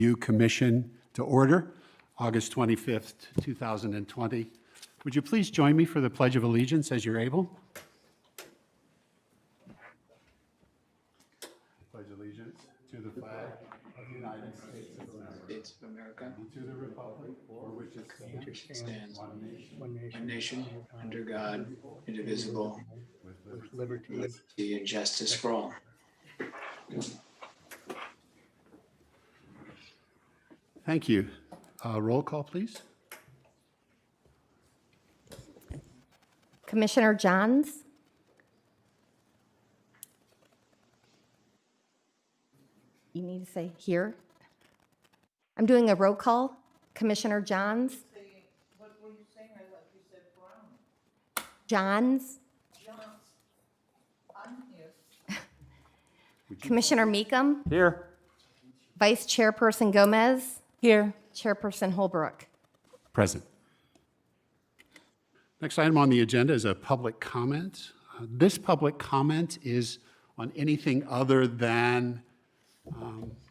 Commission to order, August 25th, 2020. Would you please join me for the Pledge of Allegiance as you're able? Pledge allegiance to the flag of the United States of America, and to the republic for which it stands, one nation, under God, indivisible, with liberty and justice for all. Thank you. Roll call, please. Commissioner Johns? You need to say here. I'm doing a roll call. Commissioner Johns? What were you saying? I thought you said Brown. Johns? Johns. I'm here. Commissioner Mecham? Here. Vice Chairperson Gomez? Here. Chairperson Holbrook? Present. Next item on the agenda is a public comment. This public comment is on anything other than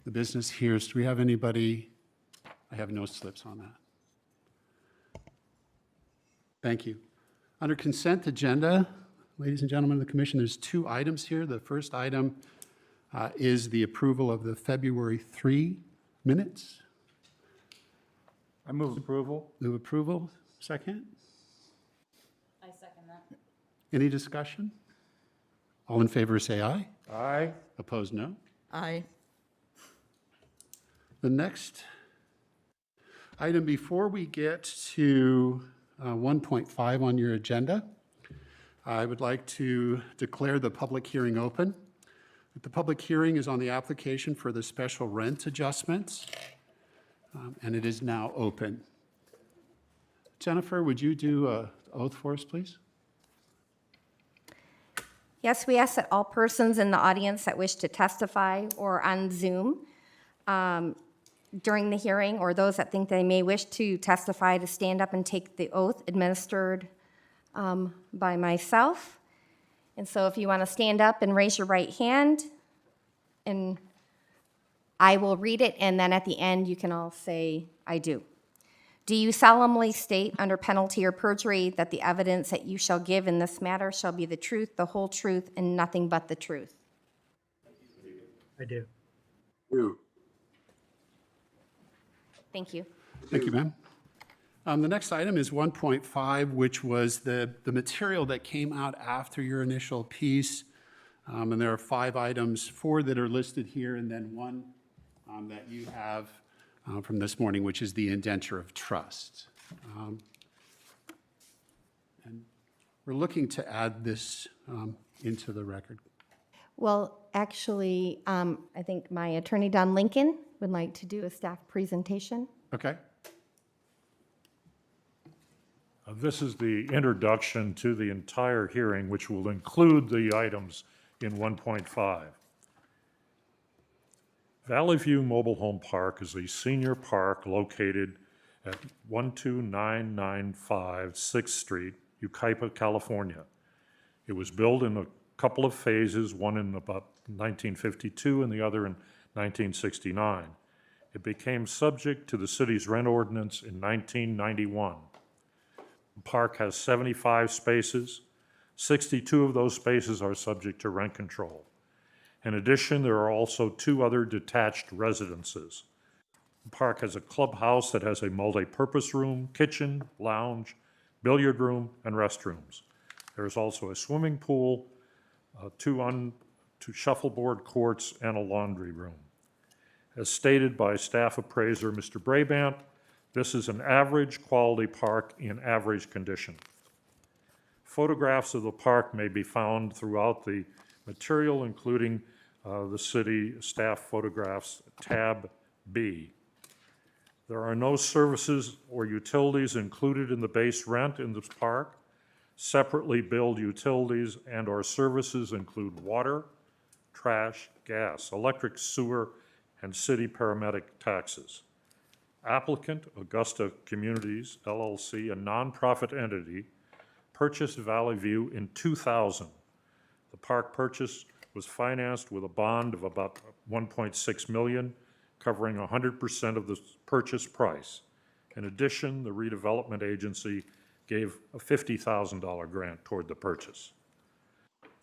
the business here. Do we have anybody? I have no slips on that. Thank you. Under consent agenda, ladies and gentlemen of the commission, there's two items here. The first item is the approval of the February 3 minutes. I move approval. Move approval. Second? I second that. Any discussion? All in favor say aye. Aye. Opposed, no. Aye. The next item, before we get to 1.5 on your agenda, I would like to declare the public hearing open. The public hearing is on the application for the special rent adjustments, and it is now open. Jennifer, would you do an oath for us, please? Yes, we ask that all persons in the audience that wish to testify or on Zoom during the hearing, or those that think they may wish to testify, to stand up and take the oath administered by myself. And so if you want to stand up and raise your right hand, and I will read it, and then at the end you can all say, I do. Do you solemnly state under penalty or perjury that the evidence that you shall give in this matter shall be the truth, the whole truth, and nothing but the truth? I do. Thank you. Thank you, ma'am. The next item is 1.5, which was the material that came out after your initial piece. And there are 5 items, 4 that are listed here, and then 1 that you have from this morning, which is the indenture of trust. And we're looking to add this into the record. Well, actually, I think my attorney, Don Lincoln, would like to do a staff presentation. Okay. This is the introduction to the entire hearing, which will include the items in 1.5. Valley View Mobile Home Park is a senior park located at 12995 6th Street, Yucaipa, California. It was built in a couple of phases, one in about 1952 and the other in 1969. It became subject to the city's rent ordinance in 1991. The park has 75 spaces. 62 of those spaces are subject to rent control. In addition, there are also 2 other detached residences. The park has a clubhouse that has a multi-purpose room, kitchen, lounge, billiard room, and restrooms. There is also a swimming pool, 2 shuffleboard courts, and a laundry room. As stated by staff appraiser Mr. Brabant, this is an average quality park in average condition. Photographs of the park may be found throughout the material, including the city staff photographs, tab B. There are no services or utilities included in the base rent in this park. Separately billed utilities and/or services include water, trash, gas, electric, sewer, and city paramedic taxes. Applicant, Augusta Communities, LLC, a nonprofit entity, purchased Valley View in 2000. The park purchase was financed with a bond of about $1.6 million covering 100% of the purchase price. In addition, the redevelopment agency gave a $50,000 grant toward the purchase.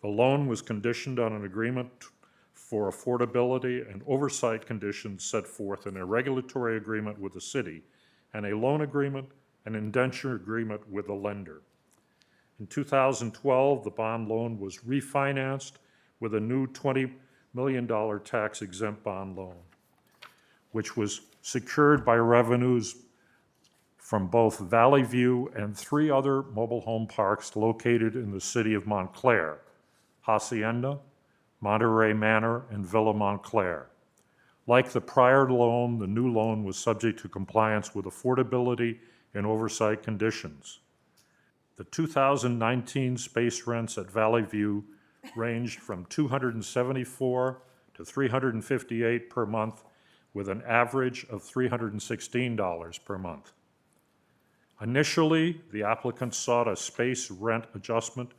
The loan was conditioned on an agreement for affordability and oversight conditions set forth in a regulatory agreement with the city and a loan agreement and indenture agreement with the lender. In 2012, the bond loan was refinanced with a new $20 million tax-exempt bond loan, which was secured by revenues from both Valley View and 3 other mobile home parks located in the city of Montclair: Hacienda, Monterey Manor, and Villa Montclair. Like the prior loan, the new loan was subject to compliance with affordability and oversight conditions. The 2019 space rents at Valley View ranged from $274 to $358 per month, with an average of $316 per month. Initially, the applicant sought a space rent adjustment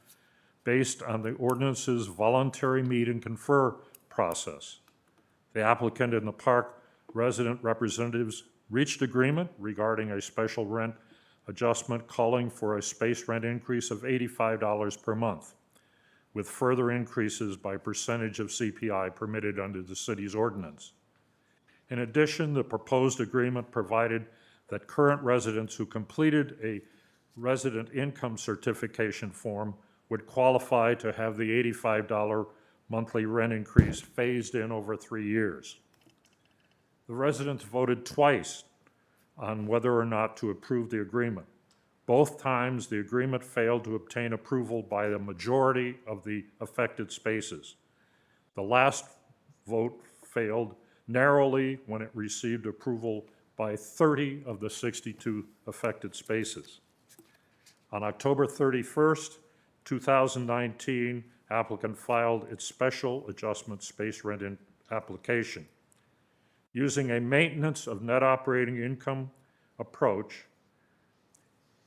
based on the ordinance's voluntary meet and confer process. The applicant and the park resident representatives reached agreement regarding a special rent adjustment calling for a space rent increase of $85 per month, with further increases by percentage of CPI permitted under the city's ordinance. In addition, the proposed agreement provided that current residents who completed a resident income certification form would qualify to have the $85 monthly rent increase phased in over 3 years. The residents voted twice on whether or not to approve the agreement. Both times, the agreement failed to obtain approval by the majority of the affected spaces. The last vote failed narrowly when it received approval by 30 of the 62 affected spaces. On October 31st, 2019, applicant filed its special adjustment space rent application. Using a maintenance of net operating income approach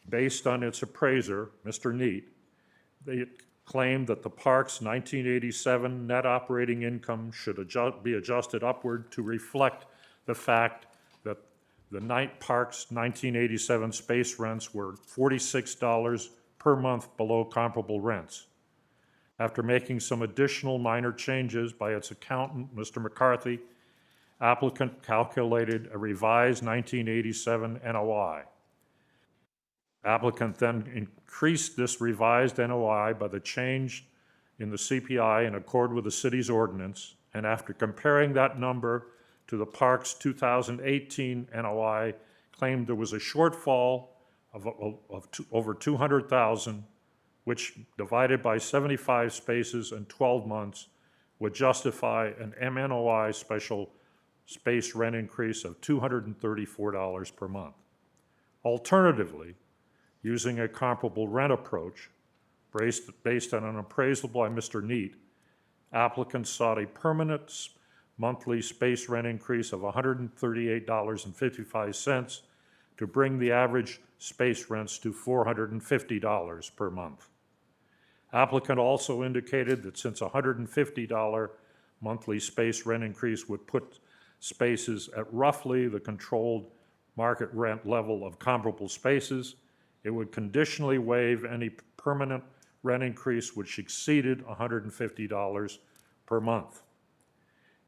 based on its appraiser, Mr. Neet, they claimed that the park's 1987 net operating income should be adjusted upward to reflect the fact that the night park's 1987 space rents were $46 per month below comparable rents. After making some additional minor changes by its accountant, Mr. McCarthy, applicant calculated a revised 1987 NOI. Applicant then increased this revised NOI by the change in the CPI in accord with the city's ordinance, and after comparing that number to the park's 2018 NOI, claimed there was a shortfall of over $200,000, which divided by 75 spaces and 12 months would justify an MNOI special space rent increase of $234 per month. Alternatively, using a comparable rent approach based on an appraisal by Mr. Neet, applicants sought a permanent monthly space rent increase of $138.55 to bring the average space rents to $450 per month. Applicant also indicated that since a $150 monthly space rent increase would put spaces at roughly the controlled market rent level of comparable spaces, it would conditionally waive any permanent rent increase which exceeded $150 per month.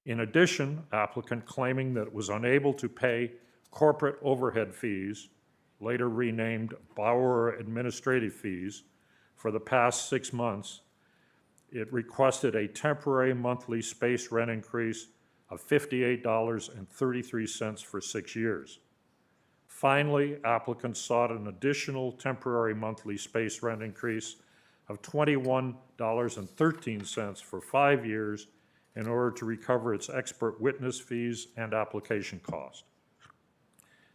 In addition, applicant claiming that it was unable to pay corporate overhead fees, later renamed borrower administrative fees, for the past 6 months, it requested a temporary monthly space rent increase of $58.33 for 6 years. Finally, applicants sought an additional temporary monthly space rent increase of $21.13 for 5 years in order to recover its expert witness fees and application cost.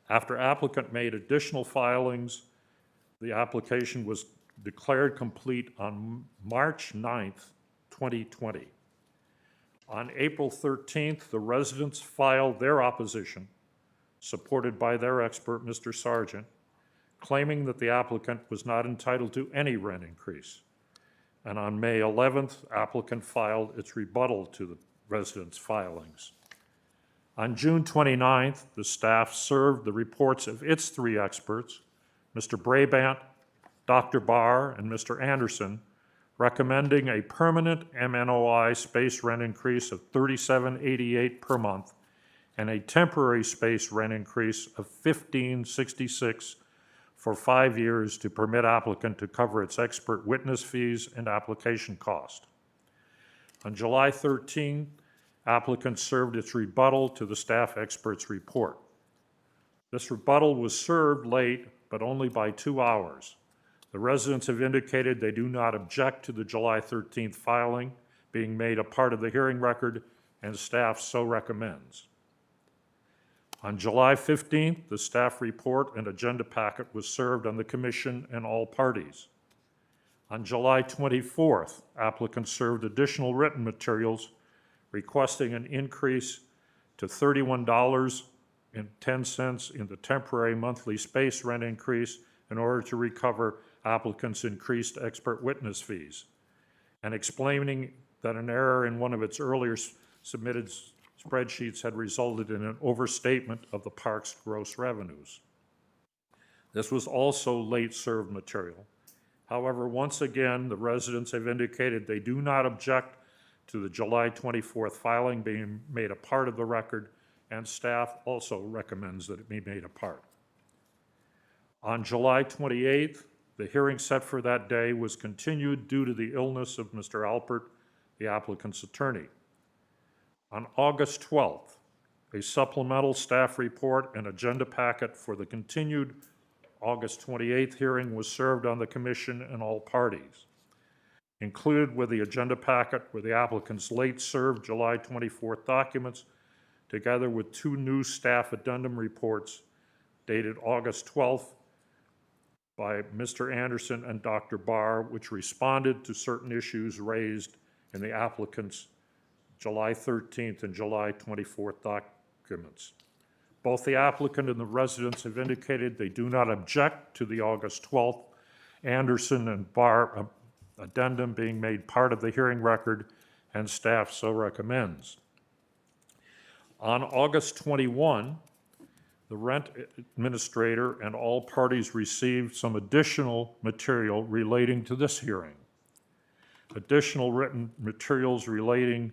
After applicant made additional filings, the application was declared complete on March 9th, 2020. On April 13th, the residents filed their opposition, supported by their expert, Mr. Sargent, claiming that the applicant was not entitled to any rent increase. And on May 11th, applicant filed its rebuttal to the residents' filings. On June 29th, the staff served the reports of its three experts, Mr. Brabant, Dr. Barr, and Mr. Anderson, recommending a permanent MNOI space rent increase of $37.88 per month and a temporary space rent increase of $15.66 for 5 years to permit applicant to cover its expert witness fees and application cost. On July 13, applicant served its rebuttal to the staff expert's report. This rebuttal was served late, but only by 2 hours. The residents have indicated they do not object to the July 13th filing being made a part of the hearing record, and staff so recommends. On July 15th, the staff report and agenda packet was served on the commission and all parties. On July 24th, applicants served additional written materials requesting an increase to $31.10 in the temporary monthly space rent increase in order to recover applicants' increased expert witness fees, and explaining that an error in one of its earlier submitted spreadsheets had resulted in an overstatement of the park's gross revenues. This was also late-served material. However, once again, the residents have indicated they do not object to the July 24th filing being made a part of the record, and staff also recommends that it be made a part. On July 28th, the hearing set for that day was continued due to the illness of Mr. Alpert, the applicant's attorney. On August 12th, a supplemental staff report and agenda packet for the continued August 28th hearing was served on the commission and all parties. Included with the agenda packet were the applicant's late-served July 24th documents, together with 2 new staff addendum reports dated August 12th by Mr. Anderson and Dr. Barr, which responded to certain issues raised in the applicant's July 13th and July 24th documents. Both the applicant and the residents have indicated they do not object to the August 12th Anderson and Barr addendum being made part of the hearing record, and staff so recommends. On August 21, the rent administrator and all parties received some additional material relating to this hearing. Additional written materials relating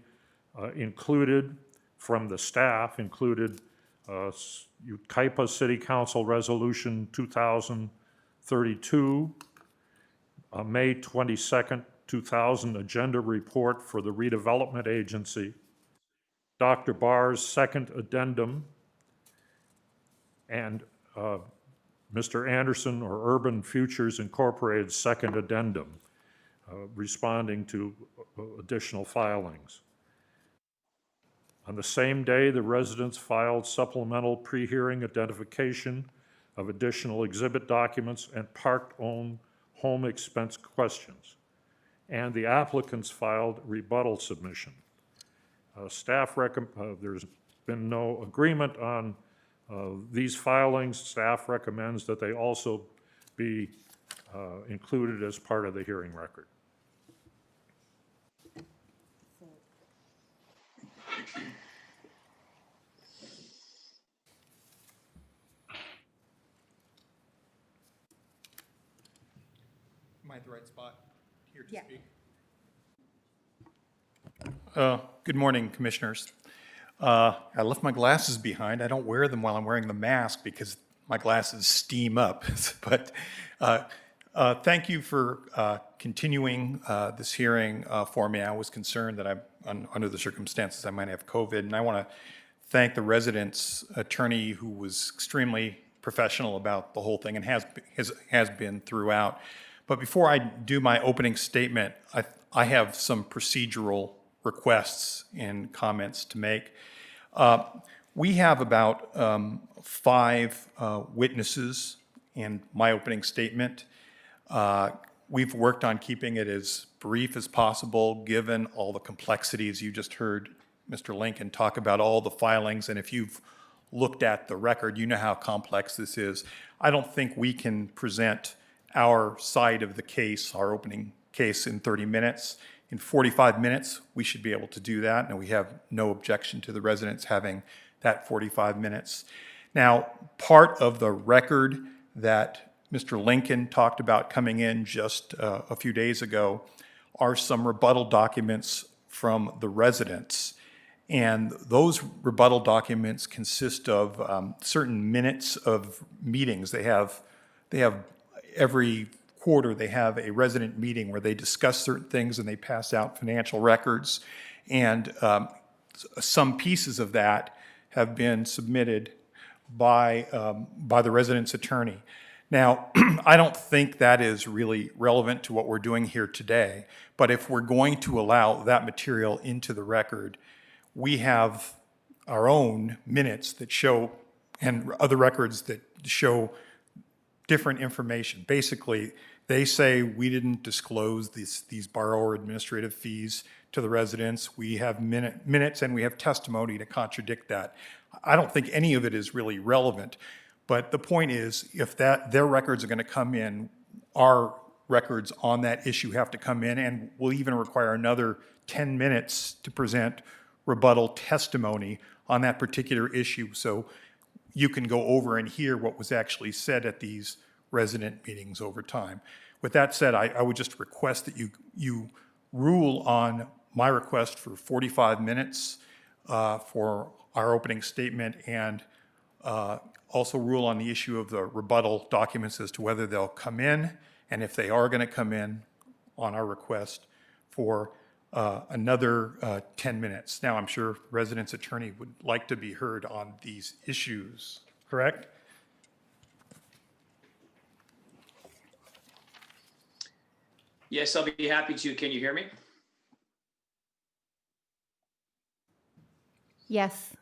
included from the staff included Yucaipa City Council Resolution 2032, May 22nd, 2000 agenda report for the redevelopment agency, Dr. Barr's second addendum, and Mr. Anderson or Urban Futures Incorporated's second addendum, responding to additional filings. On the same day, the residents filed supplemental pre-hearing identification of additional exhibit documents and park-owned home expense questions, and the applicants filed rebuttal submission. There's been no agreement on these filings. Staff recommends that they also be included as part of the hearing record. Am I at the right spot here to Yeah. speak? Good morning, Commissioners. I left my glasses behind. I don't wear them while I'm wearing the mask because my glasses steam up. But thank you for continuing this hearing for me. I was concerned that under the circumstances, I might have COVID. And I want to thank the resident's attorney, who was extremely professional about the whole thing and has been throughout. But before I do my opening statement, I have some procedural requests and comments to make. We have about 5 witnesses in my opening statement. We've worked on keeping it as brief as possible, given all the complexities. You just heard Mr. Lincoln talk about all the filings, and if you've looked at the record, you know how complex this is. I don't think we can present our side of the case, our opening case, in 30 minutes. In 45 minutes, we should be able to do that, and we have no objection to the residents having that 45 minutes. Now, part of the record that Mr. Lincoln talked about coming in just a few days ago are some rebuttal documents from the residents. And those rebuttal documents consist of certain minutes of meetings. They have every quarter, they have a resident meeting where they discuss certain things and they pass out financial records. And some pieces of that have been submitted by the resident's attorney. Now, I don't think that is really relevant to what we're doing here today, but if we're going to allow that material into the record, we have our own minutes that show, and other records that show different information. Basically, they say we didn't disclose these borrower administrative fees to the residents. We have minutes and we have testimony to contradict that. I don't think any of it is really relevant. But the point is, if their records are going to come in, our records on that issue have to come in, and we'll even require another 10 minutes to present rebuttal testimony on that particular issue, so you can go over and hear what was actually said at these resident meetings over time. With that said, I would just request that you rule on my request for 45 minutes for our opening statement, and also rule on the issue of the rebuttal documents as to whether they'll come in, and if they are going to come in on our request for another 10 minutes. Now, I'm sure resident's attorney would like to be heard on these issues, correct? Yes, I'll be happy to. Can you hear me? Yes.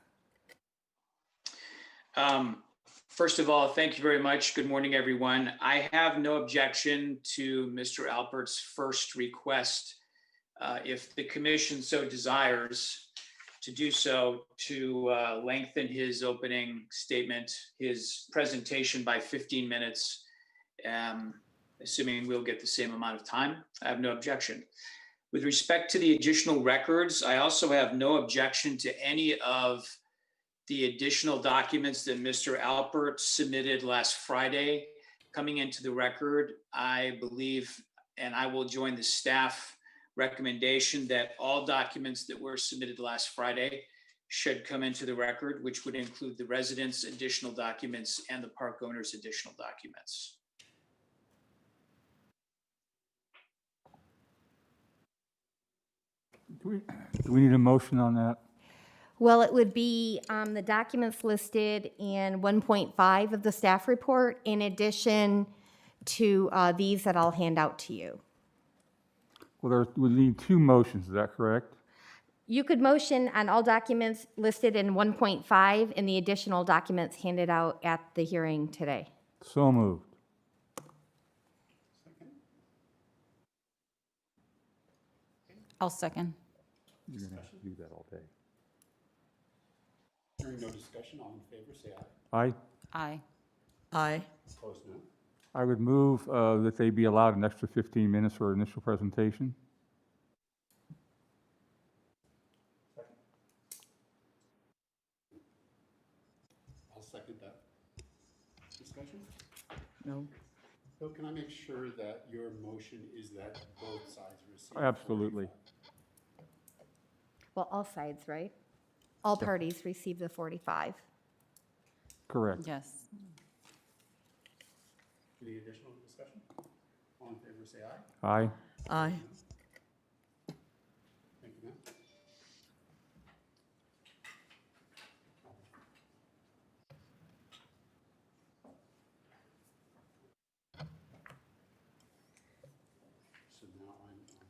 First of all, thank you very much. Good morning, everyone. I have no objection to Mr. Alpert's first request, if the commission so desires to do so, to lengthen his opening statement, his presentation by 15 minutes, assuming we'll get the same amount of time. I have no objection. With respect to the additional records, I also have no objection to any of the additional documents that Mr. Alpert submitted last Friday coming into the record. I believe, and I will join the staff recommendation, that all documents that were submitted last Friday should come into the record, which would include the residents' additional documents and the park owner's additional documents. Do we need a motion on that? Well, it would be the documents listed in 1.5 of the staff report, in addition to these that I'll hand out to you. Well, we need two motions, is that correct? You could motion on all documents listed in 1.5 and the additional documents handed out at the hearing today. So moved. I'll second. You're going to have to do that all day. Hearing no discussion, all in favor, say aye. Aye. Aye. Aye. Opposed, no. I would move that they be allowed an extra 15 minutes for initial presentation. I'll second that. Discussion? No. Bill, can I make sure that your motion is that both sides receive? Absolutely. Well, all sides, right? All parties receive the 45. Correct. Yes. Any additional discussion? All in favor, say aye. Aye. Aye. Thank you, ma'am. So now I'm on this.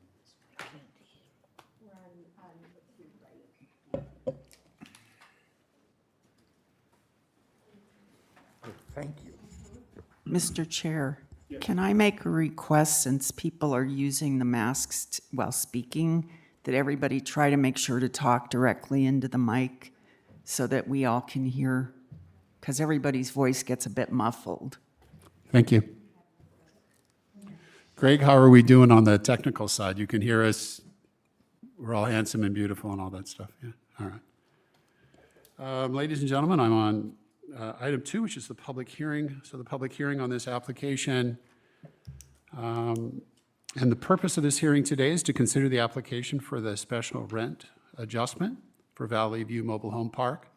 Thank you. Mr. Chair, can I make a request, since people are using the masks while speaking, that everybody try to make sure to talk directly into the mic so that we all can hear, because everybody's voice gets a bit muffled. Thank you. Greg, how are we doing on the technical side? You can hear us. We're all handsome and beautiful and all that stuff. Yeah, all right. Ladies and gentlemen, I'm on item 2, which is the public hearing. So the public hearing on this application, and the purpose of this hearing today is to consider the application for the special rent adjustment for Valley View Mobile Home Park.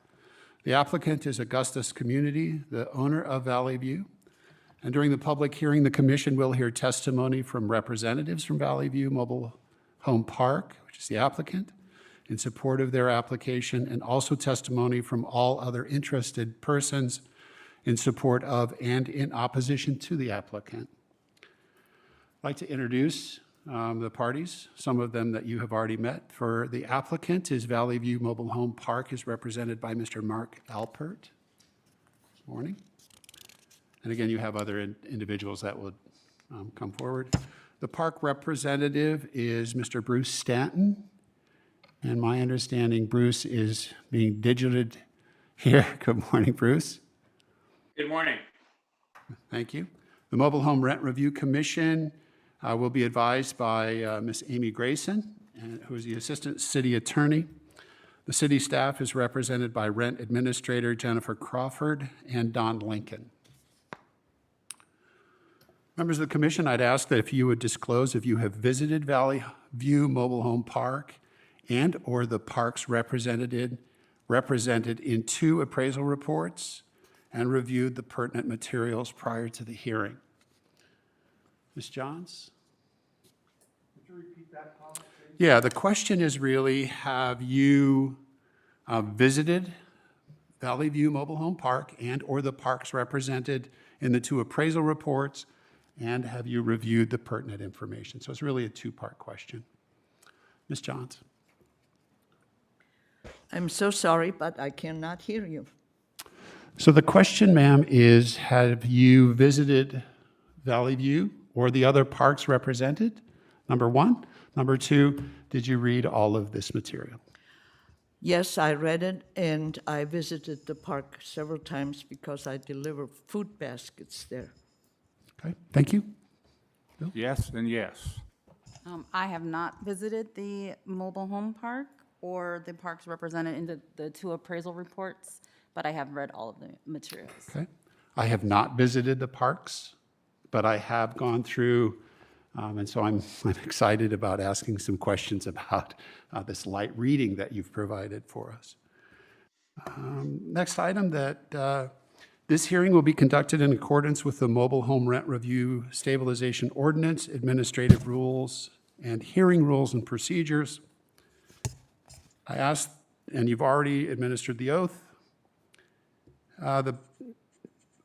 The applicant is Augusta Community, the owner of Valley View. And during the public hearing, the commission will hear testimony from representatives from Valley View Mobile Home Park, which is the applicant, in support of their application, and also testimony from all other interested persons in support of and in opposition to the applicant. I'd like to introduce the parties, some of them that you have already met. For the applicant is Valley View Mobile Home Park, is represented by Mr. Mark Alpert. Good morning. And again, you have other individuals that will come forward. The park representative is Mr. Bruce Stanton. And my understanding, Bruce is being digitally here. Good morning, Bruce. Good morning. Thank you. The Mobile Home Rent Review Commission will be advised by Ms. Amy Grayson, who is the Assistant City Attorney. The city staff is represented by Rent Administrator Jennifer Crawford and Don Lincoln. Members of the commission, I'd ask that if you would disclose if you have visited Valley View Mobile Home Park and or the parks represented in 2 appraisal reports and reviewed the pertinent materials prior to the hearing. Ms. Johns? Would you repeat that, Paul? Yeah, the question is really, have you visited Valley View Mobile Home Park and or the parks represented in the 2 appraisal reports, and have you reviewed the pertinent information? So it's really a 2-part question. Ms. Johns? I'm so sorry, but I cannot hear you. So the question, ma'am, is have you visited Valley View or the other parks represented? Number 1. Number 2, did you read all of this material? Yes, I read it, and I visited the park several times because I deliver food baskets there. Okay, thank you. Yes and yes. I have not visited the mobile home park or the parks represented in the 2 appraisal reports, but I have read all of the materials. Okay. I have not visited the parks, but I have gone through, and so I'm excited about asking some questions about this light reading that you've provided for us. Next item, that this hearing will be conducted in accordance with the Mobile Home Rent Review Stabilization Ordinance, Administrative Rules, and Hearing Rules and Procedures. I asked, and you've already administered the oath. The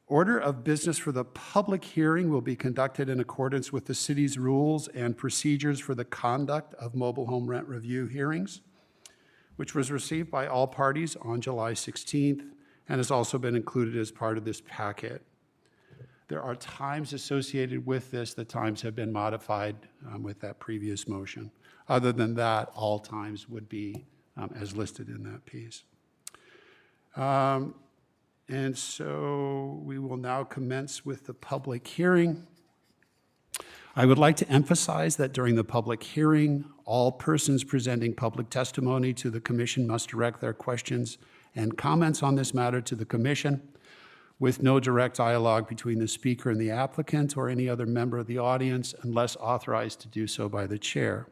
order of business for the public hearing will be conducted in accordance with the city's rules and procedures for the conduct of mobile home rent review hearings, which was received by all parties on July 16th and has also been included as part of this packet. There are times associated with this. The times have been modified with that previous motion. Other than that, all times would be as listed in that piece. And so we will now commence with the public hearing. I would like to emphasize that during the public hearing, all persons presenting public testimony to the commission must direct their questions and comments on this matter to the commission, with no direct dialogue between the speaker and the applicant or any other member of the audience unless authorized to do so by the chair.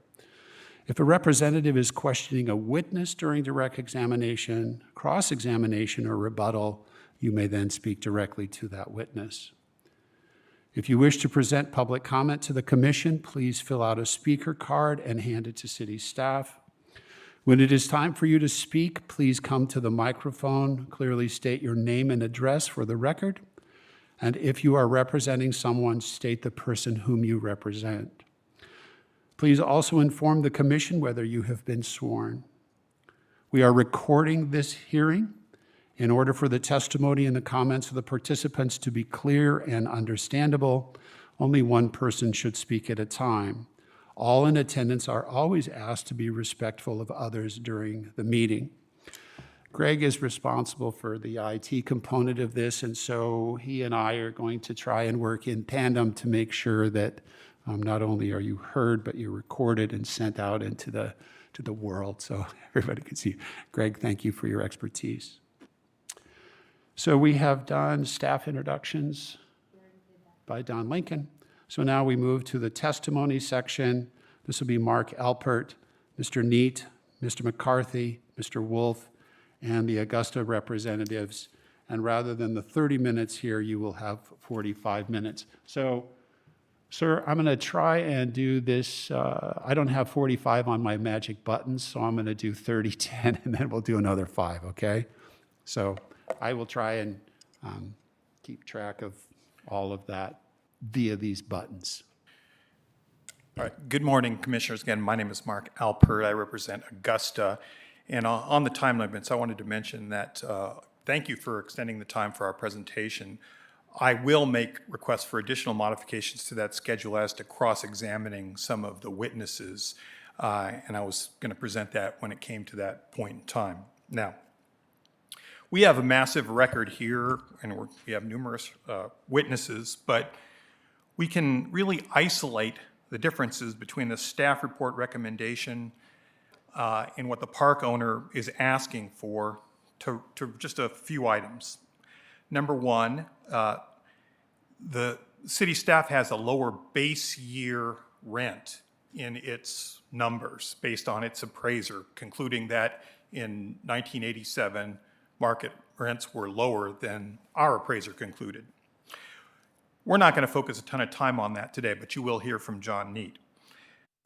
If a representative is questioning a witness during direct examination, cross-examination, or rebuttal, you may then speak directly to that witness. If you wish to present public comment to the commission, please fill out a speaker card and hand it to city staff. When it is time for you to speak, please come to the microphone, clearly state your name and address for the record, and if you are representing someone, state the person whom you represent. Please also inform the commission whether you have been sworn. We are recording this hearing. In order for the testimony and the comments of the participants to be clear and understandable, only one person should speak at a time. All in attendance are always asked to be respectful of others during the meeting. Greg is responsible for the IT component of this, and so he and I are going to try and work in tandem to make sure that not only are you heard, but you're recorded and sent out into the world so everybody can see. Greg, thank you for your expertise. So we have done staff introductions by Don Lincoln. So now we move to the testimony section. This will be Mark Alpert, Mr. Neet, Mr. McCarthy, Mr. Wolf, and the Augusta representatives. And rather than the 30 minutes here, you will have 45 minutes. So, sir, I'm going to try and do this. I don't have 45 on my magic buttons, so I'm going to do 30, 10, and then we'll do another 5, okay? So I will try and keep track of all of that via these buttons. All right. Good morning, Commissioners. Again, my name is Mark Alpert. I represent Augusta. And on the time limits, I wanted to mention that thank you for extending the time for our presentation. I will make requests for additional modifications to that schedule as to cross-examining some of the witnesses, and I was going to present that when it came to that point in time. Now, we have a massive record here, and we have numerous witnesses, but we can really isolate the differences between the staff report recommendation and what the park owner is asking for to just a few items. Number one, the city staff has a lower base year rent in its numbers based on its appraiser, concluding that in 1987, market rents were lower than our appraiser concluded. We're not going to focus a ton of time on that today, but you will hear from John Neet.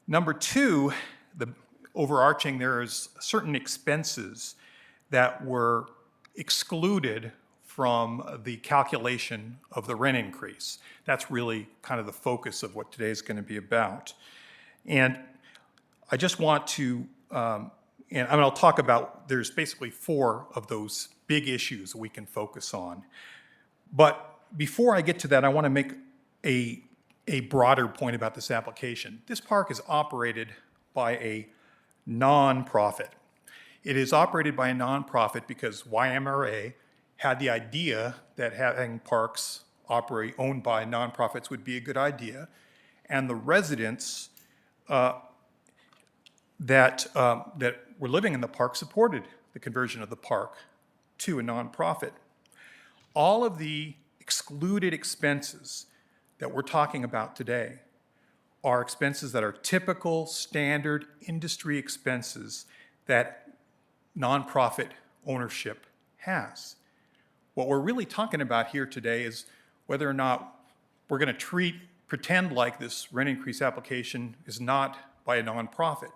Number two, the overarching, there is certain expenses that were excluded from the calculation of the rent increase. That's really kind of the focus of what today is going to be about. And I just want to, I'll talk about, there's basically 4 of those big issues we can focus on. But before I get to that, I want to make a broader point about this application. This park is operated by a nonprofit. It is operated by a nonprofit because YMRA had the idea that having parks owned by nonprofits would be a good idea, and the residents that were living in the park supported the conversion of the park to a nonprofit. All of the excluded expenses that we're talking about today are expenses that are typical, standard industry expenses that nonprofit ownership has. What we're really talking about here today is whether or not we're going to pretend like this rent increase application is not by a nonprofit,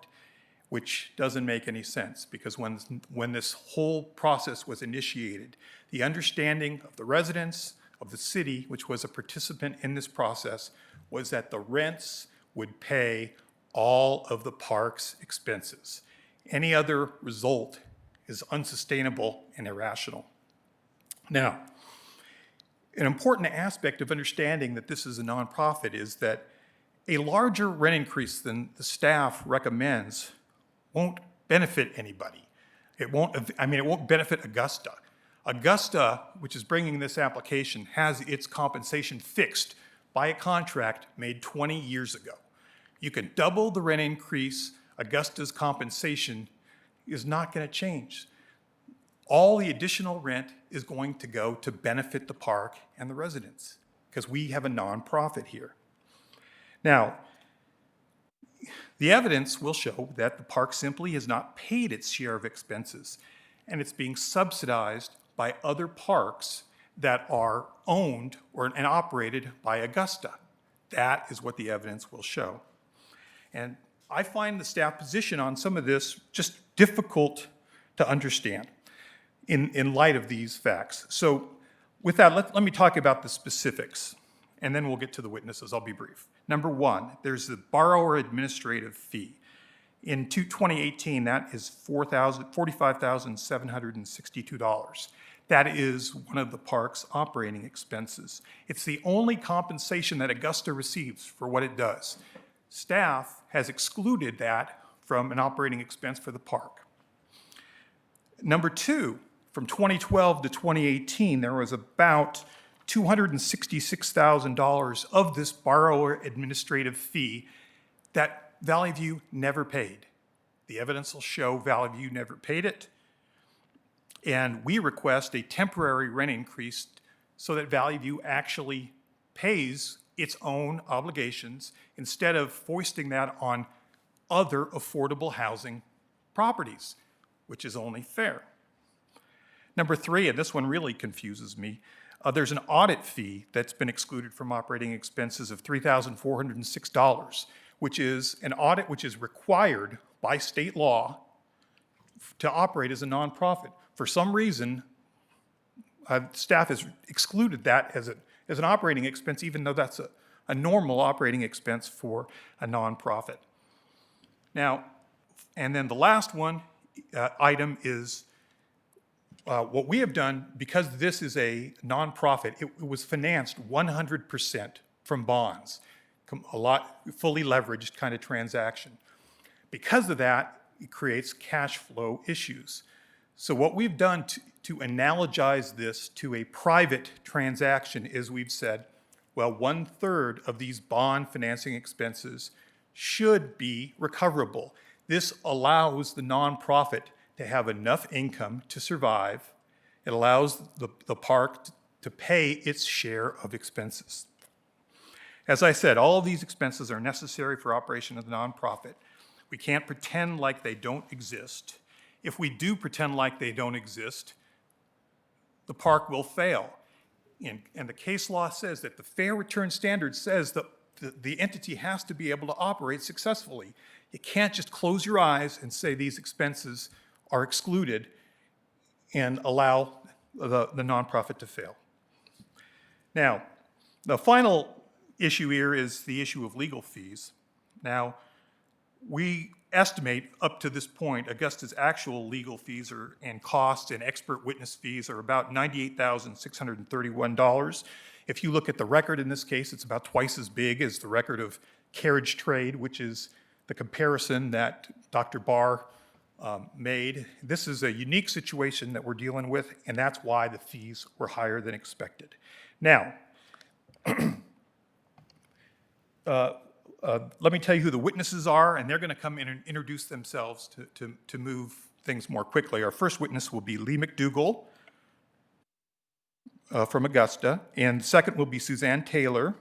which doesn't make any sense, because when this whole process was initiated, the understanding of the residents of the city, which was a participant in this process, was that the rents would pay all of the park's expenses. Any other result is unsustainable and irrational. Now, an important aspect of understanding that this is a nonprofit is that a larger rent increase than the staff recommends won't benefit anybody. It won't benefit Augusta. Augusta, which is bringing this application, has its compensation fixed by a contract made 20 years ago. You can double the rent increase, Augusta's compensation is not going to change. All the additional rent is going to go to benefit the park and the residents, because we have a nonprofit here. Now, the evidence will show that the park simply has not paid its share of expenses, and it's being subsidized by other parks that are owned and operated by Augusta. That is what the evidence will show. And I find the staff position on some of this just difficult to understand in light of these facts. So with that, let me talk about the specifics, and then we'll get to the witnesses. I'll be brief. Number one, there's the borrower administrative fee. In 2018, that is $45,762. That is one of the park's operating expenses. It's the only compensation that Augusta receives for what it does. Staff has excluded that from an operating expense for the park. Number two, from 2012 to 2018, there was about $266,000 of this borrower administrative fee that Valley View never paid. The evidence will show Valley View never paid it. And we request a temporary rent increase so that Valley View actually pays its own obligations instead of foisting that on other affordable housing properties, which is only fair. Number three, and this one really confuses me, there's an audit fee that's been excluded from operating expenses of $3,406, which is an audit which is required by state law to operate as a nonprofit. For some reason, staff has excluded that as an operating expense, even though that's a normal operating expense for a nonprofit. Now, and then the last one item is what we have done, because this is a nonprofit, it was financed 100% from bonds, a lot fully leveraged kind of transaction. Because of that, it creates cash flow issues. So what we've done to analogize this to a private transaction is we've said, well, 1/3 of these bond financing expenses should be recoverable. This allows the nonprofit to have enough income to survive. It allows the park to pay its share of expenses. As I said, all of these expenses are necessary for operation of the nonprofit. We can't pretend like they don't exist. If we do pretend like they don't exist, the park will fail. And the case law says that the fair return standard says that the entity has to be able to operate successfully. You can't just close your eyes and say these expenses are excluded and allow the nonprofit to fail. Now, the final issue here is the issue of legal fees. Now, we estimate up to this point, Augusta's actual legal fees and costs and expert witness fees are about $98,631. If you look at the record in this case, it's about twice as big as the record of carriage trade, which is the comparison that Dr. Barr made. This is a unique situation that we're dealing with, and that's why the fees were higher than expected. Now, let me tell you who the witnesses are, and they're going to come in and introduce themselves to move things more quickly. Our first witness will be Lee McDougal from Augusta, and second will be Suzanne Taylor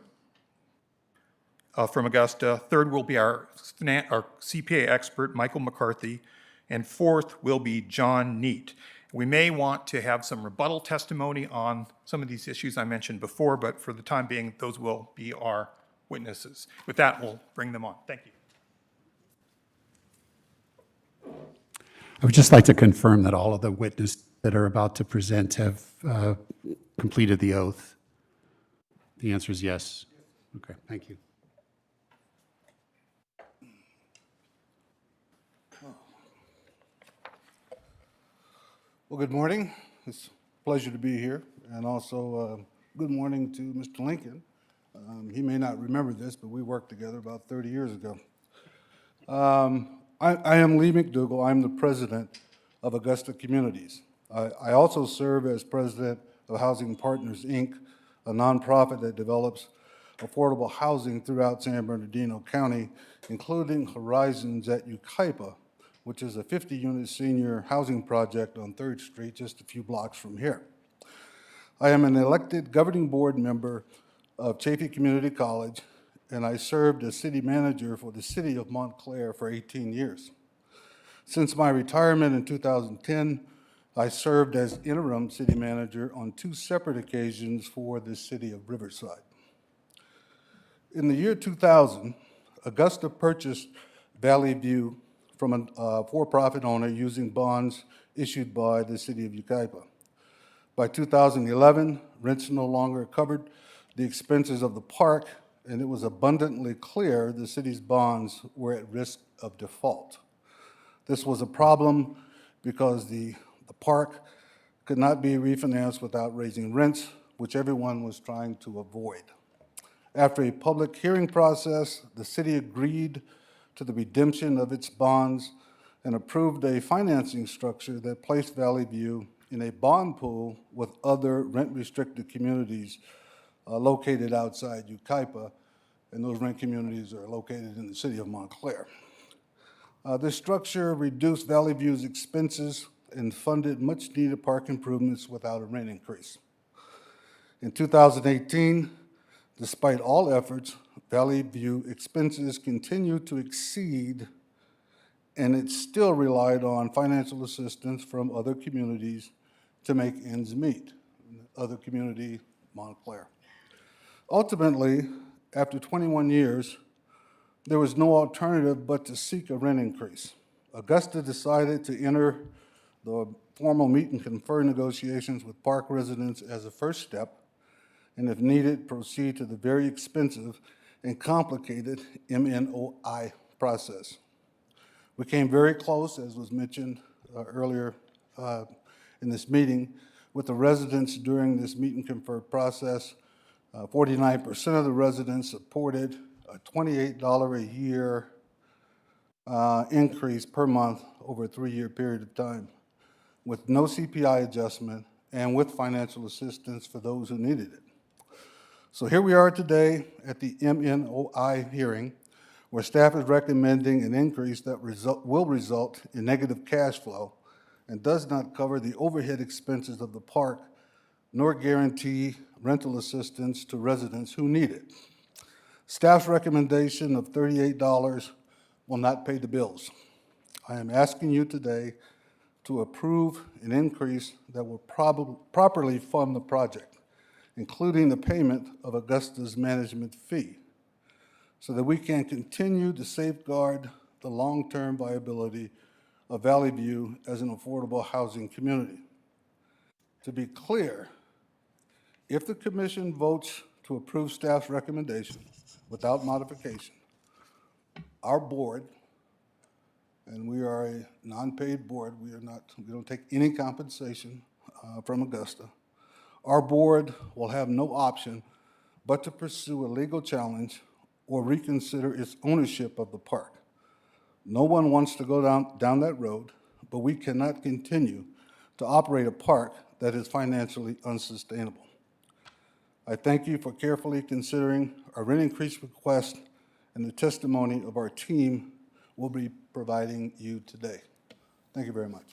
from Augusta. Third will be our CPA expert, Michael McCarthy, and fourth will be John Neet. We may want to have some rebuttal testimony on some of these issues I mentioned before, but for the time being, those will be our witnesses. With that, we'll bring them on. Thank you. I would just like to confirm that all of the witnesses that are about to present have completed the oath. The answer is yes. Okay, thank you. Well, good morning. It's a pleasure to be here. And also, good morning to Mr. Lincoln. He may not remember this, but we worked together about 30 years ago. I am Lee McDougal. I'm the president of Augusta Communities. I also serve as president of Housing Partners, Inc., a nonprofit that develops affordable housing throughout San Bernardino County, including Horizons at Yucaipa, which is a 50-unit senior housing project on 3rd Street, just a few blocks from here. I am an elected governing board member of Chaffee Community College, and I served as city manager for the city of Montclair for 18 years. Since my retirement in 2010, I served as interim city manager on 2 separate occasions for the city of Riverside. In the year 2000, Augusta purchased Valley View from a for-profit owner using bonds issued by the city of Yucaipa. By 2011, rents no longer covered the expenses of the park, and it was abundantly clear the city's bonds were at risk of default. This was a problem because the park could not be refinanced without raising rents, which everyone was trying to avoid. After a public hearing process, the city agreed to the redemption of its bonds and approved a financing structure that placed Valley View in a bond pool with other rent-restricted communities located outside Yucaipa, and those rent communities are located in the city of Montclair. This structure reduced Valley View's expenses and funded much-needed park improvements without a rent increase. In 2018, despite all efforts, Valley View expenses continued to exceed, and it still relied on financial assistance from other communities to make ends meet. Other community, Montclair. Ultimately, after 21 years, there was no alternative but to seek a rent increase. Augusta decided to enter the formal meet and confer negotiations with park residents as a first step, and if needed, proceed to the very expensive and complicated MNOI process. We came very close, as was mentioned earlier in this meeting, with the residents during this meet and confer process. 49% of the residents supported a $28 a year increase per month over a 3-year period of time, with no CPI adjustment and with financial assistance for those who needed it. So here we are today at the MNOI hearing, where staff is recommending an increase that will result in negative cash flow and does not cover the overhead expenses of the park, nor guarantee rental assistance to residents who need it. Staff's recommendation of $38 will not pay the bills. I am asking you today to approve an increase that will properly fund the project, including the payment of Augusta's management fee, so that we can continue to safeguard the long-term viability of Valley View as an affordable housing community. To be clear, if the commission votes to approve staff's recommendation without modification, our board, and we are a non-paid board, we don't take any compensation from Augusta, our board will have no option but to pursue a legal challenge or reconsider its ownership of the park. No one wants to go down that road, but we cannot continue to operate a park that is financially unsustainable. I thank you for carefully considering our rent increase request and the testimony of our team we'll be providing you today. Thank you very much.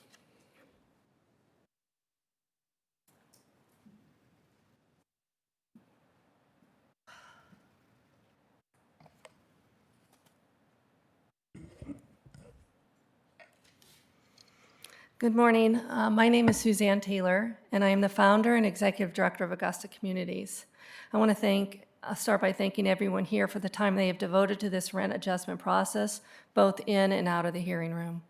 Good morning. My name is Suzanne Taylor, and I am the founder and executive director of Augusta Communities. I want to start by thanking everyone here for the time they have devoted to this rent adjustment process, both in and out of the hearing room.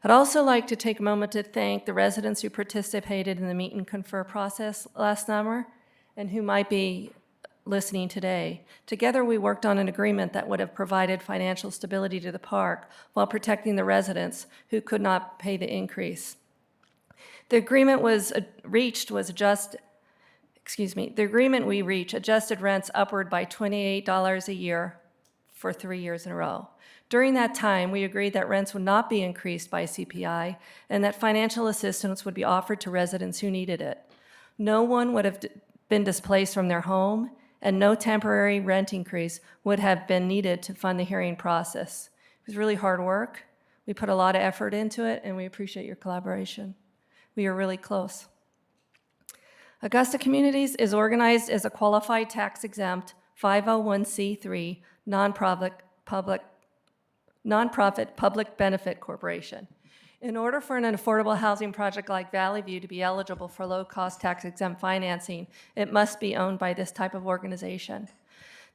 I'd also like to take a moment to thank the residents who participated in the meet and confer process last summer and who might be listening today. Together, we worked on an agreement that would have provided financial stability to the park while protecting the residents who could not pay the increase. The agreement the agreement we reached adjusted rents upward by $28 a year for 3 years in a row. During that time, we agreed that rents would not be increased by CPI and that financial assistance would be offered to residents who needed it. No one would have been displaced from their home, and no temporary rent increase would have been needed to fund the hearing process. It was really hard work. We put a lot of effort into it, and we appreciate your collaboration. We are really close. Augusta Communities is organized as a qualified tax-exempt 501c3 nonprofit public benefit corporation. In order for an affordable housing project like Valley View to be eligible for low-cost tax-exempt financing, it must be owned by this type of organization.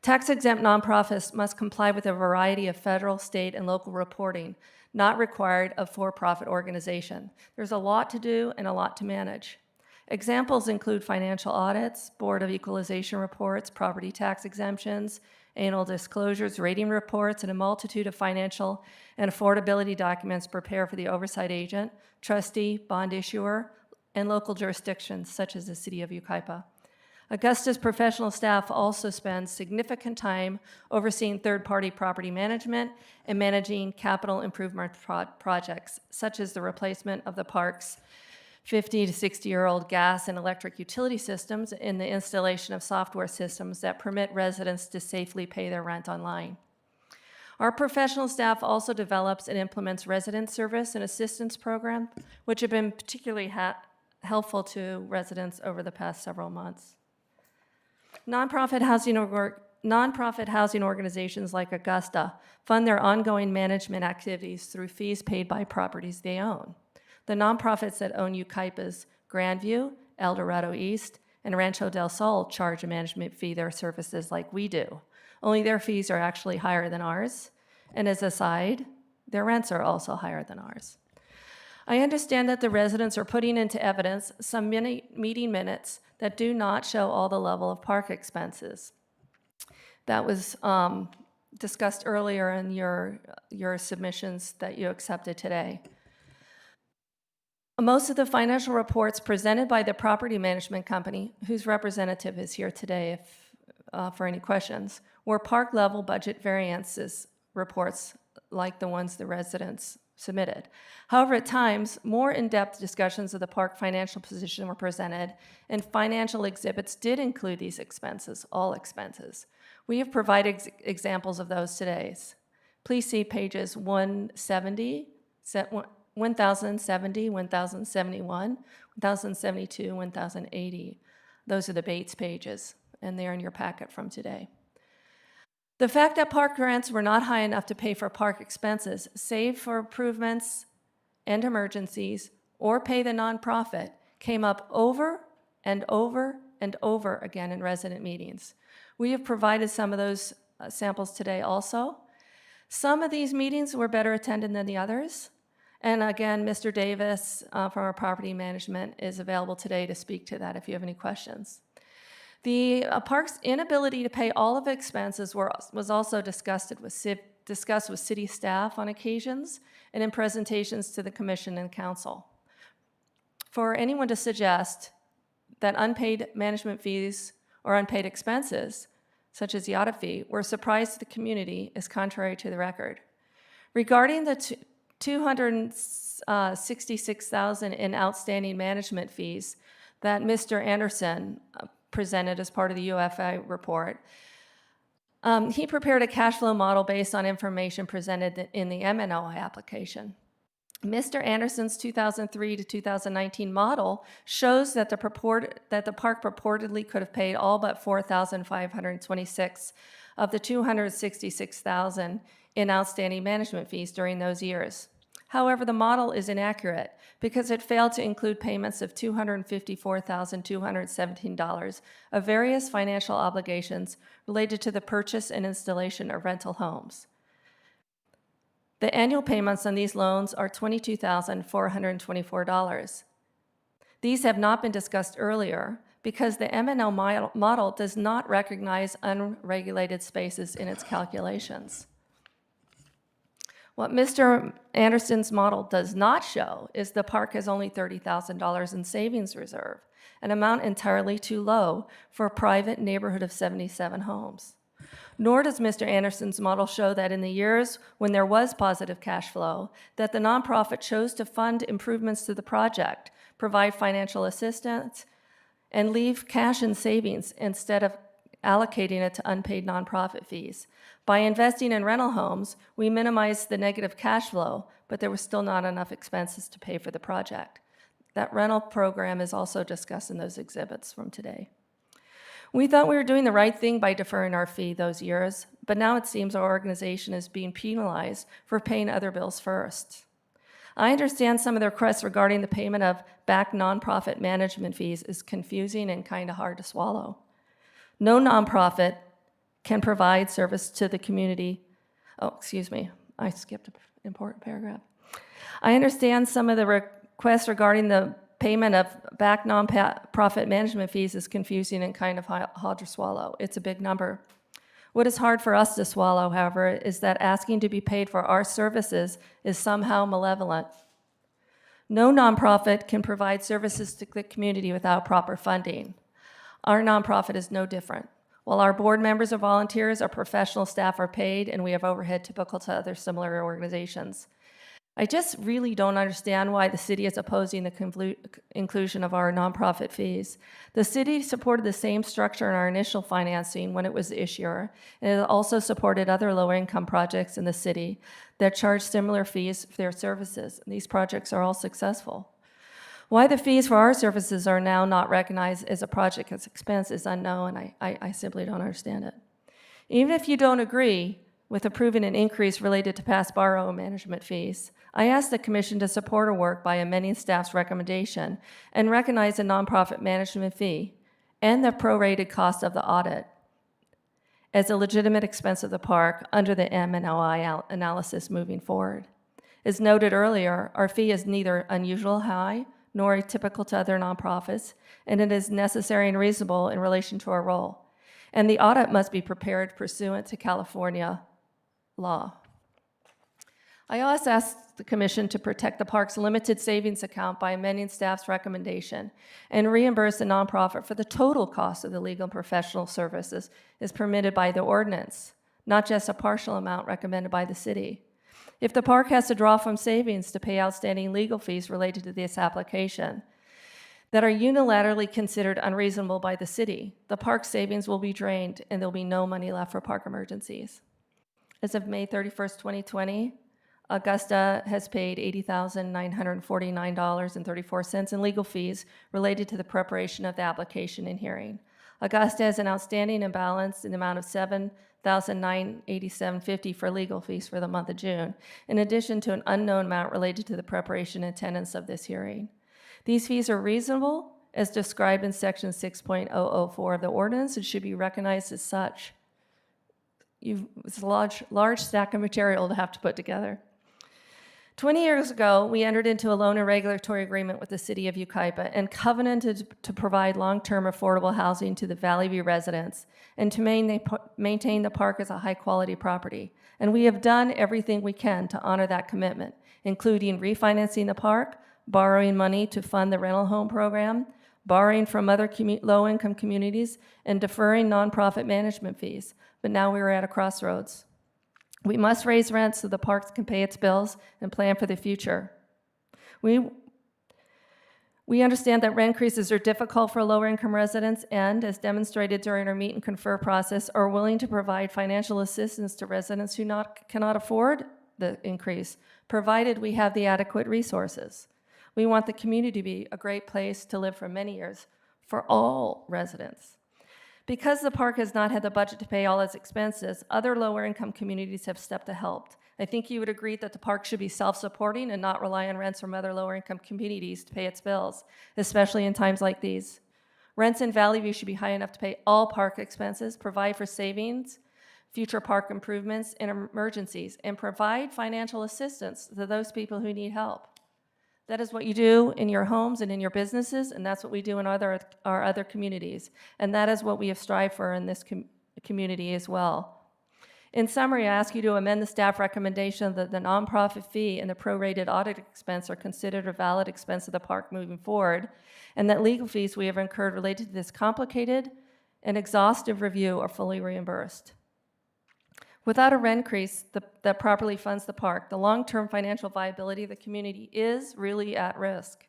Tax-exempt nonprofits must comply with a variety of federal, state, and local reporting, not required of for-profit organization. There's a lot to do and a lot to manage. Examples include financial audits, Board of Equalization reports, property tax exemptions, annual disclosures, rating reports, and a multitude of financial and affordability documents prepared for the oversight agent, trustee, bond issuer, and local jurisdictions such as the City of Yucaipa. Augusta's professional staff also spends significant time overseeing third-party property management and managing capital improvement projects, such as the replacement of the park's 50 to 60-year-old gas and electric utility systems and the installation of software systems that permit residents to safely pay their rent online. Our professional staff also develops and implements resident service and assistance programs, which have been particularly helpful to residents over the past several months. Nonprofit housing organizations like Augusta fund their ongoing management activities through fees paid by properties they own. The nonprofits that own Yucaipa's Grandview, El Dorado East, and Rancho del Sol charge a management fee their services like we do. Only their fees are actually higher than ours, and as a side, their rents are also higher than ours. I understand that the residents are putting into evidence some meeting minutes that do not show all the level of park expenses. That was discussed earlier in your submissions that you accepted today. Most of the financial reports presented by the property management company, whose representative is here today for any questions, were park level budget variances reports like the ones the residents submitted. However, at times, more in-depth discussions of the park financial position were presented, and financial exhibits did include these expenses, all expenses. We have provided examples of those today. Please see pages 1070, 1071, 1072, 1080. Those are the Bates pages, and they're in your packet from today. The fact that park grants were not high enough to pay for park expenses, save for improvements and emergencies, or pay the nonprofit, came up over and over and over again in resident meetings. We have provided some of those samples today also. Some of these meetings were better attended than the others. And again, Mr. Davis from our property management is available today to speak to that if you have any questions. The park's inability to pay all of the expenses was also discussed with city staff on occasions and in presentations to the commission and council. For anyone to suggest that unpaid management fees or unpaid expenses, such as the audit fee, were a surprise to the community is contrary to the record. Regarding the $266,000 in outstanding management fees that Mr. Anderson presented as part of the UFI report, he prepared a cash flow model based on information presented in the MNOI application. Mr. Anderson's 2003 to 2019 model shows that the park purportedly could have paid all but $4,526 of the $266,000 in outstanding management fees during those years. However, the model is inaccurate because it failed to include payments of $254,217 of various financial obligations related to the purchase and installation of rental homes. The annual payments on these loans are $22,424. These have not been discussed earlier because the MNO model does not recognize unregulated spaces in its calculations. What Mr. Anderson's model does not show is the park has only $30,000 in savings reserve, an amount entirely too low for a private neighborhood of 77 homes. Nor does Mr. Anderson's model show that in the years when there was positive cash flow, that the nonprofit chose to fund improvements to the project, provide financial assistance, and leave cash in savings instead of allocating it to unpaid nonprofit fees. By investing in rental homes, we minimized the negative cash flow, but there was still not enough expenses to pay for the project. That rental program is also discussed in those exhibits from today. We thought we were doing the right thing by deferring our fee those years, but now it seems our organization is being penalized for paying other bills first. I understand some of the requests regarding the payment of back nonprofit management fees is confusing and kind of hard to swallow. No nonprofit can provide service to the community. Oh, excuse me, I skipped an important paragraph. I understand some of the requests regarding the payment of back nonprofit management fees is confusing and kind of hard to swallow. It's a big number. What is hard for us to swallow, however, is that asking to be paid for our services is somehow malevolent. No nonprofit can provide services to the community without proper funding. Our nonprofit is no different. While our board members are volunteers, our professional staff are paid, and we have overhead typical to other similar organizations. I just really don't understand why the city is opposing the inclusion of our nonprofit fees. The city supported the same structure in our initial financing when it was the issuer, and it also supported other lower-income projects in the city that charge similar fees for their services. These projects are all successful. Why the fees for our services are now not recognized as a project expense is unknown, and I simply don't understand it. Even if you don't agree with approving an increase related to past borrow management fees, I ask the Commission to support our work by amending staff's recommendation and recognize the nonprofit management fee and the prorated cost of the audit as a legitimate expense of the park under the M&OI analysis moving forward. As noted earlier, our fee is neither unusual high nor atypical to other nonprofits, and it is necessary and reasonable in relation to our role. And the audit must be prepared pursuant to California law. I also ask the Commission to protect the park's limited savings account by amending staff's recommendation and reimburse the nonprofit for the total cost of the legal and professional services as permitted by the ordinance, not just a partial amount recommended by the city. If the park has to draw from savings to pay outstanding legal fees related to this application that are unilaterally considered unreasonable by the city, the park savings will be drained and there'll be no money left for park emergencies. As of May 31st, 2020, Augusta has paid $80,949.34 in legal fees related to the preparation of the application and hearing. Augusta has an outstanding imbalance in the amount of $7,987.50 for legal fees for the month of June, in addition to an unknown amount related to the preparation and attendance of this hearing. These fees are reasonable, as described in Section 6.004 of the ordinance, and should be recognized as such. It's a large stack of material to have to put together. 20 years ago, we entered into a loan and regulatory agreement with the city of Yucaipa and covenanted to provide long-term affordable housing to the Valley View residents and to maintain the park as a high-quality property. And we have done everything we can to honor that commitment, including refinancing the park, borrowing money to fund the rental home program, borrowing from other low-income communities, and deferring nonprofit management fees. But now we are at a crossroads. We must raise rents so the parks can pay its bills and plan for the future. We understand that rent increases are difficult for lower-income residents and, as demonstrated during our meet and confer process, are willing to provide financial assistance to residents who cannot afford the increase, provided we have the adequate resources. We want the community to be a great place to live for many years for all residents. Because the park has not had the budget to pay all its expenses, other lower-income communities have stepped to help. I think you would agree that the park should be self-supporting and not rely on rents from other lower-income communities to pay its bills, especially in times like these. Rents in Valley View should be high enough to pay all park expenses, provide for savings, future park improvements, and emergencies, and provide financial assistance to those people who need help. That is what you do in your homes and in your businesses, and that's what we do in our other communities. And that is what we have strived for in this community as well. In summary, I ask you to amend the staff recommendation that the nonprofit fee and the prorated audit expense are considered a valid expense of the park moving forward, and that legal fees we have incurred related to this complicated and exhaustive review are fully reimbursed. Without a rent increase that properly funds the park, the long-term financial viability of the community is really at risk.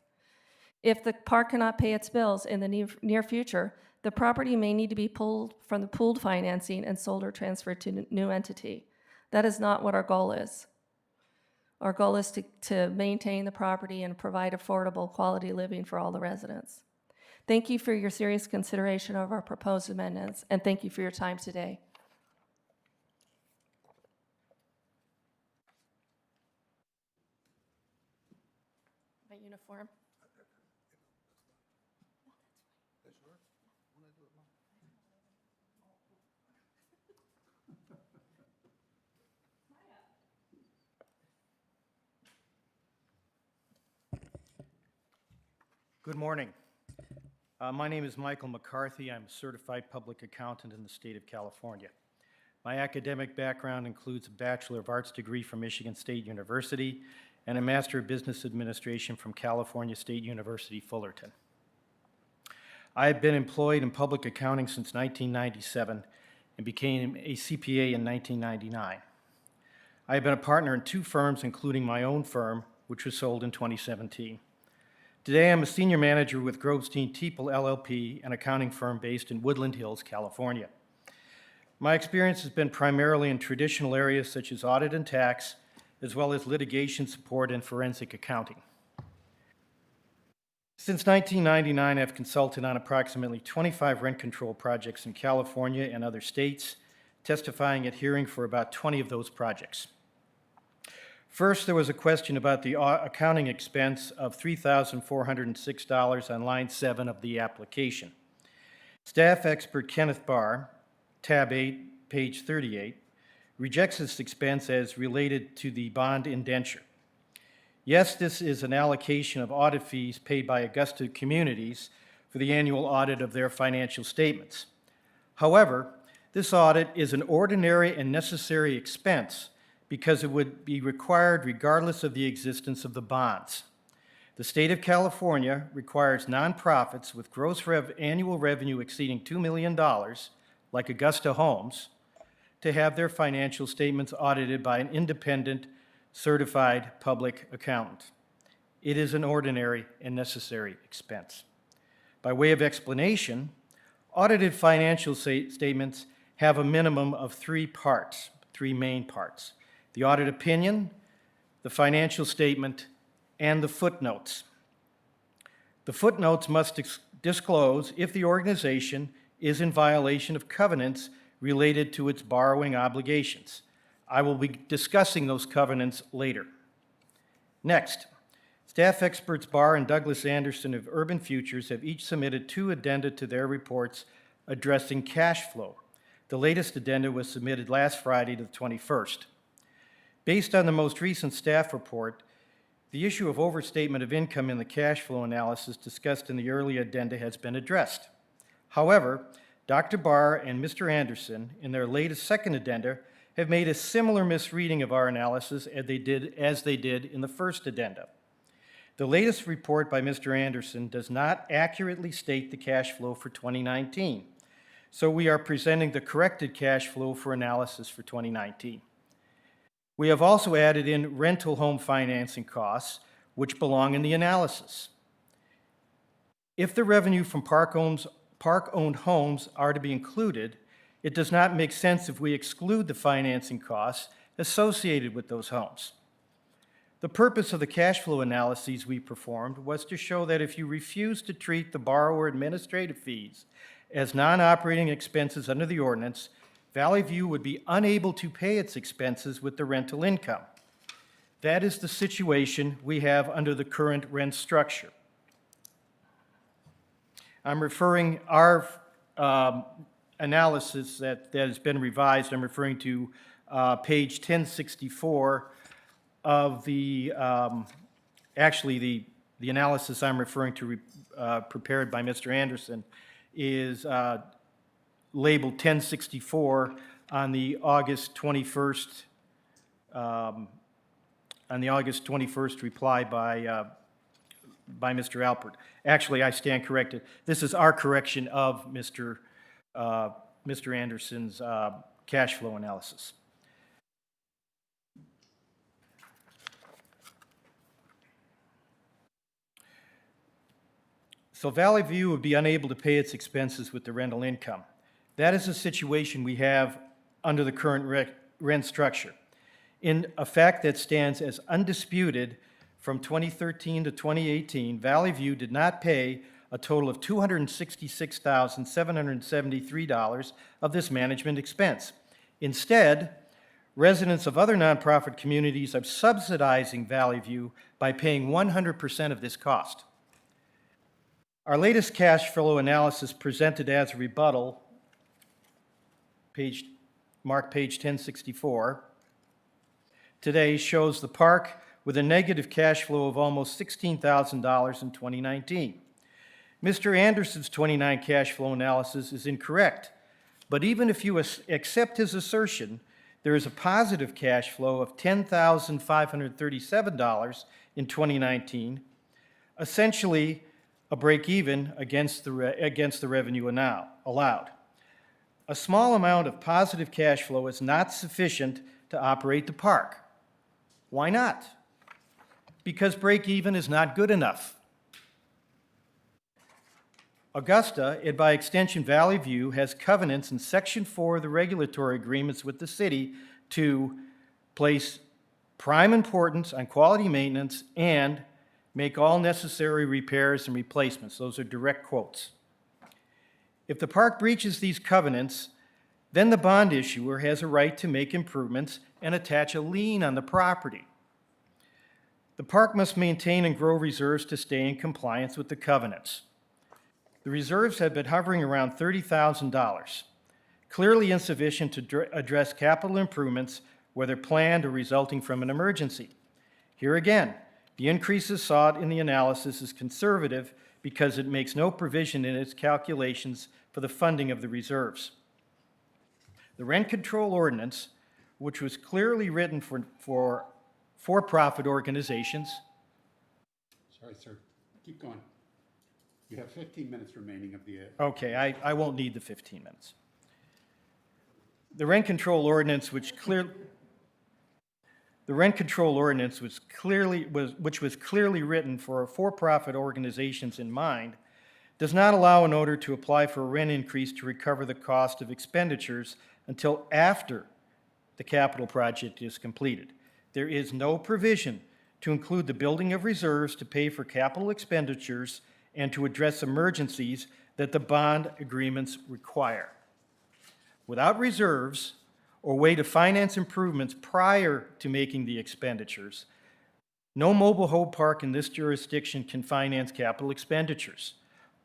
If the park cannot pay its bills in the near future, the property may need to be pulled from the pooled financing and sold or transferred to a new entity. That is not what our goal is. Our goal is to maintain the property and provide affordable quality living for all the residents. Thank you for your serious consideration of our proposed amendments, and thank you for your time today. My uniform. Good morning. My name is Michael McCarthy. I'm a certified public accountant in the state of California. My academic background includes a Bachelor of Arts degree from Michigan State University and a Master of Business Administration from California State University, Fullerton. I have been employed in public accounting since 1997 and became a CPA in 1999. I have been a partner in 2 firms, including my own firm, which was sold in 2017. Today, I'm a senior manager with Grovestein Teeple LLP, an accounting firm based in Woodland Hills, California. My experience has been primarily in traditional areas such as audit and tax, as well as litigation support and forensic accounting. Since 1999, I've consulted on approximately 25 rent control projects in California and other states, testifying at hearing for about 20 of those projects. First, there was a question about the accounting expense of $3,406 on line 7 of the application. Staff expert Kenneth Barr, tab 8, page 38, rejects this expense as related to the bond indenture. Yes, this is an allocation of audit fees paid by Augusta communities for the annual audit of their financial statements. However, this audit is an ordinary and necessary expense because it would be required regardless of the existence of the bonds. The state of California requires nonprofits with gross annual revenue exceeding $2 million, like Augusta Homes, to have their financial statements audited by an independent, certified public accountant. It is an ordinary and necessary expense. By way of explanation, audited financial statements have a minimum of 3 parts, 3 main parts: the audit opinion, the financial statement, and the footnotes. The footnotes must disclose if the organization is in violation of covenants related to its borrowing obligations. I will be discussing those covenants later. Next, staff experts Barr and Douglas Anderson of Urban Futures have each submitted 2 addenda to their reports addressing cash flow. The latest addenda was submitted last Friday, the 21st. Based on the most recent staff report, the issue of overstatement of income in the cash flow analysis discussed in the early addenda has been addressed. However, Dr. Barr and Mr. Anderson, in their latest second addenda, have made a similar misreading of our analysis as they did in the first addenda. The latest report by Mr. Anderson does not accurately state the cash flow for 2019, so we are presenting the corrected cash flow for analysis for 2019. We have also added in rental home financing costs, which belong in the analysis. If the revenue from park-owned homes are to be included, it does not make sense if we exclude the financing costs associated with those homes. The purpose of the cash flow analyses we performed was to show that if you refuse to treat the borrower administrative fees as non-operating expenses under the ordinance, Valley View would be unable to pay its expenses with the rental income. That is the situation we have under the current rent structure. I'm referring our analysis that has been revised. I'm referring to page 1064 of the, actually the analysis I'm referring to prepared by Mr. Anderson is labeled 1064 on the August 21st reply by Mr. Alpert. Actually, I stand corrected. This is our correction of Mr. Anderson's cash flow analysis. So Valley View would be unable to pay its expenses with the rental income. That is the situation we have under the current rent structure. In a fact that stands as undisputed from 2013 to 2018, Valley View did not pay a total of $266,773 of this management expense. Instead, residents of other nonprofit communities are subsidizing Valley View by paying 100% of this cost. Our latest cash flow analysis presented as a rebuttal, marked page 1064, today shows the park with a negative cash flow of almost $16,000 in 2019. Mr. Anderson's 29 cash flow analysis is incorrect, but even if you accept his assertion, there is a positive cash flow of $10,537 in 2019, essentially a break even against the revenue allowed. A small amount of positive cash flow is not sufficient to operate the park. Why not? Because break even is not good enough. Augusta, and by extension Valley View, has covenants in Section 4 of the regulatory agreements with the city to place prime importance on quality maintenance and make all necessary repairs and replacements. Those are direct quotes. If the park breaches these covenants, then the bond issuer has a right to make improvements and attach a lien on the property. The park must maintain and grow reserves to stay in compliance with the covenants. The reserves have been hovering around $30,000, clearly insufficient to address capital improvements, whether planned or resulting from an emergency. Here again, the increases sought in the analysis is conservative because it makes no provision in its calculations for the funding of the reserves. The rent control ordinance, which was clearly written for for-profit organizations. Sorry, sir. Keep going. You have 15 minutes remaining of the... Okay, I won't need the 15 minutes. The rent control ordinance, which was clearly written for for-profit organizations in mind, does not allow an owner to apply for a rent increase to recover the cost of expenditures until after the capital project is completed. There is no provision to include the building of reserves to pay for capital expenditures and to address emergencies that the bond agreements require. Without reserves or way to finance improvements prior to making the expenditures, no mobile home park in this jurisdiction can finance capital expenditures.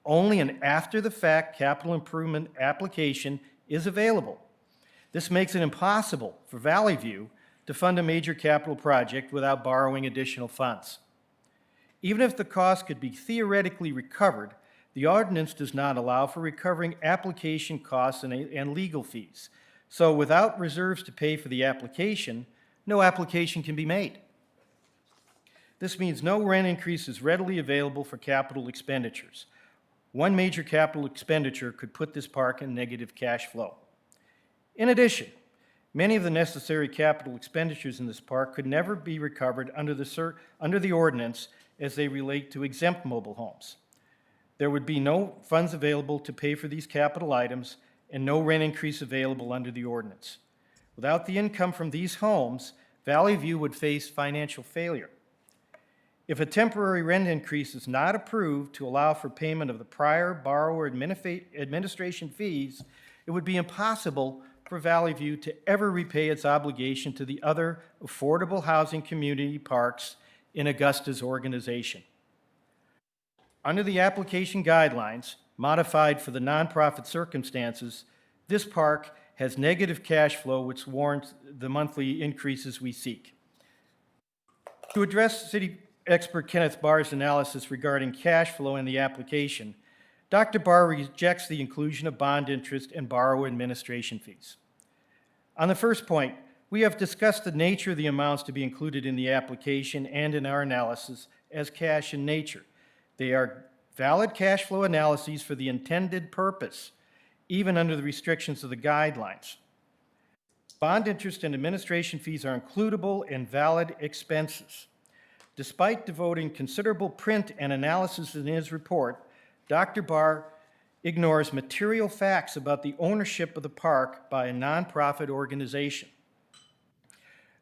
Only an after-the-fact capital improvement application is available. This makes it impossible for Valley View to fund a major capital project without borrowing additional funds. Even if the cost could be theoretically recovered, the ordinance does not allow for recovering application costs and legal fees. So without reserves to pay for the application, no application can be made. This means no rent increase is readily available for capital expenditures. One major capital expenditure could put this park in negative cash flow. In addition, many of the necessary capital expenditures in this park could never be recovered under the ordinance as they relate to exempt mobile homes. There would be no funds available to pay for these capital items and no rent increase available under the ordinance. Without the income from these homes, Valley View would face financial failure. If a temporary rent increase is not approved to allow for payment of the prior borrower administration fees, it would be impossible for Valley View to ever repay its obligation to the other affordable housing community parks in Augusta's organization. Under the application guidelines, modified for the nonprofit circumstances, this park has negative cash flow which warrants the monthly increases we seek. To address city expert Kenneth Barr's analysis regarding cash flow in the application, Dr. Barr rejects the inclusion of bond interest and borrower administration fees. On the first point, we have discussed the nature of the amounts to be included in the application and in our analysis as cash in nature. They are valid cash flow analyses for the intended purpose, even under the restrictions of the guidelines. Bond interest and administration fees are includable and valid expenses. Despite devoting considerable print and analysis in his report, Dr. Barr ignores material facts about the ownership of the park by a nonprofit organization.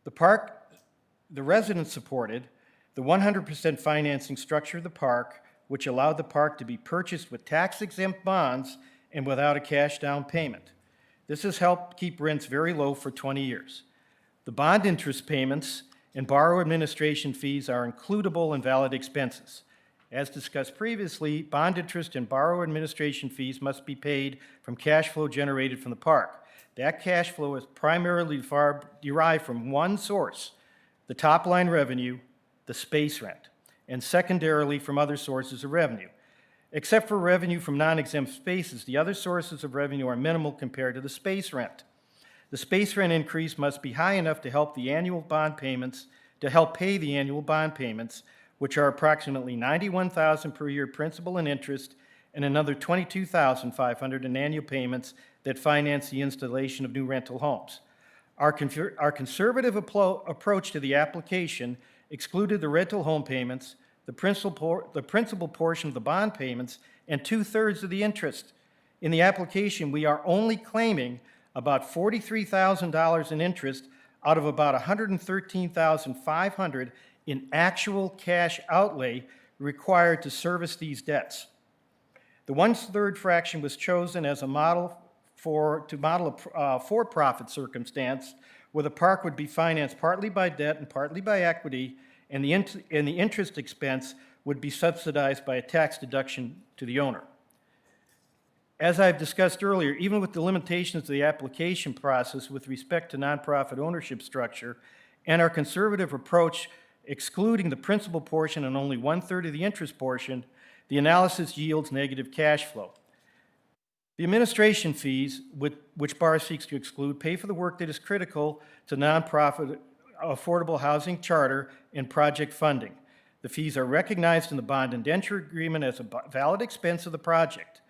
The residents supported the 100% financing structure of the park, which allowed the park to be purchased with tax-exempt bonds and without a cash down payment. This has helped keep rents very low for 20 years. The bond interest payments and borrower administration fees are includable and valid expenses. As discussed previously, bond interest and borrower administration fees must be paid from cash flow generated from the park. That cash flow is primarily derived from one source, the top-line revenue, the space rent, and secondarily from other sources of revenue. Except for revenue from non-exempt spaces, the other sources of revenue are minimal compared to the space rent. The space rent increase must be high enough to help pay the annual bond payments, which are approximately $91,000 per year principal and interest, and another $22,500 in annual payments that finance the installation of new rental homes. Our conservative approach to the application excluded the rental home payments, the principal portion of the bond payments, and 2/3 of the interest. In the application, we are only claiming about $43,000 in interest out of about $113,500 in actual cash outlay required to service these debts. The 1/3 fraction was chosen as a model to model a for-profit circumstance where the park would be financed partly by debt and partly by equity, and the interest expense would be subsidized by a tax deduction to the owner. As I've discussed earlier, even with the limitations of the application process with respect to nonprofit ownership structure and our conservative approach excluding the principal portion and only 1/3 of the interest portion, the analysis yields negative cash flow. The administration fees, which BAR seeks to exclude, pay for the work that is critical to nonprofit affordable housing charter and project funding. The fees are recognized in the bond indenture agreement as a valid expense of the project.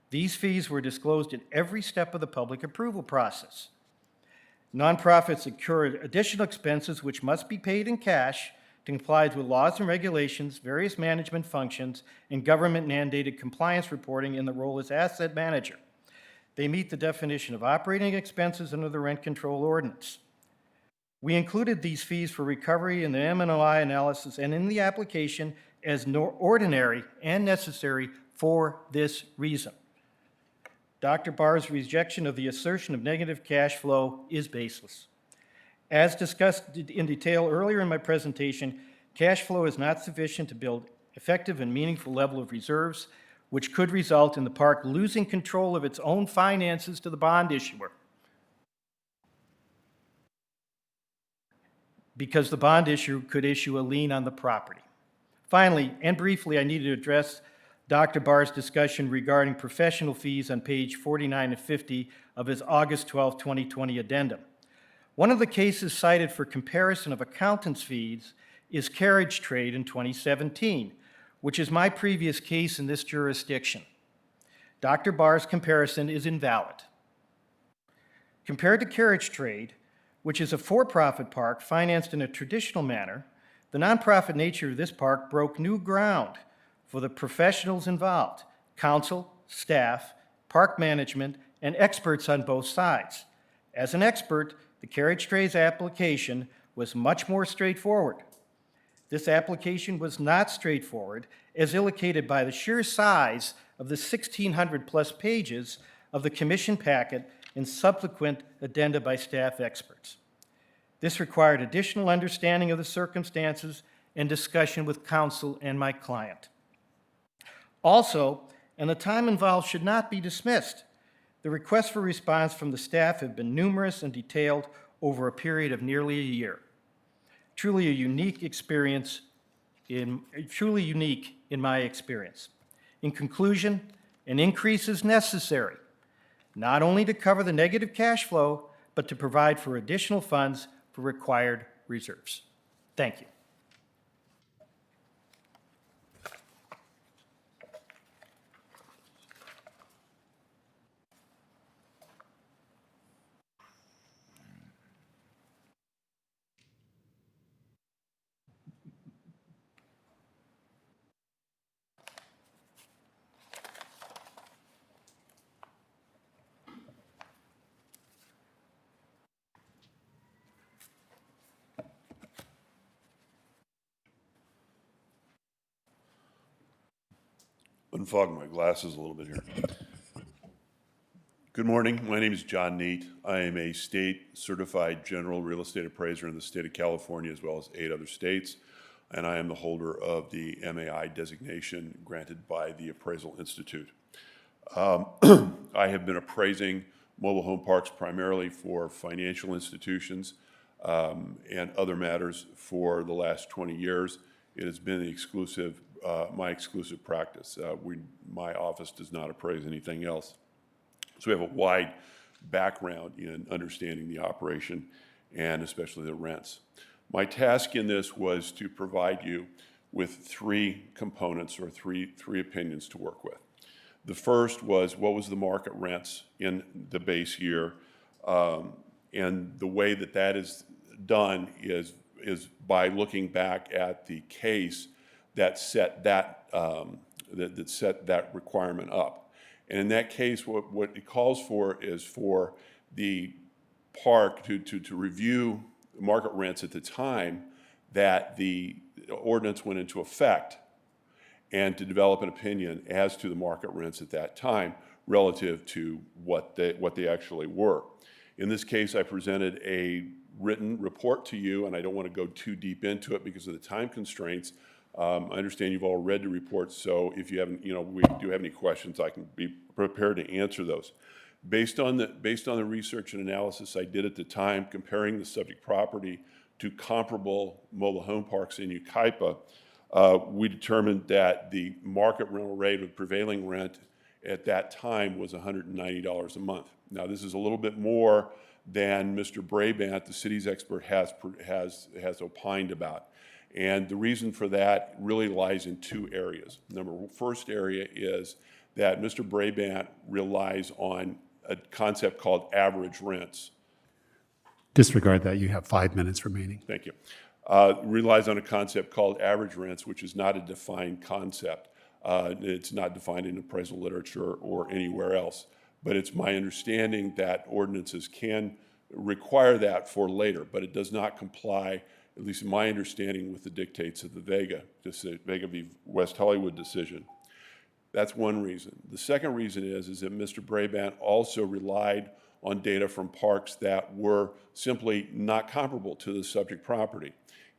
These fees were disclosed in every step of the public approval process. Nonprofits incur additional expenses which must be paid in cash to comply with laws and regulations, various management functions, and government-mandated compliance reporting in the role as asset manager. They meet the definition of operating expenses under the rent control ordinance. We included these fees for recovery in the M&OI analysis and in the application as ordinary and necessary for this reason. Dr. Barr's rejection of the assertion of negative cash flow is baseless. As discussed in detail earlier in my presentation, cash flow is not sufficient to build effective and meaningful level of reserves, which could result in the park losing control of its own finances to the bond issuer, because the bond issuer could issue a lien on the property. Finally, and briefly, I need to address Dr. Barr's discussion regarding professional fees on page 49 and 50 of his August 12, 2020 addendum. One of the cases cited for comparison of accountants' fees is Carriage Trade in 2017, which is my previous case in this jurisdiction. Dr. Barr's comparison is invalid. Compared to Carriage Trade, which is a for-profit park financed in a traditional manner, the nonprofit nature of this park broke new ground for the professionals involved: council, staff, park management, and experts on both sides. As an expert, the Carriage Trade's application was much more straightforward. This application was not straightforward, as indicated by the sheer size of the 1,600+ pages of the commission packet and subsequent addenda by staff experts. This required additional understanding of the circumstances and discussion with counsel and my client. Also, and the time involved should not be dismissed, the requests for response from the staff have been numerous and detailed over a period of nearly a year. Truly unique in my experience. In conclusion, an increase is necessary, not only to cover the negative cash flow, but to provide for additional funds for required reserves. Thank you. Unfog my glasses a little bit here. Good morning. My name is John Neet. I am a state certified general real estate appraiser in the state of California, as well as 8 other states, and I am the holder of the MAI designation granted by the Appraisal Institute. I have been appraising mobile home parks primarily for financial institutions and other matters for the last 20 years. It has been my exclusive practice. My office does not appraise anything else. So we have a wide background in understanding the operation and especially the rents. My task in this was to provide you with 3 components or three opinions to work with. The first was what was the market rents in the base year And the way that that is done is by looking back at the case that set that, that set that requirement up. And in that case, what it calls for is for the park to review market rents at the time that the ordinance went into effect, and to develop an opinion as to the market rents at that time relative to what they actually were. In this case, I presented a written report to you, and I don't want to go too deep into it because of the time constraints. I understand you've all read the report, so if you haven't, we do have any questions, I can be prepared to answer those. Based on the research and analysis I did at the time, comparing the subject property to comparable mobile home parks in Yucaipa, we determined that the market rental rate of prevailing rent at that time was $190 a month. Now, this is a little bit more than Mr. Brabant, the city's expert, has opined about. And the reason for that really lies in two areas. First area is that Mr. Brabant relies on a concept called average rents. Disregard that. You have 5 minutes remaining. Thank you. Relies on a concept called average rents, which is not a defined concept. It's not defined in appraisal literature or anywhere else. But it's my understanding that ordinances can require that for later, but it does not comply, at least in my understanding, with the dictates of the Vega v. West Hollywood decision. That's one reason. The second reason is that Mr. Brabant also relied on data from parks that were simply not comparable to the subject property.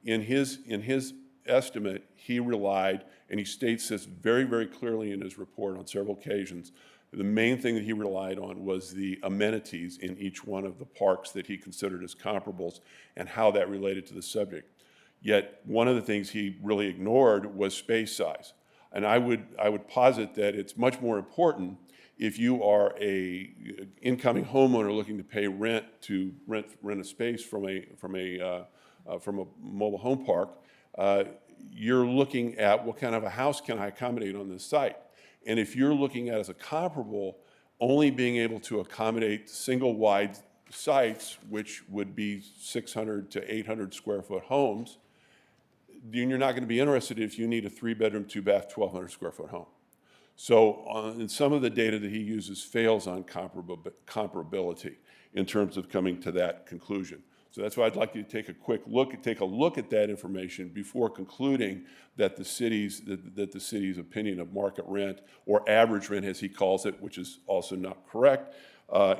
In his estimate, he relied, and he states this very, very clearly in his report on several occasions, the main thing that he relied on was the amenities in each one of the parks that he considered as comparables and how that related to the subject. Yet one of the things he really ignored was space size. And I would posit that it's much more important if you are a incoming homeowner looking to pay rent to rent a space from a mobile home park. You're looking at what kind of a house can I accommodate on this site. And if you're looking at as a comparable, only being able to accommodate single wide sites, which would be 600 to 800 square foot homes, then you're not going to be interested if you need a 3-bedroom, 2-bath, 1,200 square foot home. So in some of the data that he uses fails on comparability in terms of coming to that conclusion. So that's why I'd like you to take a look at that information before concluding that the city's opinion of market rent, or average rent as he calls it, which is also not correct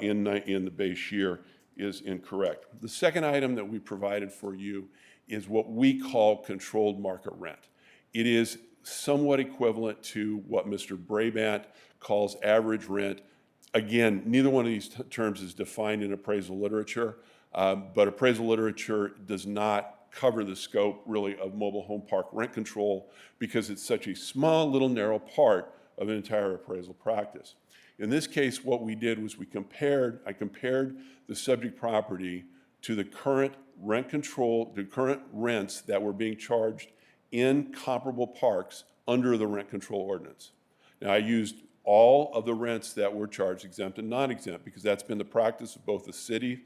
in the base year, is incorrect. The second item that we provided for you is what we call controlled market rent. It is somewhat equivalent to what Mr. Brabant calls average rent. Again, neither one of these terms is defined in appraisal literature, but appraisal literature does not cover the scope really of mobile home park rent control because it's such a small little narrow part of an entire appraisal practice. In this case, what we did was I compared the subject property to the current rent control, the current rents that were being charged in comparable parks under the rent control ordinance. Now, I used all of the rents that were charged, exempt and non-exempt, because that's been the practice of both the city's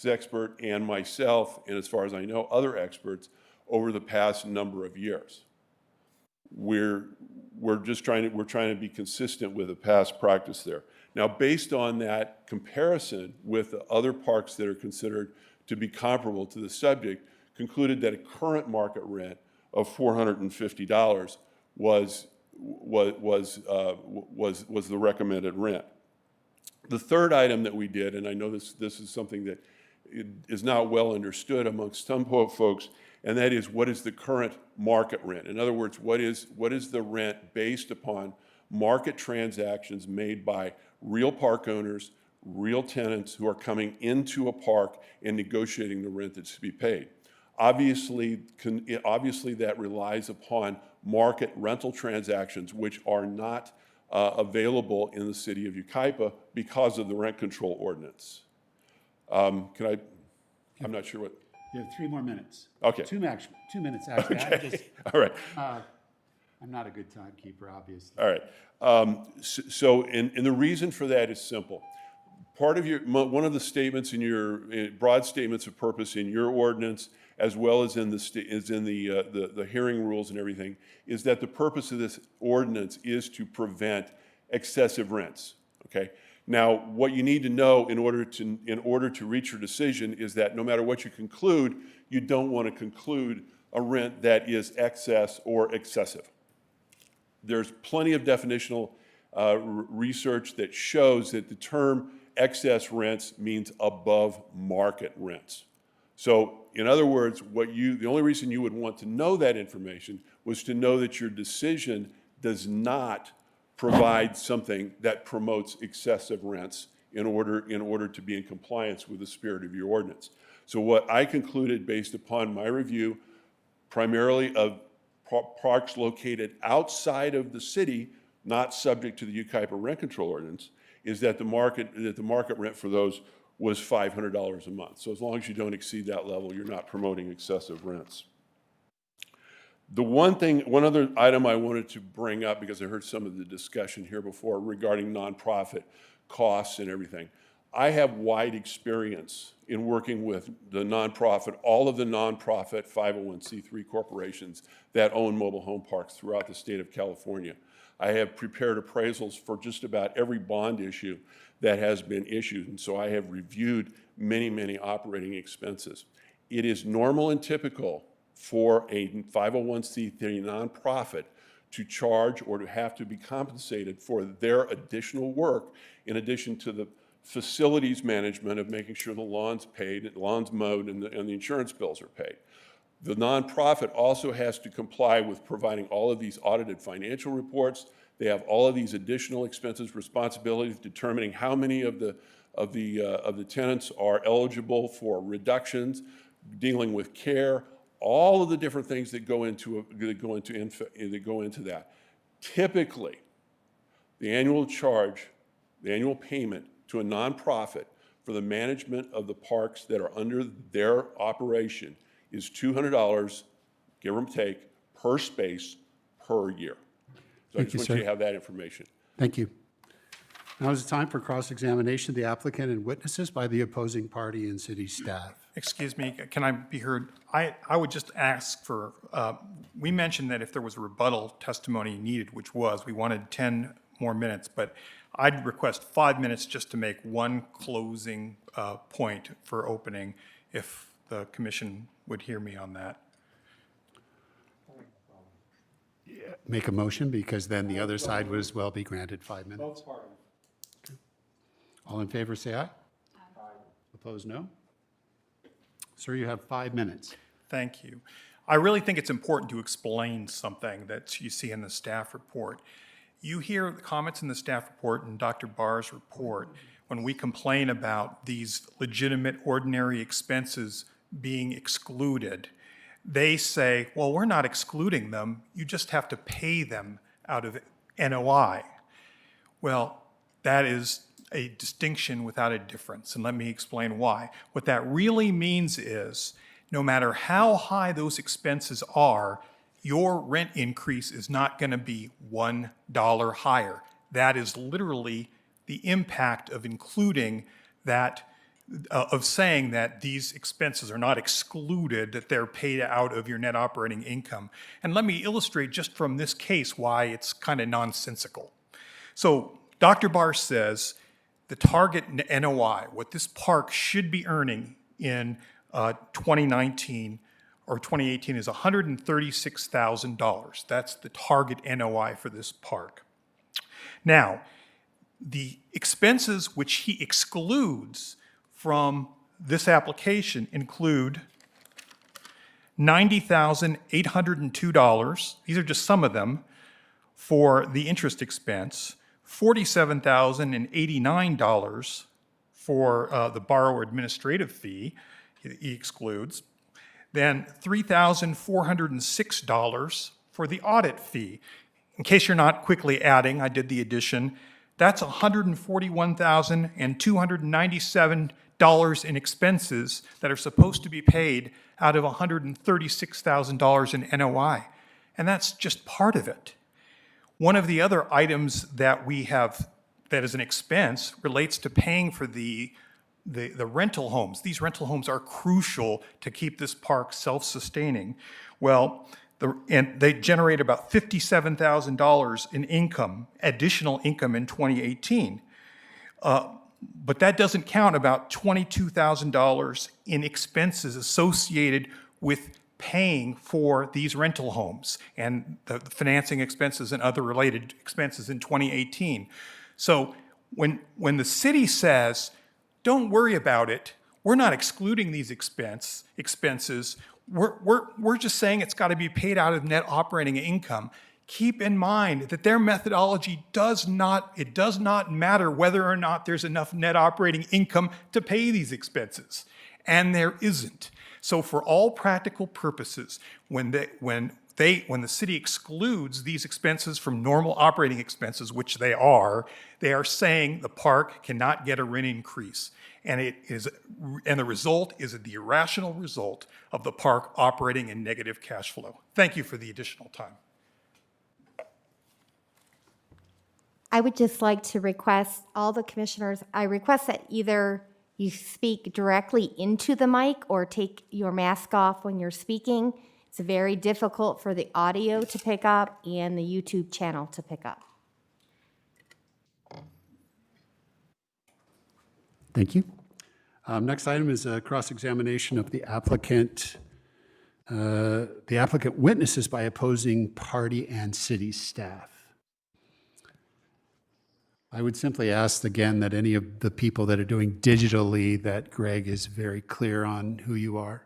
expert and myself, and as far as I know, other experts over the past number of years. We're trying to be consistent with the past practice there. Now, based on that comparison with the other parks that are considered to be comparable to the subject, concluded that a current market rent of $450 was the recommended rent. The third item that we did, and I know this is something that is not well understood amongst some folks, and that is, what is the current market rent? In other words, what is the rent based upon market transactions made by real park owners, real tenants who are coming into a park and negotiating the rent that's to be paid? Obviously, that relies upon market rental transactions, which are not available in the city of Yucaipa because of the rent control ordinance. I'm not sure what. You have 3 more minutes. Okay. 2 minutes, actually. Okay. All right. I'm not a good timekeeper, obviously. All right. And the reason for that is simple. part of one of the statements in your broad statements of purpose in your ordinance, as well as in the hearing rules and everything, is that the purpose of this ordinance is to prevent excessive rents. Okay. Now, what you need to know in order to reach your decision is that no matter what you conclude, you don't want to conclude a rent that is excess or excessive. There's plenty of definitional research that shows that the term excess rents means above market rents. So, in other words, the only reason you would want to know that information was to know that your decision does not provide something that promotes excessive rents in order to be in compliance with the spirit of your ordinance. So what I concluded based upon my review, primarily of parks located outside of the city, not subject to the Yucaipa rent control ordinance, is that the market rent for those was $500 a month. So as long as you don't exceed that level, you're not promoting excessive rents. The one other item I wanted to bring up, because I heard some of the discussion here before regarding nonprofit costs and everything. I have wide experience in working with all of the nonprofit 501c3 corporations that own mobile home parks throughout the state of California. I have prepared appraisals for just about every bond issue that has been issued, and so I have reviewed many, many operating expenses. It is normal and typical for a 501c3 nonprofit to charge or to have to be compensated for their additional work in addition to the facilities management of making sure the lawn's paid, lawn's mowed, and the insurance bills are paid. The nonprofit also has to comply with providing all of these audited financial reports. They have all of these additional expenses, responsibilities, determining how many of the tenants are eligible for reductions, dealing with care, all of the different things that go into that. Typically, the annual charge, the annual payment to a nonprofit for the management of the parks that are under their operation is $200, give or take, per space per year. So I just want you to have that information. Thank you. Now is the time for cross-examination of the applicant and witnesses by the opposing party and city staff. Excuse me, can I be heard? I would just ask for, we mentioned that if there was a rebuttal testimony needed, which we wanted 10 more minutes, but I'd request 5 minutes just to make one closing point for opening, if the commission would hear me on that. Make a motion, because then the other side would as well be granted 5 minutes. Okay. All in favor, say aye. Aye. Opposed, no. Sir, you have 5 minutes. Thank you. I really think it's important to explain something that you see in the staff report. You hear the comments in the staff report and Dr. Barr's report when we complain about these legitimate ordinary expenses being excluded. They say, well, we're not excluding them. You just have to pay them out of NOI. Well, that is a distinction without a difference, and let me explain why. What that really means is, no matter how high those expenses are, your rent increase is not going to be $1 higher. That is literally the impact of including that, of saying that these expenses are not excluded, that they're paid out of your net operating income. And let me illustrate just from this case why it's kind of nonsensical. So Dr. Barr says the target NOI, what this park should be earning in 2019 or 2018 is $136,000. That's the target NOI for this park. Now, the expenses which he excludes from this application include $90,802, these are just some of them, for the interest expense, $47,089 for the borrower administrative fee, he excludes, then $3,406 for the audit fee. In case you're not quickly adding, I did the addition, that's $141,297 in expenses that are supposed to be paid out of $136,000 in NOI. And that's just part of it. One of the other items that we have that is an expense relates to paying for the rental homes. These rental homes are crucial to keep this park self-sustaining. Well, and they generate about $57,000 in income, additional income in 2018. But that doesn't count about $22,000 in expenses associated with paying for these rental homes and the financing expenses and other related expenses in 2018. So when the city says, don't worry about it, we're not excluding these expenses, we're just saying it's got to be paid out of net operating income. Keep in mind that their methodology does not matter whether or not there's enough net operating income to pay these expenses. And there isn't. So for all practical purposes, when the city excludes these expenses from normal operating expenses, which they are saying the park cannot get a rent increase. And the result is the irrational result of the park operating in negative cash flow. Thank you for the additional time. I would just like to request all the commissioners, I request that either you speak directly into the mic or take your mask off when you're speaking. It's very difficult for the audio to pick up and the YouTube channel to pick up. Thank you. Next item is a cross-examination of the applicant. The applicant witnesses by opposing party and city staff. I would simply ask again that any of the people that are doing digitally, that Greg is very clear on who you are.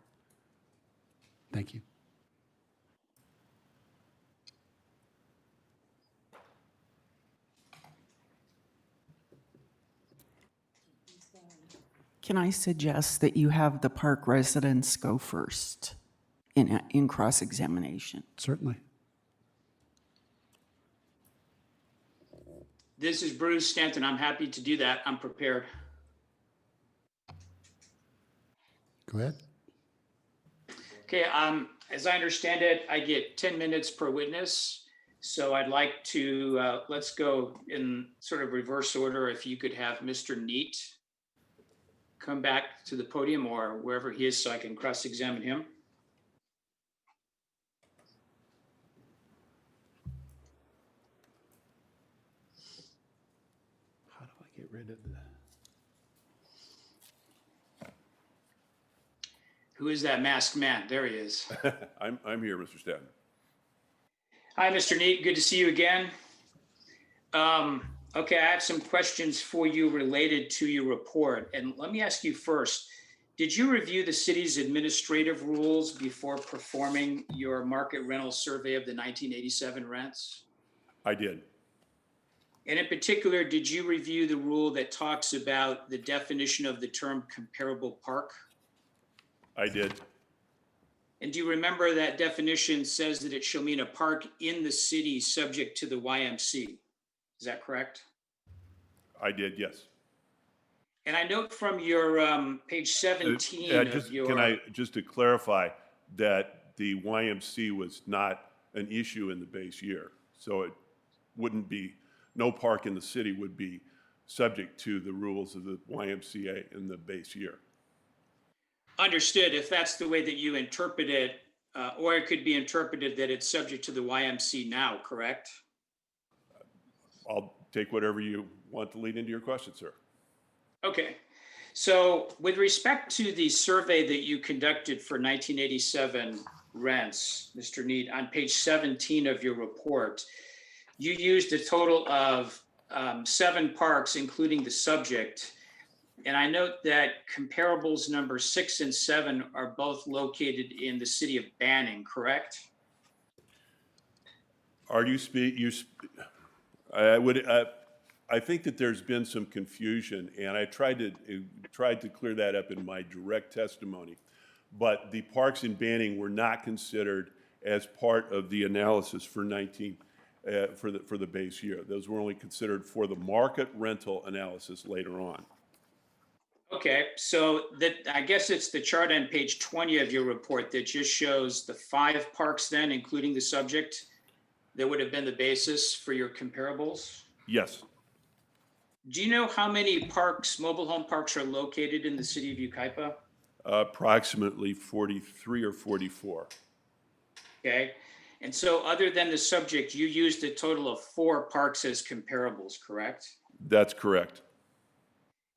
Thank you. Can I suggest that you have the park residents go first in cross-examination? Certainly. This is Bruce Stanton. I'm happy to do that. I'm prepared. Go ahead. Okay, as I understand it, I get 10 minutes per witness. So I'd like to, let's go in sort of reverse order. If you could have Mr. Neet come back to the podium or wherever he is so I can cross-examine him. How do I get rid of the... Who is that masked man? There he is. I'm here, Mr. Stanton. Hi, Mr. Neet. Good to see you again. Okay, I have some questions for you related to your report. And let me ask you first, did you review the city's administrative rules before performing your market rental survey of the 1987 rents? I did. And in particular, did you review the rule that talks about the definition of the term comparable park? I did. And do you remember that definition says that it shall mean a park in the city subject to the YMC? Is that correct? I did, yes. And I note from your page 17 of your... Can I, just to clarify, that the YMC was not an issue in the base year. So it wouldn't be, no park in the city would be subject to the rules of the YMCA in the base year. Understood. If that's the way that you interpret it, or it could be interpreted that it's subject to the YMC now, correct? I'll take whatever you want to lead into your question, sir. Okay. So with respect to the survey that you conducted for 1987 rents, Mr. Neet, on page 17 of your report, you used a total of 7 parks, including the subject. And I note that comparables number 6 and 7 are both located in the city of Banning, correct? Are you I think that there's been some confusion, and I tried to clear that up in my direct testimony. But the parks in Banning were not considered as part of the analysis for for the base year. Those were only considered for the market rental analysis later on. Okay, so that I guess it's the chart on page 20 of your report that just shows the 5 parks then, including the subject, that would have been the basis for your comparables? Yes. Do you know how many parks, mobile home parks, are located in the city of Yucaipa? Approximately 43 or 44. Okay. And so other than the subject, you used a total of 4 parks as comparables, correct? That's correct.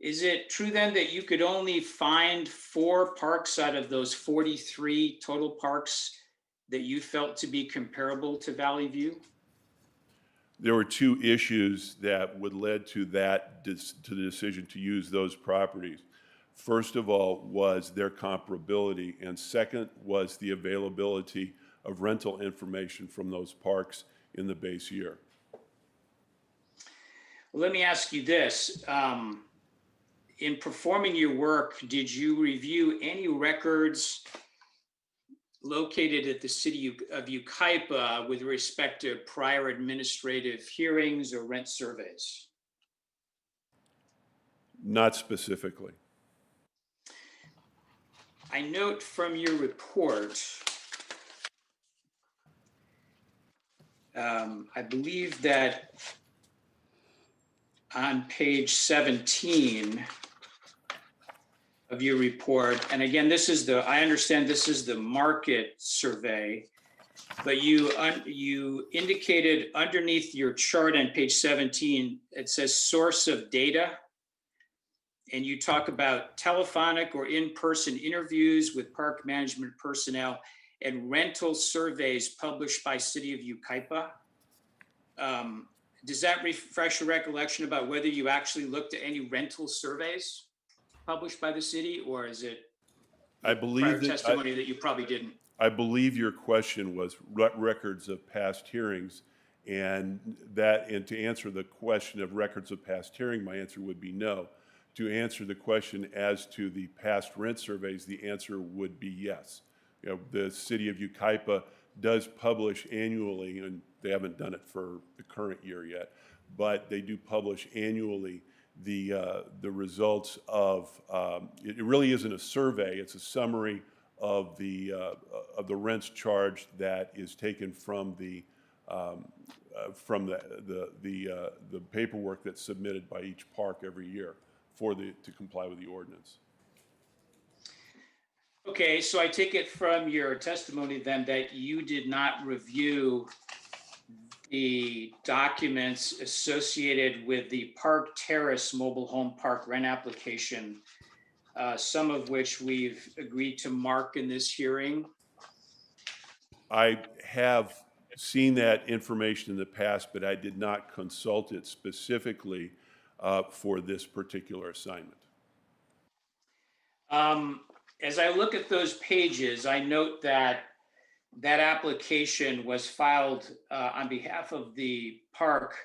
Is it true then that you could only find 4 parks out of those 43 total parks that you felt to be comparable to Valley View? There were 2 issues that would lead to that, to the decision to use those properties. First of all was their comparability, and second was the availability of rental information from those parks in the base year. Well, let me ask you this. In performing your work, did you review any records located at the city of Yucaipa with respect to prior administrative hearings or rent surveys? Not specifically. I note from your report, I believe that on page 17 of your report, and again, I understand this is the market survey, but you indicated underneath your chart on page 17, it says source of data. And you talk about telephonic or in-person interviews with park management personnel and rental surveys published by City of Yucaipa. Does that refresh your recollection about whether you actually looked at any rental surveys published by the city, or is it I believe that testimony that you probably didn't? I believe your question was records of past hearings, and to answer the question of records of past hearing, my answer would be no. To answer the question as to the past rent surveys, the answer would be yes. You know, the city of Yucaipa does publish annually, and they haven't done it for the current year yet, but they do publish annually the results of. It really isn't a survey; it's a summary of the rents charged that is taken from the paperwork that's submitted by each park every year to comply with the ordinance. Okay, so I take it from your testimony then that you did not review the documents associated with the Park Terrace mobile home park rent application, some of which we've agreed to mark in this hearing. I have seen that information in the past, but I did not consult it specifically for this particular assignment. As I look at those pages, I note that that application was filed on behalf of the park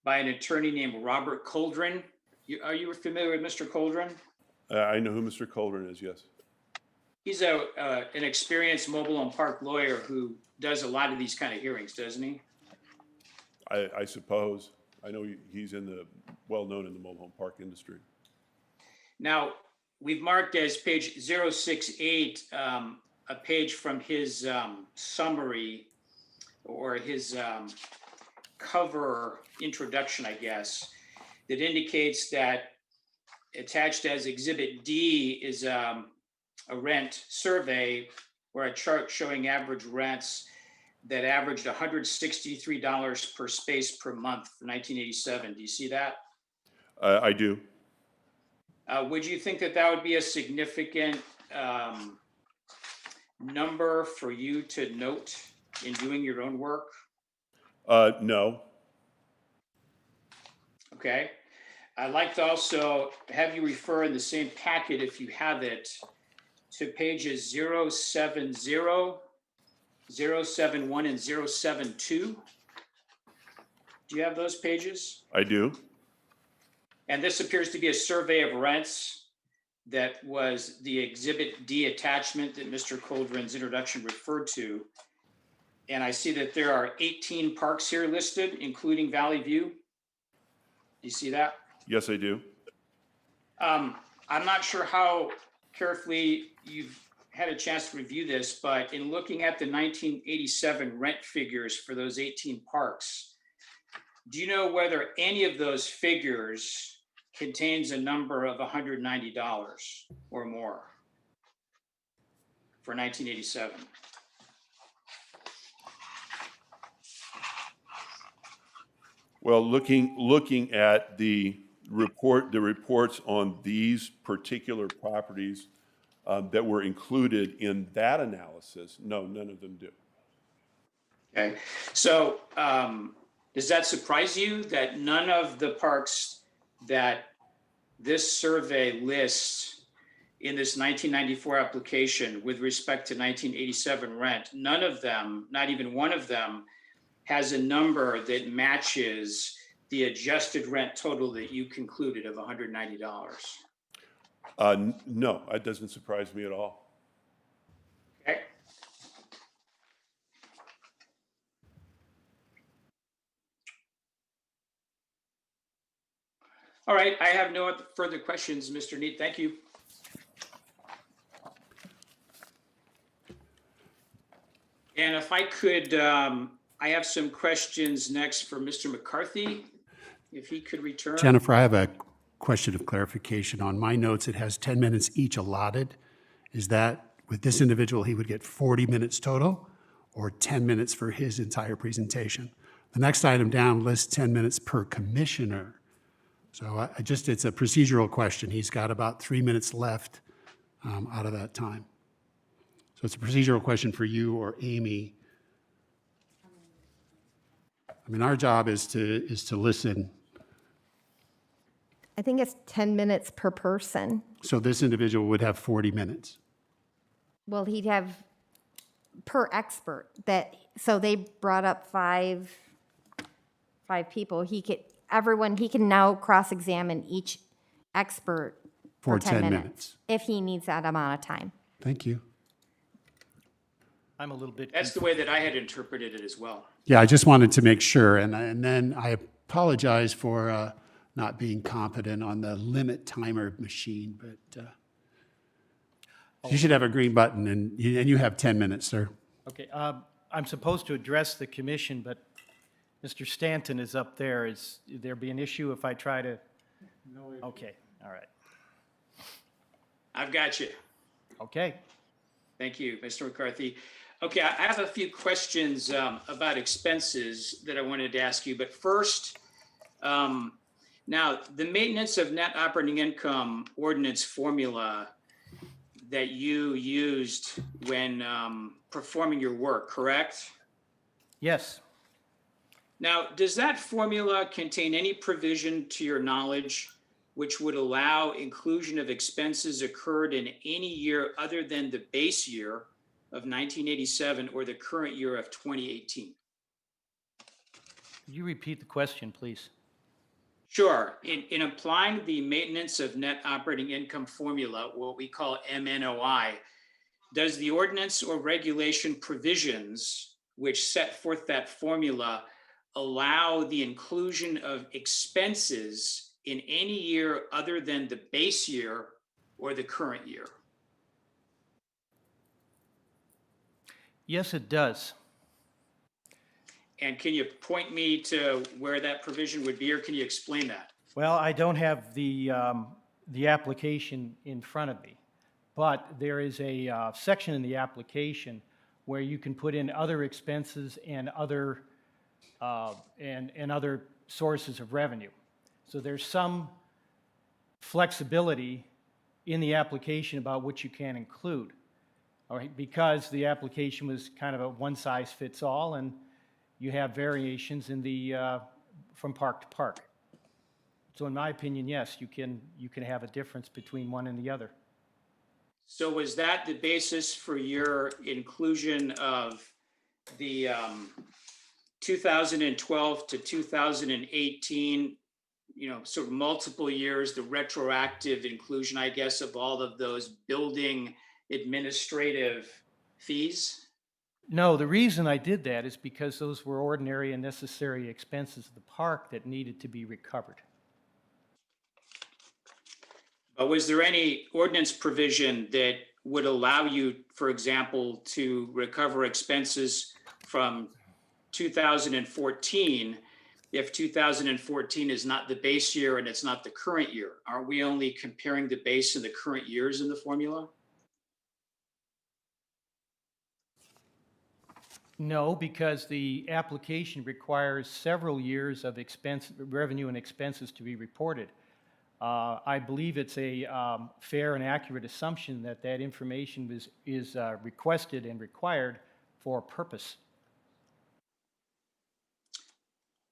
by an attorney named Robert Coldren. Are you familiar with Mr. Coldren? I know who Mr. Coldren is, yes. He's an experienced mobile home park lawyer who does a lot of these kind of hearings, doesn't he? I suppose. I know he's well-known in the mobile home park industry. Now, we've marked as page 068, a page from his summary or his cover introduction, I guess, that indicates that attached as Exhibit D is a rent survey or a chart showing average rents that averaged $163 per space per month for 1987. Do you see that? I do. Would you think that that would be a significant number for you to note in doing your own work? No. Okay. I'd like to also have you refer in the same packet, if you have it, to pages 070, 071, and 072. Do you have those pages? I do. And this appears to be a survey of rents that was the Exhibit D attachment that Mr. Coldren's introduction referred to. And I see that there are 18 parks here listed, including Valley View. Do you see that? Yes, I do. I'm not sure how carefully you've had a chance to review this, but in looking at the 1987 rent figures for those 18 parks, do you know whether any of those figures contains a number of $190 or more for 1987. Well, looking at the reports on these particular properties that were included in that analysis, no, none of them do. Okay, so does that surprise you that none of the parks that this survey lists in this 1994 application with respect to 1987 rent, none of them, not even one of them, has a number that matches the adjusted rent total that you concluded of $190? No, that doesn't surprise me at all. Okay. All right, I have no further questions, Mr. Neet. Thank you. And if I could, I have some questions next for Mr. McCarthy, if he could return. Jennifer, I have a question of clarification. On my notes, it has 10 minutes each allotted. Is that, with this individual, he would get 40 minutes total, or 10 minutes for his entire presentation? The next item down lists 10 minutes per commissioner. So it's a procedural question. He's got about 3 minutes left out of that time. So it's a procedural question for you or Amy. I mean, our job is to listen. I think it's 10 minutes per person. So this individual would have 40 minutes. Well, he'd have per expert so they brought up five people. He can now cross-examine each expert for 10 minutes if he needs that amount of time. Thank you. I'm a little bit. That's the way that I had interpreted it as well. Yeah, I just wanted to make sure, and then I apologize for not being competent on the limit timer machine, but you should have a green button, and you have 10 minutes, sir. Okay, I'm supposed to address the commission, but Mr. Stanton is up there. Is there be an issue if I try to? No issue. Okay, all right. I've got you. Okay. Thank you, Mr. McCarthy. Okay, I have a few questions about expenses that I wanted to ask you, but first, now the maintenance of net operating income ordinance formula that you used when performing your work, correct? Yes. Now, does that formula contain any provision, to your knowledge, which would allow inclusion of expenses occurred in any year other than the base year of 1987 or the current year of 2018? Could you repeat the question, please? Sure. In applying the maintenance of net operating income formula, what we call MNOI, does the ordinance or regulation provisions which set forth that formula allow the inclusion of expenses in any year other than the base year or the current year? Yes, it does. And can you point me to where that provision would be, or can you explain that? Well, I don't have the application in front of me, but there is a section in the application where you can put in other expenses and other sources of revenue. So there's some flexibility in the application about what you can include. All right, because the application was kind of a one-size-fits-all, and you have variations in the from park to park. So in my opinion, yes, you can have a difference between one and the other. So was that the basis for your inclusion of the 2012 to 2018, sort of multiple years, the retroactive inclusion, I guess, of all of those building administrative fees? No, the reason I did that is because those were ordinary and necessary expenses of the park that needed to be recovered. But was there any ordinance provision that would allow you, for example, to recover expenses from 2014 if 2014 is not the base year and it's not the current year? Aren't we only comparing the base and the current years in the formula? No, because the application requires several years of expense, revenue and expenses to be reported. I believe it's a fair and accurate assumption that that information is requested and required for a purpose.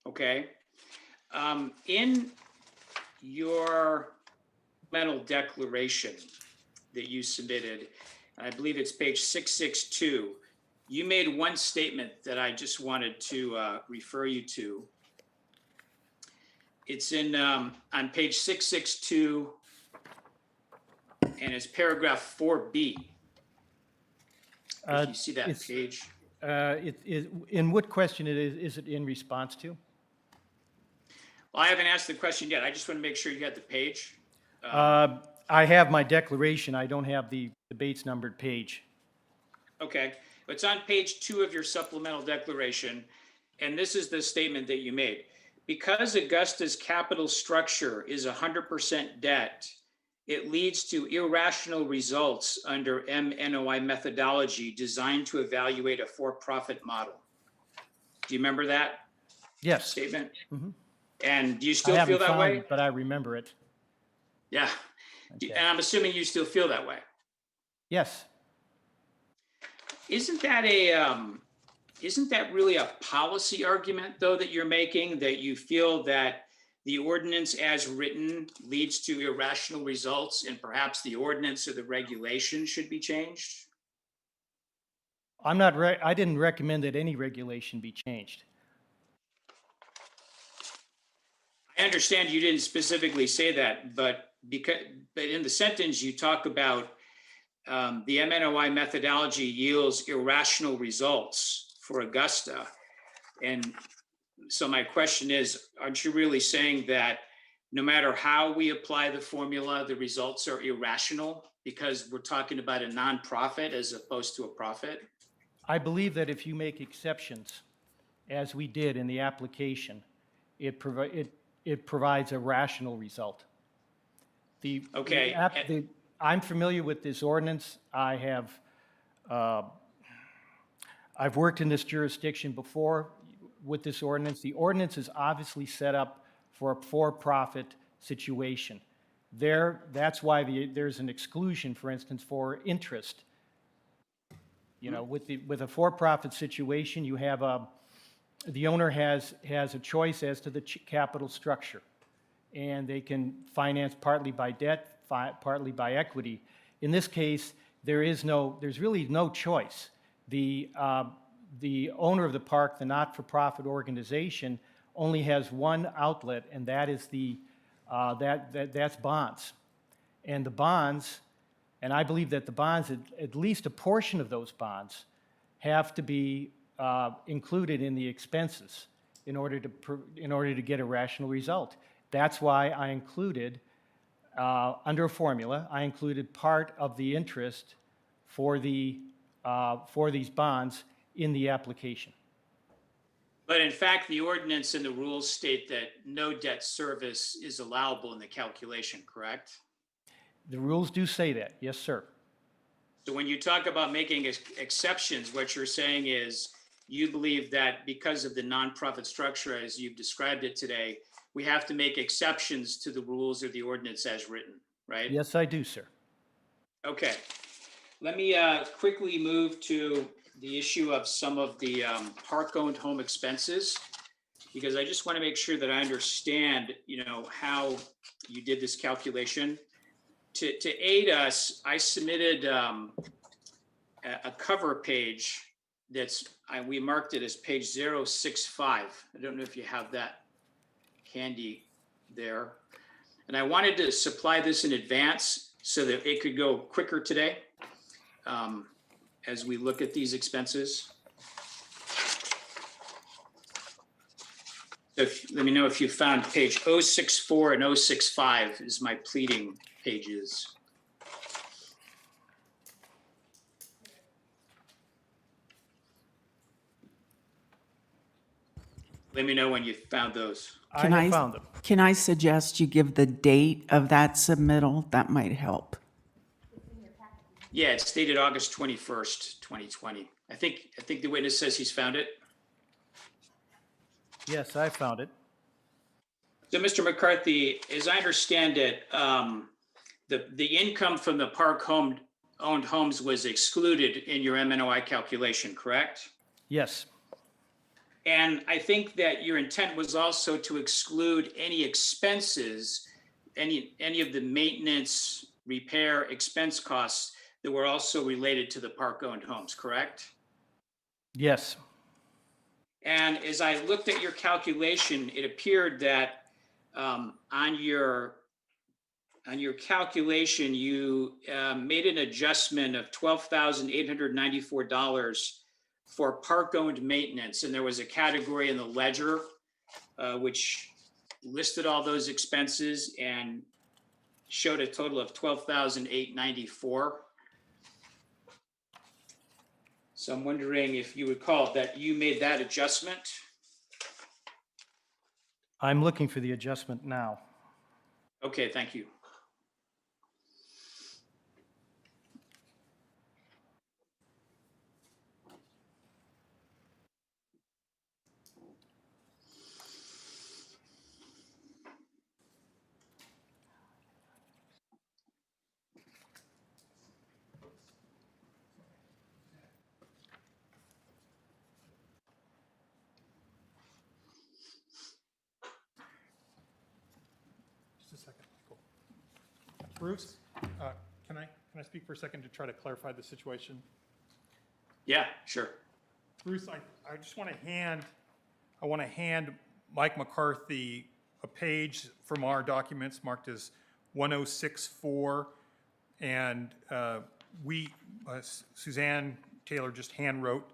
Okay. In your mental declaration that you submitted, and I believe it's page 662, you made one statement that I just wanted to refer you to. It's in on page 662, and it's paragraph 4B. If you see that It's- page. In what question is it in response to? Well, I haven't asked the question yet. I just want to make sure you got the page. I have my declaration. I don't have the Bates numbered page. Okay, it's on page 2 of your supplemental declaration, and this is the statement that you made. Because Augusta's capital structure is 100% debt, it leads to irrational results under MNOI methodology designed to evaluate a for-profit model. Do you remember that Yes. statement? Mhm. And do you I still feel haven't that found way? it, but I remember it. Yeah. Okay. And I'm assuming you still feel that way. Yes. Isn't that really a policy argument, though, that you're making, that you feel that the ordinance as written leads to irrational results and perhaps the ordinance or the regulation should be changed? I didn't recommend that any regulation be changed. I understand you didn't specifically say that, but in the sentence you talk about the MNOI methodology yields irrational results for Augusta. And so my question is, aren't you really saying that no matter how we apply the formula, the results are irrational because we're talking about a nonprofit as opposed to a profit? I believe that if you make exceptions, as we did in the application, it provides a rational result. Okay. I'm familiar with this ordinance. I've worked in this jurisdiction before with this ordinance. The ordinance is obviously set up for a for-profit situation. That's why there's an exclusion, for instance, for interest. You know, with a for-profit situation, you have the owner has a choice as to the capital structure, and they can finance partly by debt, partly by equity. In this case, there's really no choice. The owner of the park, the not-for-profit organization, only has one outlet, and that is that's bonds. And the bonds, and I believe that the bonds, at least a portion of those bonds, have to be included in the expenses in order to get a rational result. That's why I included, under a formula, I included part of the interest for these bonds in the application. But in fact, the ordinance and the rules state that no debt service is allowable in the calculation, correct? The rules do say that, yes, sir. So when you talk about making exceptions, what you're saying is you believe that because of the nonprofit structure as you've described it today, we have to make exceptions to the rules or the ordinance as written, right? Yes, I do, sir. Okay. Let me quickly move to the issue of some of the park-owned home expenses, because I just want to make sure that I understand, how you did this calculation. To aid us, I submitted a cover page we marked it as page 065. I don't know if you have that handy there. And I wanted to supply this in advance so that it could go quicker today as we look at these expenses. Let me know if you found page 064 and 065 is my pleading pages. Let me know when you found those. I have found them. Can I suggest you give the date of that submittal? That might help. Yeah, it's dated August 21st, 2020. I think the witness says he's found it. Yes, I found it. So, Mr. McCarthy, as I understand it, the income from the park-owned homes was excluded in your MNOI calculation, correct? Yes, And I think that your intent was also to exclude any expenses, any of the maintenance, repair, expense costs that were also related to the park-owned homes, correct? yes, And as I looked at your calculation, it appeared that on your calculation, you made an adjustment of $12,894 for park-owned maintenance, and there was a category in the ledger which listed all those expenses and showed a total of $12,894. So I'm wondering if you recall that you made that adjustment. I'm looking for the adjustment now. Okay, thank you. Just a second. Cool. Bruce, can I speak for a second to try to clarify the situation? Yeah, sure. Bruce, I just want to hand Mike McCarthy a page from our documents marked as 1064. And Suzanne Taylor just hand wrote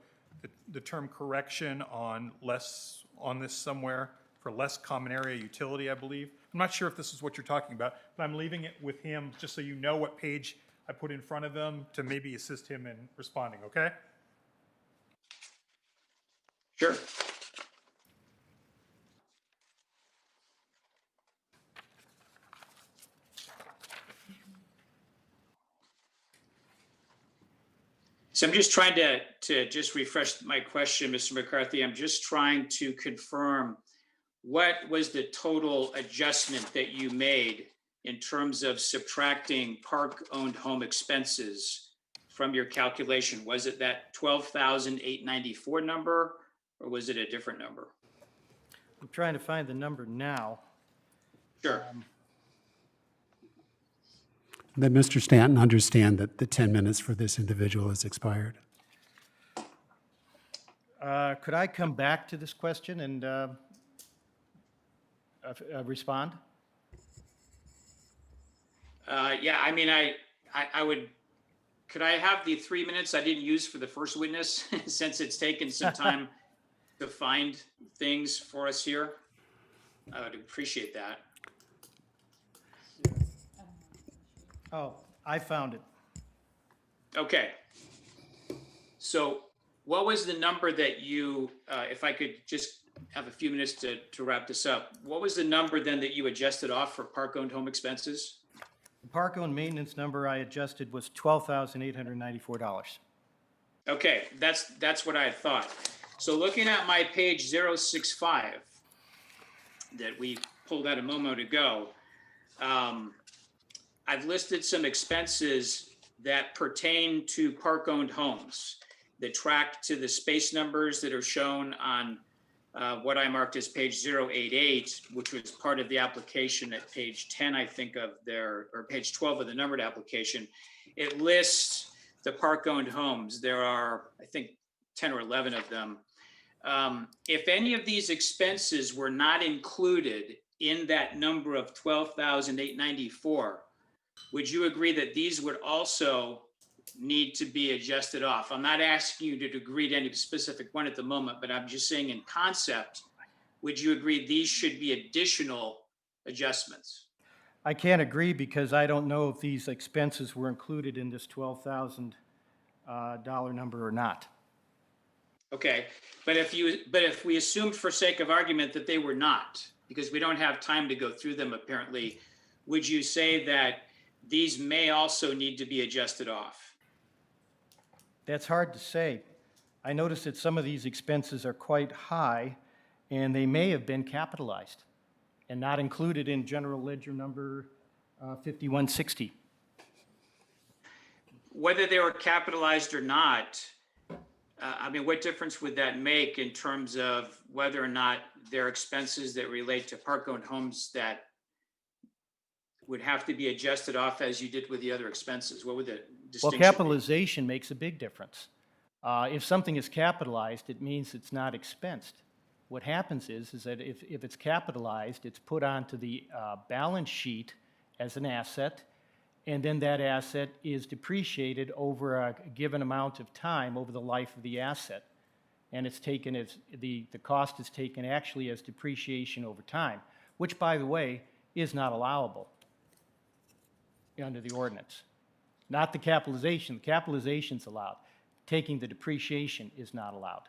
the term correction on this somewhere for less common area utility, I believe. I'm not sure if this is what you're talking about, but I'm leaving it with him just so you know what page I put in front of him to maybe assist him in responding, okay? Sure. So I'm just trying to just refresh my question, Mr. McCarthy. I'm just trying to confirm what was the total adjustment that you made in terms of subtracting park-owned home expenses from your calculation? Was it that $12,894 number, or was it a different number? I'm trying to find the number now. Sure. Let Mr. Stanton understand that the 10 minutes for this individual has expired. Could I come back to this question and respond? Yeah, I mean, I would, could I have the 3 minutes I didn't use for the first witness, since it's taken some time to find things for us here? I would appreciate that. Oh, I found it. Okay. So what was the number that you, if I could just have a few minutes to wrap this up, what was the number then that you adjusted off for park-owned home expenses? The park-owned maintenance number I adjusted was $12,894. Okay, that's what I had thought. So looking at my page 065 that we pulled out a moment ago, I've listed some expenses that pertain to park-owned homes that track to the space numbers that are shown on what I marked as page 088, which was part of the application at page 10, I think, of their, or page 12 of the numbered application. It lists the park-owned homes. There are, I think, 10 or 11 of them. If any of these expenses were not included in that number of $12,894, would you agree that these would also need to be adjusted off? I'm not asking you to agree to any specific one at the moment, but I'm just saying in concept, would you agree these should be additional adjustments? I can't agree because I don't know if these expenses were included in this $12,000 number or not. Okay, but if we assumed for sake of argument that they were not, because we don't have time to go through them apparently, would you say that these may also need to be adjusted off? That's hard to say. I noticed that some of these expenses are quite high, and they may have been capitalized and not included in general ledger number 5160. Whether they were capitalized or not, I mean, what difference would that make in terms of whether or not there are expenses that relate to park-owned homes that would have to be adjusted off as you did with the other expenses? What would the Well, distinction be? capitalization makes a big difference. If something is capitalized, it means it's not expensed. What happens is that if it's capitalized, it's put onto the balance sheet as an asset, and then that asset is depreciated over a given amount of time over the life of the asset. And it's taken as, the cost is taken actually as depreciation over time, which, by the way, is not allowable under the ordinance. Not the capitalization. The capitalization's allowed. Taking the depreciation is not allowed.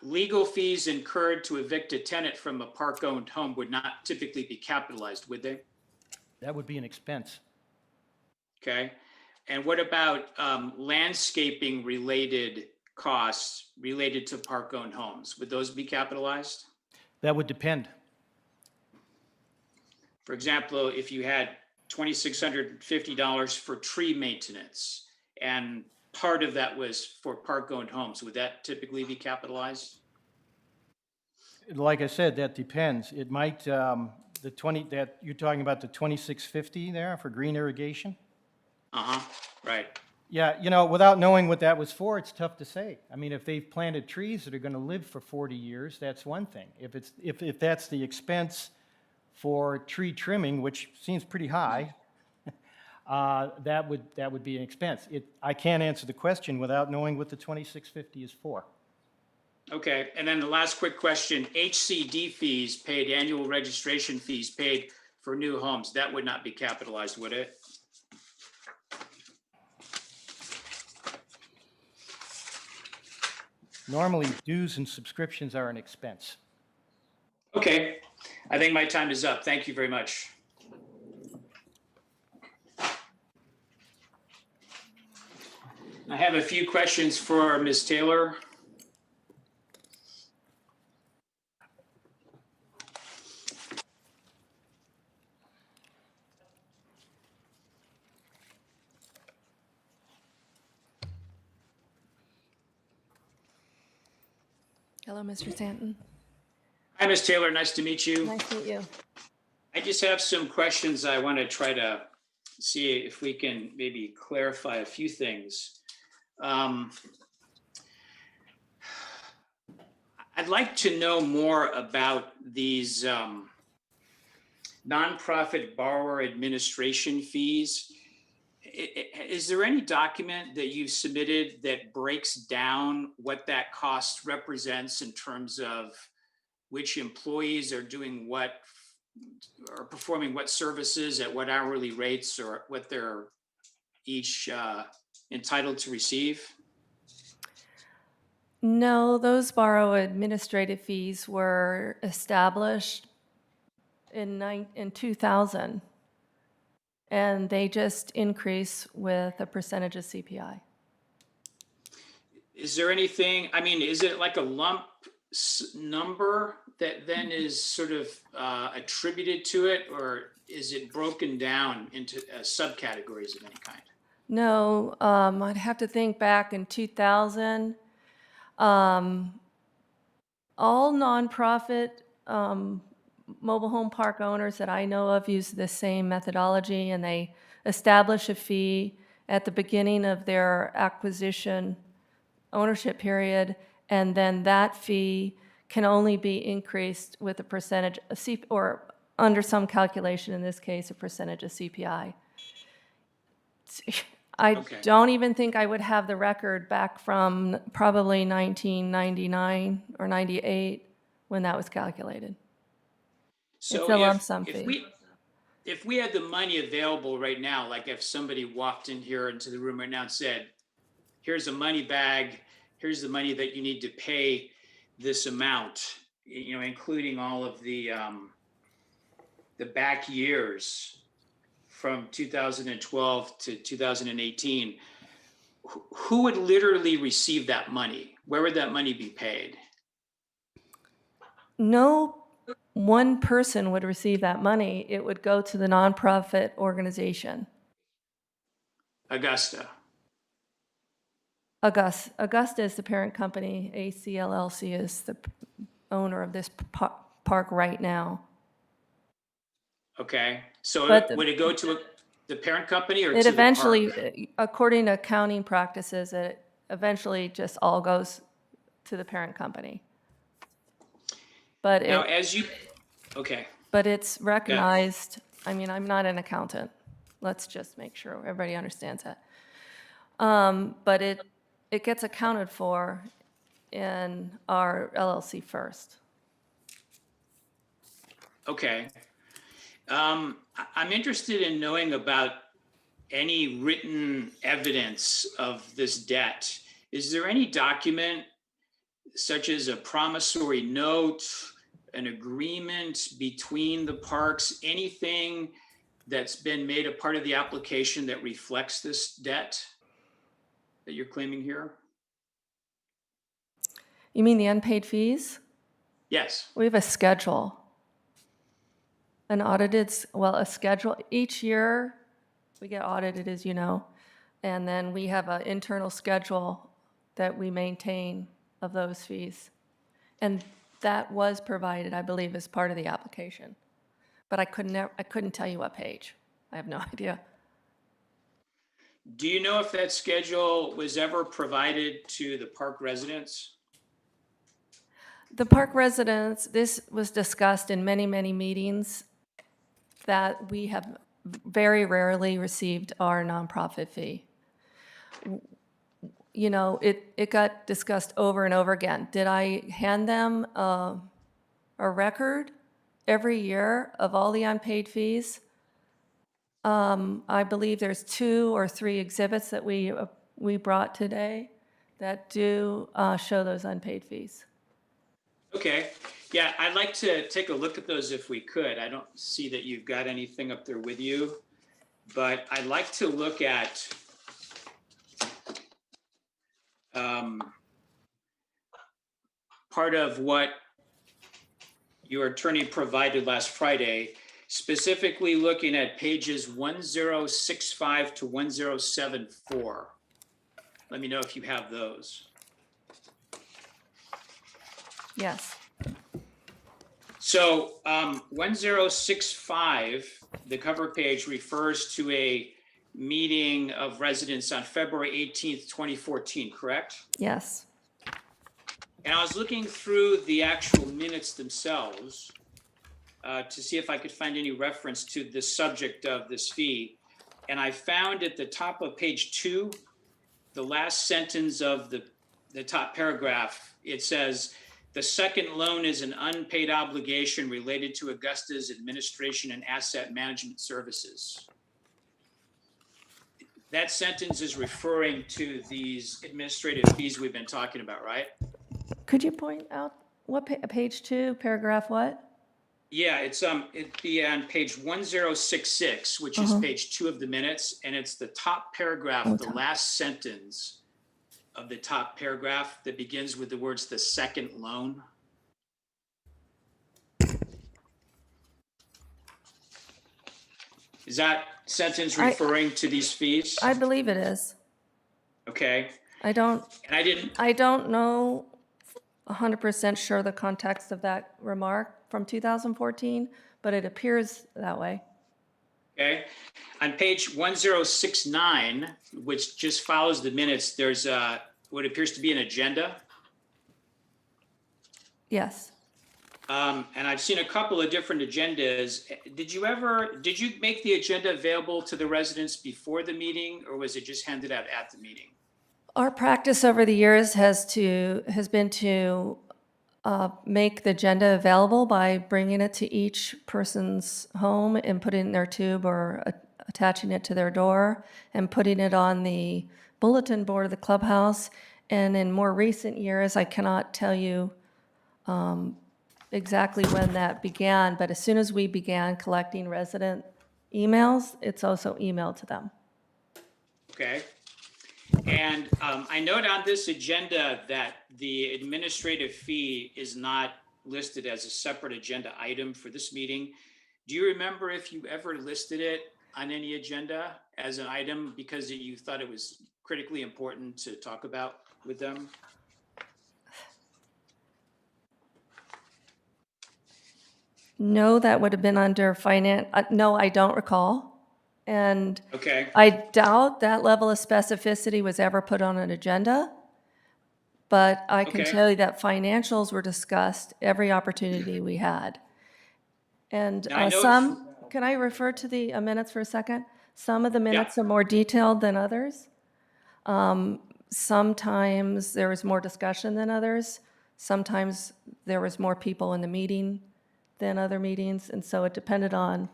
Legal fees incurred to evict a tenant from a park-owned home would not typically be capitalized, would they? That would be an expense. Okay. And what about landscaping related costs related to park-owned homes? Would those be capitalized? That would depend. For example, if you had $2,650 for tree maintenance and part of that was for park-owned homes, would that typically be capitalized? Like I said, that depends. It might, the 20, that you're talking about the 2650 there for green irrigation? Uh-huh, right. Yeah, you know, without knowing what that was for, it's tough to say. I mean, if they've planted trees that are going to live for 40 years, that's one thing. If that's the expense for tree trimming, which seems pretty high, that would be an expense. I can't answer the question without knowing what the 2650 is for. Okay, and then the last quick question, HCD fees paid, annual registration fees paid for new homes, that would not be capitalized, would it? Normally, dues and subscriptions are an expense. Okay, I think my time is up. Thank you very much. I have a few questions for Ms. Taylor. Hello, Mr. Stanton. Hi, Ms. Taylor. Nice to meet you. Nice to meet you. I just have some questions I want to try to see if we can maybe clarify a few things. I'd like to know more about these nonprofit borrower administration fees. Is there any document that you've submitted that breaks down what that cost represents in terms of which employees are doing what, or performing what services at what hourly rates, or what they're each entitled to receive? No, those borrow administrative fees were established in 2000, and they just increase with a percentage of CPI. Is there anything, I mean, is it like a lump number that then is sort of attributed to it, or is it broken down into subcategories of any kind? No, I'd have to think back in 2000. All nonprofit mobile home park owners that I know of use the same methodology, and they establish a fee at the beginning of their acquisition ownership period, and then that fee can only be increased with a percentage of or under some calculation, in this case, a percentage of CPI. I don't even think I would have the record back from probably 1999 or 98 when that was calculated. So it's a lump sum fee. If we had the money available right now, like if somebody walked in here into the room right now and said, here's a money bag, here's the money that you need to pay this amount, you know, including all of the back years from 2012 to 2018, who would literally receive that money? Where would that money be paid? No one person would receive that money. It would go to the nonprofit organization. Augusta. Augusta is the parent company. ACLLC is the owner of this park right now. Okay, so But would it go to the parent company or to It the park? eventually, according to accounting practices, it eventually just all goes to the parent company. But Now, it, okay, but it's recognized, I mean, I'm not an accountant. Let's just make sure everybody understands that. But it gets accounted for in our LLC first. okay. I'm interested in knowing about any written evidence of this debt. Is there any document such as a promissory note, an agreement between the parks, anything that's been made a part of the application that reflects this debt that you're claiming here? You mean the unpaid fees? Yes. We have a schedule. A schedule. Each year, we get audited, as you know, and then we have an internal schedule that we maintain of those fees. And that was provided, I believe, as part of the application. But I couldn't tell you what page. I have no idea. Do you know if that schedule was ever provided to the park residents? The park residents, this was discussed in many, many meetings, that we have very rarely received our nonprofit fee. You know, it got discussed over and over again. Did I hand them a record every year of all the unpaid fees? I believe there's 2 or 3 exhibits that we brought today that do show those unpaid fees. Okay, yeah, I'd like to take a look at those if we could. I don't see that you've got anything up there with you, but I'd like to look at part of what your attorney provided last Friday, specifically looking at pages 1065 to 1074. Let me know if you have those. Yes. So 1065, the cover page refers to a meeting of residents on February 18th, 2014, correct? Yes. And I was looking through the actual minutes themselves to see if I could find any reference to the subject of this fee. And I found at the top of page 2, the last sentence of the top paragraph, it says, "The second loan is an unpaid obligation related to Augusta's administration and asset management services." That sentence is referring to these administrative fees we've been talking about, right? Could you point out what page 2, paragraph what? Yeah, it'd be on page 1066, which is page 2 of the minutes, and it's the top paragraph, the last sentence of the top paragraph that begins with the words "the second loan." Is that sentence referring to these fees? I believe it is. Okay. I don't And I don't know 100% sure the context of that remark from 2014, but it appears that way. Okay. On page 1069, which just follows the minutes, there's what appears to be an agenda. Yes. And I've seen a couple of different agendas. Did you make the agenda available to the residents before the meeting, or was it just handed out at the meeting? Our practice over the years has been to make the agenda available by bringing it to each person's home and putting it in their tube or attaching it to their door and putting it on the bulletin board of the clubhouse. And in more recent years, I cannot tell you exactly when that began, but as soon as we began collecting resident emails, it's also emailed to them. Okay. And I note on this agenda that the administrative fee is not listed as a separate agenda item for this meeting. Do you remember if you ever listed it on any agenda as an item because you thought it was critically important to talk about with them? No, that would have been under finance. No, I don't recall. And Okay. I doubt that level of specificity was ever put on an agenda. But I can Okay. tell you that financials were discussed every opportunity we had. And Now, I know some, can I refer to the minutes for a second? Some of the minutes are more detailed than others. Sometimes there was more discussion than others. Sometimes there was more people in the meeting than other meetings. And so it depended on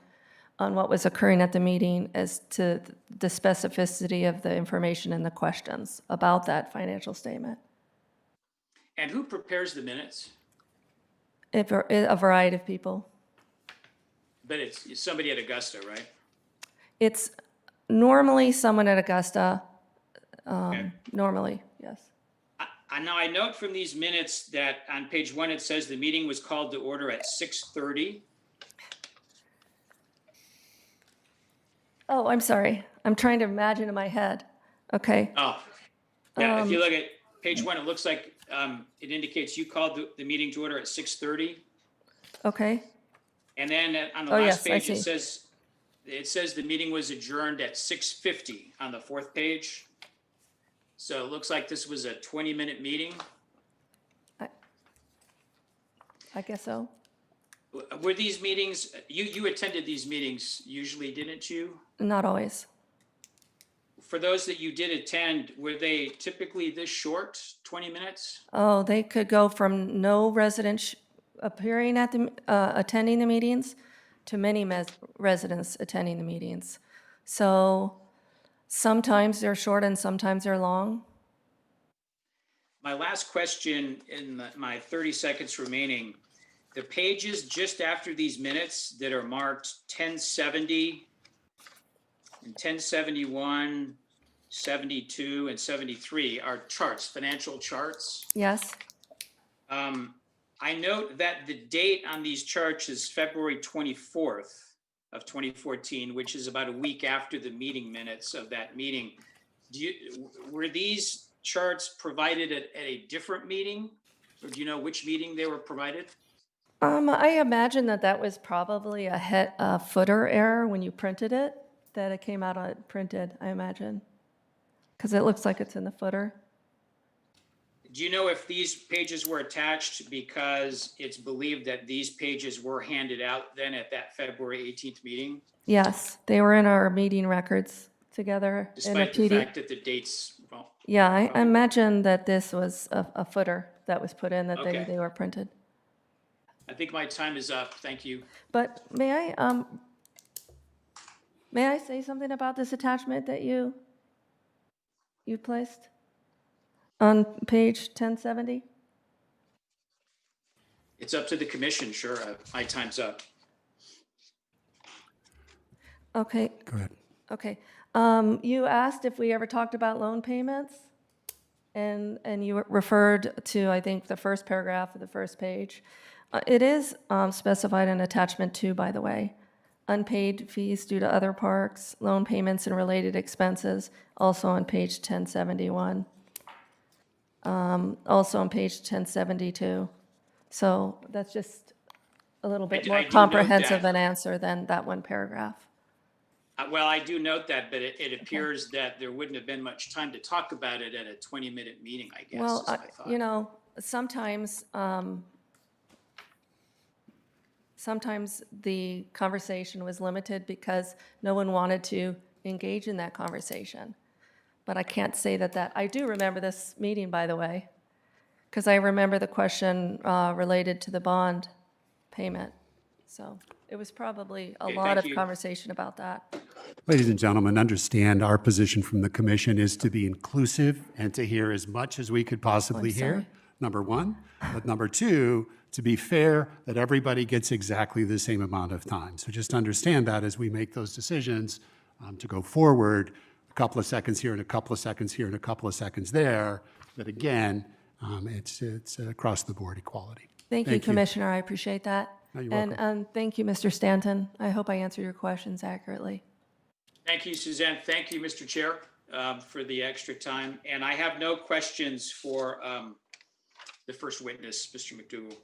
what was occurring at the meeting as to the specificity of the information and the questions about that financial statement. And who prepares the minutes? A variety of people. But it's somebody at Augusta, right? It's normally someone at Augusta, Okay. normally, yes. Now, I note from these minutes that on page 1, it says the meeting was called to order at 6:30. Oh, I'm sorry. I'm trying to imagine in my head. Okay. Oh, yeah, if you look at page 1, it looks like it indicates you called the meeting to order at 6:30. Okay. And then on the Oh, last yes, I page, see. it says the meeting was adjourned at 6:50 on the 4th page. So it looks like this was a 20-minute meeting. I guess so. Were these meetings, you attended these meetings usually, didn't you? Not always. For those that you did attend, were they typically this short, 20 minutes? Oh, they could go from no resident appearing at the, attending the meetings to many residents attending the meetings. So sometimes they're short and sometimes they're long. My last question in my 30 seconds remaining, the pages just after these minutes that are marked 1070 and 1071, 72, and 73 are charts, financial charts. Yes. I note that the date on these charts is February 24th of 2014, which is about a week after the meeting minutes of that meeting. Were these charts provided at a different meeting? Or do you know which meeting they were provided? I imagine that was probably a footer error when you printed it, that it came out printed, I imagine. Because it looks like it's in the footer. Do you know if these pages were attached because it's believed that these pages were handed out then at that February 18th meeting? Yes, they were in our meeting records together. Despite the fact that the dates, well, Yeah, I imagine that this was a footer that was put in, that Okay. they were printed. I think my time is up. Thank you. But may I say something about this attachment that you placed on page 1070? It's up to the commission, sure. My time's up. Okay. Go ahead. Okay. You asked if we ever talked about loan payments, and you referred to, I think, the first paragraph of the first page. It is specified in attachment 2, by the way. Unpaid fees due to other parks, loan payments and related expenses, also on page 1071. Also on page 1072. So that's just a little bit I more do note comprehensive that. an answer than that one paragraph. Well, I do note that, but it appears that there wouldn't have been much time to talk about it at a 20-minute meeting, I guess, Well, is my thought. you know, sometimes the conversation was limited because no one wanted to engage in that conversation. But I can't say that. I do remember this meeting, by the way, because I remember the question related to the bond payment. So it was probably a Okay, lot thank of you. conversation about that. Ladies and gentlemen, understand our position from the commission is to be inclusive and to hear as much as we could possibly hear, sorry. number one. But number two, to be fair, that everybody gets exactly the same amount of time. So just understand that as we make those decisions to go forward, a couple of seconds here and a couple of seconds here and a couple of seconds there, that again, it's across the board equality. Thank you, Commissioner. I appreciate that. No, you're And welcome. thank you, Mr. Stanton. I hope I answered your questions accurately. Thank you, Suzanne. Thank you, Mr. Chair, for the extra time. And I have no questions for the first witness, Mr. McDougal.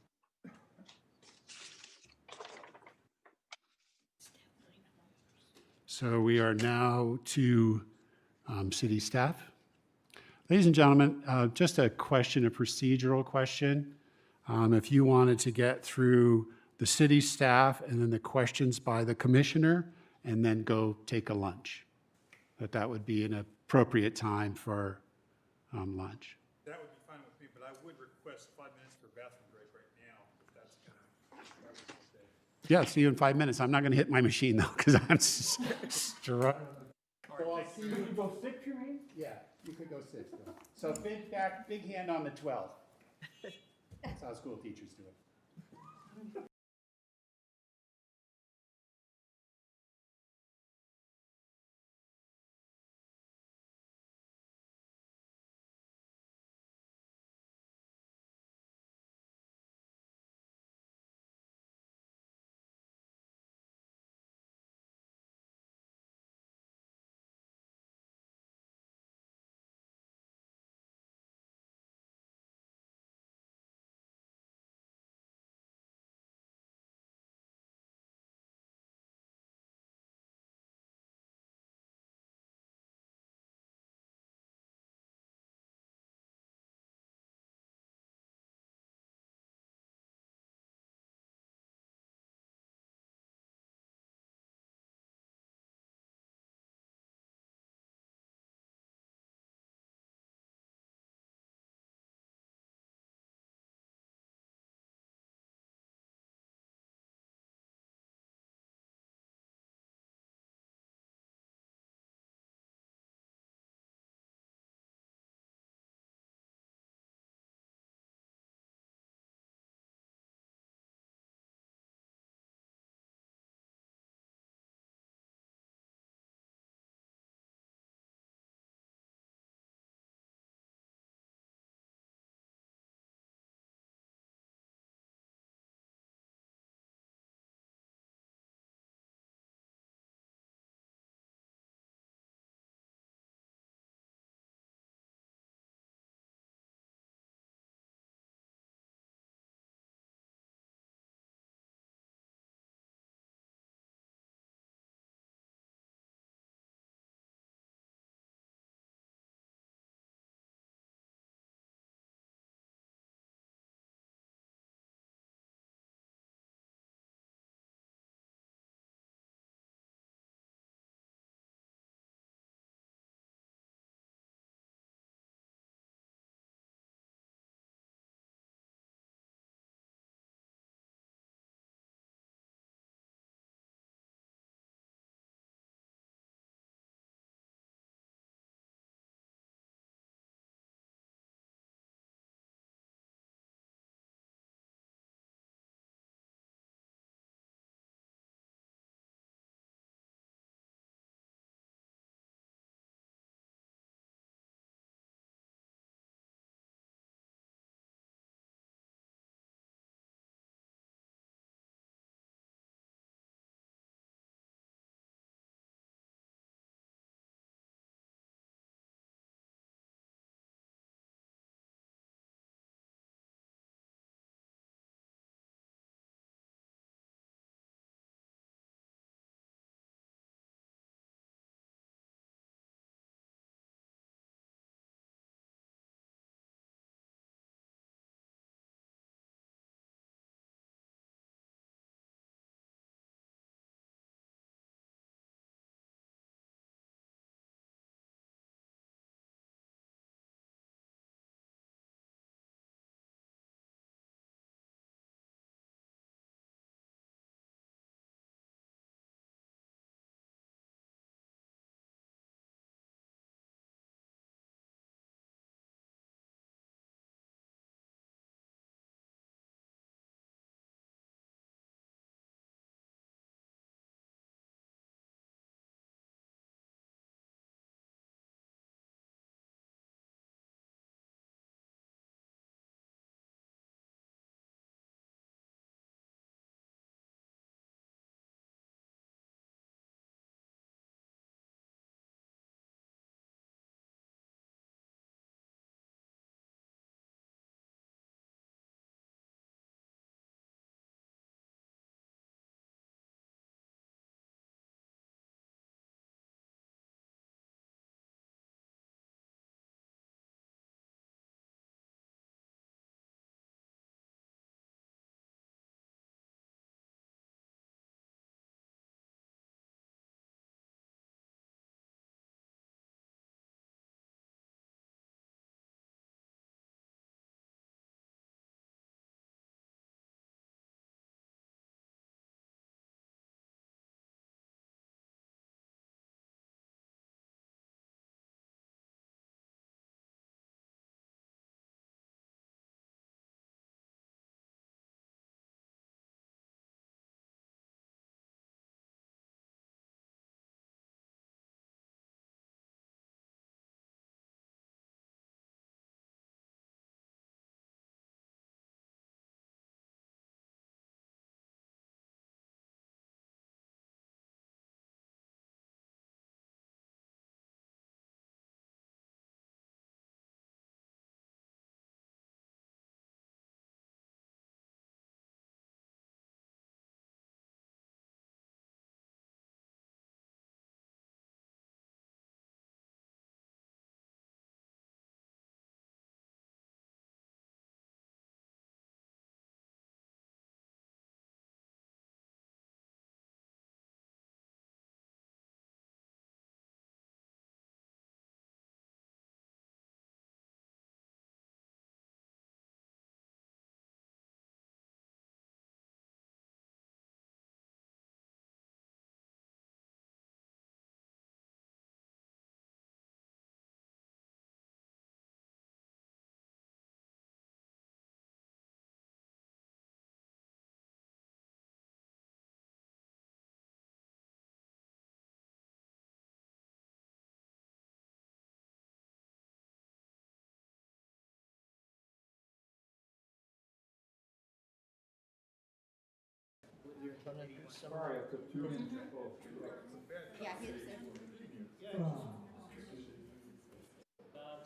So we are now to city staff. Ladies and gentlemen, just a question, a procedural question. If you wanted to get through the city staff and then the questions by the commissioner and then go take a lunch, that would be an appropriate time for lunch. That would be fine with me, but I would request 5 minutes for a bathroom break right now, if that's gonna. Yeah, see you in 5 minutes. I'm not going to hit my machine though, because I'm struggling. So I'll see you. Go 6, you mean? Yeah, you could go 6. So big hand on the 12. That's how school teachers do it.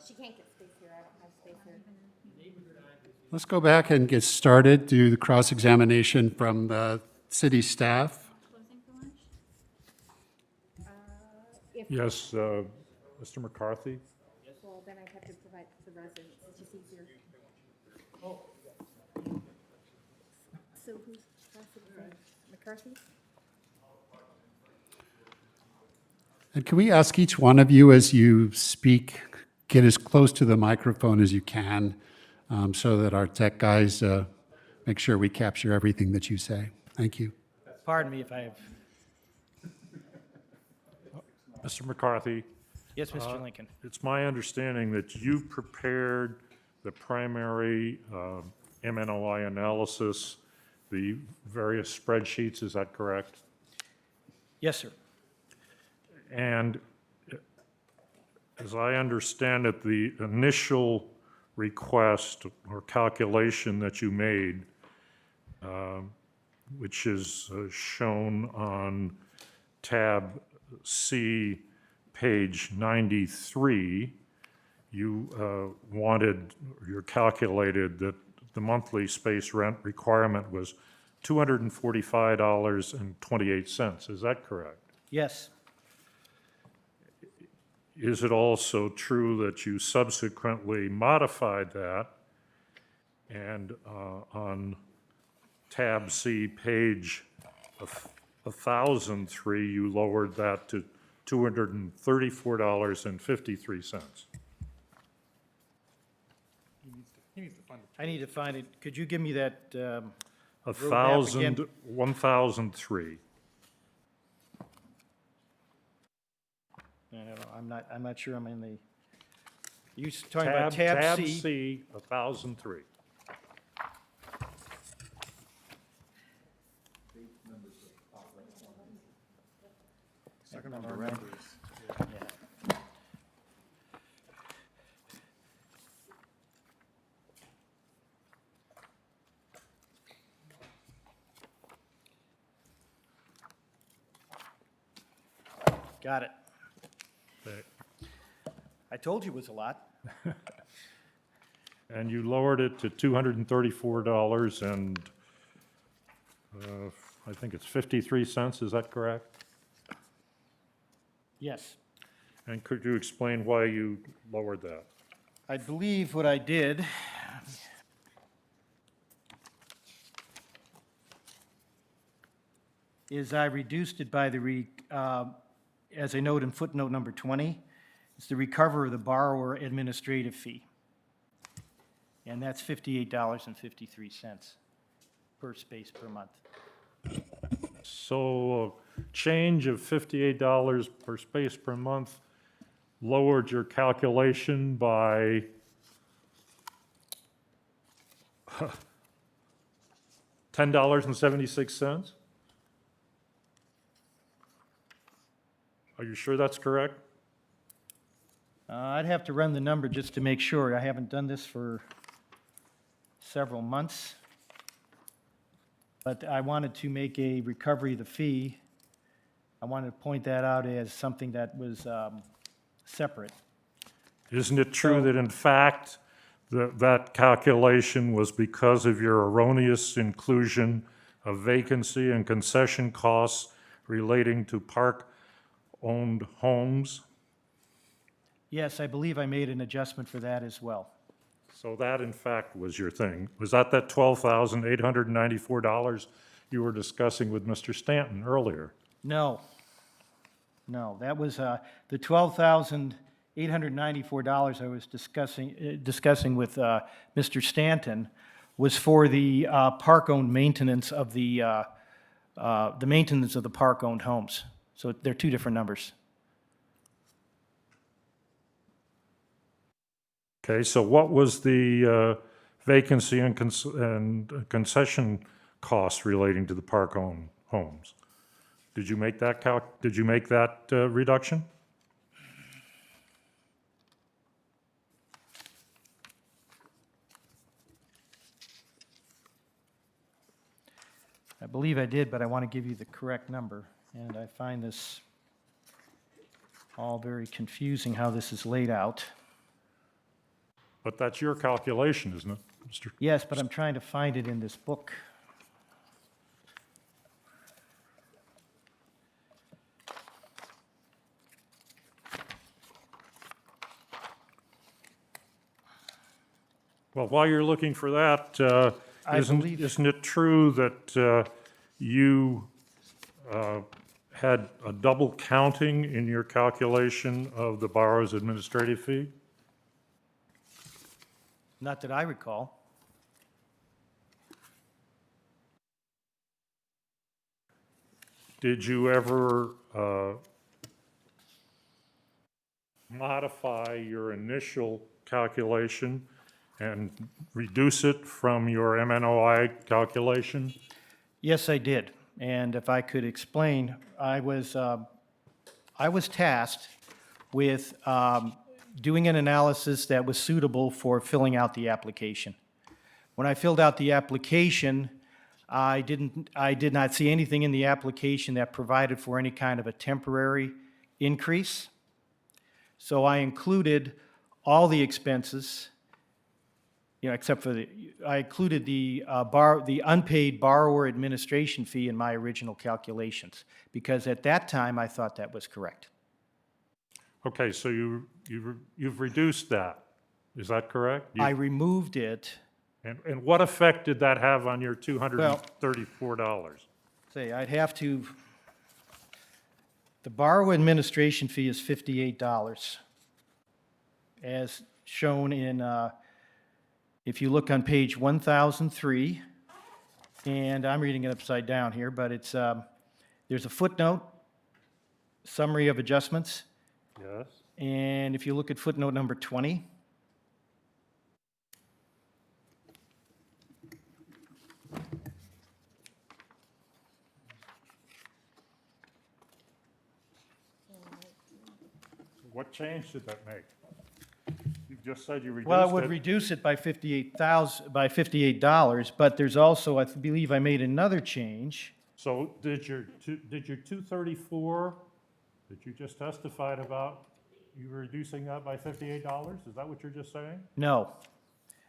She can't get space here, I don't have space here. Let's go back and get started, do the cross-examination from the city staff. Yes, Mr. McCarthy? Well, then I have to provide the residents, it's just easier. So who's McCarthy? And can we ask each one of you as you speak, get as close to the microphone as you can so that our tech guys make sure we capture everything that you say. Thank you. Pardon me if I have, Mr. McCarthy? yes, Mr. Lincoln. It's my understanding that you prepared the primary MNOI analysis, the various spreadsheets, is that correct? Yes, sir. And as I understand it, the initial request or calculation that you made, which is shown on tab C, page 93, you wanted, you calculated that the monthly space rent requirement was $245.28. Is that correct? Yes, Is it also true that you subsequently modified that and on tab C, page 1003, you lowered that to $234.53? I need to find it. Could you give me that? again? 1003. I don't know, I'm not sure I'm in the, you talking about tab C? Tab C, 1003. Second number numbers. Yeah. Got it. Okay. I told you it was a lot. And you lowered it to $234 and I think it's 53 cents, is that correct? Yes. And could you explain why you lowered that? I believe what I did is I reduced it by as I note in footnote number 20, it's the recover of the borrower administrative fee. And that's $58.53 per space per month. So a change of $58 per space per month lowered your calculation by $10.76? Are you sure that's correct? I'd have to run the number just to make sure. I haven't done this for several months. But I wanted to make a recovery of the fee. I wanted to point that out as something that was separate. Isn't it true that in fact that calculation was because of your erroneous inclusion of vacancy and concession costs relating to park-owned homes? Yes, I believe I made an adjustment for that as well. So that, in fact, was your thing. Was that $12,894 you were discussing with Mr. Stanton earlier? No. No, that was the $12,894 I was discussing with Mr. Stanton was for the park-owned maintenance of the maintenance of the park-owned homes. So they're two different numbers. Okay, so what was the vacancy and concession costs relating to the park-owned homes? Did you make that reduction? I believe I did, but I want to give you the correct number. And I find this all very confusing how this is laid out. But that's your calculation, isn't it, Mr.? Yes, but I'm trying to find it in this book. Well, while you're looking for that, I believe- isn't it true that you had a double counting in your calculation of the borrower's administrative fee? Not that I recall. Did you ever modify your initial calculation and reduce it from your MNOI calculation? Yes, I did. And if I could explain, I was tasked with doing an analysis that was suitable for filling out the application. When I filled out the application, I did not see anything in the application that provided for any kind of a temporary increase. So I included all the expenses, except for I included the unpaid borrower administration fee in my original calculations, because at that time I thought that was correct. Okay, so you've reduced that, is that correct? I removed it. And what effect did that have on your $234? Say, I'd have to, the borrower administration fee is $58, as shown in, if you look on page 1003, and I'm reading it upside down here, but it's, there's a footnote, summary of adjustments, Yes. and if you look at footnote number 20, What change did that make? You just said you reduced it. well, it would reduce it by $58, but there's also, I believe I made another change. So did your 234 that you just testified about, you were reducing that by $58? Is that what you're just saying? No.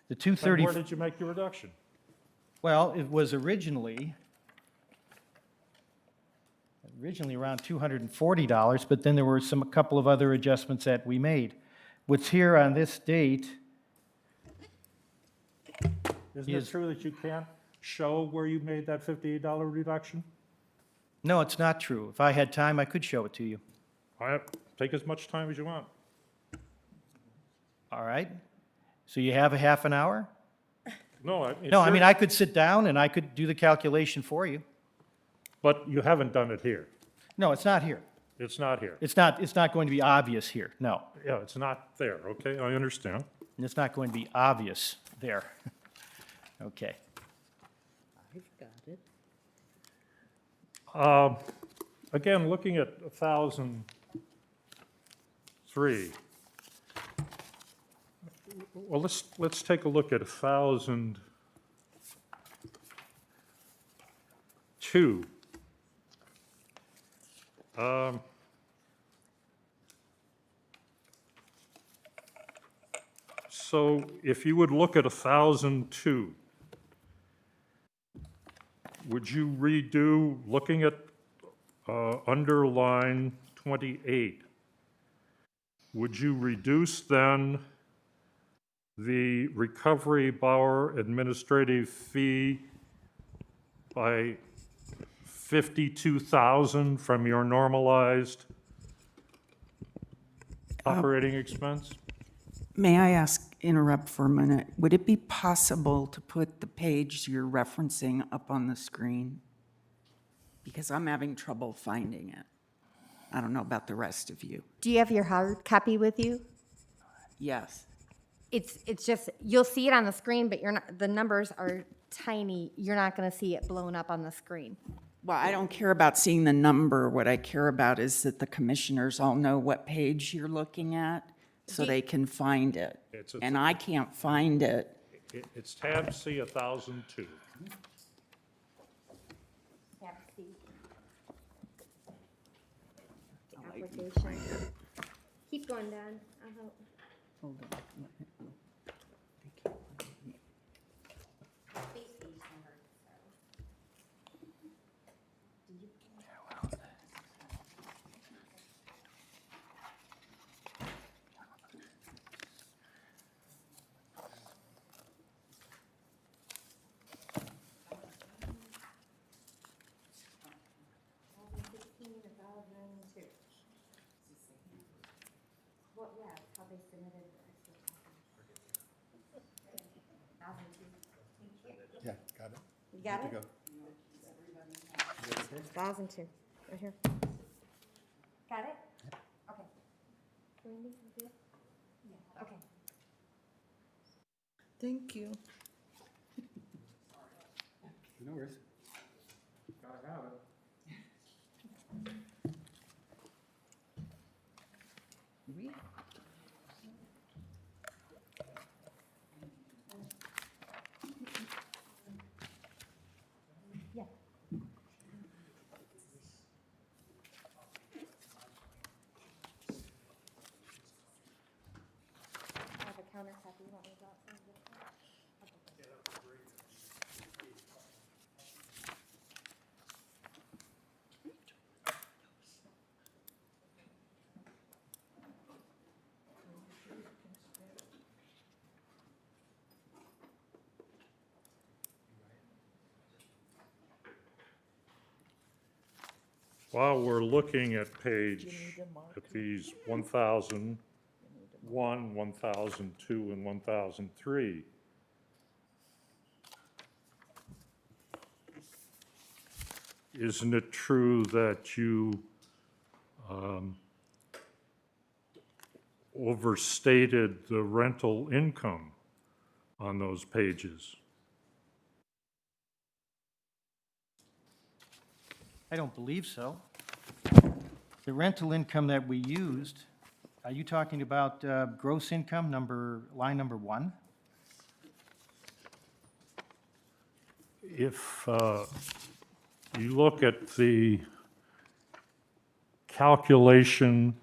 The Then 230, where did you make your reduction? well, it was originally around $240, but then there were a couple of other adjustments that we made. What's here on this date, Isn't it true that you can't show where you made that $58 reduction? no, it's not true. If I had time, I could show it to you. Take as much time as you want. All right? So you have a half an hour? No, No, I mean, I could sit down and I could do the calculation for you. But you haven't done it here. No, it's not here. It's not here. It's not going to be obvious here, no. Yeah, it's not there, okay, I understand. And it's not going to be obvious there. Okay. I've got it. Again, looking at 1,003. Well, let's take a look at 1,002. So if you would look at 1,002, would you redo, looking at underline 28, would you reduce then the recovery borrower administrative fee by $52,000 from your normalized operating expense? May I interrupt for a minute? Would it be possible to put the page you're referencing up on the screen? Because I'm having trouble finding it. I don't know about the rest of you. Do you have your hard copy with you? Yes. It's just, you'll see it on the screen, but the numbers are tiny. You're not going to see it blown up on the screen. Well, I don't care about seeing the number. What I care about is that the commissioners all know what page you're looking at so they can find it. And I can't find it. It's tab C 1002. application. Keep going, Dan. I'll help. Hold on. Well, yeah, it's how they submitted the extra copy. 2002. Yeah, got it. You got Good it? to go. 2002, right here. Got it? Okay. Randy, you good? Yeah. Okay. Thank you. No worries. Gotta have it. Oui. Yeah. I have a countertop. You want me to go outside and get it? While we're looking at these 1001, 1002, and 1003, isn't it true that you overstated the rental income on those pages? I don't believe so. The rental income that we used, are you talking about gross income, line number 1? If you look at the calculation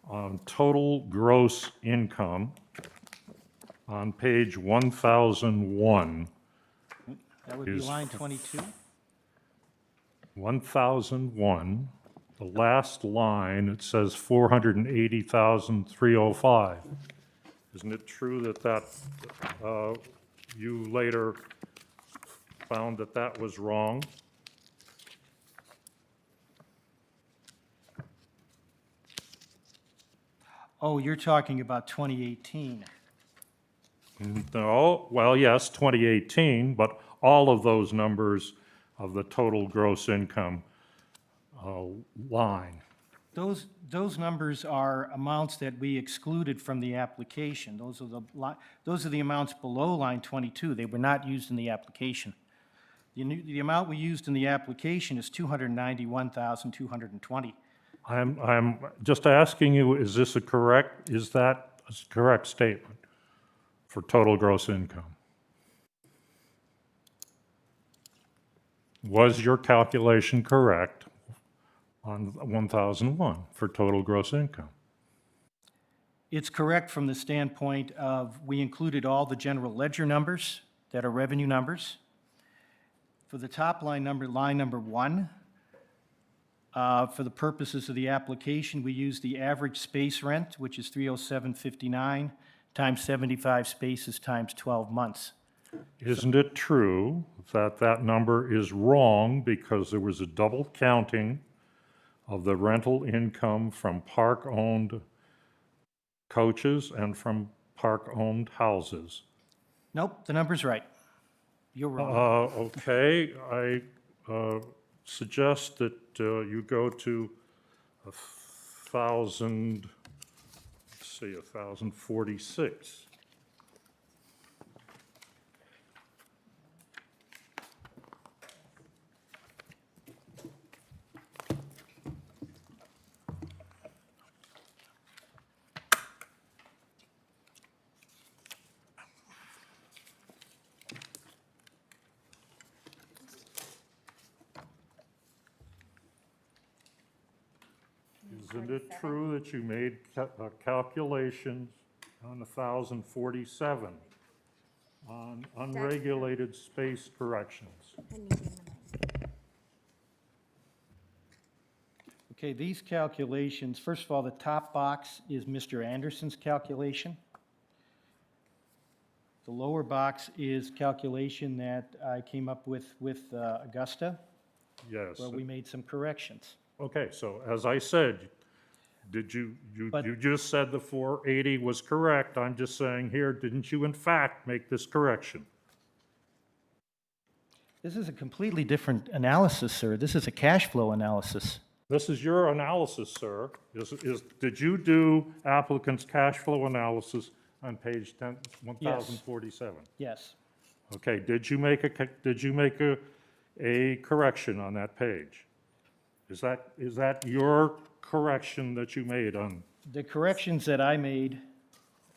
on total gross income on page 1001, That would be Is line 22? 1001, the last line, it says 480,305. Isn't it true that you later found that that was wrong? Oh, you're talking about 2018. No, well, yes, 2018, but all of those numbers of the total gross income line. Those numbers are amounts that we excluded from the application. Those are the amounts below line 22. They were not used in the application. The amount we used in the application is $291,220. I'm just asking you, is that a correct statement for total gross income? Was your calculation correct on 1001 for total gross income? It's correct from the standpoint of we included all the general ledger numbers that are revenue numbers. For the top line number 1, for the purposes of the application, we used the average space rent, which is $307.59 times 75 spaces times 12 months. Isn't it true that that number is wrong because there was a double counting of the rental income from park-owned coaches and from park-owned houses? Nope, the number's right. You're wrong. Okay, I suggest that you go to 1046. Isn't it true that you made calculations on 1,047 on unregulated space corrections? Okay, these calculations, first of all, the top box is Mr. Anderson's calculation. The lower box is calculation that I came up with Augusta, Yes. where we made some corrections. Okay, so as I said, did you just said the 480 was correct. I'm just saying here, didn't you in fact make this correction? This is a completely different analysis, sir. This is a cash flow analysis. This is your analysis, sir. Did you do applicant's cash flow analysis on page 1047? Yes. Okay, did you make a correction on that page? Is that your correction that you made on The corrections that I made,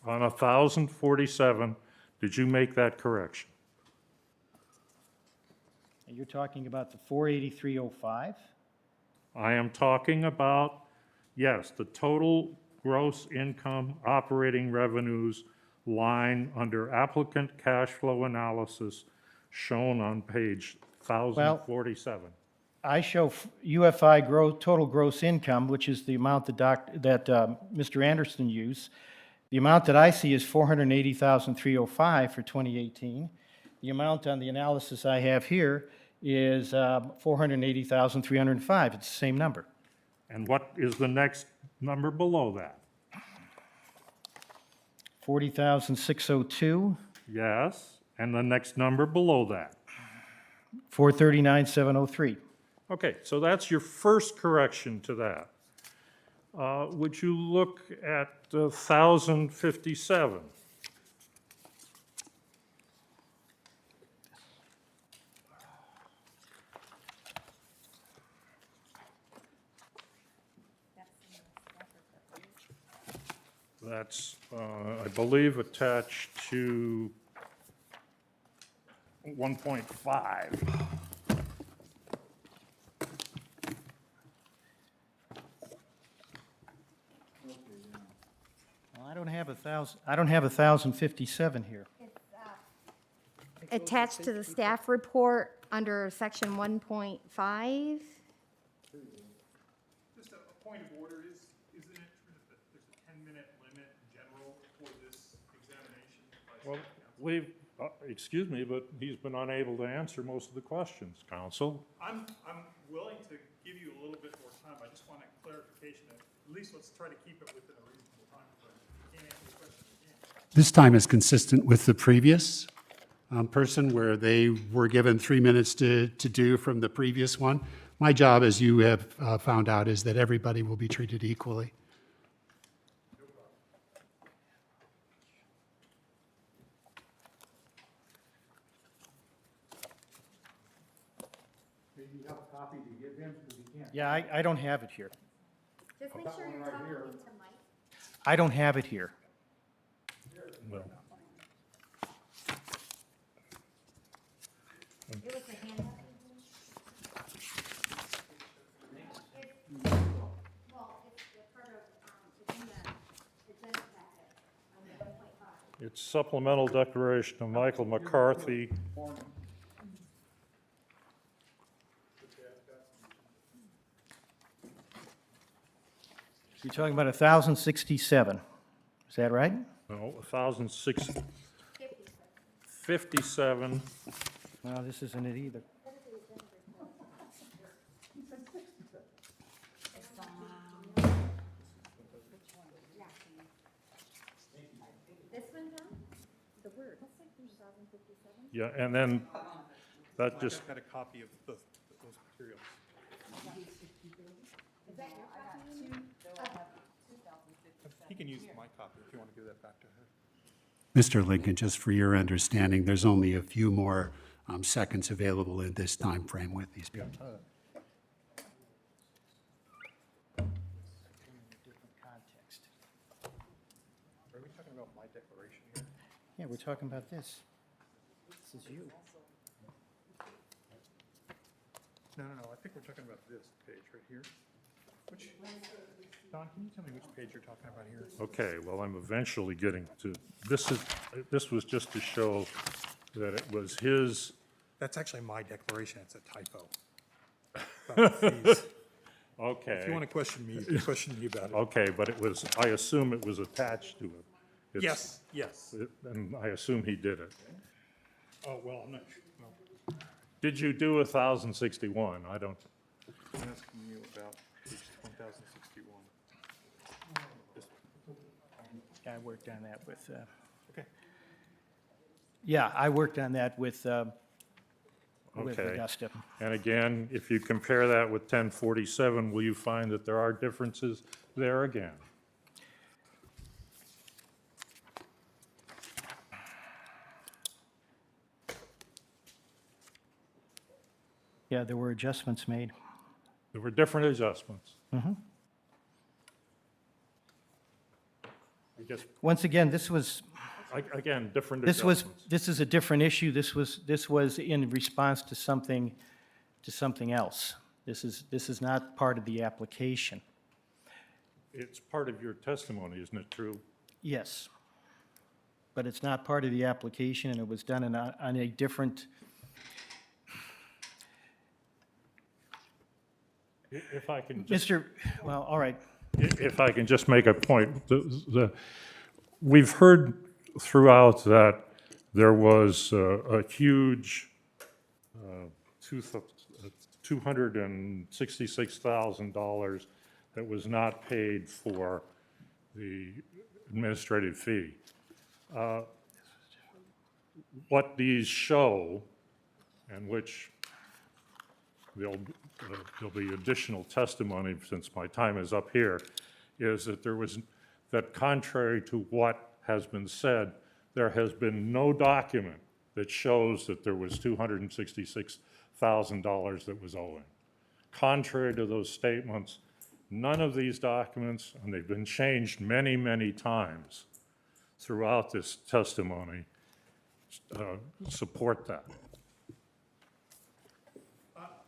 1,047? Did you make that correction? you're talking about the 48305? I am talking about, yes, the total gross income operating revenues line under applicant cash flow analysis shown on page 1047. I show UFI total gross income, which is the amount that Mr. Anderson used. The amount that I see is 480,305 for 2018. The amount on the analysis I have here is 480,305. It's the same number. And what is the next number below that? 40,602, Yes, and the next number below that. 439,703. Okay, so that's your first correction to that. Would you look at 1,057? That's, I believe, attached to 1.5. Well, I don't have 1,057 here. Attached to the staff report under section 1.5. Just a point of order, isn't it true that there's a 10-minute limit in general for this examination? Well, excuse me, but he's been unable to answer most of the questions, counsel. I'm willing to give you a little bit more time. I just want a clarification. At least let's try to keep it within a reasonable time. But if you can't answer the question again. This time is consistent with the previous person where they were given 3 minutes to do from the previous one. My job, as you have found out, is that everybody will be treated equally. Maybe you have a copy to give him because he can't. Yeah, I don't have it here. Just make sure you're talking to Mike. I don't have it here. Well, It was the handout. it's supplemental declaration of Michael McCarthy. You're talking about 1,067. Is that right? No, 1,057. No, this isn't it either. This one, John? The word. Looks like 2,057. Yeah, and then that just, I've got a copy of those materials. Is that your copy? He can use my copy if you want to give that back to her. Mr. Lincoln, just for your understanding, there's only a few more seconds available in this time frame with these people. Different context. Are we talking about my declaration here? Yeah, we're talking about this. This is you. No, I think we're talking about this page right here. Don, can you tell me which page you're talking about here? Okay, well, I'm eventually getting to, this was just to show that it was his, That's actually my declaration, it's a typo. About the fees. okay. If you want to question me, you can question me about it. Okay, but it was, I assume it was attached to it. It's- Yes. And I assume he did it. Oh, well, I'm not sure. No. Did you do 1,061? I don't, I'm asking you about page 1061. I worked on that with, okay. Yeah, I worked on that with okay. Augusta. And again, if you compare that with 1047, will you find that there are differences there again? Yeah, there were adjustments made. There were different adjustments. I guess, Once again, this was, again, different this adjustments. is a different issue. This was in response to something else. This is not part of the application. It's part of your testimony, isn't it true? Yes. But it's not part of the application, and it was done on a different, If I can just, well, all right. if I can just make a point, we've heard throughout that there was a huge $266,000 that was not paid for the administrative fee. What these show, and which there'll be additional testimony since my time is up here, is that that contrary to what has been said, there has been no document that shows that there was $266,000 that was owing. Contrary to those statements, none of these documents, and they've been changed many, many times throughout this testimony, support that.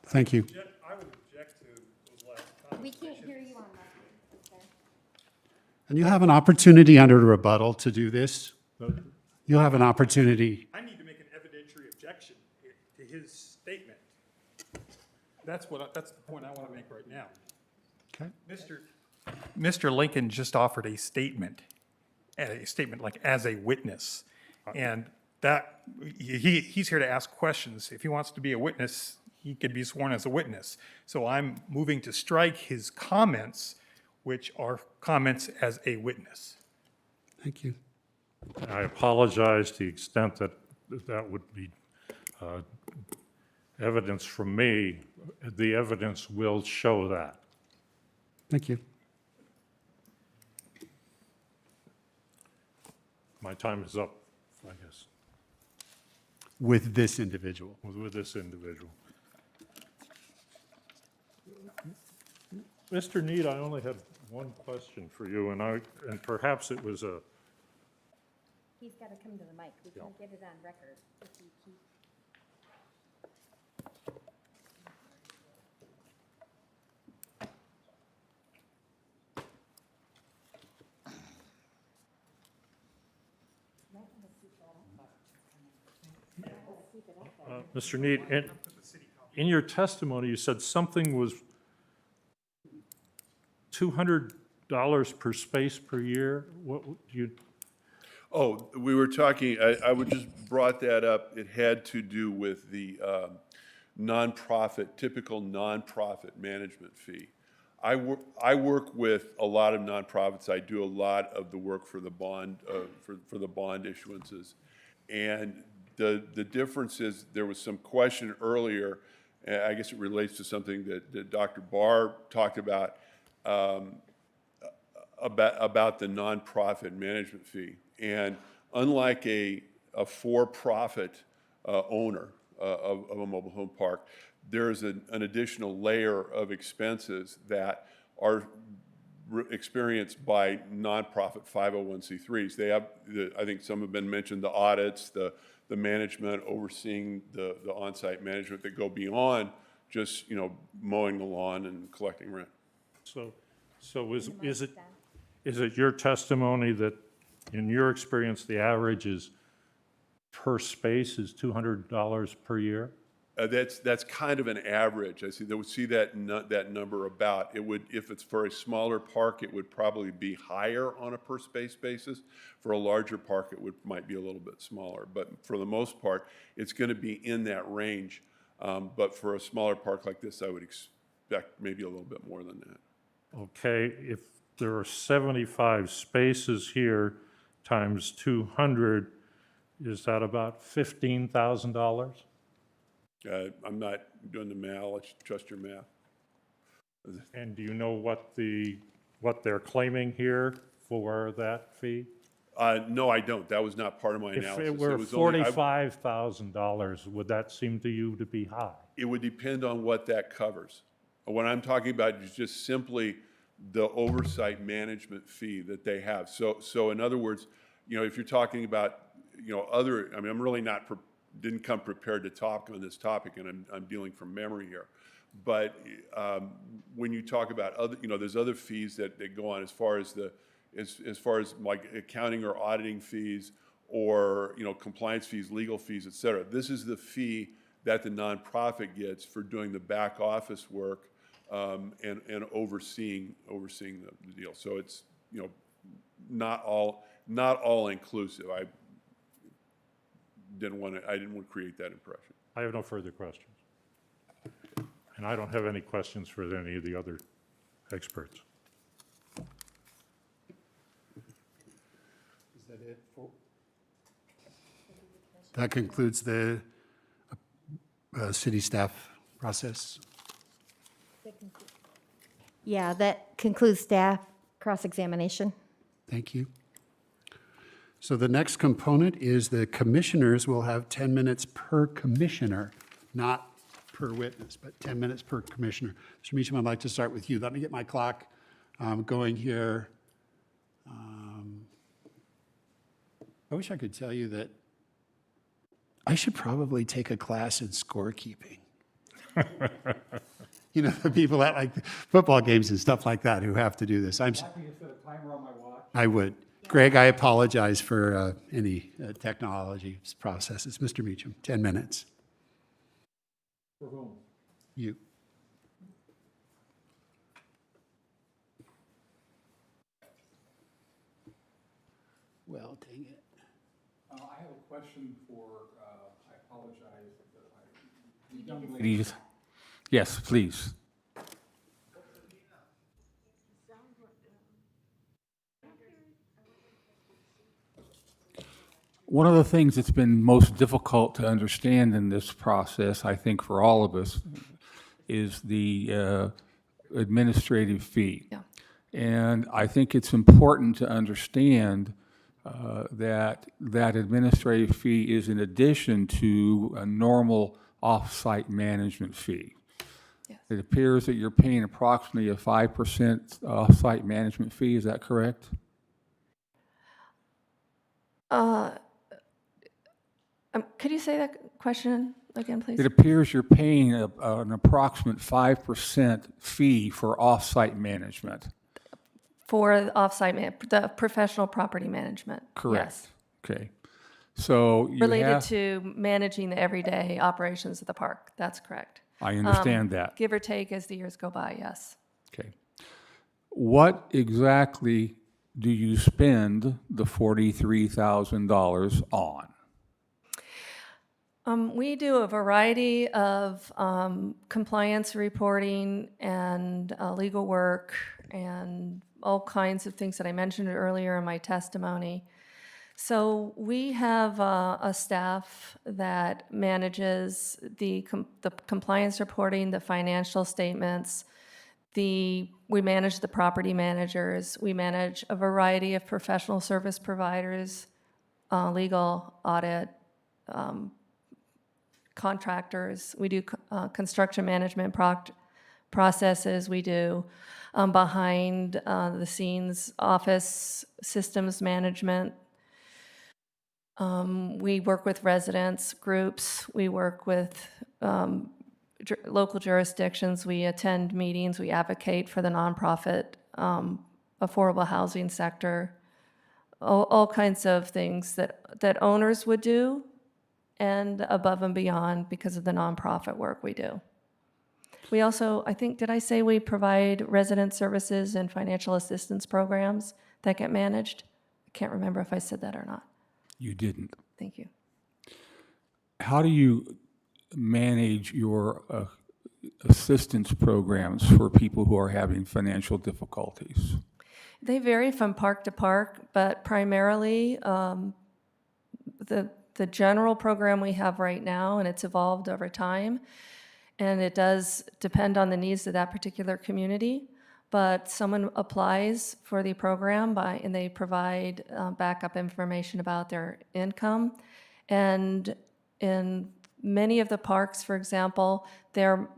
Thank you. I would object to those last comments. We can't hear you on that. And you have an opportunity under rebuttal to do this. You'll have an opportunity. I need to make an evidentiary objection to his statement. That's the point I want to make right now. Okay. Mr. Lincoln just offered a statement like as a witness. And that, he's here to ask questions. If he wants to be a witness, he could be sworn as a witness. So I'm moving to strike his comments, which are comments as a witness. Thank you. I apologize to the extent that that would be evidence from me. The evidence will show that. Thank you. My time is up, I guess, With this individual. with this individual. Mr. Neet, I only had one question for you, and perhaps it was a, He's got to come to the mic. We can't get it on record if you keep. Mr. Neet, in your testimony, you said something was $200 per space per year. What do you? Oh, we were talking, I would just brought that up. It had to do with the typical nonprofit management fee. I work with a lot of nonprofits. I do a lot of the work for the bond, for the bond issuances. And the difference is, there was some question earlier, and I guess it relates to something that Dr. Barr talked about the nonprofit management fee. And unlike a for-profit owner of a mobile home park, there's an additional layer of expenses that are experienced by nonprofit 501c3s. They have, I think some have been mentioned, the audits, the management, overseeing the on-site management that go beyond just, mowing the lawn and collecting rent. So is it your testimony that, in your experience, the average is per space is $200 per year? That's kind of an average. I see, they would see that number about. It would, if it's for a smaller park, it would probably be higher on a per space basis. For a larger park, might be a little bit smaller. But for the most part, it's going to be in that range. But for a smaller park like this, I would expect maybe a little bit more than that. Okay, if there are 75 spaces here times 200, is that about $15,000? I'm not doing the math. I'll trust your math. And do you know what they're claiming here for that fee? No, I don't. That was not part of my analysis. If it were was only- $45,000, would that seem to you to be high? It would depend on what that covers. What I'm talking about is just simply the oversight management fee that they have. So in other words, if you're talking about, I'm really didn't come prepared to talk on this topic, and I'm dealing from memory here. But when you talk about other, there's other fees that go on as far as like accounting or auditing fees, or compliance fees, legal fees, et cetera. This is the fee that the nonprofit gets for doing the back office work and overseeing the deal. So it's not all inclusive. I didn't want to create that impression. I have no further questions. And I don't have any questions for any of the other experts. Is that it? That concludes the city staff process. Yeah, that concludes staff cross-examination. Thank you. So the next component is the commissioners will have 10 minutes per commissioner, not per witness, but 10 minutes per commissioner. Mr. Mecham, I'd like to start with you. Let me get my clock going here. I wish I could tell you that I should probably take a class in scorekeeping. The people at like football games and stuff like that who have to do this. I would. Greg, I apologize for any technology processes. Mr. Mecham, 10 minutes. For whom? You. Well, dang it. I have a question for, I apologize. The young ladies. Yes, please. One of the things that's been most difficult to understand in this process, I think for all of us, is the administrative fee. Yeah. And I think it's important to understand that administrative fee is in addition to a normal off-site management fee. Yes. It appears that you're paying approximately a 5% off-site management fee. Is that correct? Could you say that question again, please? It appears you're paying an approximate 5% fee for off-site management. For off-site, the professional property management. Correct. Yes. Okay. So you Related have, to managing the everyday operations of the park. That's correct. I understand that. Give or take as the years go by, yes. Okay. What exactly do you spend the $43,000 on? We do a variety of compliance reporting and legal work and all kinds of things that I mentioned earlier in my testimony. So we have a staff that manages the compliance reporting, the financial statements. We manage the property managers. We manage a variety of professional service providers, legal, audit, contractors. We do construction management processes. We do behind the scenes office systems management. We work with residents groups. We work with local jurisdictions, we attend meetings, we advocate for the nonprofit affordable housing sector, all kinds of things that owners would do, and above and beyond because of the nonprofit work we do. We also, I think, did I say we provide resident services and financial assistance programs that get managed? I can't remember if I said that or not. You didn't. Thank you. How do you manage your assistance programs for people who are having financial difficulties? They vary from park to park, but primarily the general program we have right now, and it's evolved over time, and it does depend on the needs of that particular community, but someone applies for the program and they provide backup information about their income. And in many of the parks, for example, their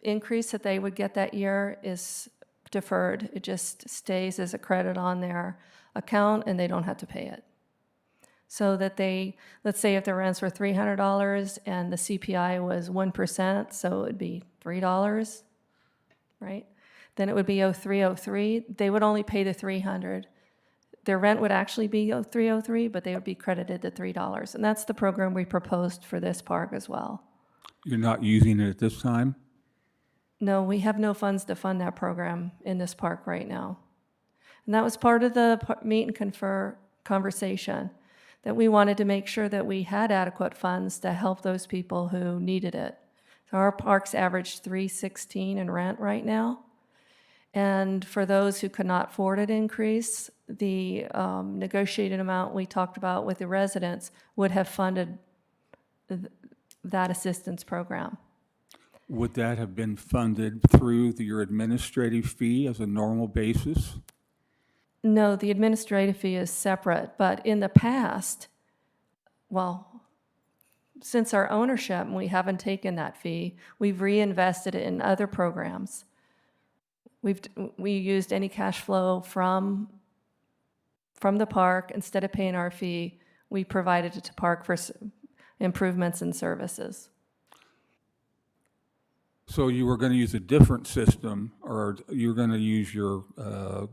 increase that they would get that year is deferred. It just stays as a credit on their account and they don't have to pay it. So that let's say if the rents were $300 and the CPI was 1%, so it would be $3, right? Then it would be 0303. They would only pay the $300. Their rent would actually be 303, but they would be credited the $3. And that's the program we proposed for this park as well. You're not using it at this time? No, we have no funds to fund that program in this park right now. And that was part of the meet and confer conversation, that we wanted to make sure that we had adequate funds to help those people who needed it. So our parks average $316 in rent right now. And for those who could not afford an increase, the negotiated amount we talked about with the residents would have funded that assistance program. Would that have been funded through your administrative fee as a normal basis? No, the administrative fee is separate, but in the past, well, since our ownership, we haven't taken that fee, we've reinvested it in other programs. We used any cash flow from the park. Instead of paying our fee, we provided it to park for improvements and services. So you were going to use a different system, or you're going to use your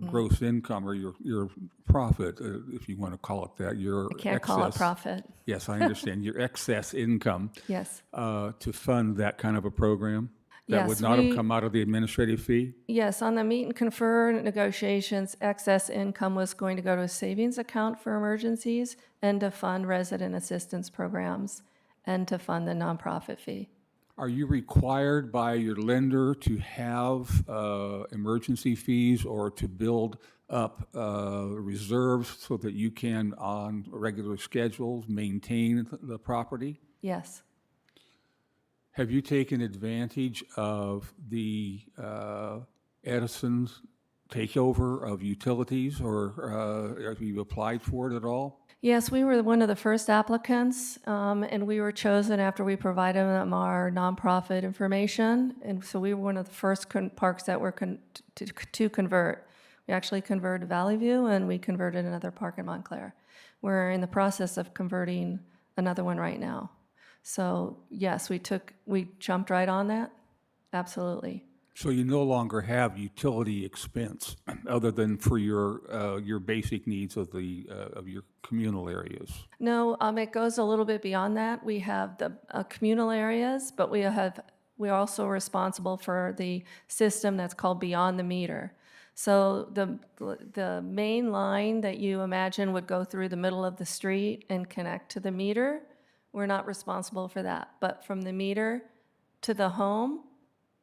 gross income or your profit, if you want to call it that, your I can't call it profit. Yes, I understand. Your excess income. Yes. To fund that kind of a program? That Yes, would not have come out of the administrative fee? Yes, on the meet and confer negotiations, excess income was going to go to a savings account for emergencies and to fund resident assistance programs and to fund the nonprofit fee. Are you required by your lender to have emergency fees or to build up reserves so that you can, on regular schedules, maintain the property? Yes. Have you taken advantage of the Edison's takeover of utilities, or have you applied for it at all? Yes, we were one of the first applicants, and we were chosen after we provided them our nonprofit information. And so we were one of the first parks that were to convert. We actually converted Valley View, and we converted another park in Montclair. We're in the process of converting another one right now. So yes, we jumped right on that. Absolutely. So you no longer have utility expense other than for your basic needs of your communal areas? No, it goes a little bit beyond that. We have the communal areas, but we're also responsible for the system that's called beyond the meter. So the main line that you imagine would go through the middle of the street and connect to the meter, we're not responsible for that. But from the meter to the home,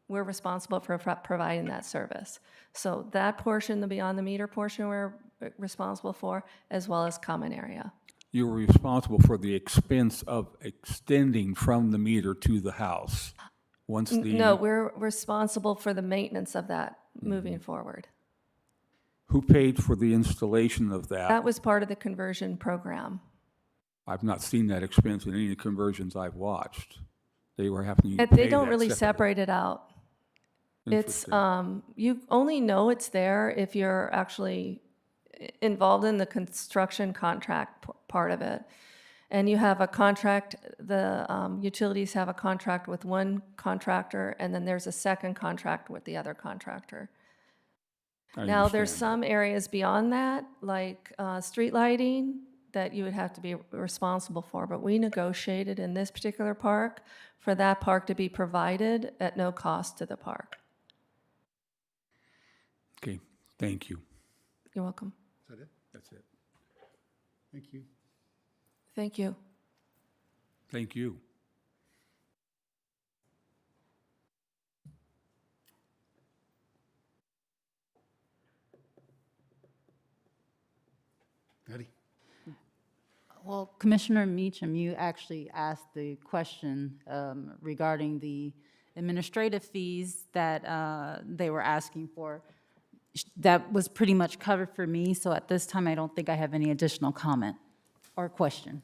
we're responsible for providing that service. So that portion, the beyond the meter portion, we're responsible for, as well as common area. You're responsible for the expense of extending from the meter to the house. No, we're responsible for the maintenance of that moving forward. Who paid for the installation of that? That was part of the conversion program. I've not seen that expense in any of the conversions I've watched. They were having to They don't really separate it out. It's you only know it's there if you're actually involved in the construction contract part of it. And you have a contract, the utilities have a contract with one contractor, and then there's a second contract with the other contractor. Now, there's some areas beyond that, like street lighting, that you would have to be responsible for, but we negotiated in this particular park for that park to be provided at no cost to the park. Okay, thank you. You're welcome. Is that it? That's it. Thank you. Thank you. Thank you. Eddie? Well, Commissioner Mecham, you actually asked the question regarding the administrative fees that they were asking for. That was pretty much covered for me, so at this time, I don't think I have any additional comment or question.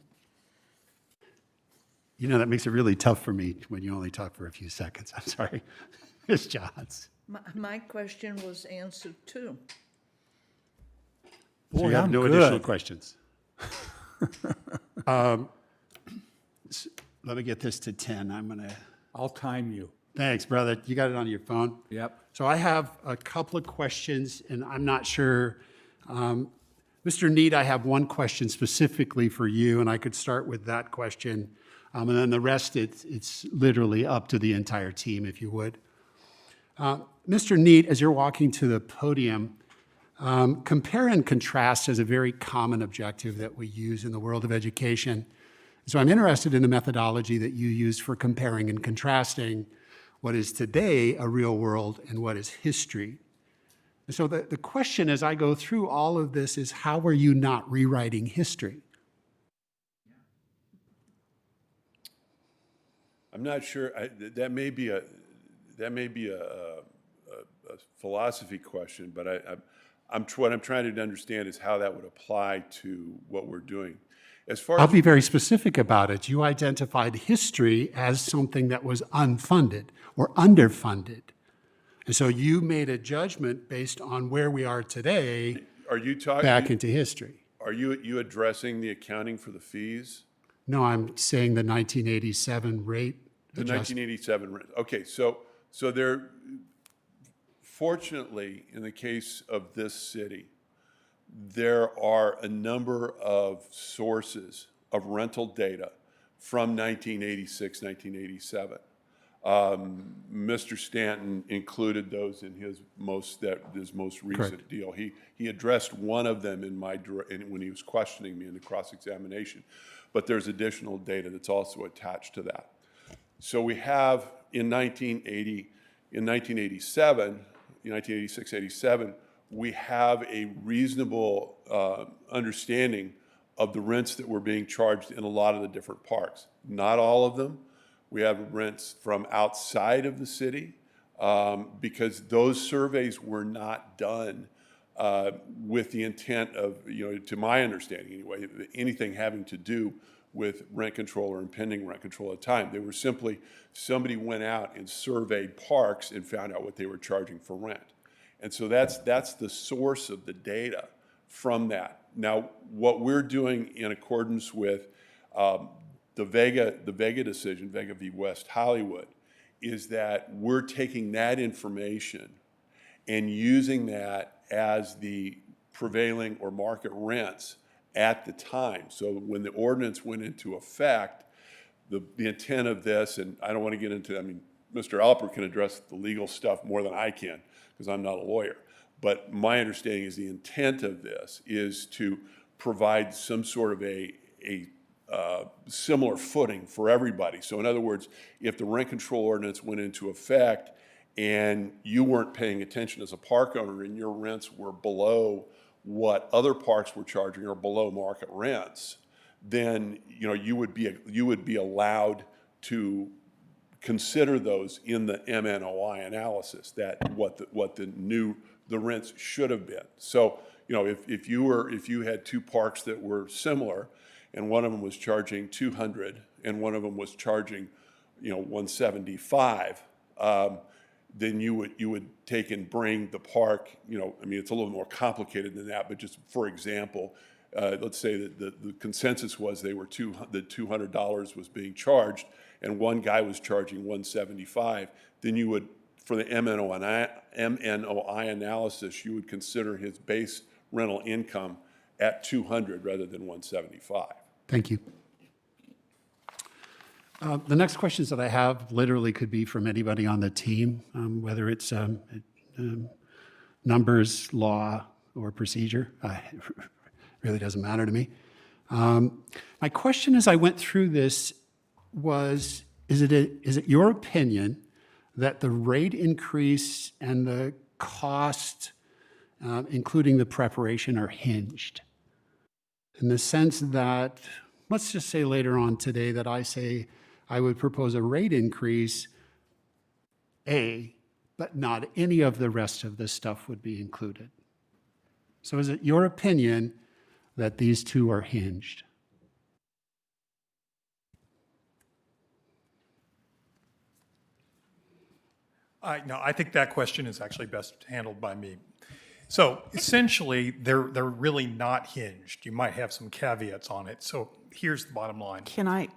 You know, that makes it really tough for me when you only talk for a few seconds. I'm sorry. Ms. Johns. My question was answered too. So you Boy, have I'm no good. additional questions. Let me get this to 10. I'm going to... I'll time you. Thanks, brother. You got it on your phone? Yep. So I have a couple of questions, and I'm not sure. Mr. Neet, I have one question specifically for you, and I could start with that question. And then the rest, it's literally up to the entire team, if you would. Mr. Neet, as you're walking to the podium, compare and contrast is a very common objective that we use in the world of education. So I'm interested in the methodology that you use for comparing and contrasting what is today a real world and what is history. And so the question as I go through all of this is, how are you not rewriting history? I'm not sure. That may be a philosophy question, but what I'm trying to understand is how that would apply to what we're doing. As far I'll as be very specific about it. You identified history as something that was unfunded or underfunded. And so you made a judgment based on where we are today are you talking back into history. Are you addressing the accounting for the fees? No, I'm saying the 1987 rate The adjustment. 1987 rent. Okay, so there, fortunately, in the case of this city, there are a number of sources of rental data from 1986, 1987. Mr. Stanton included those in his most recent Correct. deal. He addressed one of them when he was questioning me in the cross-examination, but there's additional data that's also attached to that. So we have in 1986, 87, we have a reasonable understanding of the rents that were being charged in a lot of the different parks. Not all of them. We have rents from outside of the city because those surveys were not done with the intent of, to my understanding anyway, anything having to do with rent control or impending rent control at the time. They were simply, somebody went out and surveyed parks and found out what they were charging for rent. And so that's the source of the data from that. Now, what we're doing in accordance with the Vega decision, Vega v. West Hollywood, is that we're taking that information and using that as the prevailing or market rents at the time. So when the ordinance went into effect, the intent of this, and I don't want to get into, Mr. Alpert can address the legal stuff more than I can because I'm not a lawyer. But my understanding is the intent of this is to provide some sort of a similar footing for everybody. So in other words, if the rent control ordinance went into effect and you weren't paying attention as a park owner and your rents were below what other parks were charging or below market rents, then you would be allowed to consider those in the MNOI analysis, that what the rents should have been. So if you had two parks that were similar, and one of them was charging 200 and one of them was charging 175, then you would take and bring the park, it's a little more complicated than that, but just for example, let's say that the consensus was that $200 was being charged, and one guy was charging $175, then you would, for the MNOI analysis, you would consider his base rental income at $200 rather than $175. Thank you. The next questions that I have literally could be from anybody on the team, whether it's numbers, law, or procedure. It really doesn't matter to me. My question as I went through this was, is it your opinion that the rate increase and the cost, including the preparation, are hinged? In the sense that, let's just say later on today that I say I would propose a rate increase, A, but not any of the rest of the stuff would be included. So is it your opinion that these two are hinged? No, I think that question is actually best handled by me. So essentially, they're really not hinged. You might have some caveats on it. So here's the bottom line. Can I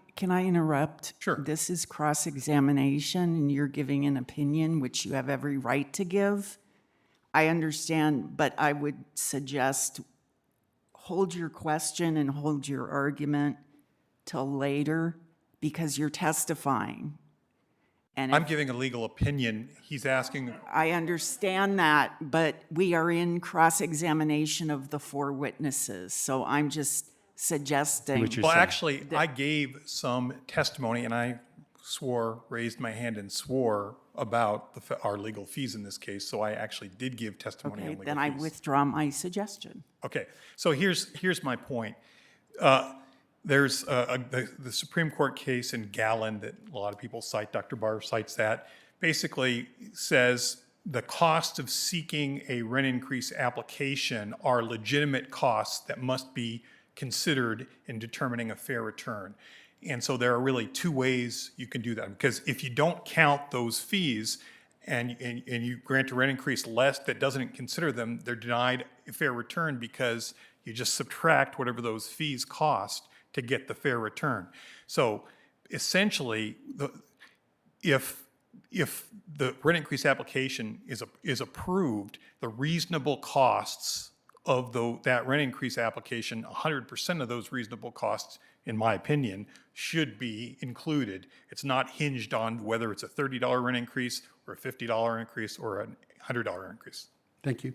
interrupt? Sure. This is cross-examination, and you're giving an opinion, which you have every right to give. I understand, but I would suggest hold your question and hold your argument till later, because you're testifying. And I'm giving a legal opinion. He's asking. I understand that, but we are in cross-examination of the four witnesses, so I'm just suggesting. Well, actually, I gave some testimony, and I raised my hand and swore about our legal fees in this case, so I actually did give testimony on Okay, legal then fees. I withdraw my suggestion. Okay, so here's my point. There's the Supreme Court case in Gallon that a lot of people cite, Dr. Barr cites that, basically says the cost of seeking a rent increase application are legitimate costs that must be considered in determining a fair return. And so there are really two ways you can do that. Because if you don't count those fees and you grant a rent increase less that doesn't consider them, they're denied a fair return because you just subtract whatever those fees cost to get the fair return. So essentially, if the rent increase application is approved, the reasonable costs of that rent increase application, 100% of those reasonable costs, in my opinion, should be included. It's not hinged on whether it's a $30 rent increase or a $50 increase or a $100 increase. Thank you.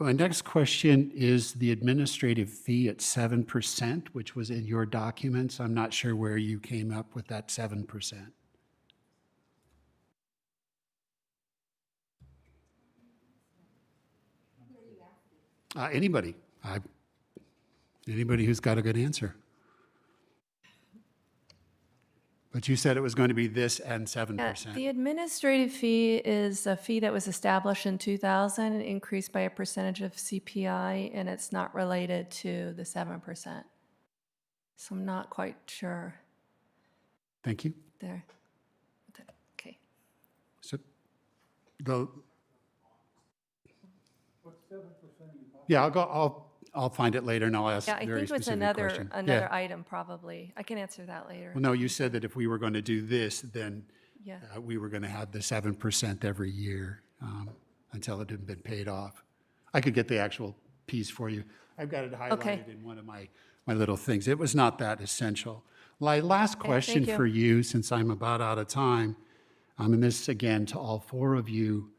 My next question is the administrative fee at 7%, which was in your documents. I'm not sure where you came up with that 7%. Anybody. Anybody who's got a good answer. But you said it was going to be this and 7%. The administrative fee is a fee that was established in 2000 and increased by a percentage of CPI, and it's not related to the 7%. So I'm not quite sure Thank you. there. Okay. So yeah, I'll find it later and I'll ask Yeah, I very think it's specific question. another item probably. I can answer that later. Well, no, you said that if we were going to do this, then Yeah. we were going to have the 7% every year until it had been paid off. I could get the actual piece for you. I've got it highlighted in one of my little things. It was not that essential. My last question thank you. for you, since I'm about out of time, and this again to all four of you,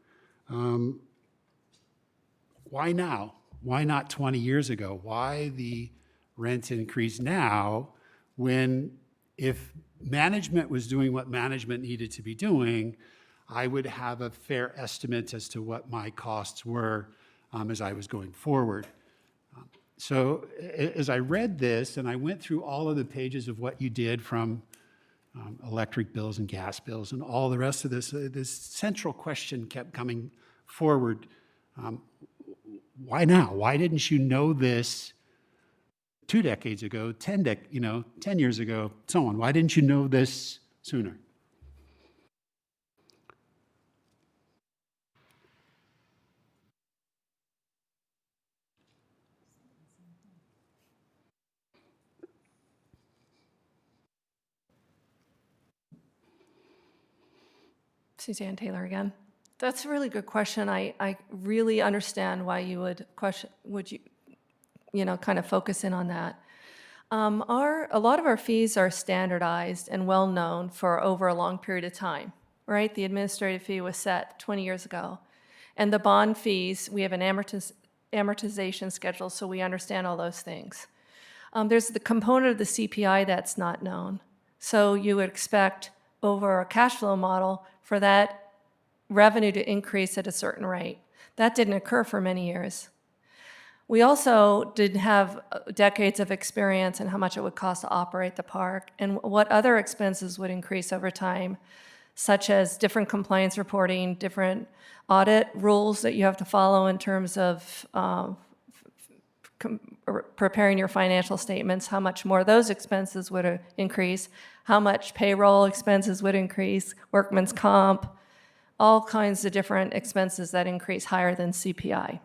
why now? Why not 20 years ago? Why the rent increase now when if management was doing what management needed to be doing, I would have a fair estimate as to what my costs were as I was going forward. So as I read this and I went through all of the pages of what you did from electric bills and gas bills and all the rest of this, this central question kept coming forward. Why now? Why didn't you know this 2 decades ago, 10 years ago, so on? Why didn't you know this sooner? Suzanne Taylor again. That's a really good question. I really understand why you would kind of focus in on that. A lot of our fees are standardized and well-known for over a long period of time, right? The administrative fee was set 20 years ago. And the bond fees, we have an amortization schedule, so we understand all those things. There's the component of the CPI that's not known. So you would expect over a cash flow model for that revenue to increase at a certain rate. That didn't occur for many years. We also didn't have decades of experience in how much it would cost to operate the park and what other expenses would increase over time, such as different compliance reporting, different audit rules that you have to follow in terms of preparing your financial statements, how much more those expenses would increase, how much payroll expenses would increase, workman's comp, all kinds of different expenses that increase higher than CPI.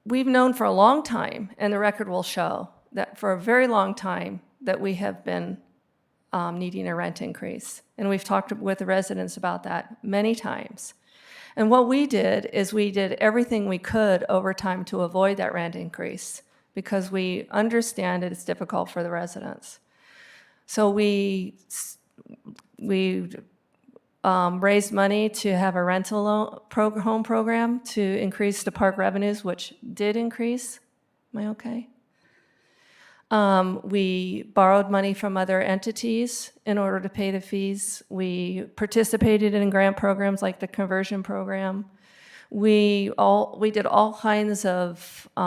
We've known for a long time, and the record will show, that for a very long time that we have been needing a rent increase. And we've talked with the residents about that many times. And what we did is we did everything we could over time to avoid that rent increase because we understand that it's difficult for the residents. So we raised money to have a rental home program to increase the park revenues, which did increase. Am I okay? We borrowed money from other entities in order to pay the fees. We participated in grant programs like the conversion program. We did all kinds of, we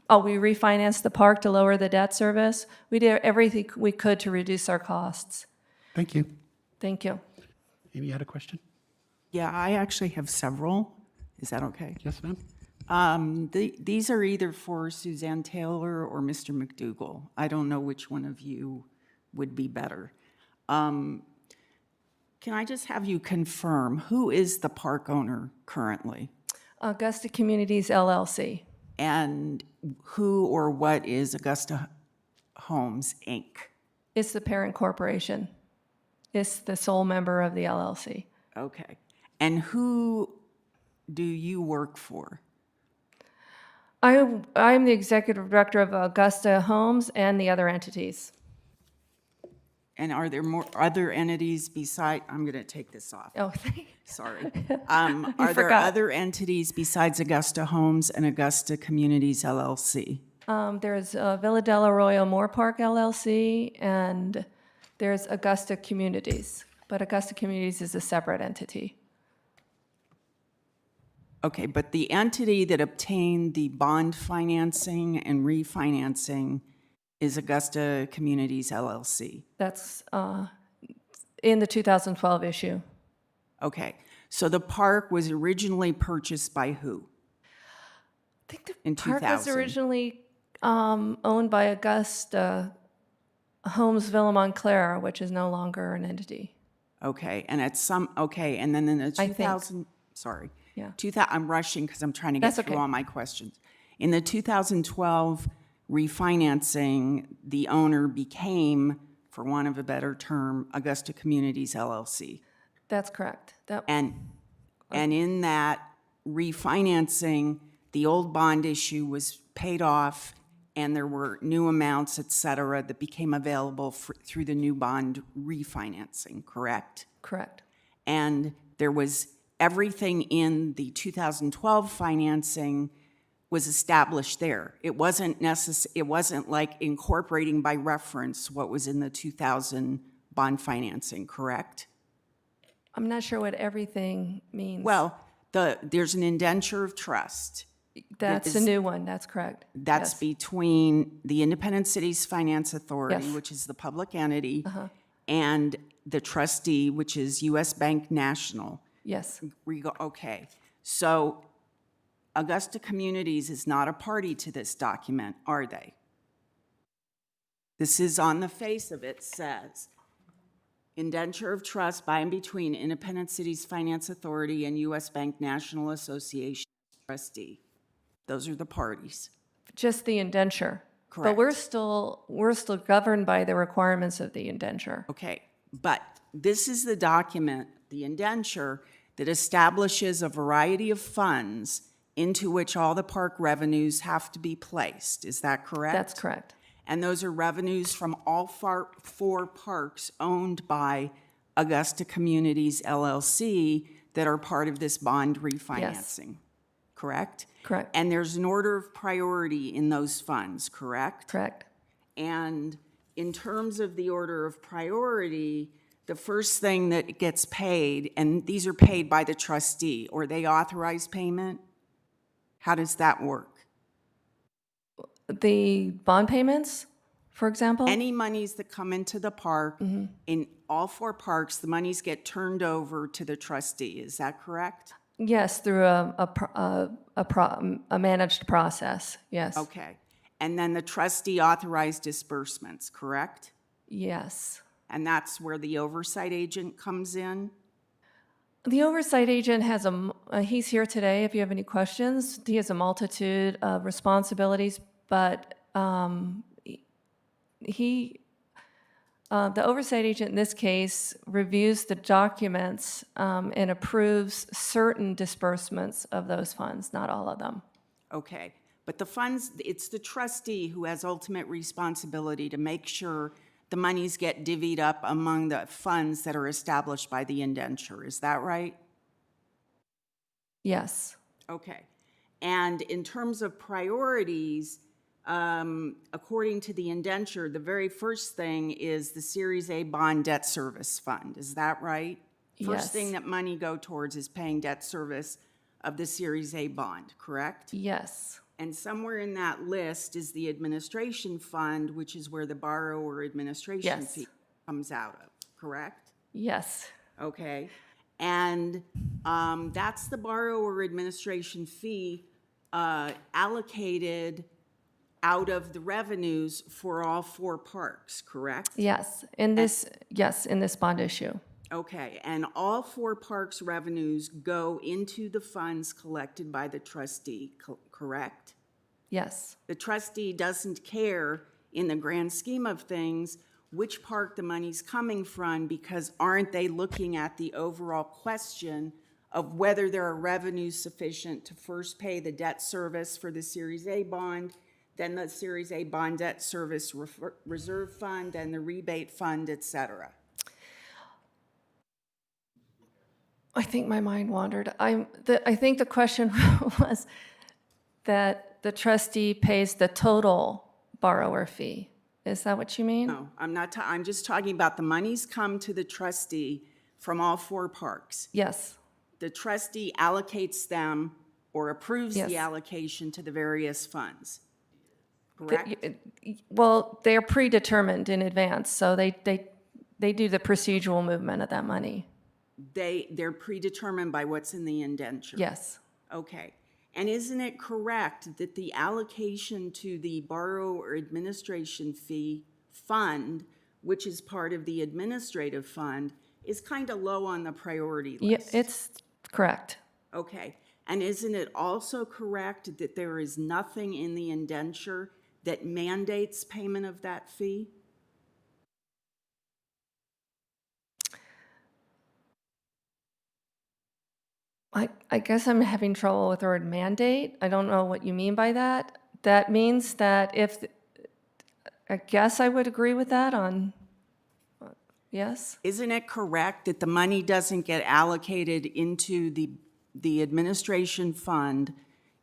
refinanced the park to lower the debt service. We did everything we could to reduce our costs. Thank you. Thank you. Amy, you had a question? Yeah, I actually have several. Is that okay? Yes, ma'am. These are either for Suzanne Taylor or Mr. McDougal. I don't know which one of you would be better. Can I just have you confirm, who is the park owner currently? Augusta Communities, LLC. And who or what is Augusta Homes, Inc.? It's the parent corporation. It's the sole member of the LLC. Okay. And who do you work for? I'm the executive director of Augusta Homes and the other entities. And are there more other entities beside, I'm going to take this off. Oh, thank you. Sorry. Are there other entities besides Augusta Homes and Augusta Communities LLC? There's Villa del Arroyo Moore Park LLC, and there's Augusta Communities. But Augusta Communities is a separate entity. Okay, but the entity that obtained the bond financing and refinancing is Augusta Communities LLC. That's in the 2012 issue. Okay, so the park was originally purchased by who? I think the In park was 2000. originally owned by Augusta Homes Villa Montclair, which is no longer an entity. Okay, and at some, okay, and then in the I think. 2000, sorry. Yeah. I'm rushing because I'm trying to get That's through okay. all my questions. In the 2012 refinancing, the owner became, for want of a better term, Augusta Communities LLC. That's correct. And in that refinancing, the old bond issue was paid off and there were new amounts, et cetera, that became available through the new bond refinancing, correct? Correct. And there was everything in the 2012 financing was established there. It wasn't like incorporating by reference what was in the 2000 bond financing, correct? I'm not sure what everything means. Well, there's an indenture of trust. That's a new one. That's correct. That's Yes. between the Independent Cities Finance Authority, Yes. which is the public entity, and the trustee, which is U.S. Bank National. Yes. Okay, so Augusta Communities is not a party to this document, are they? This is on the face of it, says, indenture of trust by and between Independent Cities Finance Authority and U.S. Bank National Association trustee. Those are the parties. Just the indenture. Correct. But we're still governed by the requirements of the indenture. Okay, but this is the document, the indenture, that establishes a variety of funds into which all the park revenues have to be placed. Is that correct? That's correct. And those are revenues from all four parks owned by Augusta Communities LLC that are part of this bond refinancing, correct? Correct. And there's an order of priority in those funds, correct? Correct. And in terms of the order of priority, the first thing that gets paid, and these are paid by the trustee, or they authorize payment? How does that work? The bond payments, for example? Any monies that come into the park, in all four parks, the monies get turned over to the trustee. Is that correct? Yes, through a managed process, yes. Okay. And then the trustee authorized disbursements, correct? Yes. And that's where the oversight agent comes in? The oversight agent has he's here today if you have any questions. He has a multitude of responsibilities, but the oversight agent in this case reviews the documents and approves certain disbursements of those funds, not all of them. Okay. But the funds, it's the trustee who has ultimate responsibility to make sure the monies get divvied up among the funds that are established by the indenture. Is that right? Yes. Okay. And in terms of priorities, according to the indenture, the very first thing is the Series A bond debt service fund. Is that right? Yes. First thing that money go towards is paying debt service of the Series A bond, correct? Yes. And somewhere in that list is the administration fund, which is where the borrower administration Yes. fee comes out of, correct? Yes. Okay. And that's the borrower administration fee allocated out of the revenues for all four parks, correct? Yes. In this bond issue. Okay, and all four parks' revenues go into the funds collected by the trustee, correct? Yes. The trustee doesn't care, in the grand scheme of things, which park the money's coming from, because aren't they looking at the overall question of whether there are revenues sufficient to first pay the debt service for the Series A bond, then the Series A bond debt service reserve fund, and the rebate fund, et cetera? I think my mind wandered. I think the question was that the trustee pays the total borrower fee. Is that what you mean? No, I'm not, I'm just talking about the monies come to the trustee from all four parks. Yes. The trustee allocates them or approves Yes. the allocation to the various funds, correct? Well, they're predetermined in advance, so they do the procedural movement of that money. They're predetermined by what's in the indenture? Yes. Okay. And isn't it correct that the allocation to the borrower administration fee fund, which is part of the administrative fund, is kind of low on the priority list? Yeah, it's correct. Okay. And isn't it also correct that there is nothing in the indenture that mandates payment of that fee? I guess I'm having trouble with the word mandate. I don't know what you mean by that. That means that I guess I would agree with that on, yes? Isn't it correct that the money doesn't get allocated into the administration fund,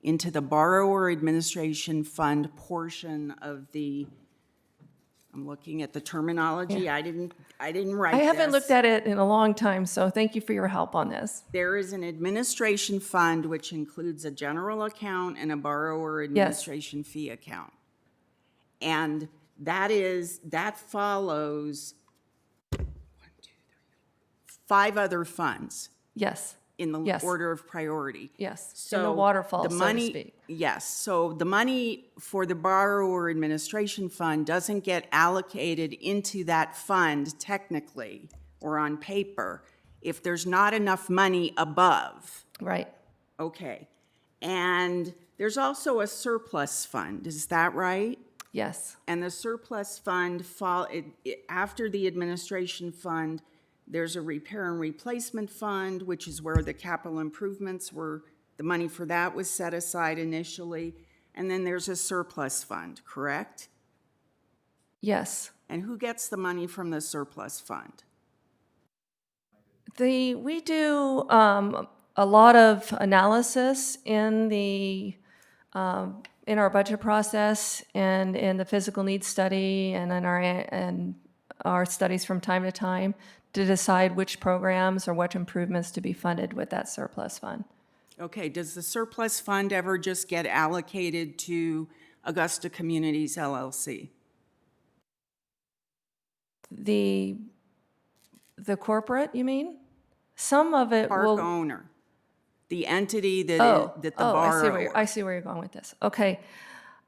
into the borrower administration fund portion of the, I'm looking at the terminology, I didn't write I this. haven't looked at it in a long time, so thank you for your help on this. There is an administration fund which includes a general account and a borrower administration fee account. And that follows 5 other funds Yes. in the Yes. order of priority. Yes. In the waterfall, the so to money, speak. Yes, so the money for the borrower administration fund doesn't get allocated into that fund technically or on paper if there's not enough money above. Right. Okay. And there's also a surplus fund, is that right? Yes. And the surplus fund, after the administration fund, there's a repair and replacement fund, which is where the capital improvements were, the money for that was set aside initially, and then there's a surplus fund, correct? Yes. And who gets the money from the surplus fund? We do a lot of analysis in our budget process and in the physical needs study and in our studies from time to time to decide which programs or what improvements to be funded with that surplus fund. Okay, does the surplus fund ever just get allocated to Augusta Communities LLC? The corporate, you mean? Some of it Park will. owner, the entity that the borrower. I see where you're going with this. Okay.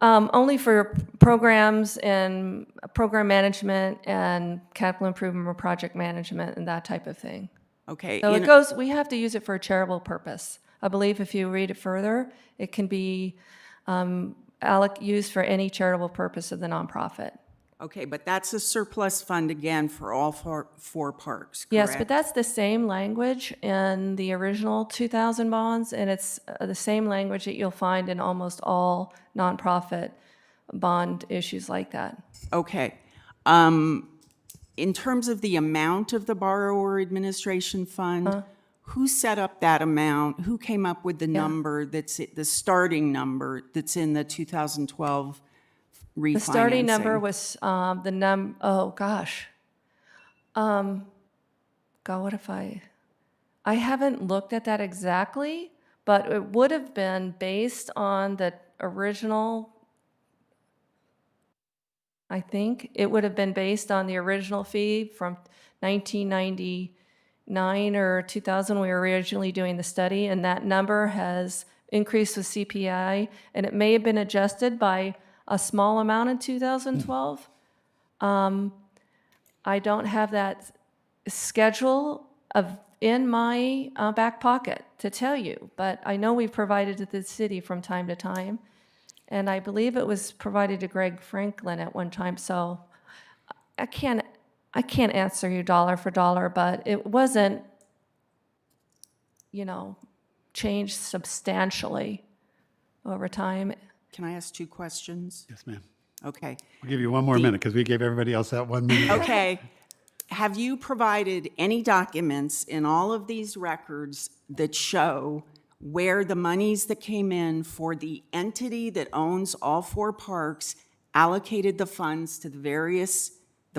Only for programs and program management and capital improvement or project management and that type of thing. Okay. So we have to use it for a charitable purpose. I believe if you read it further, it can be used for any charitable purpose of the nonprofit. Okay, but that's a surplus fund again for all four parks, correct? Yes, but that's the same language in the original 2000 bonds, and it's the same language that you'll find in almost all nonprofit bond issues like that. Okay. In terms of the amount of the borrower administration fund, who set up that amount? Who came up with the number that's the starting number that's in the 2012 refinancing? The starting number was oh gosh. God, what if I haven't looked at that exactly, but it would have been based on the original, I think it would have been based on the original fee from 1999 or 2000 when we were originally doing the study, and that number has increased with CPI, and it may have been adjusted by a small amount in 2012. I don't have that schedule in my back pocket to tell you, but I know we've provided it to the city from time to time, and I believe it was provided to Greg Franklin at one time. So I can't answer you dollar for dollar, but it wasn't, changed substantially over time. Can I ask two questions? Yes, ma'am. Okay. We'll give you one more minute because we gave everybody else that 1 minute. Okay. Have you provided any documents in all of these records that show where the monies that came in for the entity that owns all four parks allocated the funds to the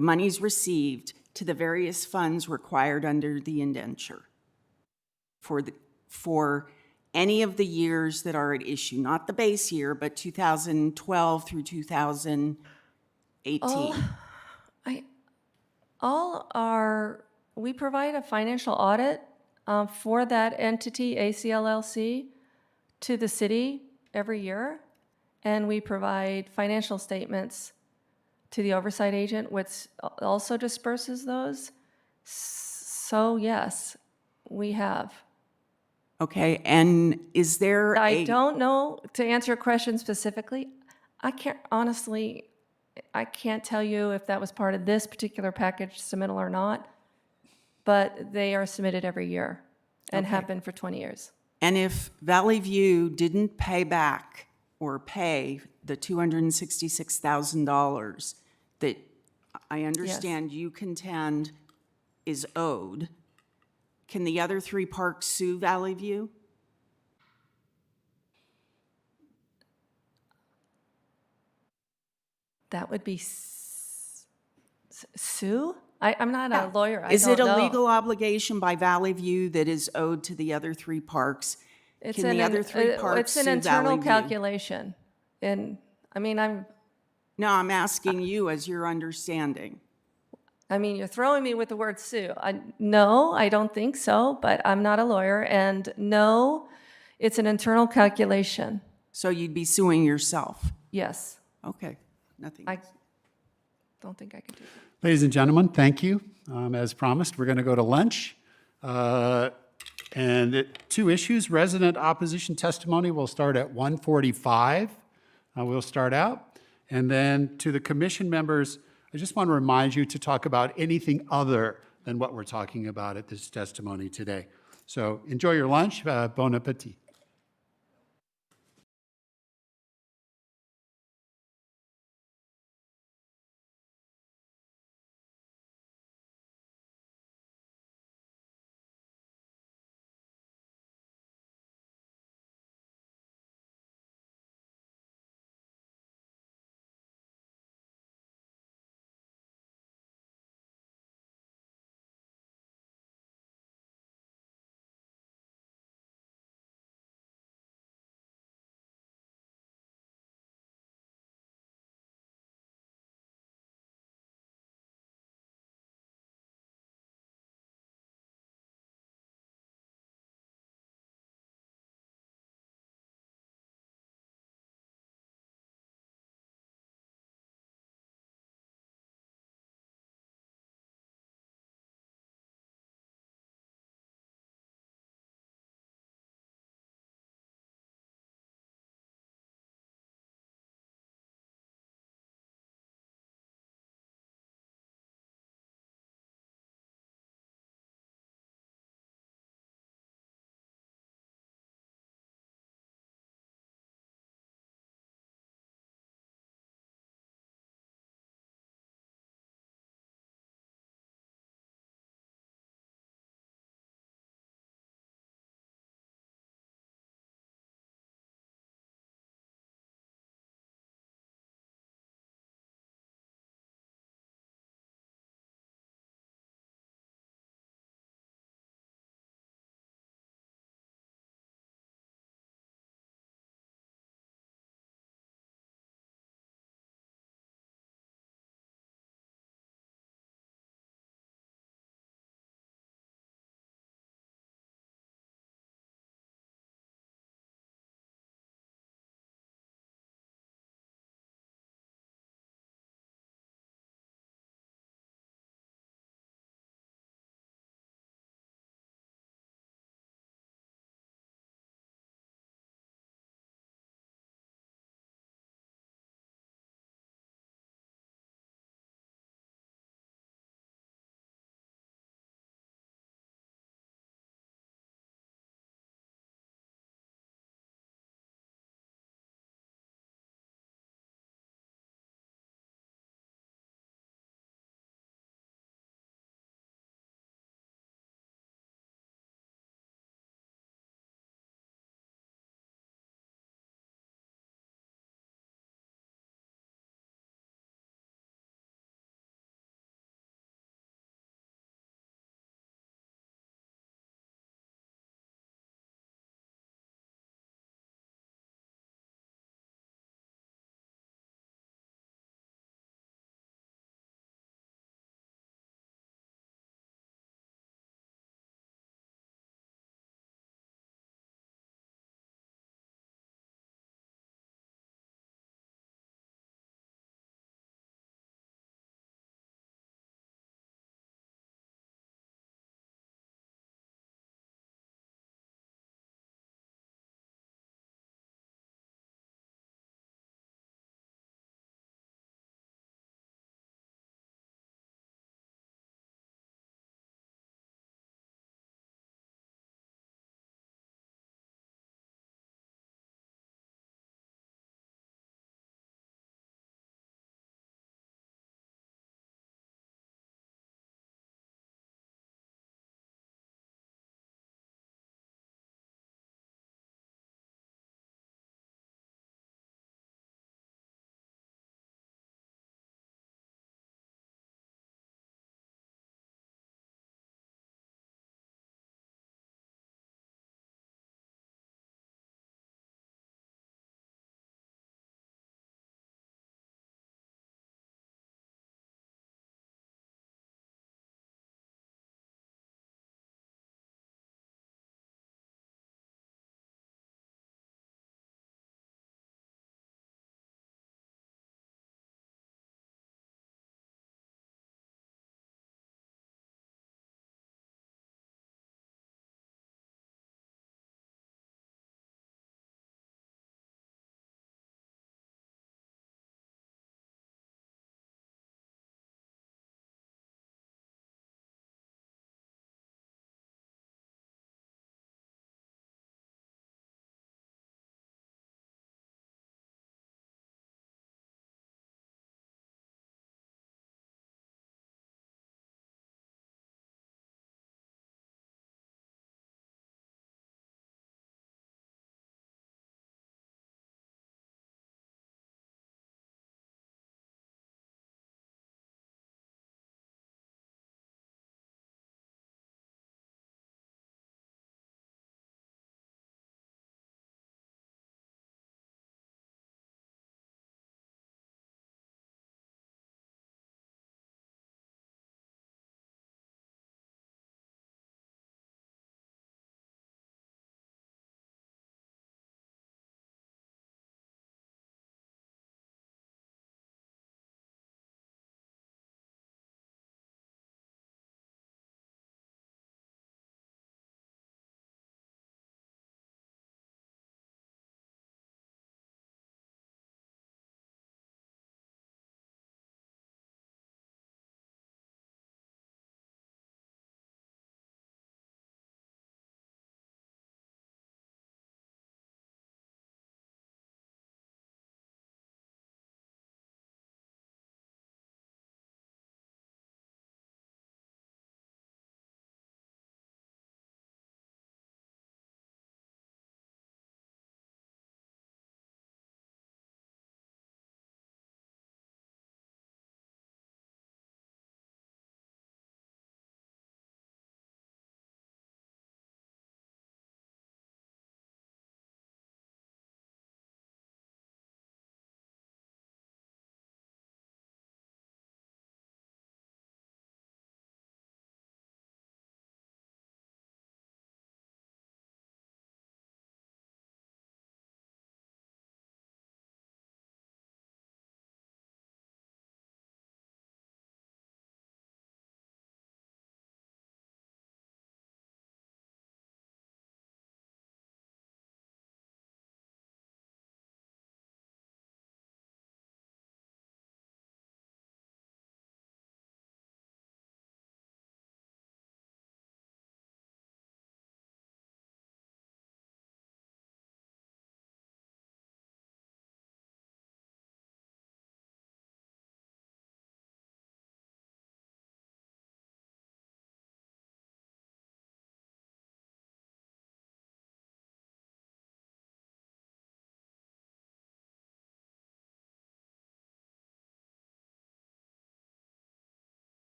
monies received to the various funds required under the indenture for any of the years that are at issue, not the base year, but 2012 through 2018? We provide a financial audit for that entity, ACLLC, to the city every year, and we provide financial statements to the oversight agent, which also disperses those. So yes, we have. Okay, and is there I don't know, to answer your question specifically, I can't tell you if that was part of this particular package submittal or not, but they are submitted every year and have been for 20 years. And if Valley View didn't pay back or pay the $266,000 that I understand you contend is owed, can the other three parks sue Valley View? That would be sue? I'm not a lawyer. Is it a don't know. legal obligation by Valley View that is owed to the other three parks? Can the other three parks It's sue an internal Valley View? calculation. And No, I'm asking you as your understanding. you're throwing me with the word sue. No, I don't think so, but I'm not a lawyer. And no, it's an internal calculation. So you'd be suing yourself? Yes. Okay, nothing. I don't think I can do that. Ladies and gentlemen, thank you. As promised, we're going to go to lunch. And two issues, resident opposition testimony will start at 1:45. We'll start out. And then to the commission members, I just want to remind you to talk about anything other than what we're talking about at this testimony today. So enjoy your lunch. Bon appetit.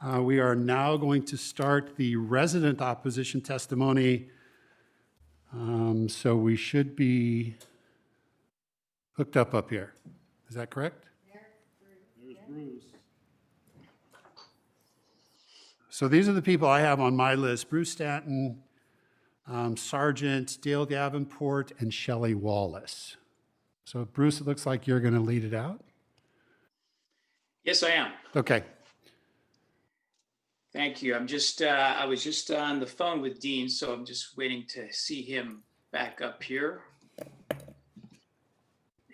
We are now going to start the resident opposition testimony. So we should be hooked up here. Is that correct? There's Bruce. So these are the people I have on my list: Bruce Stanton, Sargent, Dale Davenport, and Shelley Wallace. So Bruce, it looks like you're going to lead it out. Yes, I am. Okay. Thank you. I was just on the phone with Dean, so I'm just waiting to see him back up here.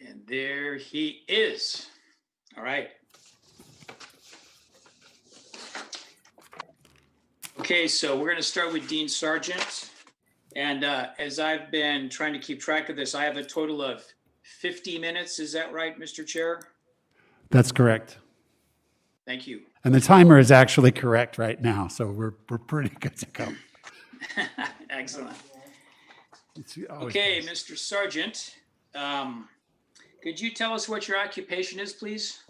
And there he is. All right. Okay, so we're going to start with Dean Sargent. And as I've been trying to keep track of this, I have a total of 50 minutes. Is that right, Mr. Chair? That's correct. Thank you. And the timer is actually correct right now, so we're pretty good to go. Excellent. Okay, Mr. Sargent, could you tell us what your occupation is, please?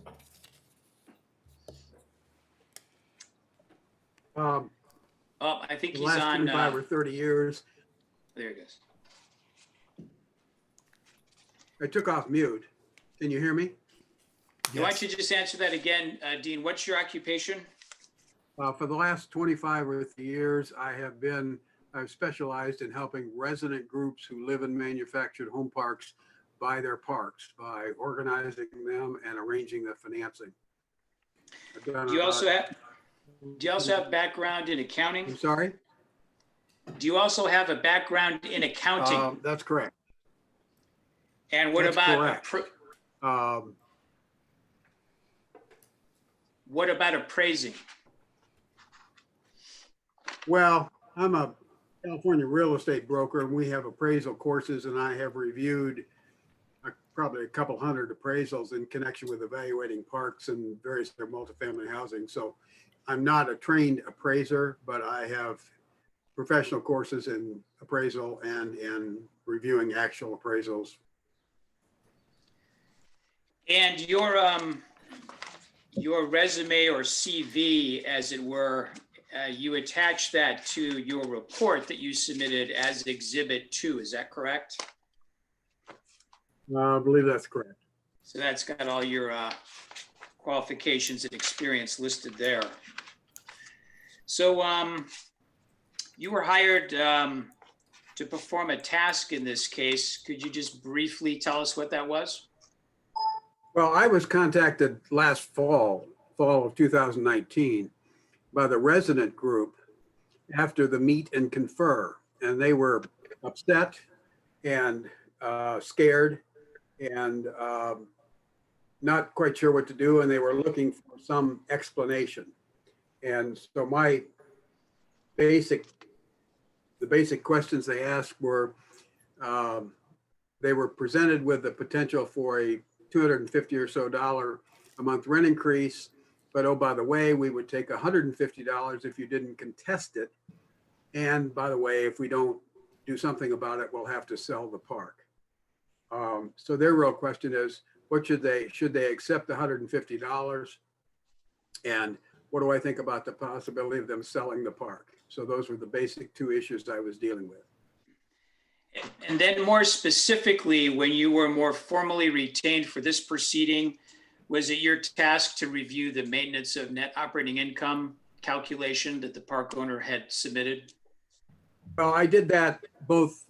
Oh, I think he's last on. 25 or 30 years. There it is. I took off mute. Can you hear me? Why don't you just answer that again, Dean? What's your occupation? For the last 25 or 30 years, I've specialized in helping resident groups who live in manufactured home parks buy their parks by organizing them and arranging the financing. Do you also have background in accounting? I'm sorry? Do you also have a background in accounting? That's correct. And what That's about correct. what about appraising? Well, I'm a California real estate broker, and we have appraisal courses, and I have reviewed probably a couple hundred appraisals in connection with evaluating parks and various other multifamily housing. So I'm not a trained appraiser, but I have professional courses in appraisal and in reviewing actual appraisals. And your resume or CV, as it were, you attach that to your report that you submitted as Exhibit 2. Is that correct? I believe that's correct. So that's got all your qualifications and experience listed there. So you were hired to perform a task in this case. Could you just briefly tell us what that was? Well, I was contacted last fall of 2019, by the resident group after the meet and confer. And they were upset and scared and not quite sure what to do. And they were looking for some explanation. And so the basic questions they asked were, they were presented with the potential for a $250 or so a month rent increase. But oh, by the way, we would take $150 if you didn't contest it. And by the way, if we don't do something about it, we'll have to sell the park. So their real question is, should they accept the $150? And what do I think about the possibility of them selling the park? So those were the basic two issues I was dealing with. And then more specifically, when you were more formally retained for this proceeding, was it your task to review the maintenance of net operating income calculation that the park owner had submitted? Well, I did that both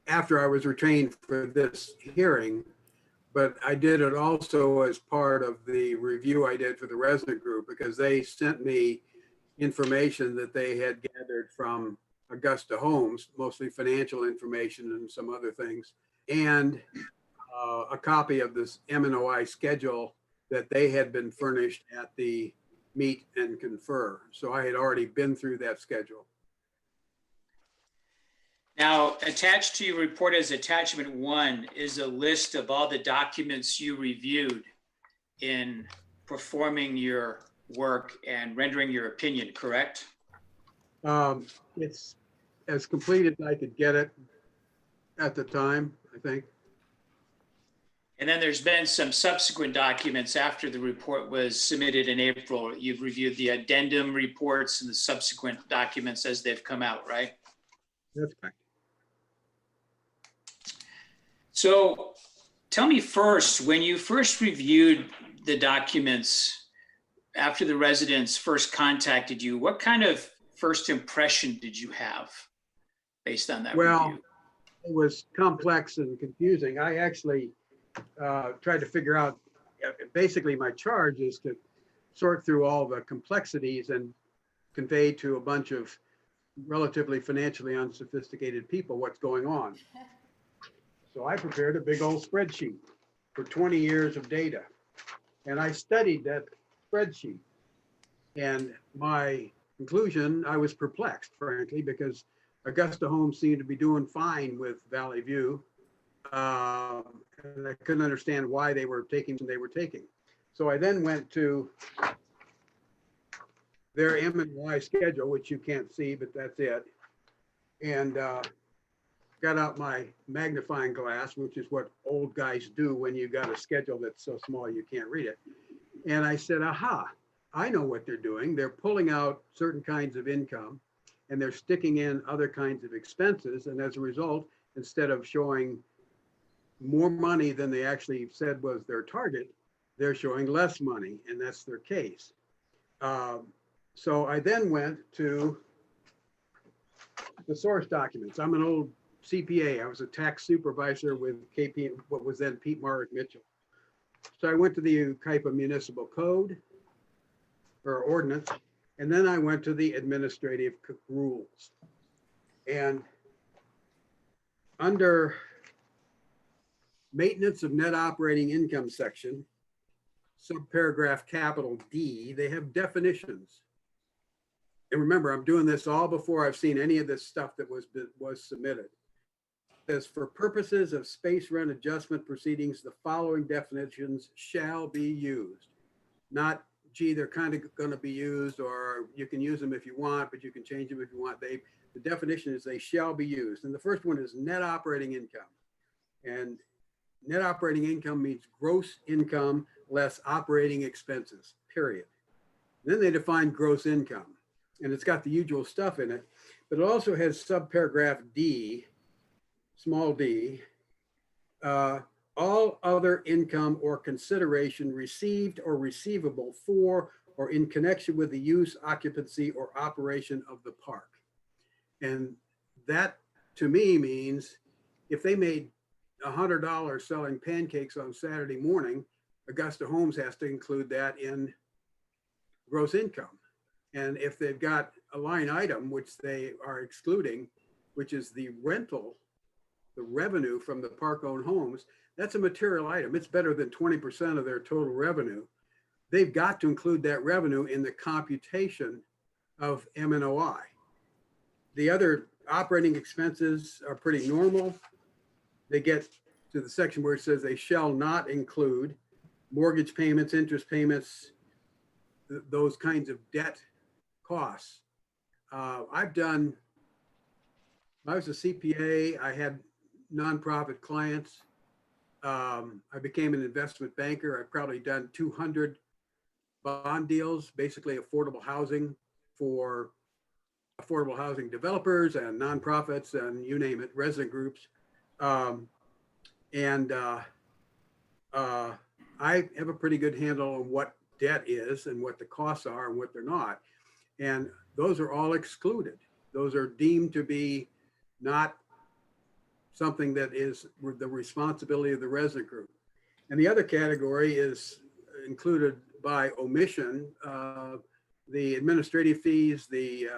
after I was retained for this hearing, but I did it also as part of the review I did for the resident group, because they sent me information that they had gathered from Augusta Homes, mostly financial information and some other things, and a copy of this M&OI schedule that they had been furnished at the meet and confer. So I had already been through that schedule. Now, attached to your report as attachment 1 is a list of all the documents you reviewed in performing your work and rendering your opinion, correct? It's as complete as I could get it at the time, I think. And then there's been some subsequent documents after the report was submitted in April. You've reviewed the addendum reports and the subsequent documents as they've come out, right? That's correct. So tell me first, when you first reviewed the documents after the residents first contacted you, what kind of first impression did you have based on that Well, review? it was complex and confusing. I actually tried to figure out, basically my charge is to sort through all the complexities and convey to a bunch of relatively financially unsophisticated people what's going on. So I prepared a big old spreadsheet for 20 years of data. And I studied that spreadsheet. And my conclusion, I was perplexed, frankly, because Augusta Homes seemed to be doing fine with Valley View. And I couldn't understand why they were taking what they were taking. So I then went to their M&Y schedule, which you can't see, but that's it. And got out my magnifying glass, which is what old guys do when you got a schedule that's so small you can't read it. And I said, aha, I know what they're doing. They're pulling out certain kinds of income and they're sticking in other kinds of expenses. And as a result, instead of showing more money than they actually said was their target, they're showing less money, and that's their case. So I then went to the source documents. I'm an old CPA. I was a tax supervisor with KP, what was then Pete Marwick Mitchell. So I went to the Yucaipa Municipal Code or Ordinance, and then I went to the administrative rules. And under maintenance of net operating income section, subparagraph capital D, they have definitions. And remember, I'm doing this all before I've seen any of this stuff that was submitted. It says, for purposes of space rent adjustment proceedings, the following definitions shall be used. Not, gee, they're kind of going to be used, or you can use them if you want, but you can change them if you want. The definition is they shall be used. And the first one is net operating income. And net operating income means gross income less operating expenses, period. And then they define gross income. And it's got the usual stuff in it, but it also has subparagraph D, small d, all other income or consideration received or receivable for or in connection with the use, occupancy, or operation of the park. And that to me means if they made $100 selling pancakes on Saturday morning, Augusta Homes has to include that in gross income. And if they've got a line item, which they are excluding, which is the rental, the revenue from the park-owned homes, that's a material item. It's better than 20% of their total revenue. They've got to include that revenue in the computation of M&OI. The other operating expenses are pretty normal. They get to the section where it says they shall not include mortgage payments, interest payments, those kinds of debt costs. I was a CPA, I had nonprofit clients. I became an investment banker. I've probably done 200 bond deals, basically affordable housing for affordable housing developers and nonprofits and you name it, resident groups. I have a pretty good handle on what debt is and what the costs are and what they're not. And those are all excluded. Those are deemed to be not something that is the responsibility of the resident group. And the other category is included by omission, the administrative fees, the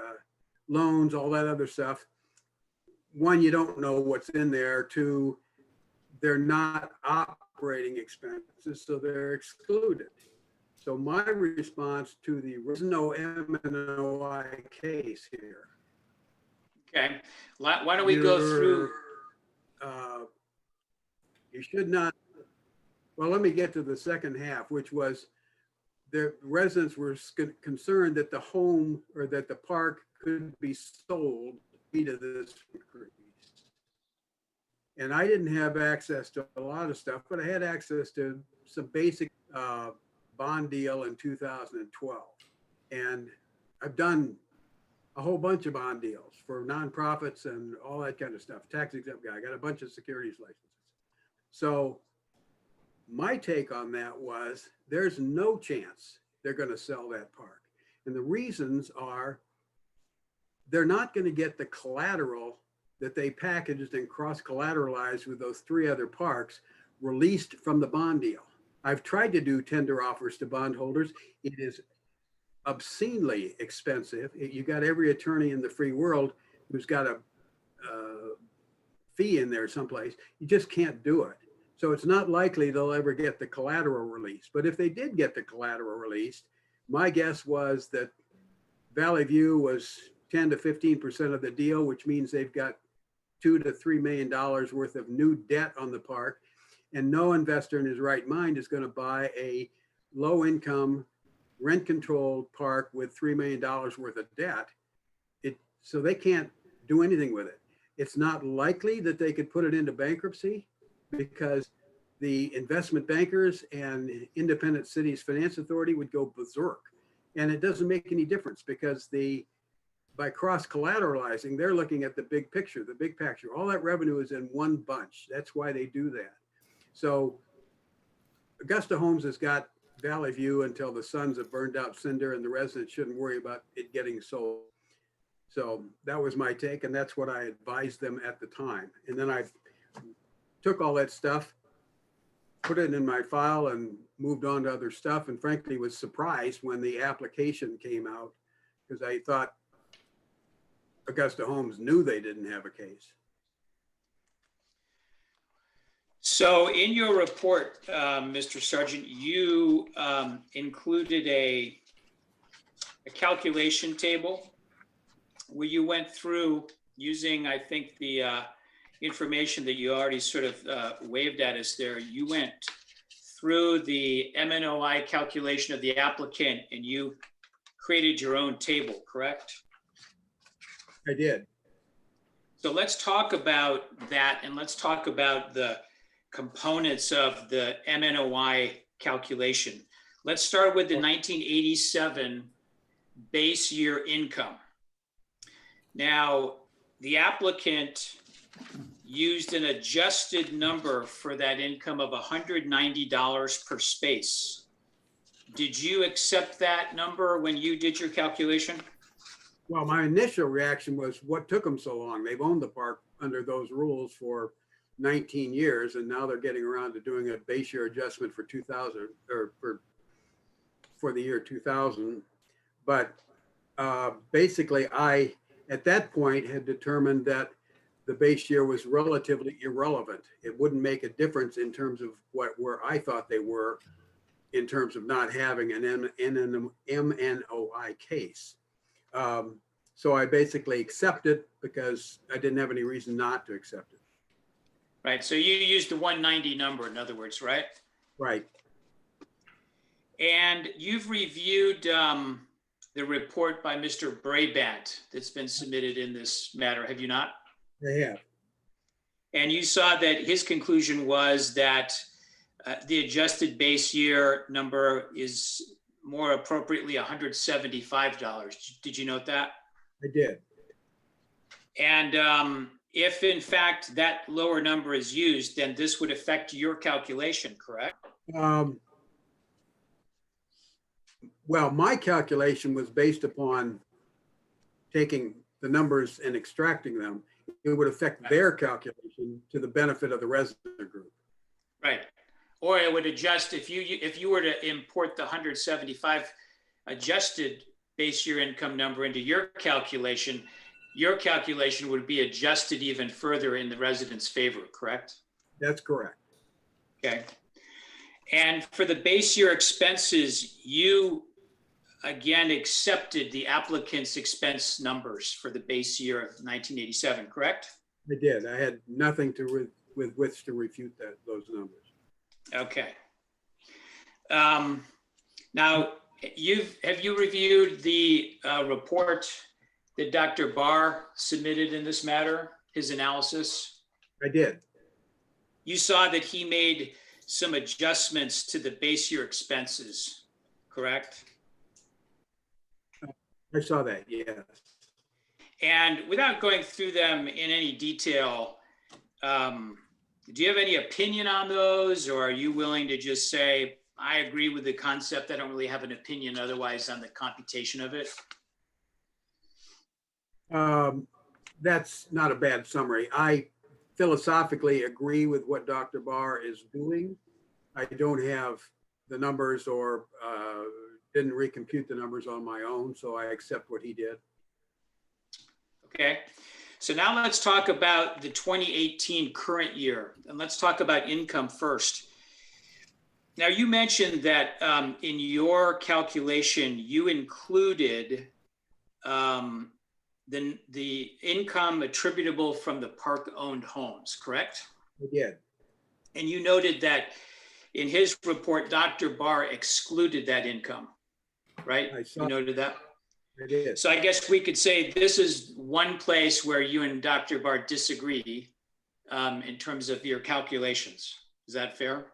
loans, all that other stuff. One, you don't know what's in there. Two, they're not operating expenses, so they're excluded. So my response to there's no M&OI case here. Okay, why don't we go through? You should not, well, let me get to the second half, which was the residents were concerned that the home or that the park could be sold to this increase. And I didn't have access to a lot of stuff, but I had access to some basic bond deal in 2012. And I've done a whole bunch of bond deals for nonprofits and all that kind of stuff. Tax exempt guy, I got a bunch of securities licenses. So my take on that was there's no chance they're going to sell that park. And the reasons are they're not going to get the collateral that they packaged and cross-collateralized with those 3 other parks released from the bond deal. I've tried to do tender offers to bondholders. It is obscenely expensive. You got every attorney in the free world who's got a fee in there someplace. You just can't do it. So it's not likely they'll ever get the collateral released. But if they did get the collateral released, my guess was that Valley View was 10 to 15% of the deal, which means they've got $2 to $3 million worth of new debt on the park. And no investor in his right mind is going to buy a low income, rent controlled park with $3 million worth of debt. So they can't do anything with it. It's not likely that they could put it into bankruptcy because the investment bankers and Independent Cities Finance Authority would go berserk. And it doesn't make any difference because by cross-collateralizing, they're looking at the big picture, All that revenue is in one bunch. That's why they do that. So Augusta Homes has got Valley View until the sons have burned out cinder and the residents shouldn't worry about it getting sold. So that was my take, and that's what I advised them at the time. And then I took all that stuff, put it in my file and moved on to other stuff, and frankly was surprised when the application came out because I thought Augusta Homes knew they didn't have a case. So in your report, Mr. Sargent, you included a calculation table where you went through using, I think, the information that you already sort of waved at us there. You went through the MNOI calculation of the applicant and you created your own table, correct? I did. So let's talk about that, and let's talk about the components of the MNOI calculation. Let's start with the 1987 base year income. Now, the applicant used an adjusted number for that income of $190 per space. Did you accept that number when you did your calculation? Well, my initial reaction was, what took them so long? They've owned the park under those rules for 19 years, and now they're getting around to doing a base year adjustment for 2000 or for the year 2000. But basically, I, at that point, had determined that the base year was relatively irrelevant. It wouldn't make a difference in terms of where I thought they were in terms of not having an MNOI case. So I basically accepted because I didn't have any reason not to accept it. Right, so you used the 190 number, in other words, right? Right. And you've reviewed the report by Mr. Brabant that's been submitted in this matter, have you not? I have. And you saw that his conclusion was that the adjusted base year number is more appropriately $175. Did you note that? I did. And if in fact that lower number is used, then this would affect your calculation, correct? Well, my calculation was based upon taking the numbers and extracting them. It would affect their calculation to the benefit of the resident group. Right. Or it would adjust if you were to import the 175 adjusted base year income number into your calculation would be adjusted even further in the resident's favor, correct? That's correct. Okay. And for the base year expenses, you again accepted the applicant's expense numbers for the base year of 1987, correct? I did. I had nothing with which to refute those numbers. Okay. Now, have you reviewed the report that Dr. Barr submitted in this matter, his analysis? I did. you saw that he made some adjustments to the base year expenses, correct? I saw that, yes. And without going through them in any detail, do you have any opinion on those, or are you willing to just say, I agree with the concept, I don't really have an opinion otherwise on the computation of it? That's not a bad summary. I philosophically agree with what Dr. Barr is doing. I don't have the numbers or didn't recompute the numbers on my own, so I accept what he did. Okay, so now let's talk about the 2018 current year, and let's talk about income first. Now, you mentioned that in your calculation, you included the income attributable from the park-owned homes, correct? I did. And you noted that in his report, Dr. Barr excluded that income, right? I saw You noted that? I did. So I guess we could say this is one place where you and Dr. Barr disagree in terms of your calculations. Is that fair?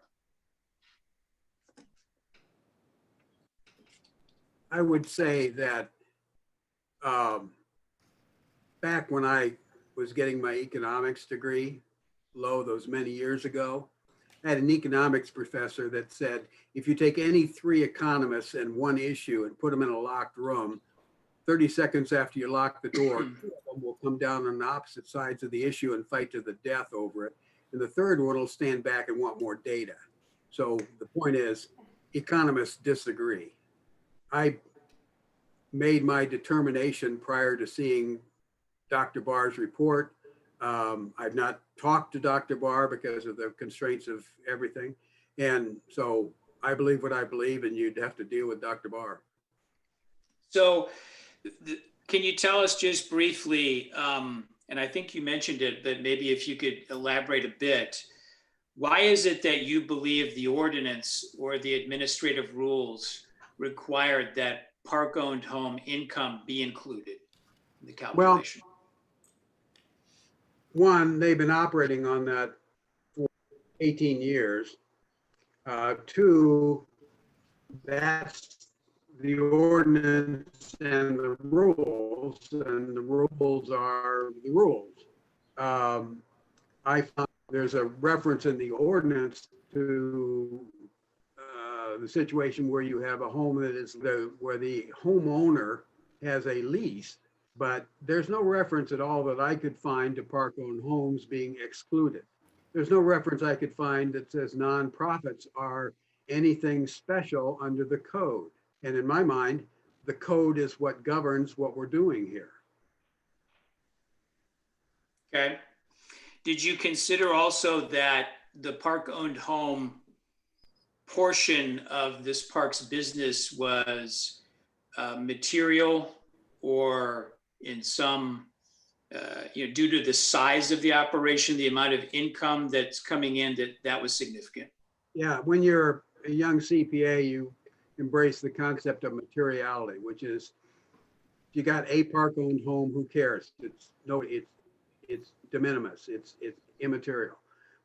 I would say that back when I was getting my economics degree, those many years ago, I had an economics professor that said, if you take any three economists and one issue and put them in a locked room, 30 seconds after you lock the door, two of them will come down on the opposite sides of the issue and fight to the death over it. And the third one will stand back and want more data. So the point is, economists disagree. I made my determination prior to seeing Dr. Barr's report. I've not talked to Dr. Barr because of the constraints of everything. And so I believe what I believe, and you'd have to deal with Dr. Barr. So can you tell us just briefly, and I think you mentioned it, but maybe if you could elaborate a bit, why is it that you believe the ordinance or the administrative rules required that park-owned home income be included in the calculation? Well, one, they've been operating on that for 18 years. Two, that's the ordinance and the rules are the rules. I found there's a reference in the ordinance to the situation where you have a home that is where the homeowner has a lease, but there's no reference at all that I could find to park-owned homes being excluded. There's no reference I could find that says nonprofits are anything special under the code. And in my mind, the code is what governs what we're doing here. Okay. Did you consider also that the park-owned home portion of this park's business was material, or in some, due to the size of the operation, the amount of income that's coming in, that was significant? Yeah, when you're a young CPA, you embrace the concept of materiality, which is, if you got a park-owned home, who cares? It's de minimis, it's immaterial.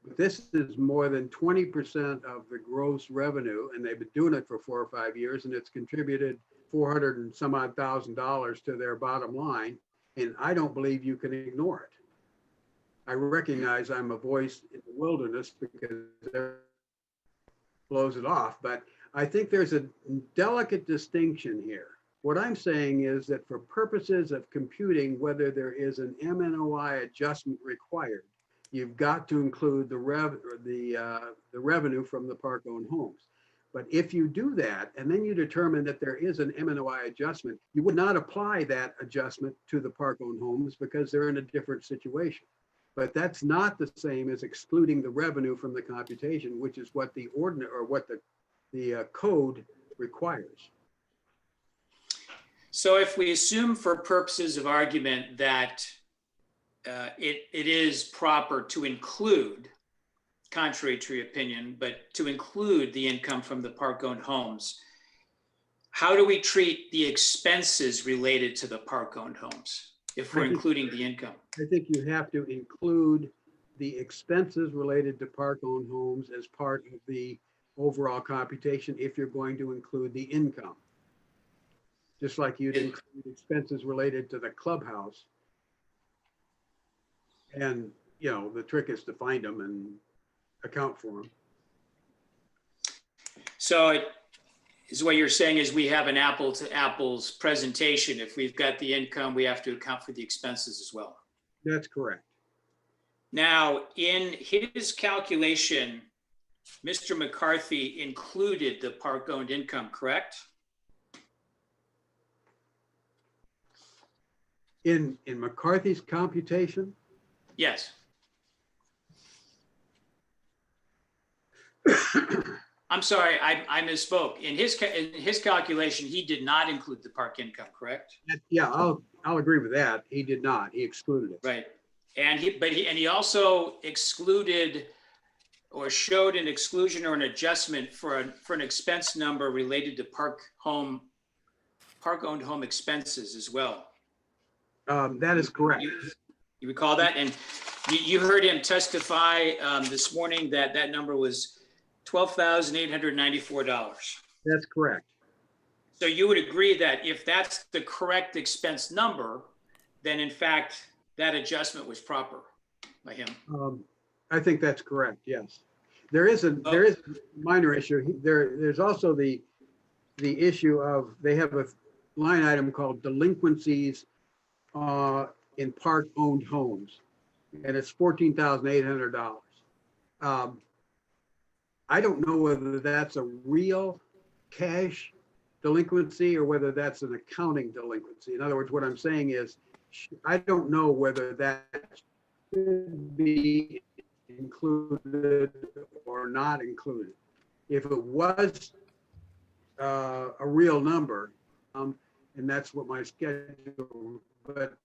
But this is more than 20% of the gross revenue, and they've been doing it for 4 or 5 years, and it's contributed $400 and some odd thousand to their bottom line, and I don't believe you can ignore it. I recognize I'm a voice in the wilderness because it blows it off, but I think there's a delicate distinction here. What I'm saying is that for purposes of computing whether there is an MNOI adjustment required, you've got to include the revenue from the park-owned homes. But if you do that, and then you determine that there is an MNOI adjustment, you would not apply that adjustment to the park-owned homes because they're in a different situation. But that's not the same as excluding the revenue from the computation, which is what the ordinance or what the code requires. So if we assume for purposes of argument that it is proper to include, contrary to your opinion, but to include the income from the park-owned homes, how do we treat the expenses related to the park-owned homes if we're including the income? I think you have to include the expenses related to park-owned homes as part of the overall computation if you're going to include the income. Just like you'd include expenses related to the clubhouse. And, you know, the trick is to find them and account for them. So what you're saying is we have an apple to apples presentation. If we've got the income, we have to account for the expenses as well. That's correct. Now, in his calculation, Mr. McCarthy included the park-owned income, correct? In McCarthy's computation, Yes. I'm sorry, I misspoke. In his calculation, he did not include the park income, correct? yeah, I'll agree with that. He did not. He excluded it. Right. And he also excluded or showed an exclusion or an adjustment for an expense number related to park-owned home expenses as well. That is correct. You recall that? And you heard him testify this morning that that number was $12,894. That's correct. So you would agree that if that's the correct expense number, then in fact, that adjustment was proper by him? I think that's correct, yes. There is a minor issue. There's also the issue of, they have a line item called delinquencies in park-owned homes, and it's $14,800. I don't know whether that's a real cash delinquency or whether that's an accounting delinquency. In other words, what I'm saying is, I don't know whether that should be included or not included. If it was a real number, and that's what my schedule, but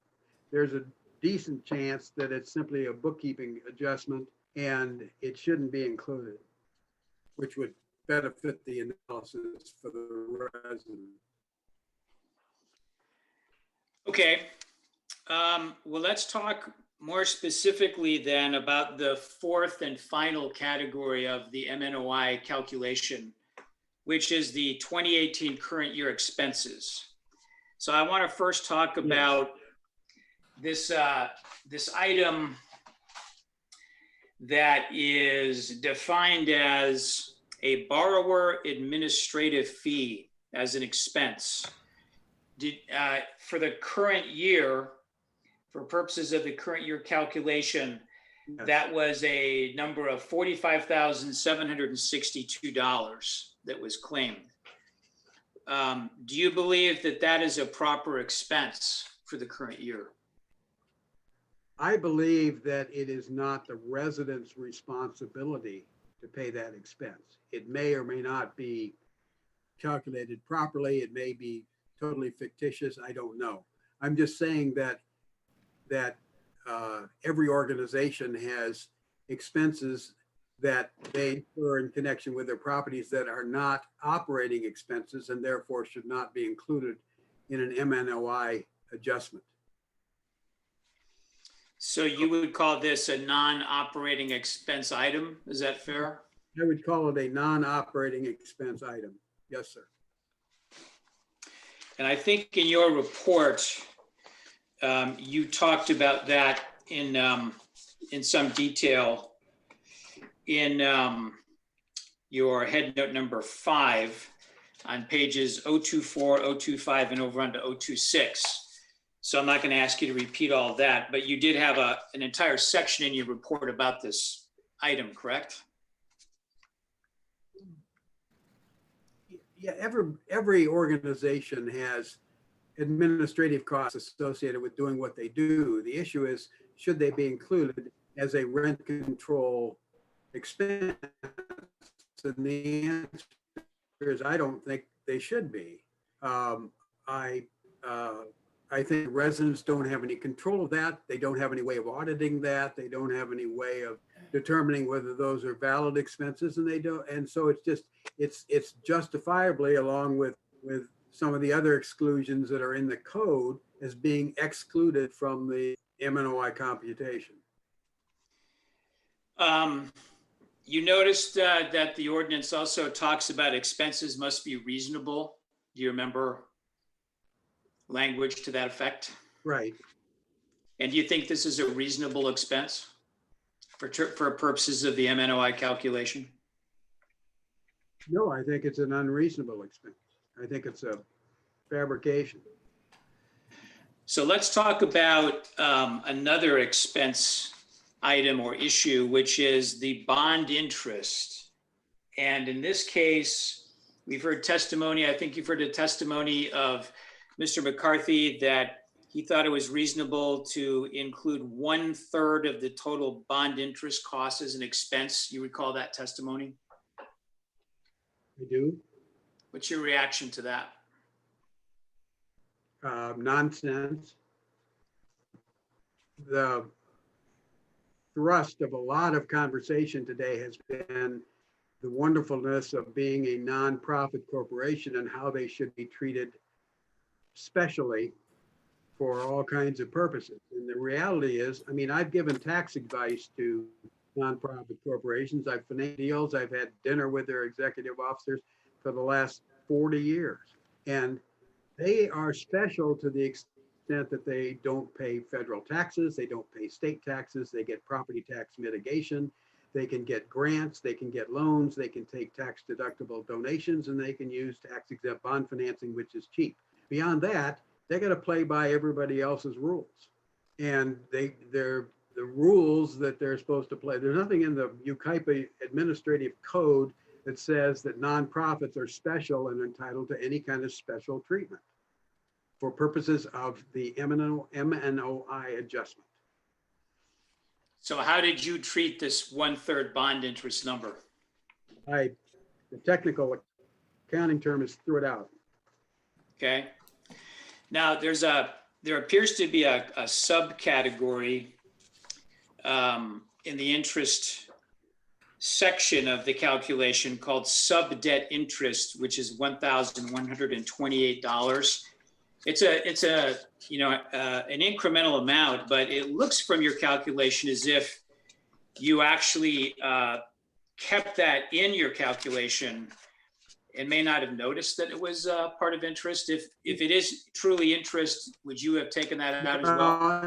there's a decent chance that it's simply a bookkeeping adjustment and it shouldn't be included, which would benefit the analysis for the resident. Okay. Well, let's talk more specifically then about the fourth and final category of the MNOI calculation, which is the 2018 current year expenses. So I want to first talk about this item that is defined as a borrower administrative fee as an expense. For the current year, for purposes of the current year calculation, that was a number of $45,762 that was claimed. Do you believe that that is a proper expense for the current year? I believe that it is not the resident's responsibility to pay that expense. It may or may not be calculated properly. It may be totally fictitious. I don't know. I'm just saying that every organization has expenses that they incur in connection with their properties that are not operating expenses and therefore should not be included in an MNOI adjustment. So you would call this a non-operating expense item? Is that fair? I would call it a non-operating expense item. Yes, sir. And I think in your report, you talked about that in some detail in your head note number 5 on pages 024, 025, and over onto 026. So I'm not going to ask you to repeat all of that, but you did have an entire section in your report about this item, correct? Yeah, every organization has administrative costs associated with doing what they do. The issue is, should they be included as a rent control expense? And the answer is, I don't think they should be. I think residents don't have any control of that. They don't have any way of auditing that. They don't have any way of determining whether those are valid expenses, and they don't. And so it's just, it's justifiably, along with some of the other exclusions that are in the code, as being excluded from the MNOI computation. You noticed that the ordinance also talks about expenses must be reasonable. Do you remember language to that effect? Right. And do you think this is a reasonable expense for purposes of the MNOI calculation? No, I think it's an unreasonable expense. I think it's a fabrication. So let's talk about another expense item or issue, which is the bond interest. And in this case, we've heard testimony, I think you've heard a testimony of Mr. McCarthy that he thought it was reasonable to include 1/3 of the total bond interest cost as an expense. You recall that testimony? I do. What's your reaction to that? Nonsense. The thrust of a lot of conversation today has been the wonderfulness of being a nonprofit corporation and how they should be treated specially for all kinds of purposes. And the reality is, I mean, I've given tax advice to nonprofit corporations. I've financed deals. I've had dinner with their executive officers for the last 40 years. And they are special to the extent that they don't pay federal taxes, they don't pay state taxes, they get property tax mitigation, they can get grants, they can get loans, they can take tax deductible donations, and they can use tax exempt bond financing, which is cheap. Beyond that, they got to play by everybody else's rules. And they're the rules that they're supposed to play. There's nothing in the Yucaipa administrative code that says that nonprofits are special and entitled to any kind of special treatment for purposes of the MNOI adjustment. So how did you treat this 1/3 bond interest number? The technical accounting term is threw it out. Okay. Now there appears to be a subcategory in the interest section of the calculation called sub-debt interest, which is $1,128. It's a an incremental amount, but it looks from your calculation as if you actually kept that in your calculation and may not have noticed that it was part of interest. If it is truly interest, would you have taken that out as well?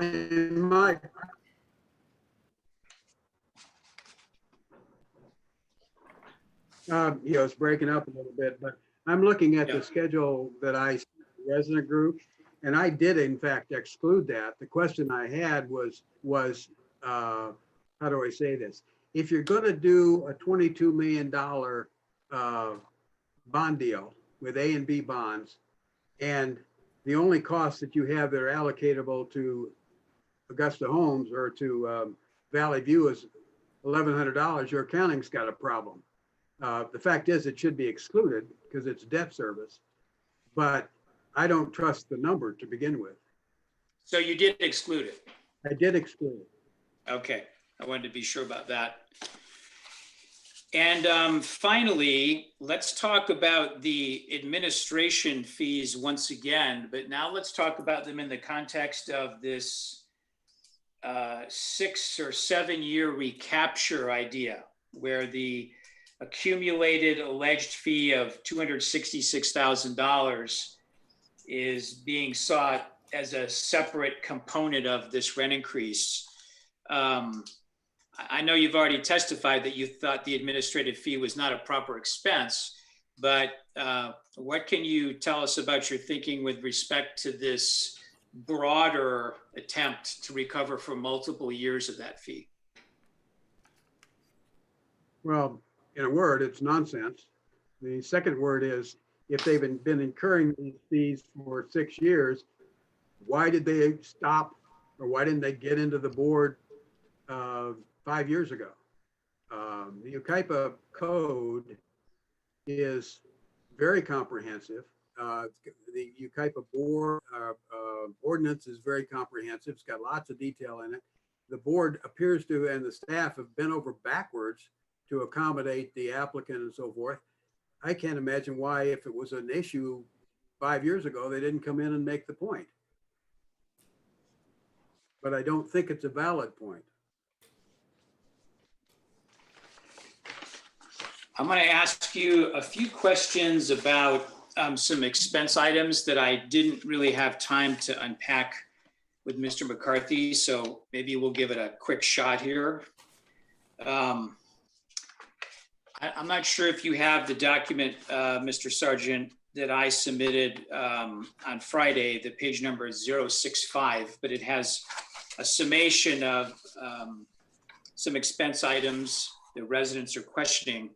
It's breaking up a little bit, but I'm looking at the schedule that I resident group, and I did in fact exclude that. The question I had was how do I say this? If you're going to do a $22 million bond deal with A and B bonds, and the only costs that you have that are allocatable to Augusta Homes or to Valley View is $1,100, your accounting's got a problem. The fact is it should be excluded because it's debt service, but I don't trust the number to begin with. So you did exclude it? I did exclude it. Okay, I wanted to be sure about that. And finally, let's talk about the administration fees once again, but now let's talk about them in the context of this 6 or 7 year recapture idea, where the accumulated alleged fee of $266,000 is being sought as a separate component of this rent increase. I know you've already testified that you thought the administrative fee was not a proper expense, but what can you tell us about your thinking with respect to this broader attempt to recover for multiple years of that fee? Well, in a word, it's nonsense. The second word is, if they've been incurring these fees for 6 years, why did they stop, or why didn't they get into the board 5 years ago? The Yucaipa code is very comprehensive. The Yucaipa board ordinance is very comprehensive. It's got lots of detail in it. The board appears to, and the staff have bent over backwards to accommodate the applicant and so forth. I can't imagine why, if it was an issue 5 years ago, they didn't come in and make the point. But I don't think it's a valid point. I'm going to ask you a few questions about some expense items that I didn't really have time to unpack with Mr. McCarthy, so maybe we'll give it a quick shot here. I'm not sure if you have the document, Mr. Sargent, that I submitted on Friday. The page number is 065, but it has a summation of some expense items that residents are questioning.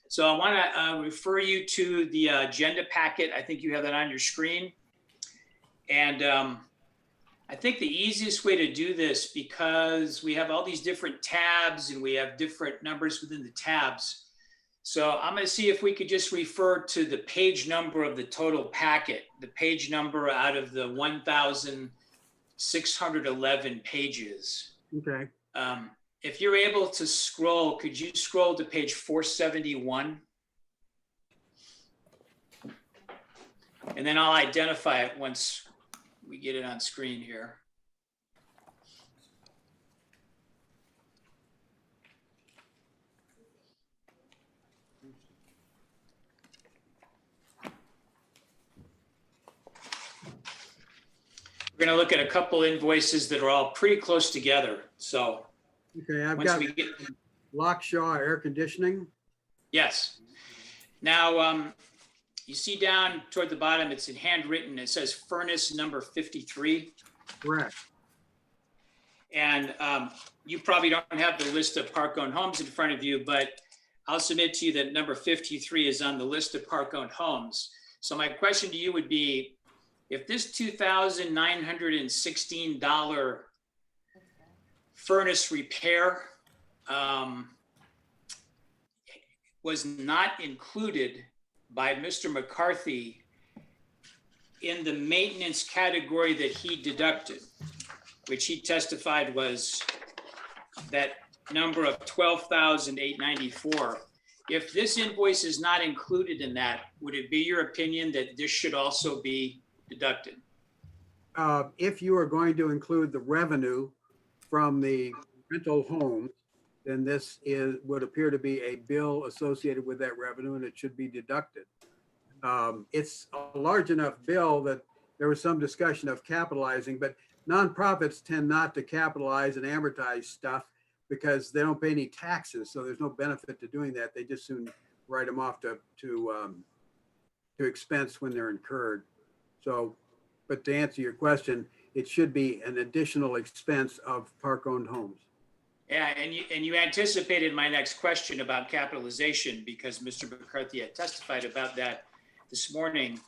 So I want to refer you to the agenda packet. I think you have that on your screen. And I think the easiest way to do this, because we have all these different tabs and we have different numbers within the tabs. So I'm going to see if we could just refer to the page number of the total packet, the page number out of the 1,611 pages. Okay. If you're able to scroll, could you scroll to page 471? And then I'll identify it once we get it on screen here. We're going to look at a couple invoices that are all pretty close together. So Okay, I've once got we get, Lockshaw Air Conditioning. yes. Now, you see down toward the bottom, it's in handwritten. It says furnace number 53. Correct. And you probably don't have the list of park-owned homes in front of you, but I'll submit to you that number 53 is on the list of park-owned homes. So my question to you would be, if this $2,916 furnace repair was not included by Mr. McCarthy in the maintenance category that he deducted, which he testified was that number of $12,894. If this invoice is not included in that, would it be your opinion that this should also be deducted? If you are going to include the revenue from the rental homes, then this would appear to be a bill associated with that revenue and it should be deducted. It's a large enough bill that there was some discussion of capitalizing, but nonprofits tend not to capitalize and amortize stuff because they don't pay any taxes. So there's no benefit to doing that. They just soon write them off to expense when they're incurred. So, but to answer your question, it should be an additional expense of park-owned homes. Yeah, and you anticipated my next question about capitalization because Mr. McCarthy had testified about that this morning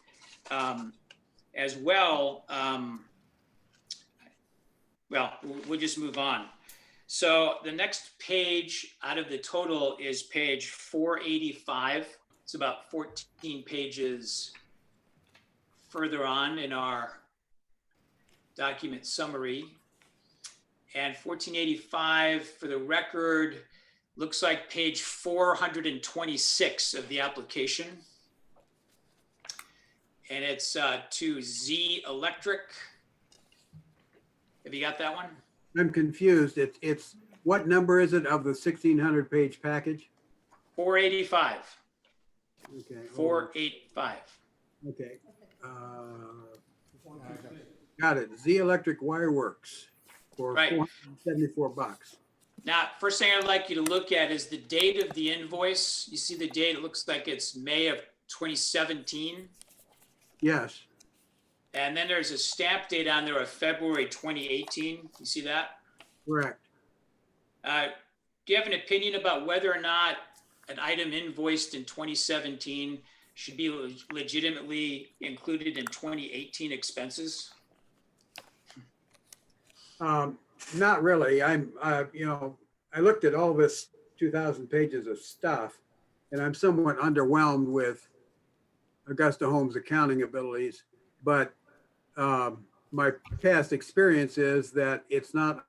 as well. Well, we'll just move on. So the next page out of the total is page 485. It's about 14 pages further on in our document summary. And 1485, for the record, looks like page 426 of the application. And it's to Z Electric. Have you got that one? I'm confused. It's what number is it of the 1,600 page package? 485. Okay. 485. Okay. Got it. Z Electric Wireworks for Right. $474. Now, first thing I'd like you to look at is the date of the invoice. You see the date, it looks like it's May of 2017. Yes. And then there's a stamp date on there of February 2018. You see that? Correct. Do you have an opinion about whether or not an item invoiced in 2017 should be legitimately included in 2018 expenses? Not really. I looked at all this 2,000 pages of stuff, and I'm somewhat underwhelmed with Augusta Homes' accounting abilities. But my past experience is that it's not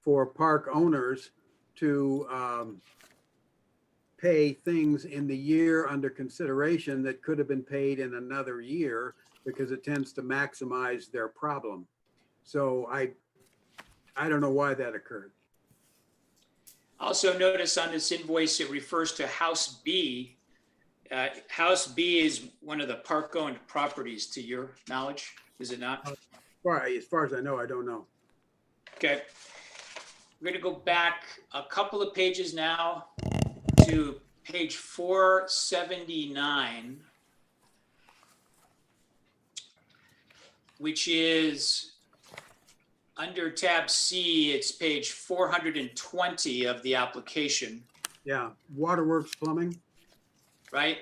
for park owners to pay things in the year under consideration that could have been paid in another year because it tends to maximize their problem. So I don't know why that occurred. Also notice on this invoice, it refers to House B. House B is one of the park-owned properties, to your knowledge, is it not? As far as I know, I don't know. Okay. We're going to go back a couple of pages now to page 479, which is under tab C, it's page 420 of the application, Yeah, Waterworks Plumbing. right?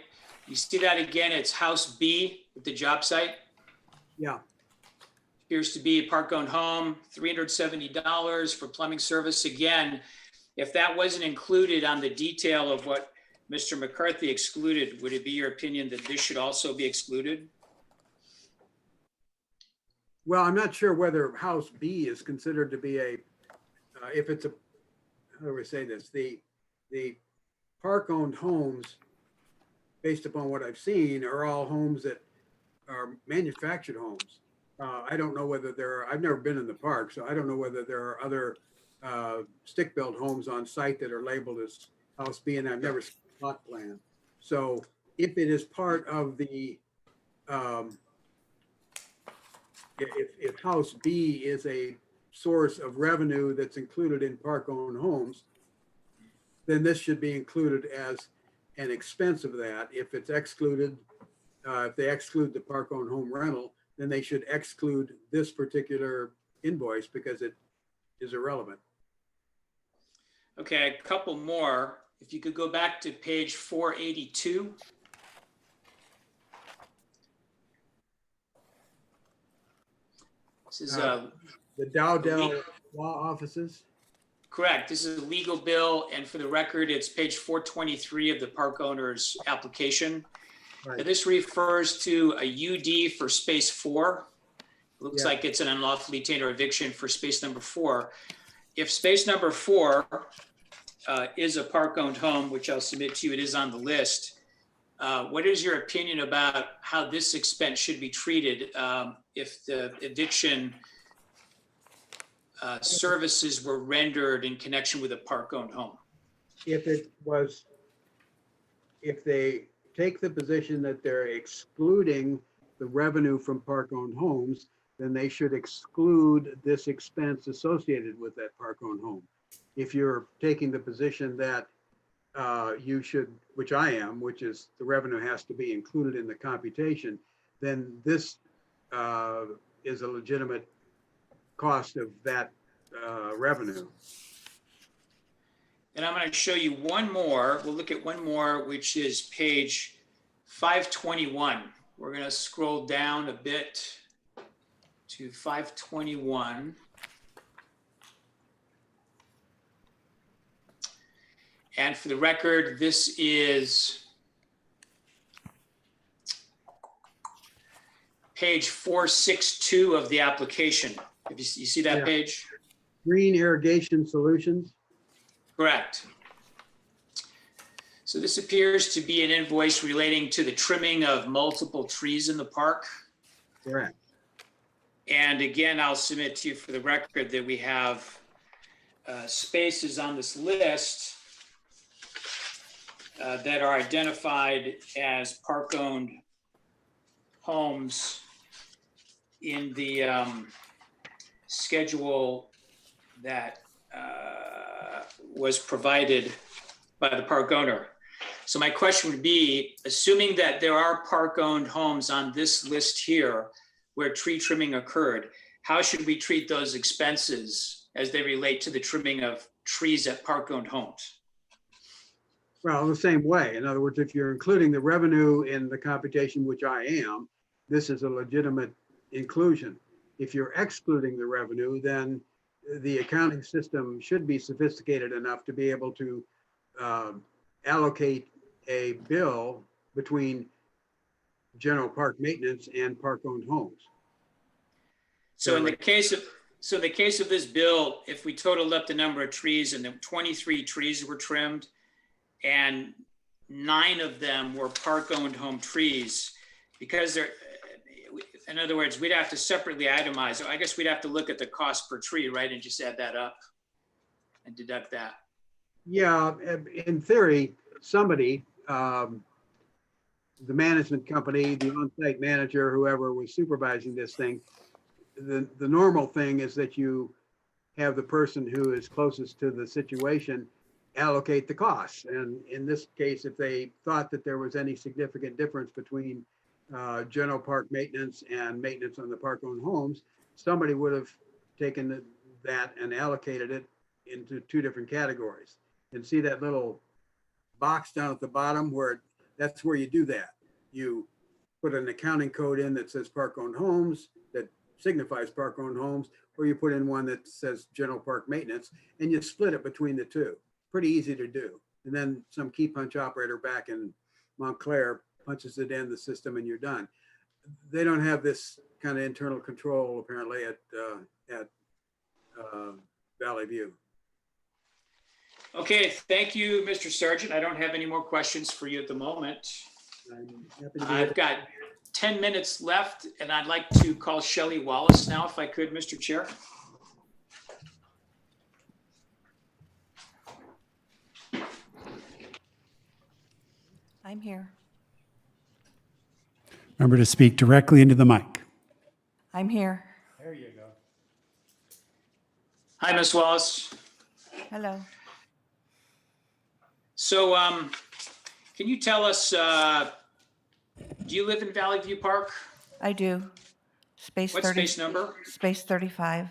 You see that again, it's House B with the job site. Yeah, Appears to be a park-owned home, $370 for plumbing service. Again, if that wasn't included on the detail of what Mr. McCarthy excluded, would it be your opinion that this should also be excluded? well, I'm not sure whether House B is considered to be if it's a, how do we say this? The park-owned homes, based upon what I've seen, are all homes that are manufactured homes. I don't know whether I've never been in the park, so I don't know whether there are other stick-built homes on site that are labeled as House B, and I've never seen a plot plan. So if it is part of the, if House B is a source of revenue that's included in park-owned homes, then this should be included as an expense of that. If it's excluded, if they exclude the park-owned home rental, then they should exclude this particular invoice because it is irrelevant. Okay, a couple more. If you could go back to page 482. This is The Dowdell Law Offices. correct. This is a legal bill, and for the record, it's page 423 of the park owner's application. Right. Now, this refers to a UD for space 4. Looks Yeah. like it's an unlawfully obtained or eviction for space number 4. If space number 4 is a park-owned home, which I'll submit to you, it is on the list. What is your opinion about how this expense should be treated if the eviction services were rendered in connection with a park-owned home? If they take the position that they're excluding the revenue from park-owned homes, then they should exclude this expense associated with that park-owned home. If you're taking the position that you should, which I am, which is the revenue has to be included in the computation, then this is a legitimate cost of that revenue. And I'm going to show you one more. We'll look at one more, which is page 521. We're going to scroll down a bit to 521. And for the record, this is page 462 of the application. If you see that Yeah. page? Green Irrigation Solutions. Correct. So this appears to be an invoice relating to the trimming of multiple trees in the park. Correct. And again, I'll submit to you for the record that we have spaces on this list that are identified as park-owned homes in the schedule that was provided by the park owner. So my question would be, assuming that there are park-owned homes on this list here where tree trimming occurred, how should we treat those expenses as they relate to the trimming of trees at park-owned homes? Well, the same way. In other words, if you're including the revenue in the computation, which I am, this is a legitimate inclusion. If you're excluding the revenue, then the accounting system should be sophisticated enough to be able to allocate a bill between general park maintenance and park-owned homes. So in the case of this bill, if we totaled up the number of trees and the 23 trees were trimmed and 9 of them were park-owned home trees, because they're, in other words, we'd have to separately itemize. I guess we'd have to look at the cost per tree, right? And just add that up and deduct that. Yeah, in theory, somebody, the management company, the on-site manager, whoever was supervising this thing, the normal thing is that you have the person who is closest to the situation allocate the costs. And in this case, if they thought that there was any significant difference between general park maintenance and maintenance on the park-owned homes, somebody would have taken that and allocated it into two different categories. And see that little box down at the bottom where that's where you do that. You put an accounting code in that says park-owned homes, that signifies park-owned homes, or you put in one that says general park maintenance, and you split it between the two. Pretty easy to do. And then some key punch operator back in Montclair punches it in the system and you're done. They don't have this kind of internal control apparently at Valley View. Okay, thank you, Mr. Sargent. I don't have any more questions for you at the moment. I've got 10 minutes left, and I'd like to call Shelley Wallace now, if I could, Mr. Chair. I'm here. Remember to speak directly into the mic. I'm here. There you go. Hi, Ms. Wallace. Hello. So can you tell us, do you live in Valley View Park? I do. Space What 30. space number? Space 35.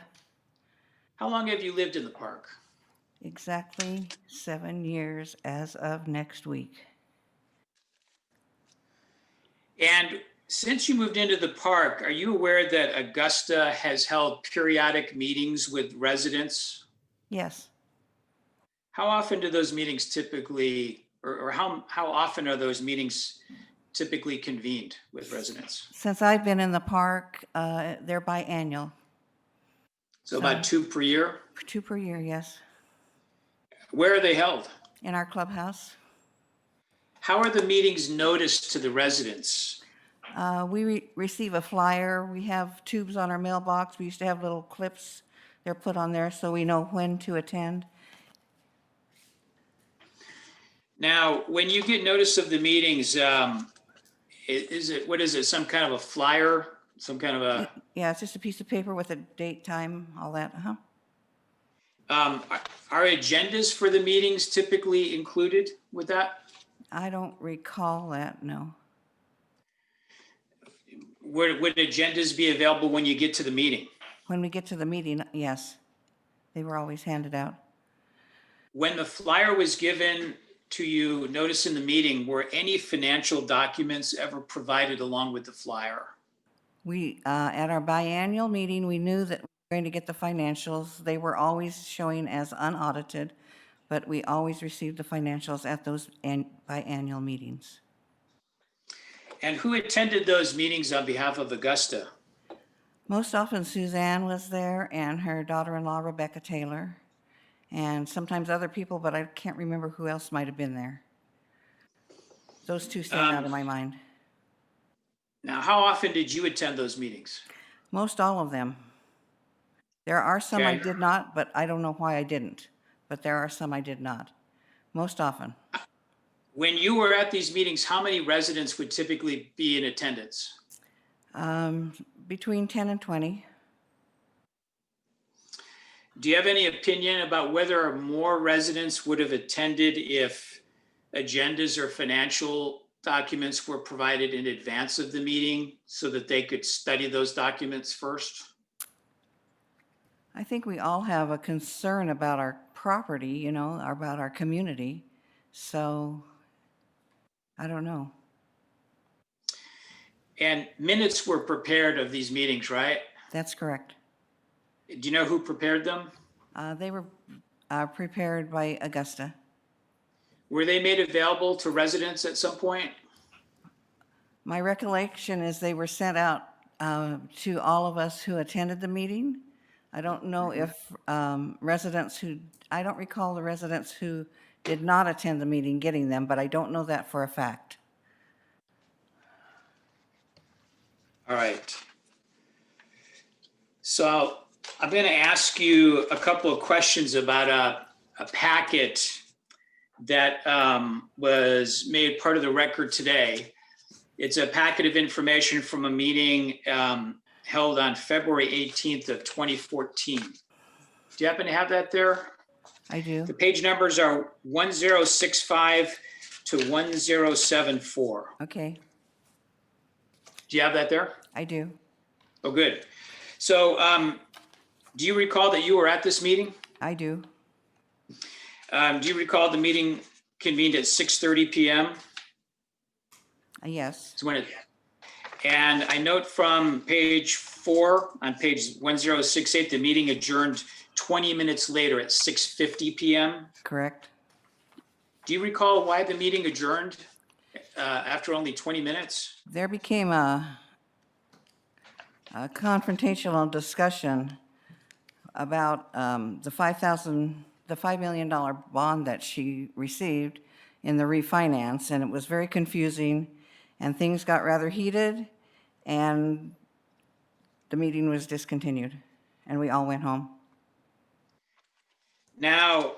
How long have you lived in the park? Exactly 7 years as of next week. And since you moved into the park, are you aware that Augusta has held periodic meetings with residents? Yes. How often do those meetings typically, or how often are those meetings typically convened with residents? Since I've been in the park, they're biannual. So about 2 per year? 2 per year, yes. Where are they held? In our clubhouse. How are the meetings noticed to the residents? We receive a flyer. We have tubes on our mailbox. We used to have little clips. They're put on there so we know when to attend. Now, when you get notice of the meetings, is it, some kind of a flyer, some kind of a? Yeah, it's just a piece of paper with a date, time, all that, Are agendas for the meetings typically included with that? I don't recall that, no. Would agendas be available when you get to the meeting? When we get to the meeting, yes. They were always handed out. When the flyer was given to you, notice in the meeting, were any financial documents ever provided along with the flyer? We, at our biannual meeting, we knew that we were going to get the financials. They were always showing as unaudited, but we always received the financials at those biannual meetings. And who attended those meetings on behalf of Augusta? Most often Suzanne was there and her daughter-in-law, Rebecca Taylor, and sometimes other people, but I can't remember who else might have been there. Those two stand out in my mind. Now, how often did you attend those meetings? Most all of them. There are some I Okay. did not, but I don't know why I didn't. But there are some I did not. Most often. When you were at these meetings, how many residents would typically be in attendance? Between 10 and 20. Do you have any opinion about whether more residents would have attended if agendas or financial documents were provided in advance of the meeting so that they could study those documents first? I think we all have a concern about our property, you know, about our community. So, I don't know. And minutes were prepared of these meetings, right? That's correct. Do you know who prepared them? They were prepared by Augusta. Were they made available to residents at some point? My recollection is they were sent out to all of us who attended the meeting. I don't know if residents who, I don't recall the residents who did not attend the meeting getting them, but I don't know that for a fact. All right. So I'm going to ask you a couple of questions about a packet that was made part of the record today. It's a packet of information from a meeting held on February 18th of 2014. Do you happen to have that there? I do. The page numbers are 1065 to 1074. Okay, Do you have that there? I do. Oh, good. So do you recall that you were at this meeting? I do. Do you recall the meeting convened at 6:30 PM? Yes, It's when it, and I note from page 4 on page 1068, the meeting adjourned 20 minutes later at 6:50 PM. correct. Do you recall why the meeting adjourned after only 20 minutes? There became a confrontational discussion about the $5 million bond that she received in the refinance, and it was very confusing, and things got rather heated, and the meeting was discontinued, and we all went home. Now,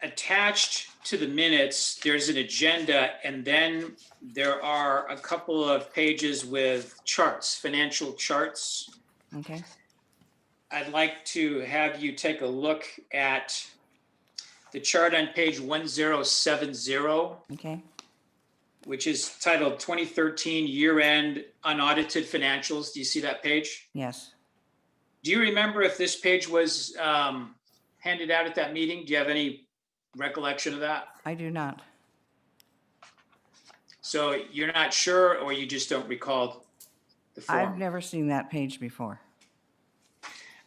attached to the minutes, there's an agenda, and then there are a couple of pages with charts, financial charts. Okay, I'd like to have you take a look at the chart on page 1070, okay. which is titled 2013 Year-End Unaudited Financials. Do you see that page? Yes, Do you remember if this page was handed out at that meeting? Do you have any recollection of that? I do not. So you're not sure, or you just don't recall the I've form? never seen that page before.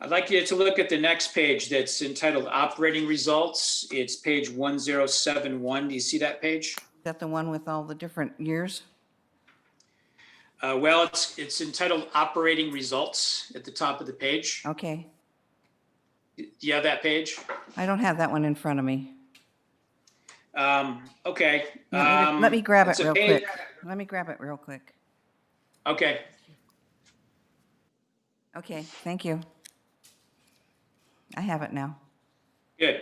I'd like you to look at the next page that's entitled Operating Results. It's page 1071. Do you see that page? Is that the one with all the different years? Well, it's entitled Operating Results at the top of the page. Okay, Do you have that page? I don't have that one in front of me. Okay. Let me grab it it's a real page- quick. Let me grab it real quick. Okay. Okay, thank you. I have it now. Good.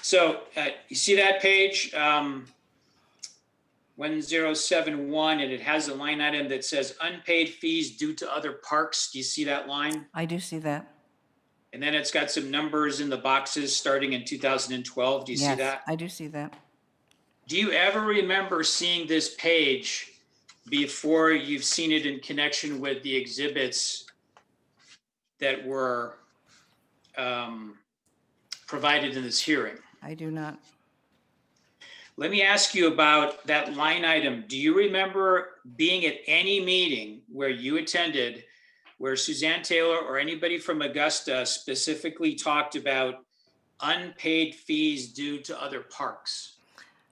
So you see that page, 1071, and it has a line item that says unpaid fees due to other parks. Do you see that line? I do see that. And then it's got some numbers in the boxes starting in 2012. Do you see Yes, that? I do see that. Do you ever remember seeing this page before you've seen it in connection with the exhibits that were provided in this hearing? I do not. Let me ask you about that line item. Do you remember being at any meeting where you attended where Suzanne Taylor or anybody from Augusta specifically talked about unpaid fees due to other parks?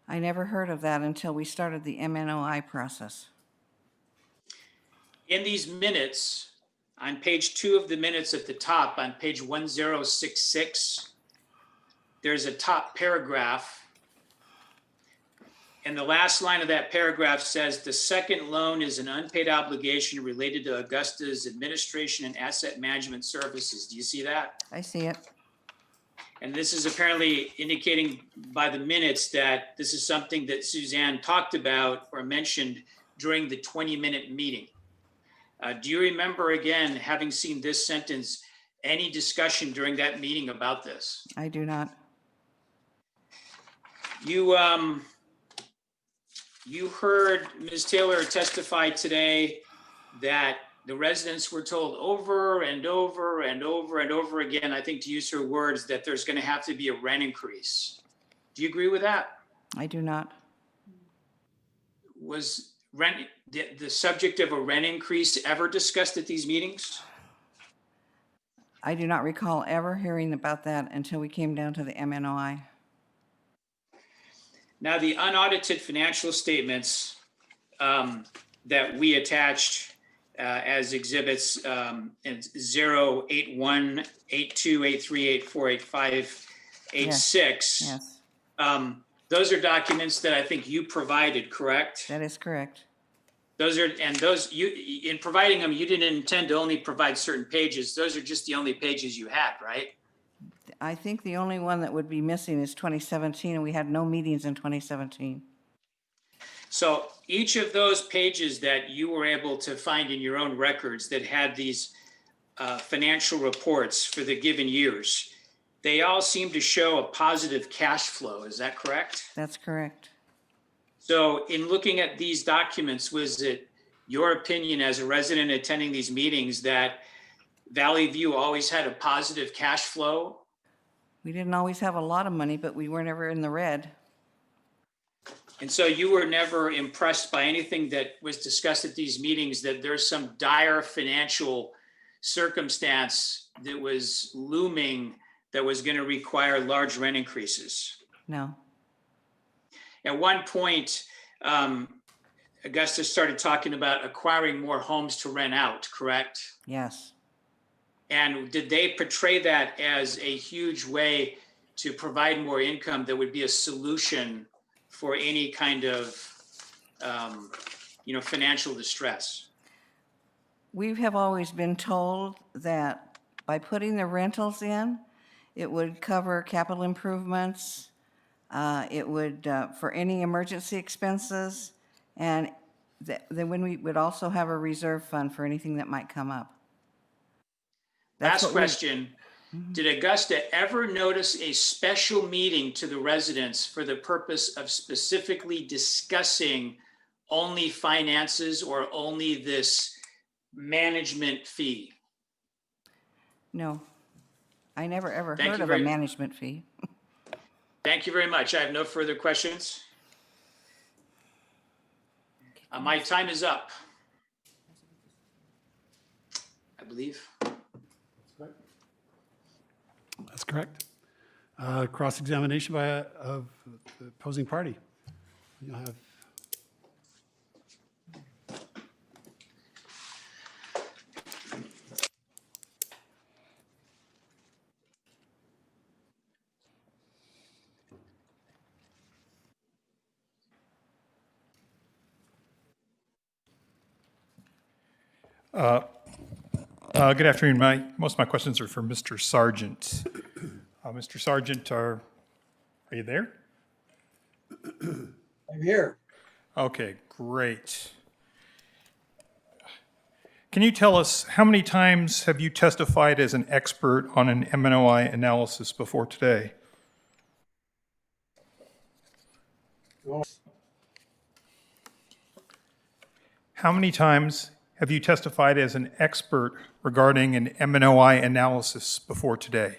I never heard of that until we started the MNOI process. In these minutes, on page 2 of the minutes at the top, on page 1066, there's a top paragraph. And the last line of that paragraph says, the second loan is an unpaid obligation related to Augusta's administration and asset management services. Do you see that? I see it. And this is apparently indicating by the minutes that this is something that Suzanne talked about or mentioned during the 20-minute meeting. Do you remember, again, having seen this sentence, any discussion during that meeting about this? I do not. You heard Ms. Taylor testify today that the residents were told over and over and over and over again, I think to use her words, that there's going to have to be a rent increase. Do you agree with that? I do not. Was the subject of a rent increase ever discussed at these meetings? I do not recall ever hearing about that until we came down to the MNOI. Now, the unaudited financial statements that we attached as exhibits in 081, 82, 83, 84, 85, 86. Yes, Those are documents that I think you provided, correct? that is correct. Those in providing them, you didn't intend to only provide certain pages. Those are just the only pages you had, right? I think the only one that would be missing is 2017, and we had no meetings in 2017. So each of those pages that you were able to find in your own records that had these financial reports for the given years, they all seem to show a positive cash flow. Is that correct? That's correct. So in looking at these documents, was it your opinion as a resident attending these meetings that Valley View always had a positive cash flow? We didn't always have a lot of money, but we were never in the red. And so you were never impressed by anything that was discussed at these meetings, that there's some dire financial circumstance that was looming that was going to require large rent increases? No. At one point, Augusta started talking about acquiring more homes to rent out, correct? Yes. And did they portray that as a huge way to provide more income that would be a solution for any kind of, financial distress? We have always been told that by putting the rentals in, it would cover capital improvements, it would, for any emergency expenses, and then when we would also have a reserve fund for anything that might come up. Last question. Did Augusta ever notice a special meeting to the residents for the purpose of specifically discussing only finances or only this management fee? No. I never ever Thank heard you of a very- management fee. Thank you very much. I have no further questions. My time is up, I believe. That's correct. Cross-examination of the opposing party. You'll have. Good afternoon. Most of my questions are for Mr. Sargent. Mr. Sargent, are you there? I'm here. Okay, great. Can you tell us how many times have you testified as an expert on an MNOI analysis before today? How many times have you testified as an expert regarding an MNOI analysis before today?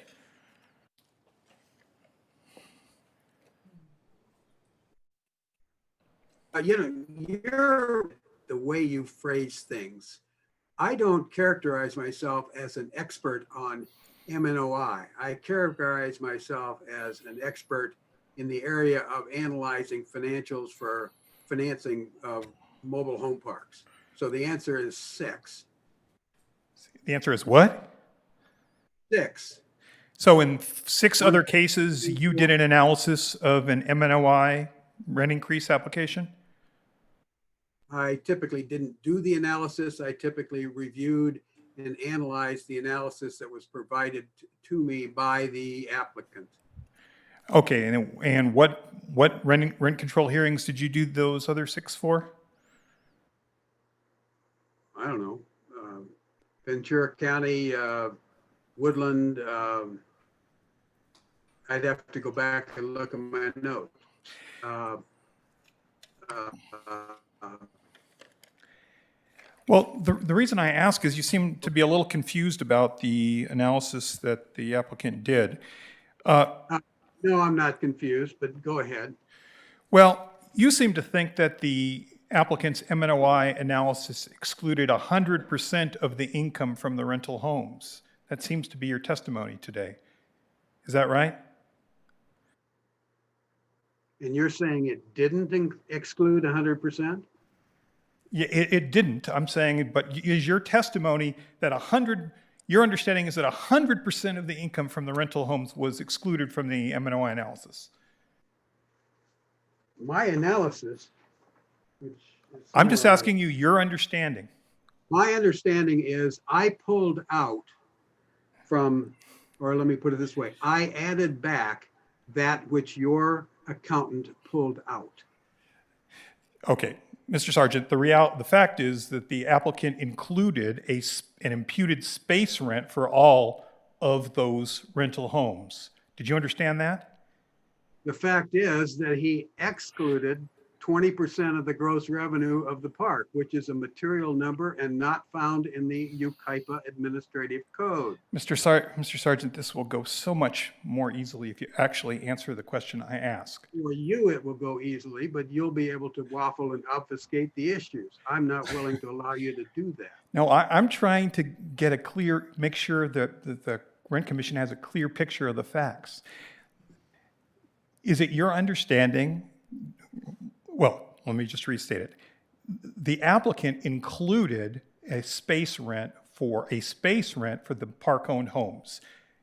You're the way you phrase things. I don't characterize myself as an expert on MNOI. I characterize myself as an expert in the area of analyzing financials for financing of mobile home parks. So the answer is 6. The answer is what? 6. So in 6 other cases, you did an analysis of an MNOI rent increase application? I typically didn't do the analysis. I typically reviewed and analyzed the analysis that was provided to me by the applicant. Okay, and what rent control hearings did you do those other 6 for? I don't know, Ventura County, Woodland. I'd have to go back and look at my notes. Well, the reason I ask is you seem to be a little confused about the analysis that the applicant did. No, I'm not confused, but go ahead. Well, you seem to think that the applicant's MNOI analysis excluded 100% of the income from the rental homes. That seems to be your testimony today. Is that right? And you're saying it didn't exclude 100%? Yeah, it didn't. I'm saying, but is your testimony that your understanding is that 100% of the income from the rental homes was excluded from the MNOI analysis? My analysis, which is I'm just asking you your understanding. My understanding is I pulled out from or let me put it this way, I added back that which your accountant pulled out. Okay, Mr. Sargent, the fact is that the applicant included an imputed space rent for all of those rental homes. Did you understand that? The fact is that he excluded 20% of the gross revenue of the park, which is a material number and not found in the Yucaipa Administrative Code. Mr. Sargent, this will go so much more easily if you actually answer the question I ask. For you, it will go easily, but you'll be able to waffle and obfuscate the issues. I'm not willing to allow you to do that. No, I'm trying to make sure that the Rent Commission has a clear picture of the facts. Is it your understanding, well, let me just restate it. The applicant included a space rent for the park-owned homes.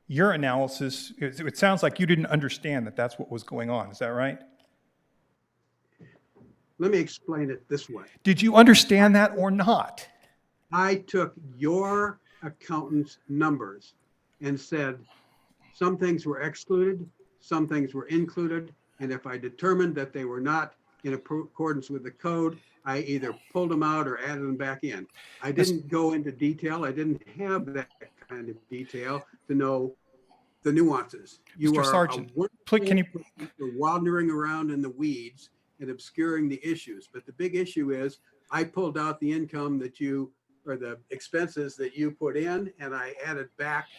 Your analysis, it sounds like you didn't understand that that's what was going on. Is that right? Let me explain it this way. Did you understand that or not? I took your accountant's numbers and said some things were excluded, some things were included, and if I determined that they were not in accordance with the code, I either pulled them out or added them back in. I didn't go into detail. I didn't have that kind of detail to know the nuances. You Mr. Sargent, can you... You're wandering around in the weeds and obscuring the issues. But the big issue is I pulled out the income that you, or the expenses that you put in, and I added back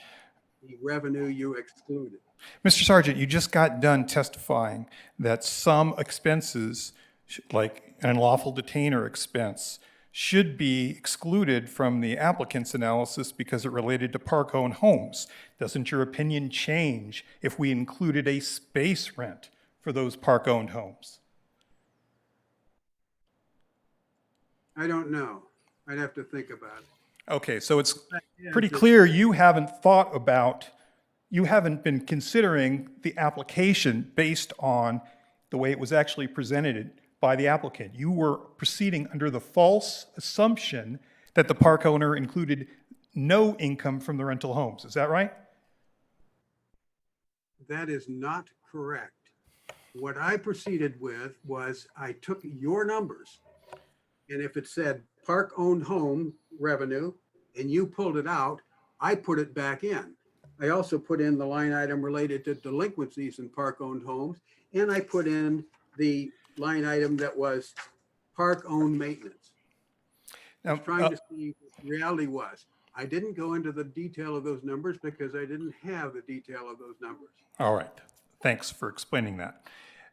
the revenue you excluded. Mr. Sargent, you just got done testifying that some expenses, like an unlawful detainer expense, should be excluded from the applicant's analysis because it related to park-owned homes. Doesn't your opinion change if we included a space rent for those park-owned homes? I don't know. I'd have to think about it. Okay, so it's pretty clear you haven't been considering the application based on the way it was actually presented by the applicant. You were proceeding under the false assumption that the park owner included no income from the rental homes. Is that right? That is not correct. What I proceeded with was I took your numbers, and if it said park-owned home revenue and you pulled it out, I put it back in. I also put in the line item related to delinquencies in park-owned homes, and I put in the line item that was park-owned maintenance. I was trying to see what the reality was. I didn't go into the detail of those numbers because I didn't have the detail of those numbers. All right. Thanks for explaining that.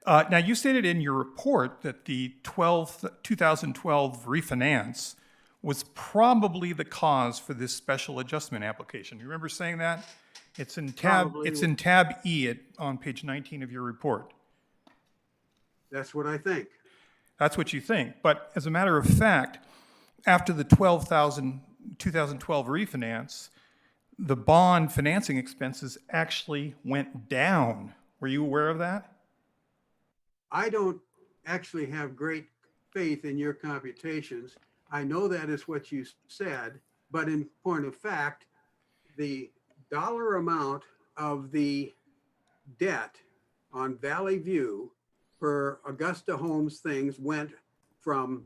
Now, you stated in your report that the 2012 refinance was probably the cause for this special adjustment application. You remember saying that? It's in tab E on page 19 of your report. That's what I think. That's what you think. But as a matter of fact, after the 2012 refinance, the bond financing expenses actually went down. Were you aware of that? I don't actually have great faith in your computations. I know that is what you said, but in point of fact, the dollar amount of the debt on Valley View for Augusta Homes things went from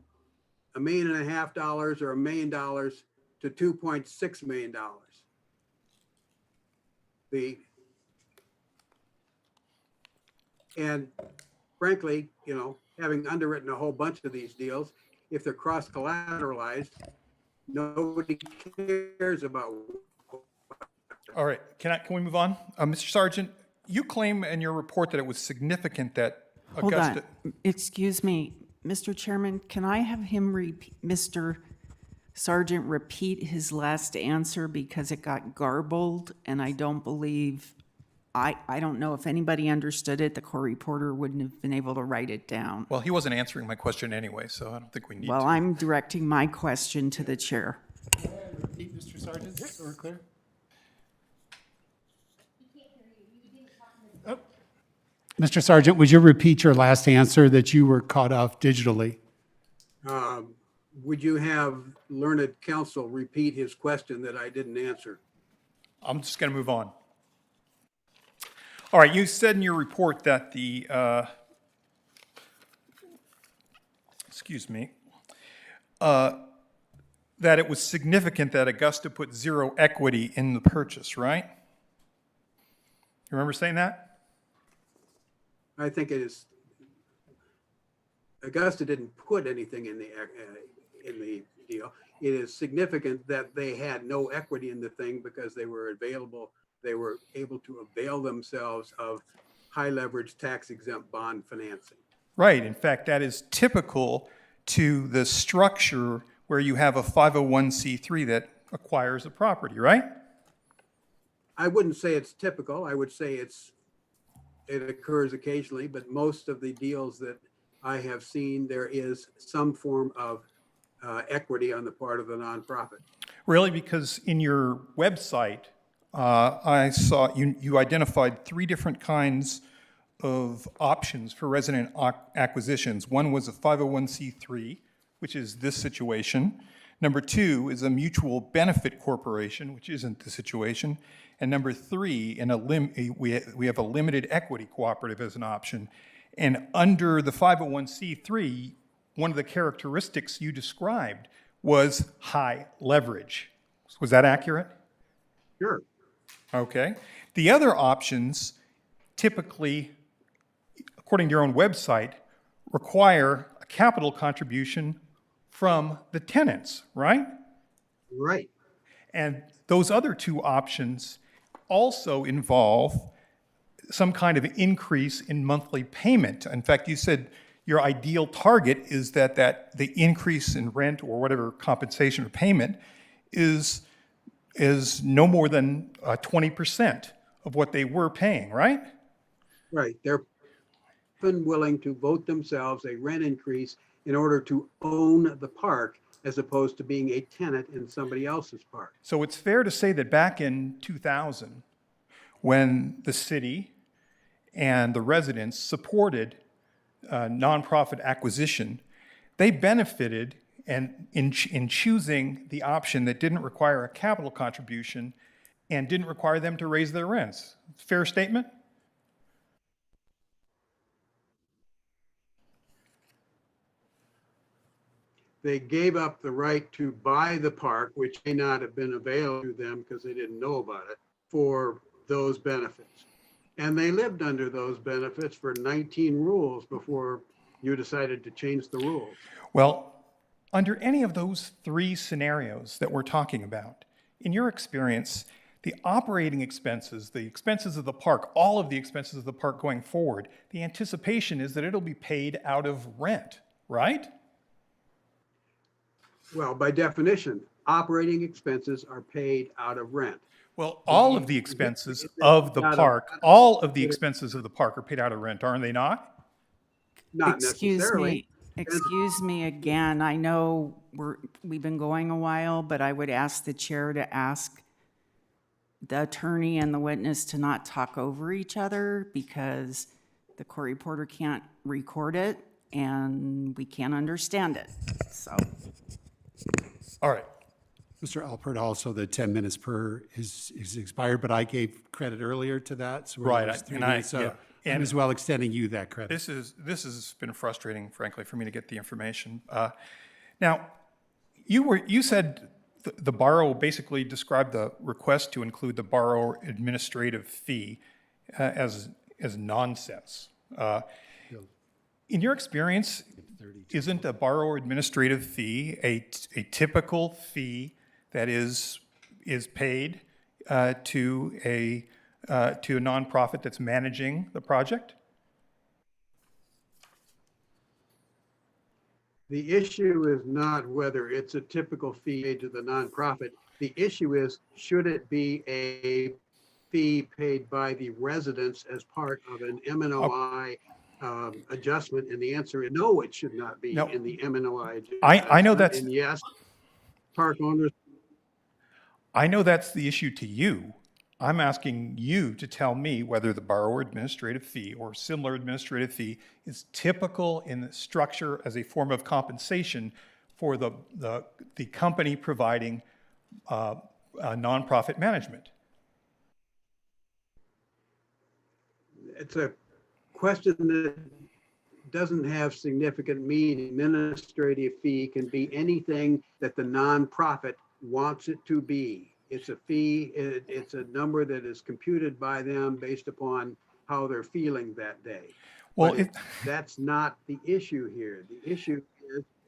$1.5 million or $1 million to $2.6 million. And frankly, having underwritten a whole bunch of these deals, if they're cross-collateralized, nobody cares about. All right, can we move on? Mr. Sargent, you claim in your report that it was significant that Augusta... Hold on. Excuse me, Mr. Chairman, can I have him Mr. Sargent repeat his last answer because it got garbled and I don't believe, I don't know if anybody understood it. The court reporter wouldn't have been able to write it down. Well, he wasn't answering my question anyway, so I don't think we need to. Well, I'm directing my question to the chair. Repeat, Mr. Sargent, so we're clear. Oh. Mr. Sargent, would you repeat your last answer that you were caught off digitally? Would you have learned counsel repeat his question that I didn't answer? I'm just going to move on. All right, you said in your report that the, excuse me, that it was significant that Augusta put zero equity in the purchase, right? You remember saying that? I think it is, Augusta didn't put anything in the deal. It is significant that they had no equity in the thing because they were able to avail themselves of high leverage tax exempt bond financing. Right, in fact, that is typical to the structure where you have a 501c3 that acquires a property, right? I wouldn't say it's typical. I would say it occurs occasionally, but most of the deals that I have seen, there is some form of equity on the part of the nonprofit. Really, because in your website, I saw you identified 3 different kinds of options for resident acquisitions. One was a 501c3, which is this situation. Number 2 is a mutual benefit corporation, which isn't the situation. And number 3, we have a limited equity cooperative as an option. And under the 501c3, one of the characteristics you described was high leverage. Was that accurate? Sure. Okay. The other options typically, according to your own website, require a capital contribution from the tenants, right? Right. And those other 2 options also involve some kind of increase in monthly payment. In fact, you said your ideal target is that the increase in rent or whatever compensation or payment is no more than 20% of what they were paying, right? Right. They're often willing to vote themselves a rent increase in order to own the park as opposed to being a tenant in somebody else's park. So it's fair to say that back in 2000, when the city and the residents supported nonprofit acquisition, they benefited in choosing the option that didn't require a capital contribution and didn't require them to raise their rents. Fair statement? They gave up the right to buy the park, which may not have been available to them because they didn't know about it, for those benefits. And they lived under those benefits for 19 rules before you decided to change the rules. Well, under any of those 3 scenarios that we're talking about, in your experience, the operating expenses, the expenses of the park, all of the expenses of the park going forward, the anticipation is that it'll be paid out of rent, right? Well, by definition, operating expenses are paid out of rent. Well, all of the expenses of the park, all of the expenses of the park are paid out of rent, aren't they not? Not necessarily. Excuse me again. I know we've been going a while, but I would ask the chair to ask the attorney and the witness to not talk over each other because the court reporter can't record it and we can't understand it. So. All right. Mr. Alpert, also the 10 minutes per is expired, but I gave credit earlier to that. So Right, there's 3 and I- minutes, so yeah. I'm And- as well extending you that credit. This has been frustrating, frankly, for me to get the information. Now, you said the borrower basically described the request to include the borrower administrative fee as nonsense. In your experience, isn't a borrower administrative fee a typical fee that is paid to a nonprofit that's managing the project? The issue is not whether it's a typical fee paid to the nonprofit. The issue is, should it be a fee paid by the residents as part of an MNOI adjustment? And the answer is no, it should not be No. in the MNOI adjustment. I know that's- And yes, park owners. I know that's the issue to you. I'm asking you to tell me whether the borrower administrative fee or similar administrative fee is typical in the structure as a form of compensation for the company providing nonprofit management. it's a question that doesn't have significant meaning. Administrative fee can be anything that the nonprofit wants it to be. It's a fee, it's a number that is computed by them based upon how they're feeling that day. Well, But that's not the issue here. The issue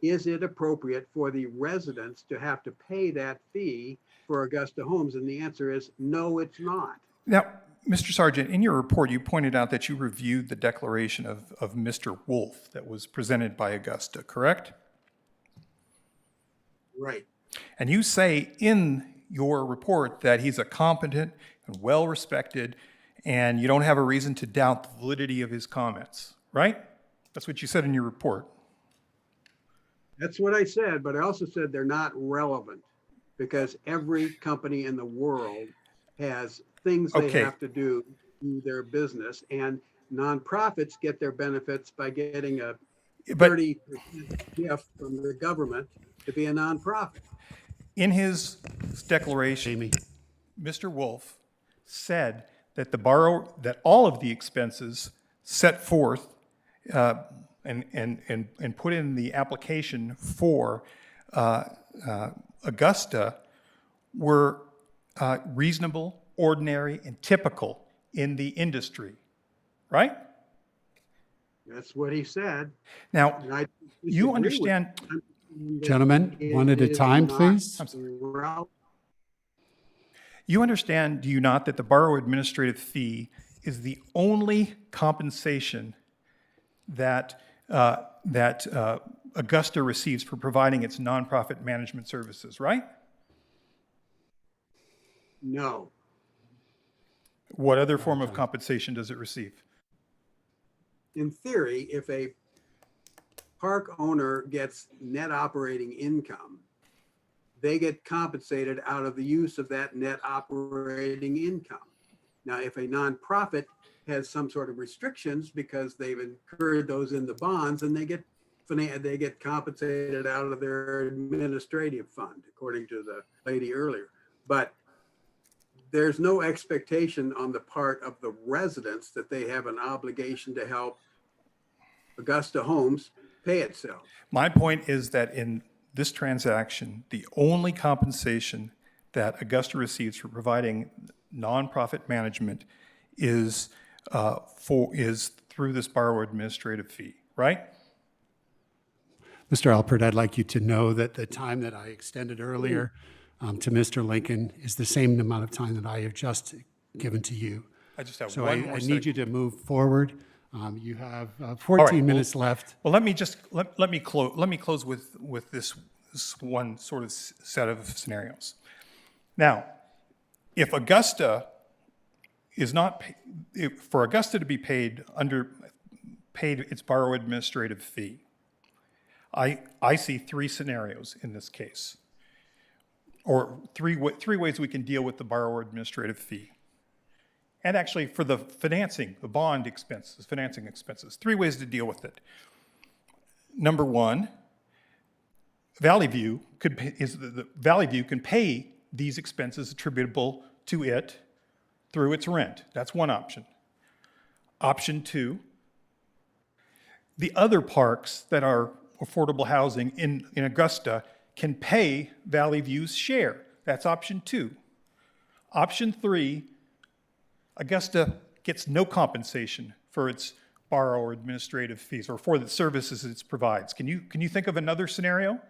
is it appropriate for the residents to have to pay that fee for Augusta Homes? And the answer is no, it's not. Now, Mr. Sargent, in your report, you pointed out that you reviewed the declaration of Mr. Wolf that was presented by Augusta, correct? Right. And you say in your report that he's a competent and well-respected, and you don't have a reason to doubt the validity of his comments, right? That's what you said in your report. That's what I said, but I also said they're not relevant because every company in the world has things they Okay. have to do in their business, and nonprofits get their benefits by getting a But 30% gift from the government to be a nonprofit. in his declaration, Mr. Wolf said that that all of the expenses set forth and put in the application for Augusta were reasonable, ordinary, and typical in the industry, right? That's what he said. Now, And I you disagree with understand, him. Gentlemen, one at a It is time, not please. relevant. you understand, do you not, that the borough administrative fee is the only compensation that Augusta receives for providing its nonprofit management services, right? No. What other form of compensation does it receive? In theory, if a park owner gets net operating income, they get compensated out of the use of that net operating income. Now, if a nonprofit has some sort of restrictions because they've incurred those in the bonds, and they get compensated out of their administrative fund, according to the lady earlier. But there's no expectation on the part of the residents that they have an obligation to help Augusta Homes pay itself. My point is that in this transaction, the only compensation that Augusta receives for providing nonprofit management is through this borough administrative fee, right? Mr. Alpert, I'd like you to know that the time that I extended earlier to Mr. Lincoln is the same amount of time that I have just given to you. I just have So one I more need you to move forward. You have All 14 right, minutes left. Well, let me close with this one sort of set of scenarios. Now, if Augusta is not, for Augusta to be paid its borough administrative fee, I see three scenarios in this case, or three ways we can deal with the borrower administrative fee. And actually for the financing, the bond expenses, financing expenses, three ways to deal with it. Number one, Valley View can pay these expenses attributable to it through its rent. That's one option. Option two, the other parks that are affordable housing in Augusta can pay Valley View's share. That's option two. Option three, Augusta gets no compensation for its borrower administrative fees or for the services it provides. Can you think of another scenario?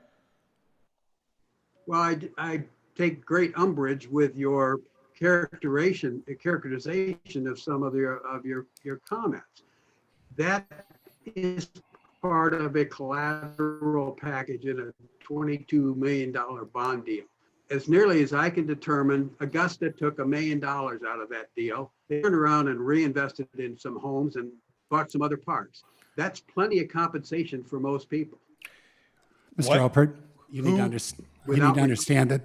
Well, I take great umbrage with your characterization of some of your comments. That is part of a collateral package in a $22 million bond deal. As nearly as I can determine, Augusta took $1 million out of that deal. They turned around and reinvested in some homes and bought some other parks. That's plenty of compensation for most people. Mr. What? Alpert, you need to understand that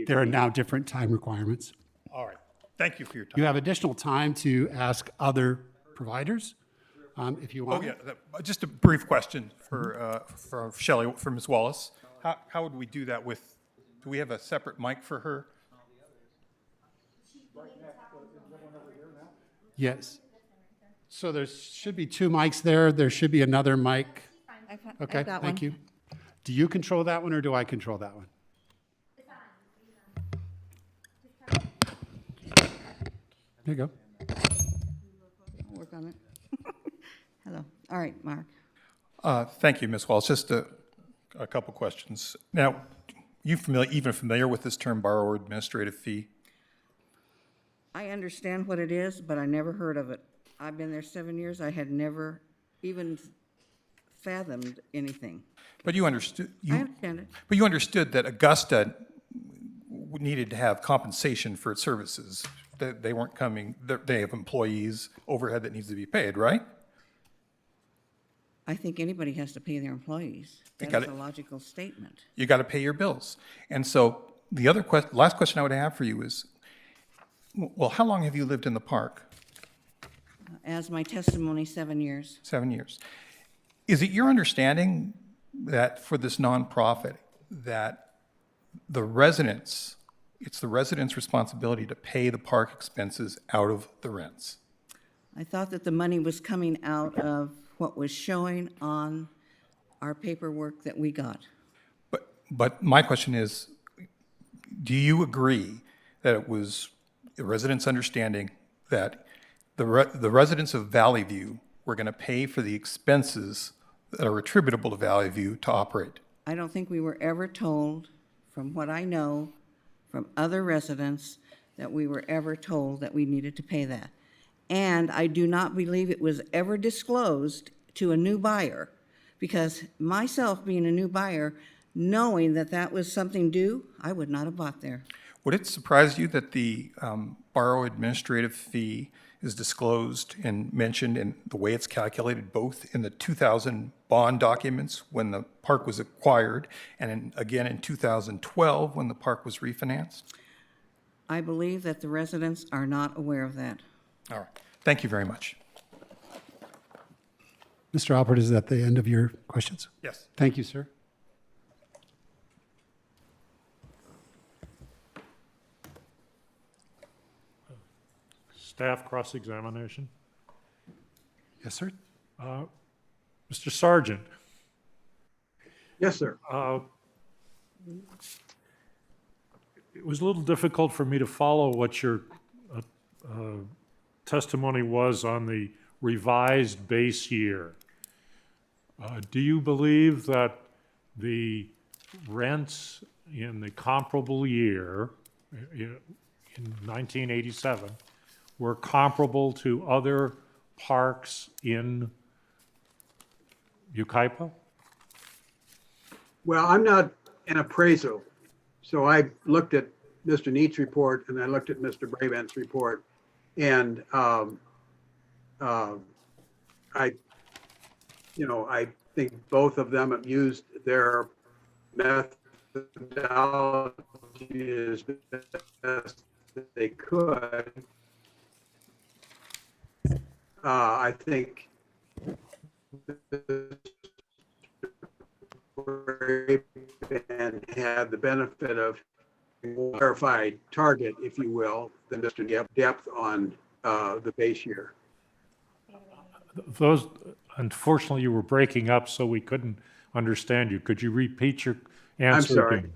there are now different time requirements. All right. Thank you for your time. You have additional time to ask other providers if you want. Oh, yeah. Just a brief question for Shelley, for Ms. Wallace. How would we do that with, do we have a separate mic for her? Yes. So there should be 2 mics there. There should be another mic. Okay, got thank one. you. Do you control that one or do I control that one? There you go. I'll work on it. Hello. All right, Mark. Thank you, Ms. Walsh. Just a couple questions. Now, you even familiar with this term borrower administrative fee? I understand what it is, but I never heard of it. I've been there 7 years. I had never even fathomed anything. But you understood, I understand it. but you understood that Augusta needed to have compensation for its services. They weren't coming, they have employees, overhead that needs to be paid, right? I think anybody has to pay their employees. You That got is it. a logical statement. You got to pay your bills. And so the other last question I would have for you is, well, how long have you lived in the park? As my testimony, 7 years. 7 years. Is it your understanding that for this nonprofit, that the residents, it's the residents' responsibility to pay the park expenses out of the rents? I thought that the money was coming out of what was showing on our paperwork that we got. But my question is, do you agree that it was the residents' understanding that the residents of Valley View were going to pay for the expenses that are attributable to Valley View to operate? I don't think we were ever told, from what I know, from other residents, that we were ever told that we needed to pay that. And I do not believe it was ever disclosed to a new buyer, because myself being a new buyer, knowing that that was something due, I would not have bought there. Would it surprise you that the borrow administrative fee is disclosed and mentioned in the way it's calculated, both in the 2000 bond documents when the park was acquired, and again in 2012 when the park was refinanced? I believe that the residents are not aware of that. All right. Thank you very much. Mr. Alpert, is that the end of your questions? Yes. Thank you, sir. Staff cross-examination. Yes, sir. Mr. Sargent, Yes, sir. it was a little difficult for me to follow what your testimony was on the revised base year. Do you believe that the rents in the comparable year, in 1987, were comparable to other parks in Yucaipa? Well, I'm not an appraiser, so I looked at Mr. Neet's report and I looked at Mr. Brabant's report, and I think both of them have used their methodology as best they could. I think and had the benefit of a clarified target, if you will, than Mr. Depth on the base year. Those, unfortunately, you were breaking up, so we couldn't understand you. Could you repeat your answer? I'm sorry. again?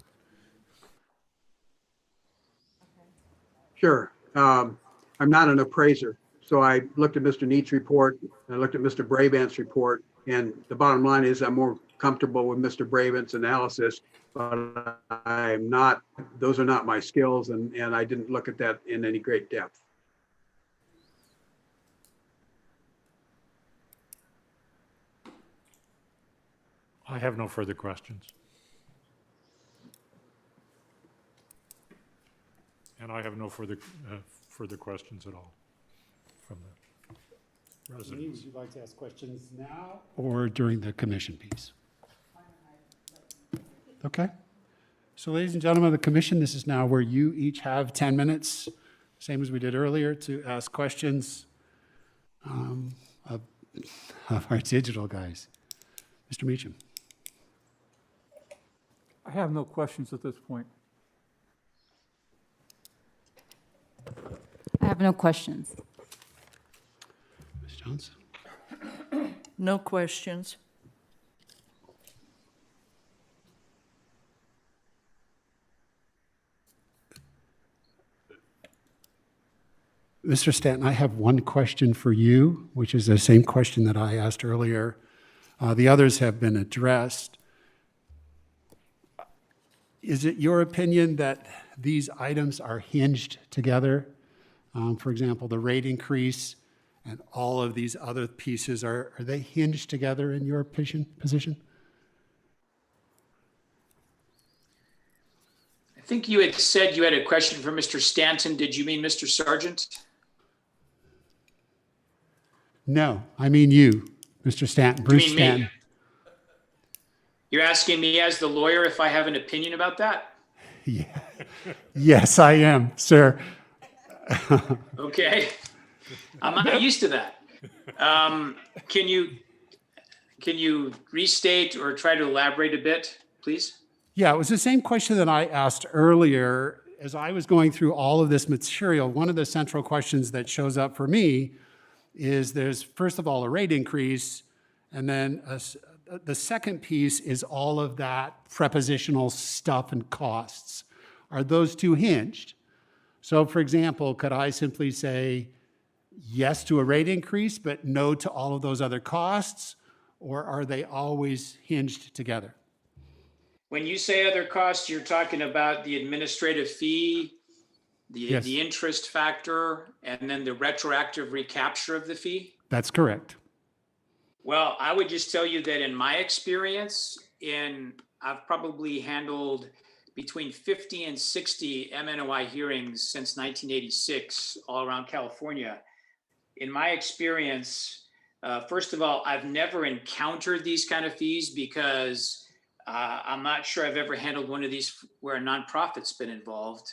Sure. I'm not an appraiser. So I looked at Mr. Neet's report, and I looked at Mr. Brabant's report, and the bottom line is I'm more comfortable with Mr. Brabant's analysis, but I'm not, those are not my skills, and I didn't look at that in any great depth. I have no further questions. And I have no further questions at all from the residents. Would you like to ask questions now or during the commission piece? Okay. So ladies and gentlemen of the commission, this is now where you each have 10 minutes, same as we did earlier, to ask questions of our digital guys. Mr. Mecham. I have no questions at this point. I have no questions. Ms. questions? No questions. Mr. Stanton, I have one question for you, which is the same question that I asked earlier. The others have been addressed. Is it your opinion that these items are hinged together? For example, the rate increase and all of these other pieces, are they hinged together in your position? I think you had said you had a question for Mr. Stanton. Did you mean Mr. Sargent? No, I mean you, Mr. Stanton, Bruce mean me? Stanton. You're asking me as the lawyer if I have an opinion about that? Yeah. Yes, I am, sir. Okay. I'm not used to that. Can you restate or try to elaborate a bit, please? Yeah, it was the same question that I asked earlier. As I was going through all of this material, one of the central questions that shows up for me is there's, first of all, a rate increase, and then the second piece is all of that prepositional stuff and costs. Are those two hinged? So, for example, could I simply say yes to a rate increase, but no to all of those other costs? Or are they always hinged together? When you say other costs, you're talking about the administrative fee, Yes. the interest factor, and then the retroactive recapture of the fee? That's correct. Well, I would just tell you that in my experience, I've probably handled between 50 and 60 MNOI hearings since 1986 all around California. In my experience, first of all, I've never encountered these kind of fees because I'm not sure I've ever handled one of these where a nonprofit's been involved.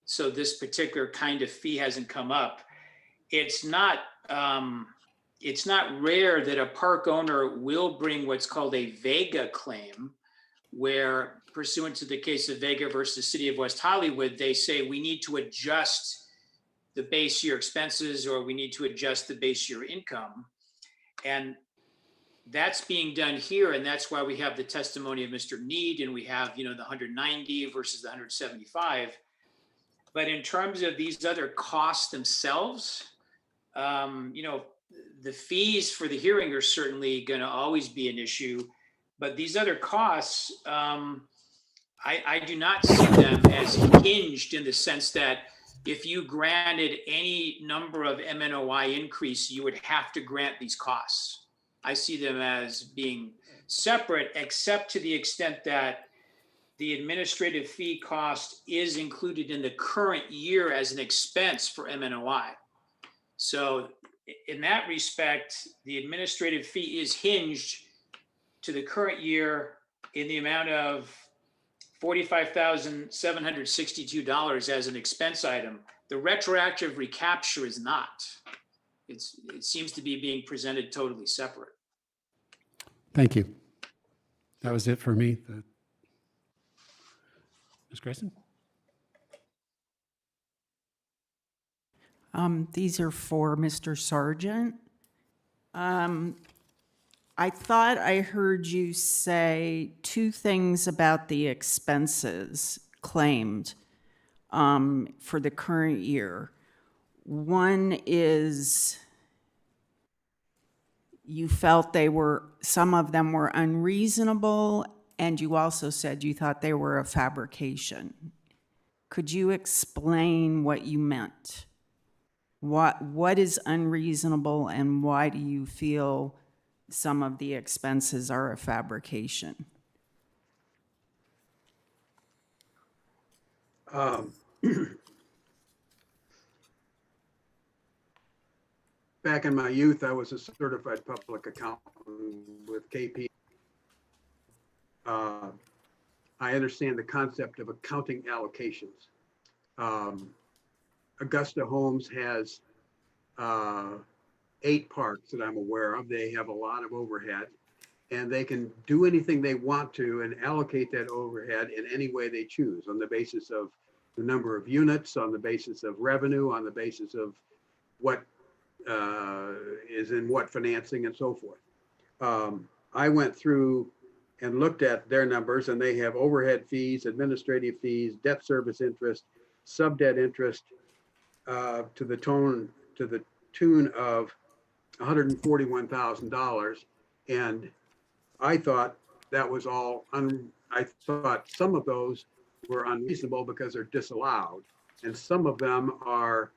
So this particular kind of fee hasn't come up. It's not rare that a park owner will bring what's called a Vega claim, where pursuant to the case of Vega versus City of West Hollywood, they say we need to adjust the base year expenses or we need to adjust the base year income. And that's being done here. And that's why we have the testimony of Mr. Neet and we have, the 190 versus the 175. But in terms of these other costs themselves, the fees for the hearing are certainly going to always be an issue. But these other costs, I do not see them as hinged in the sense that if you granted any number of MNOI increase, you would have to grant these costs. I see them as being separate, except to the extent that the administrative fee cost is included in the current year as an expense for MNOI. So in that respect, the administrative fee is hinged to the current year in the amount of $45,762 as an expense item. The retroactive recapture is not. It seems to be being presented totally separate. Thank you. That was it for me. Ms. Grayson? These are for Mr. Sargent. I thought I heard you say two things about the expenses claimed for the current year. One is you felt some of them were unreasonable, and you also said you thought they were a fabrication. Could you explain what you meant? What is unreasonable, and why do you feel some of the expenses are a fabrication? Back in my youth, I was a certified public accountant with KP. I understand the concept of accounting allocations. Augusta Homes has 8 parks that I'm aware of. They have a lot of overhead, and they can do anything they want to and allocate that overhead in any way they choose on the basis of the number of units, on the basis of revenue, on the basis of what is in what financing and so forth. I went through and looked at their numbers, and they have overhead fees, administrative fees, debt service interest, sub-debt interest to the tune of $141,000. And I thought that was all, I thought some of those were unreasonable because they're disallowed. And some of them are,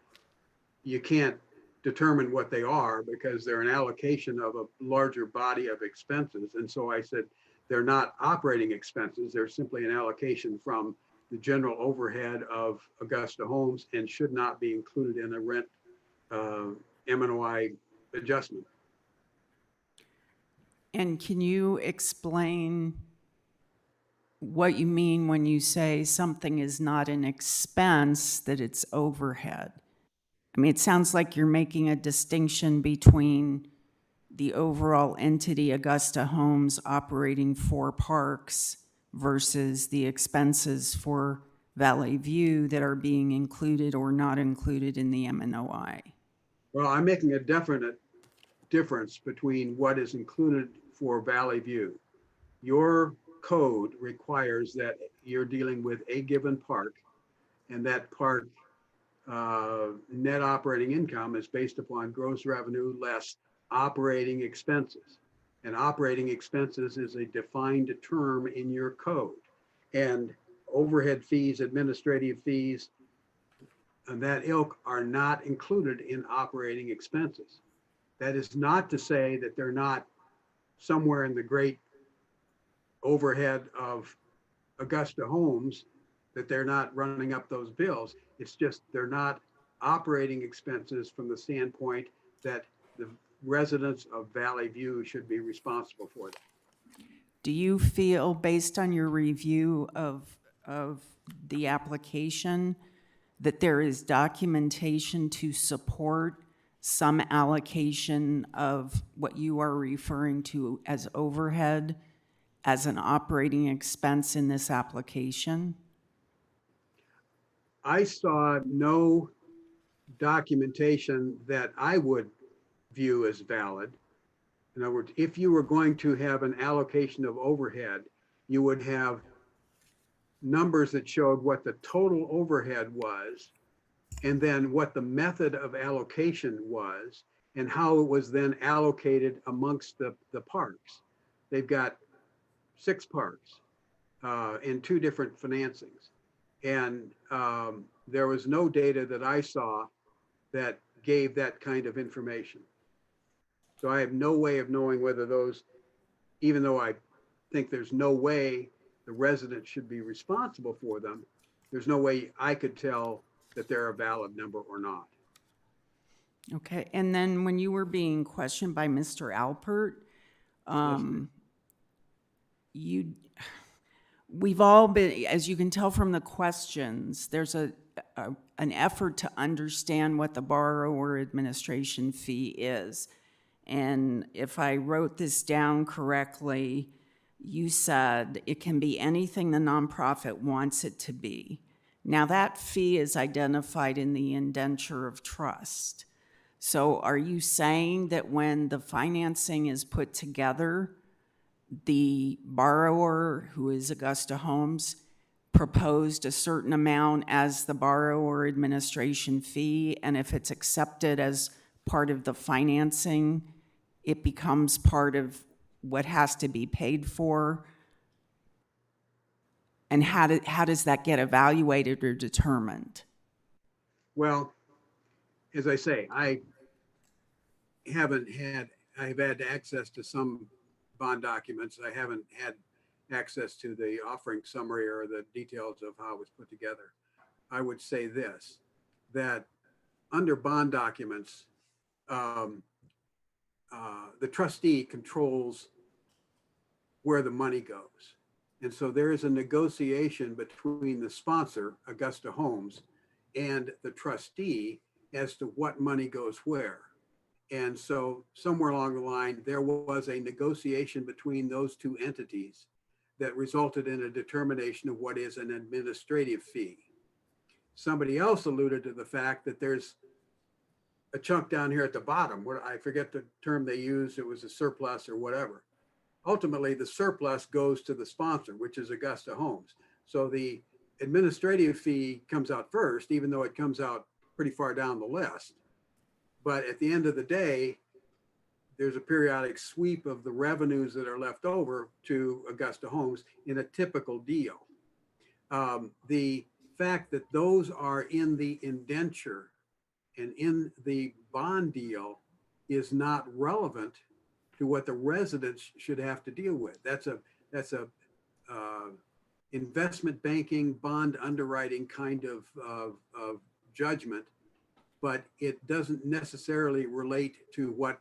you can't determine what they are because they're an allocation of a larger body of expenses. And so I said, they're not operating expenses. They're simply an allocation from the general overhead of Augusta Homes and should not be included in a rent M&OI adjustment. And can you explain what you mean when you say something is not an expense, that it's overhead? I mean, it sounds like you're making a distinction between the overall entity, Augusta Homes, operating 4 parks versus the expenses for Valley View that are being included or not included in the M&OI. Well, I'm making a definite difference between what is included for Valley View. Your code requires that you're dealing with a given park, and that park net operating income is based upon gross revenue less operating expenses. And operating expenses is a defined term in your code. And overhead fees, administrative fees, and that ilk are not included in operating expenses. That is not to say that they're not somewhere in the great overhead of Augusta Homes, that they're not running up those bills. It's just they're not operating expenses from the standpoint that the residents of Valley View should be responsible for them. Do you feel, based on your review of the application, that there is documentation to support some allocation of what you are referring to as overhead as an operating expense in this application? I saw no documentation that I would view as valid. In other words, if you were going to have an allocation of overhead, you would have numbers that showed what the total overhead was, and then what the method of allocation was, and how it was then allocated amongst the parks. They've got 6 parks in 2 different financings. And there was no data that I saw that gave that kind of information. So I have no way of knowing whether those, even though I think there's no way the resident should be responsible for them, there's no way I could tell that they're a valid number or not. Okay, and then when you were being questioned by Mr. Alpert, we've all been, as you can tell from the questions, there's an effort to understand what the borrower administration fee is. And if I wrote this down correctly, you said it can be anything the nonprofit wants it to be. Now that fee is identified in the indenture of trust. So are you saying that when the financing is put together, the borrower, who is Augusta Homes, proposed a certain amount as the borrower administration fee, and if it's accepted as part of the financing, it becomes part of what has to be paid for? And how does that get evaluated or determined? Well, as I say, I've had access to some bond documents. I haven't had access to the offering summary or the details of how it was put together. I would say this, that under bond documents, the trustee controls where the money goes. And so there is a negotiation between the sponsor, Augusta Homes, and the trustee as to what money goes where. And so somewhere along the line, there was a negotiation between those 2 entities that resulted in a determination of what is an administrative fee. Somebody else alluded to the fact that there's a chunk down here at the bottom, what I forget the term they used, it was a surplus or whatever. Ultimately, the surplus goes to the sponsor, which is Augusta Homes. So the administrative fee comes out first, even though it comes out pretty far down the list. But at the end of the day, there's a periodic sweep of the revenues that are left over to Augusta Homes in a typical deal. The fact that those are in the indenture and in the bond deal is not relevant to what the residents should have to deal with. That's a investment banking, bond underwriting kind of judgment, but it doesn't necessarily relate to what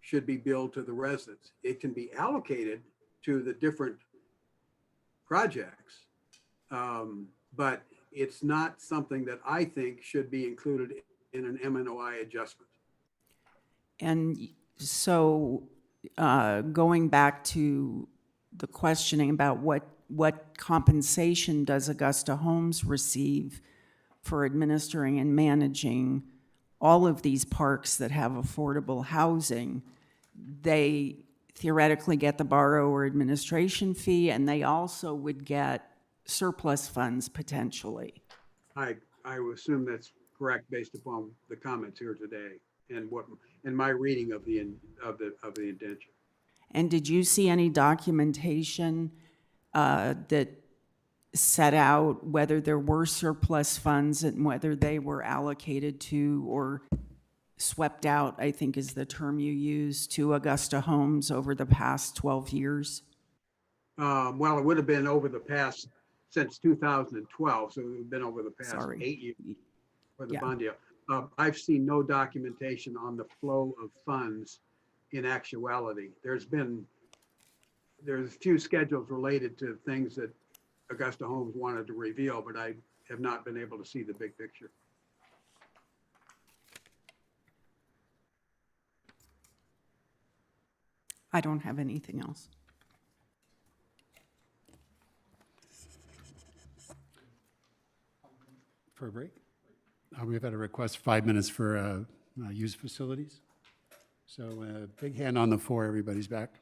should be billed to the residents. It can be allocated to the different projects, but it's not something that I think should be included in an MNOI adjustment. And so going back to the questioning about what compensation does Augusta Homes receive for administering and managing all of these parks that have affordable housing, they theoretically get the borrower administration fee, and they also would get surplus funds potentially. I would assume that's correct based upon the comments here today and my reading of the indenture. And did you see any documentation that set out whether there were surplus funds and whether they were allocated to or swept out, I think is the term you used, to Augusta Homes over the past 12 years? Well, it would have been over the past, since 2012, so it would have been over the past 8 years for the bond deal. I've seen no documentation on the flow of funds in actuality. There's a few schedules related to things that Augusta Homes wanted to reveal, but I have not been able to see the big picture. I don't have anything else. For a break? We've had a request 5 minutes for used facilities. So big hand on the floor, everybody's back.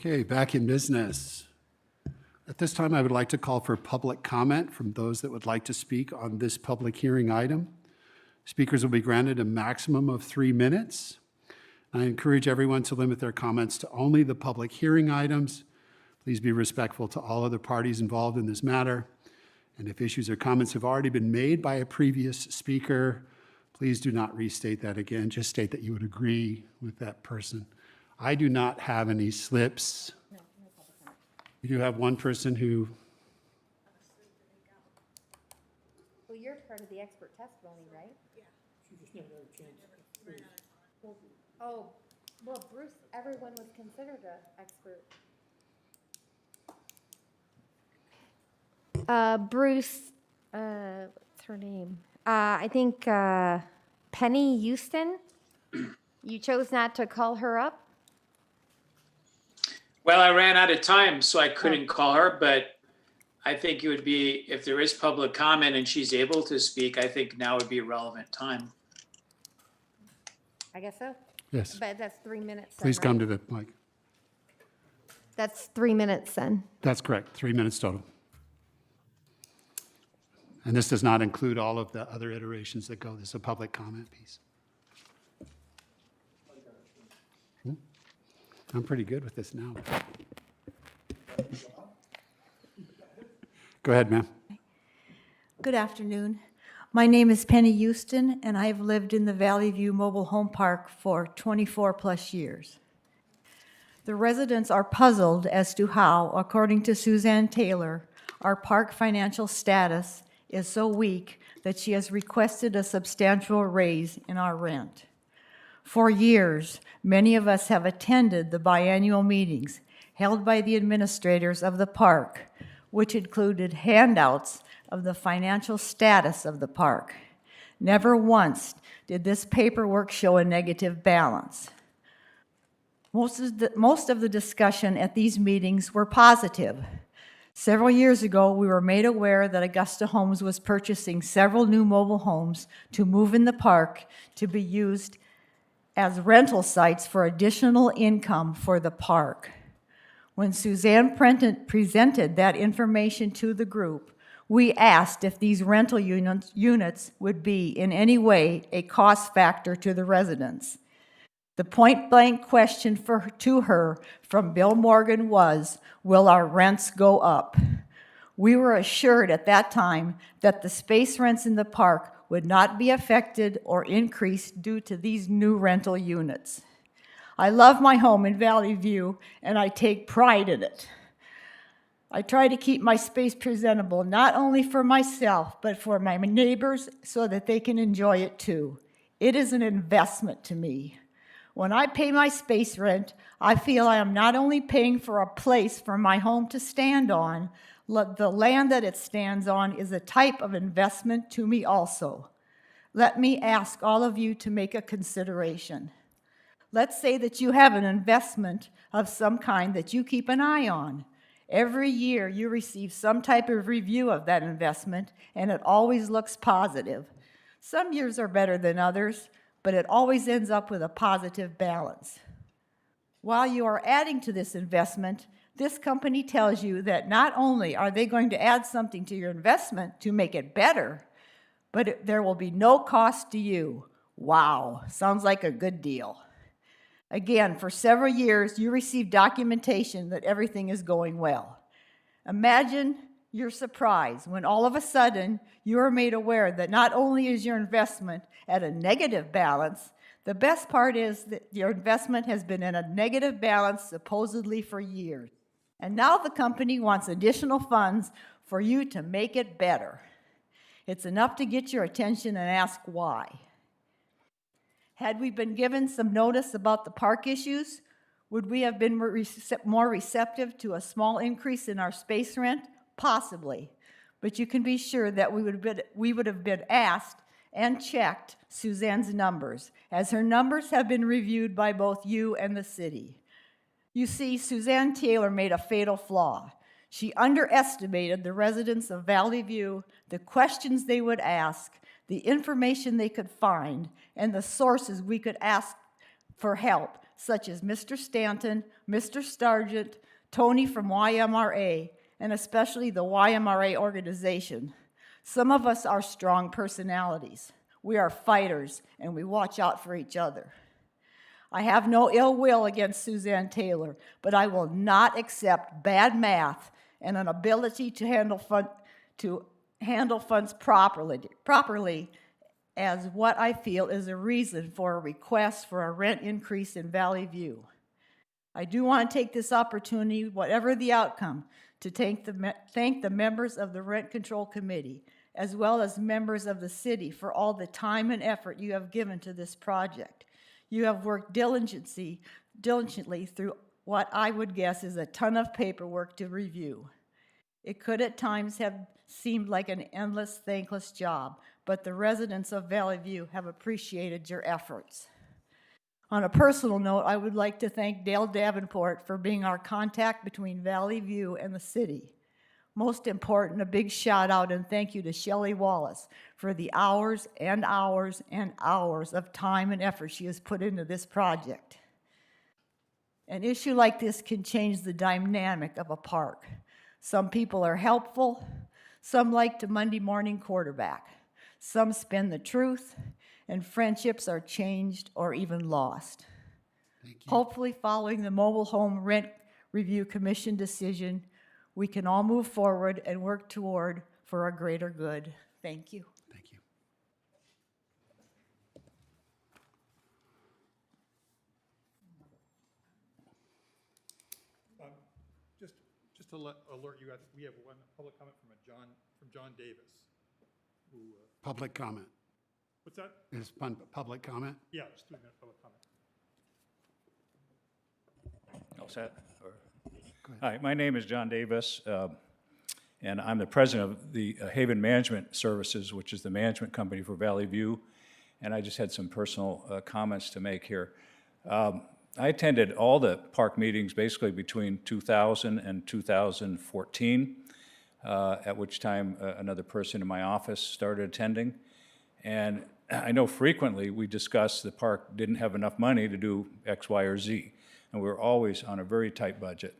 Okay, back in business. At this time, I would like to call for public comment from those that would like to speak on this public hearing item. Speakers will be granted a maximum of 3 minutes. I encourage everyone to limit their comments to only the public hearing items. Please be respectful to all other parties involved in this matter. And if issues or comments have already been made by a previous speaker, please do not restate that again. Just state that you would agree with that person. I do not have any slips. We do have one person who, Well, you're part of the expert testimony, right? Yeah. Oh, well, Bruce, everyone was considered an expert. Bruce, what's her name? I think Penny Houston. You chose not to call her up? Well, I ran out of time, so I couldn't call her, but I think it would be, if there is public comment and she's able to speak, I think now would be a relevant time. I guess so. yes, But that's 3 minutes. please come to the mic. That's 3 minutes then. That's correct, 3 minutes total. And this does not include all of the other iterations that go. This is a public comment piece. I'm pretty good with this now. Go ahead, ma'am. Good afternoon. My name is Penny Houston, and I have lived in the Valley View Mobile Home Park for 24 plus years. The residents are puzzled as to how, according to Suzanne Taylor, our park financial status is so weak that she has requested a substantial raise in our rent. For years, many of us have attended the biannual meetings held by the administrators of the park, which included handouts of the financial status of the park. Never once did this paperwork show a negative balance. Most of the discussion at these meetings were positive. Several years ago, we were made aware that Augusta Homes was purchasing several new mobile homes to move in the park to be used as rental sites for additional income for the park. When Suzanne presented that information to the group, we asked if these rental units would be in any way a cost factor to the residents. The point-blank question to her from Bill Morgan was, will our rents go up? We were assured at that time that the space rents in the park would not be affected or increased due to these new rental units. I love my home in Valley View, and I take pride in it. I try to keep my space presentable, not only for myself, but for my neighbors so that they can enjoy it too. It is an investment to me. When I pay my space rent, I feel I am not only paying for a place for my home to stand on, the land that it stands on is a type of investment to me also. Let me ask all of you to make a consideration. Let's say that you have an investment of some kind that you keep an eye on. Every year you receive some type of review of that investment, and it always looks positive. Some years are better than others, but it always ends up with a positive balance. While you are adding to this investment, this company tells you that not only are they going to add something to your investment to make it better, but there will be no cost to you. Wow, sounds like a good deal. Again, for several years, you receive documentation that everything is going well. Imagine your surprise when all of a sudden you are made aware that not only is your investment at a negative balance, the best part is that your investment has been in a negative balance supposedly for years. And now the company wants additional funds for you to make it better. It's enough to get your attention and ask why. Had we been given some notice about the park issues, would we have been more receptive to a small increase in our space rent? Possibly. But you can be sure that we would have been asked and checked Suzanne's numbers, as her numbers have been reviewed by both you and the city. You see, Suzanne Taylor made a fatal flaw. She underestimated the residents of Valley View, the questions they would ask, the information they could find, and the sources we could ask for help such as Mr. Stanton, Mr. Sargent, Tony from YMRA, and especially the YMRA organization. Some of us are strong personalities. We are fighters, and we watch out for each other. I have no ill will against Suzanne Taylor, but I will not accept bad math and an ability to handle funds properly as what I feel is a reason for a request for a rent increase in Valley View. I do want to take this opportunity, whatever the outcome, to thank the members of the Rent Control Committee, as well as members of the city for all the time and effort you have given to this project. You have worked diligently through what I would guess is a ton of paperwork to review. It could at times have seemed like an endless, thankless job, but the residents of Valley View have appreciated your efforts. On a personal note, I would like to thank Dale Davenport for being our contact between Valley View and the city. Most important, a big shout out and thank you to Shelley Wallace for the hours and hours and hours of time and effort she has put into this project. An issue like this can change the dynamic of a park. Some people are helpful, some like to Monday morning quarterback, some spin the truth, and friendships are changed or even lost. Hopefully, following the Mobile Home Rent Review Commission decision, we can all move forward and work toward for a greater good. Thank you. Thank you. Just to alert you, we have one public comment from John Davis. Who, Public comment. what's that? Is public comment? Yeah, just 3 minute public comment. All set? Hi, my name is John Davis, and I'm the president of the Haven Management Services, which is the management company for Valley View, and I just had some personal comments to make here. I attended all the park meetings basically between 2000 and 2014, at which time another person in my office started attending. And I know frequently we discussed the park didn't have enough money to do X, Y, or Z, and we were always on a very tight budget.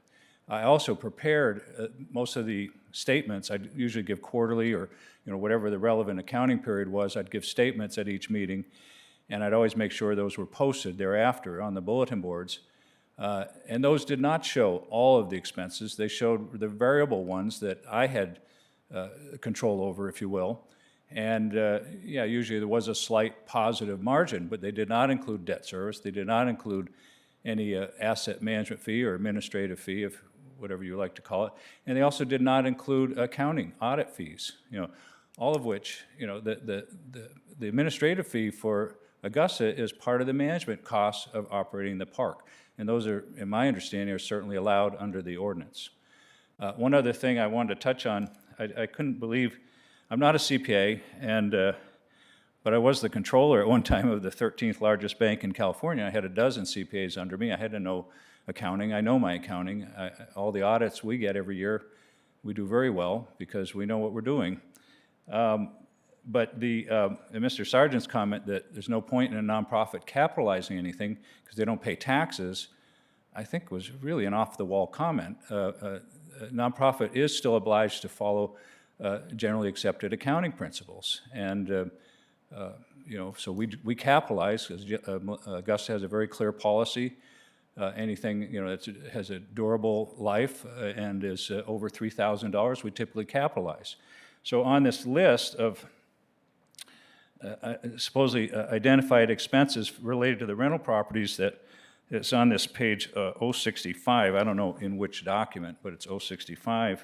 I also prepared most of the statements. I'd usually give quarterly or whatever the relevant accounting period was. I'd give statements at each meeting, and I'd always make sure those were posted thereafter on the bulletin boards. And those did not show all of the expenses. They showed the variable ones that I had control over, if you will. And yeah, usually there was a slight positive margin, but they did not include debt service. They did not include any asset management fee or administrative fee, if whatever you like to call it. And they also did not include accounting, audit fees, all of which, the administrative fee for Augusta is part of the management costs of operating the park. And those are, in my understanding, are certainly allowed under the ordinance. One other thing I wanted to touch on, I couldn't believe, I'm not a CPA, but I was the controller at one time of the 13th largest bank in California. I had a dozen CPAs under me. I had to know accounting. I know my accounting. All the audits we get every year, we do very well because we know what we're doing. But Mr. Sargent's comment that there's no point in a nonprofit capitalizing anything because they don't pay taxes, I think was really an off-the-wall comment. A nonprofit is still obliged to follow generally accepted accounting principles. And so we capitalize, because Augusta has a very clear policy. Anything that has a durable life and is over $3,000, we typically capitalize. So on this list of supposedly identified expenses related to the rental properties that is on this page 065, I don't know in which document, but it's 065.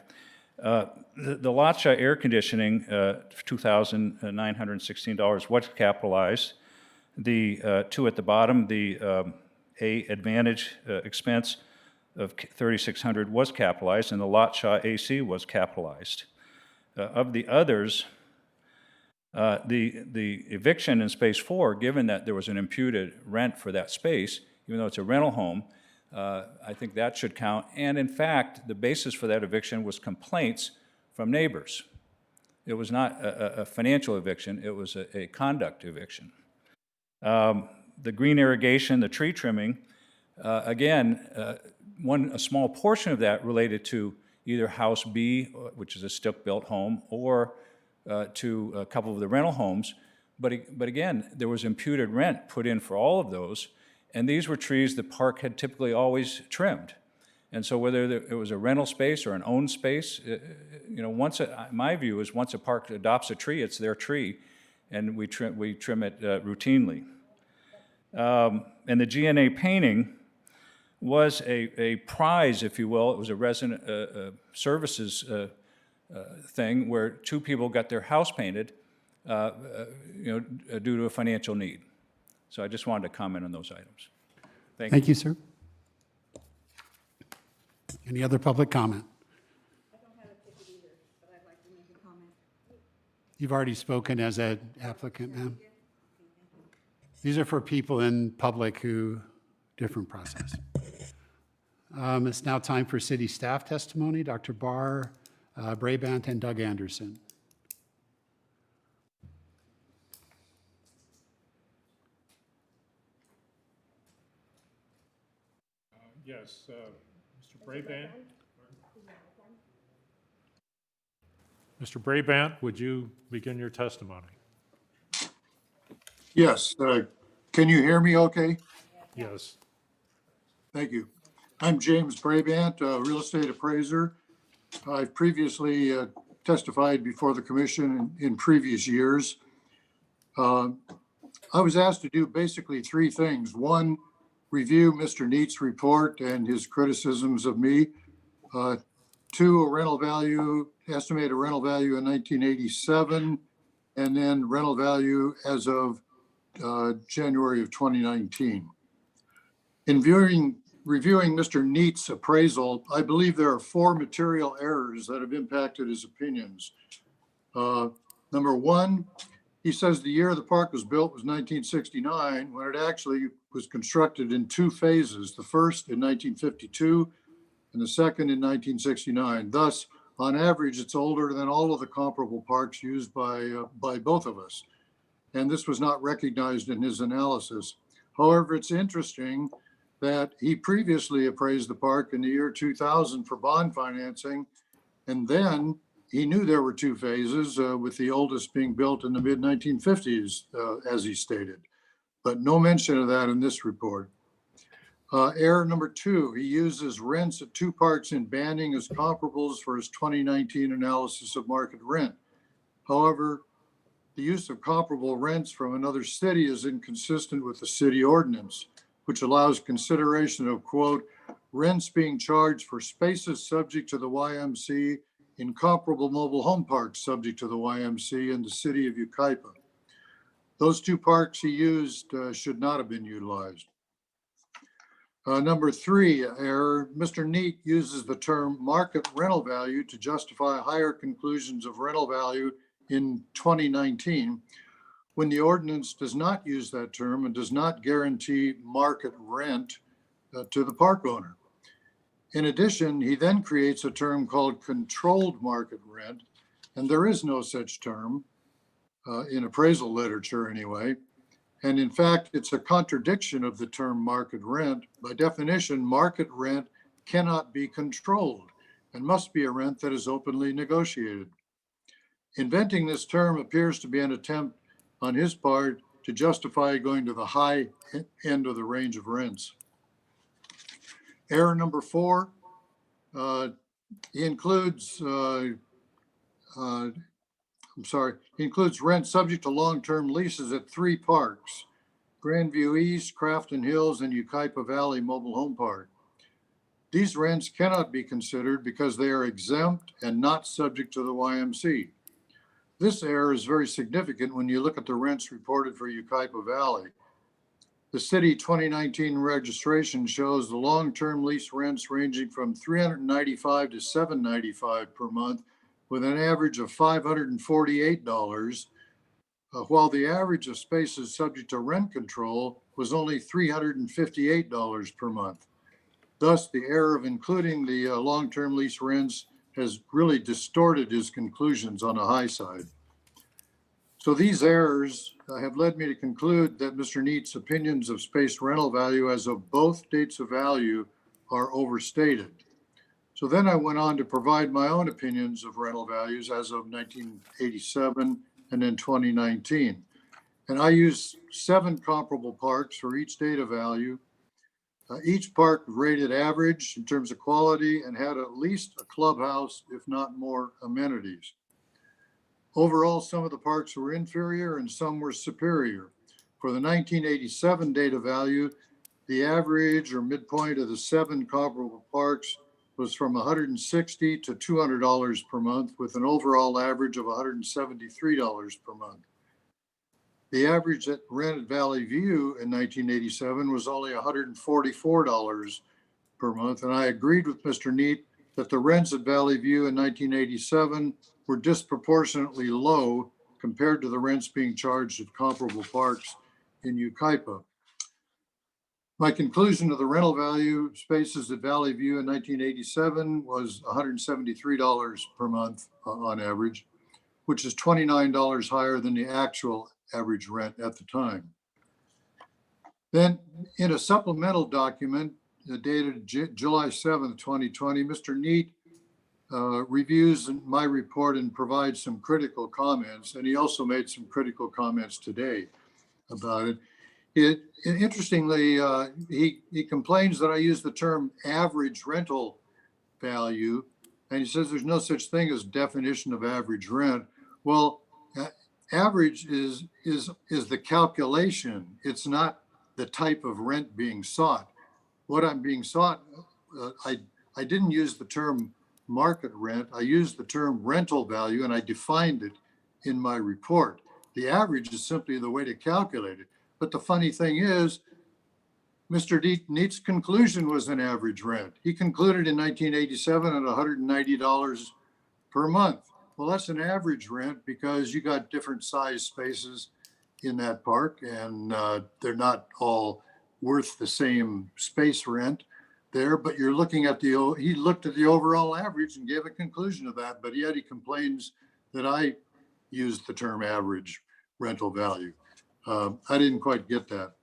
The lot shot air conditioning, $2,916 was capitalized. The two at the bottom, the A Advantage expense of $3,600 was capitalized, and the lot shot AC was capitalized. Of the others, the eviction in space 4, given that there was an imputed rent for that space, even though it's a rental home, I think that should count. And in fact, the basis for that eviction was complaints from neighbors. It was not a financial eviction, it was a conduct eviction. The green irrigation, the tree trimming, Again, a small portion of that related to either House B, which is a stick-built home, or to a couple of the rental homes. But again, there was imputed rent put in for all of those, and these were trees the park had typically always trimmed. And so whether it was a rental space or an owned space, my view is once a park adopts a tree, it's their tree, and we trim it routinely. And the GNA painting was a prize, if you will. It was a resident services thing where two people got their house painted, due to a financial need. So I just wanted to comment on those items. Thank you, sir. Any other public comment? I don't have a ticket either, but I'd like to make a comment. You've already spoken as an applicant, ma'am. These are for people in public who, different process. It's now time for city staff testimony. Dr. Barr, Brabant, and Doug Anderson. Yes, Mr. Brabant. Mr. Brabant, would you begin your testimony? Yes. Can you hear me okay? Yes. Thank you. I'm James Brabant, real estate appraiser. I've previously testified before the commission in previous years. I was asked to do basically three things. One, review Mr. Neet's report and his criticisms of me. Two, estimate a rental value in 1987, and then rental value as of January of 2019. In reviewing Mr. Neet's appraisal, I believe there are four material errors that have impacted his opinions. Number one, he says the year the park was built was 1969, when it actually was constructed in two phases, the first in 1952 and the second in 1969. Thus, on average, it's older than all of the comparable parks used by both of us. And this was not recognized in his analysis. However, it's interesting that he previously appraised the park in the year 2000 for bond financing, and then he knew there were two phases, with the oldest being built in the mid-1950s, as he stated, but no mention of that in this report. Error number two, he uses rents at two parks in Banning as comparables for his 2019 analysis of market rent. However, the use of comparable rents from another city is inconsistent with the city ordinance, which allows consideration of, quote, rents being charged for spaces subject to the YMC in comparable mobile home parks subject to the YMC in the city of Yucaipa. Those two parks he used should not have been utilized. Number three error, Mr. Neet uses the term market rental value to justify higher conclusions of rental value in 2019, when the ordinance does not use that term and does not guarantee market rent to the park owner. In addition, he then creates a term called controlled market rent, and there is no such term in appraisal literature anyway. And in fact, it's a contradiction of the term market rent. By definition, market rent cannot be controlled and must be a rent that is openly negotiated. Inventing this term appears to be an attempt on his part to justify going to the high end of the range of rents. Error number four, he includes rent subject to long-term leases at three parks: Grandview East, Crafton Hills, and Yucaipa Valley Mobile Home Park. These rents cannot be considered because they are exempt and not subject to the YMC. This error is very significant when you look at the rents reported for Yucaipa Valley. The city 2019 registration shows the long-term lease rents ranging from $395 to $795 per month, with an average of $548, while the average of spaces subject to rent control was only $358 per month. Thus, the error of including the long-term lease rents has really distorted his conclusions on the high side. So these errors have led me to conclude that Mr. Neet's opinions of space rental value as of both dates of value are overstated. So then I went on to provide my own opinions of rental values as of 1987 and then 2019. And I used 7 comparable parks for each data value. Each park rated average in terms of quality and had at least a clubhouse, if not more, amenities. Overall, some of the parks were inferior and some were superior. For the 1987 data value, the average or midpoint of the 7 comparable parks was from $160 to $200 per month, with an overall average of $173 per month. The average at rent at Valley View in 1987 was only $144 per month, and I agreed with Mr. Neet that the rents at Valley View in 1987 were disproportionately low compared to the rents being charged at comparable parks in Yucaipa. My conclusion of the rental value spaces at Valley View in 1987 was $173 per month on average, which is $29 higher than the actual average rent at the time. Then in a supplemental document dated July 7th, 2020, Mr. Neet reviews my report and provides some critical comments, and he also made some critical comments today about it. Interestingly, he complains that I use the term average rental value, and he says there's no such thing as definition of average rent. Well, average is the calculation. It's not the type of rent being sought. What I'm being sought, I didn't use the term market rent. I used the term rental value, and I defined it in my report. The average is simply the way to calculate it. But the funny thing is, Mr. Neet's conclusion was an average rent. He concluded in 1987 at $190 per month. Well, that's an average rent because you got different size spaces in that park, and they're not all worth the same space rent there, but you're looking at he looked at the overall average and gave a conclusion of that, but yet he complains that I used the term average rental value. I didn't quite get that.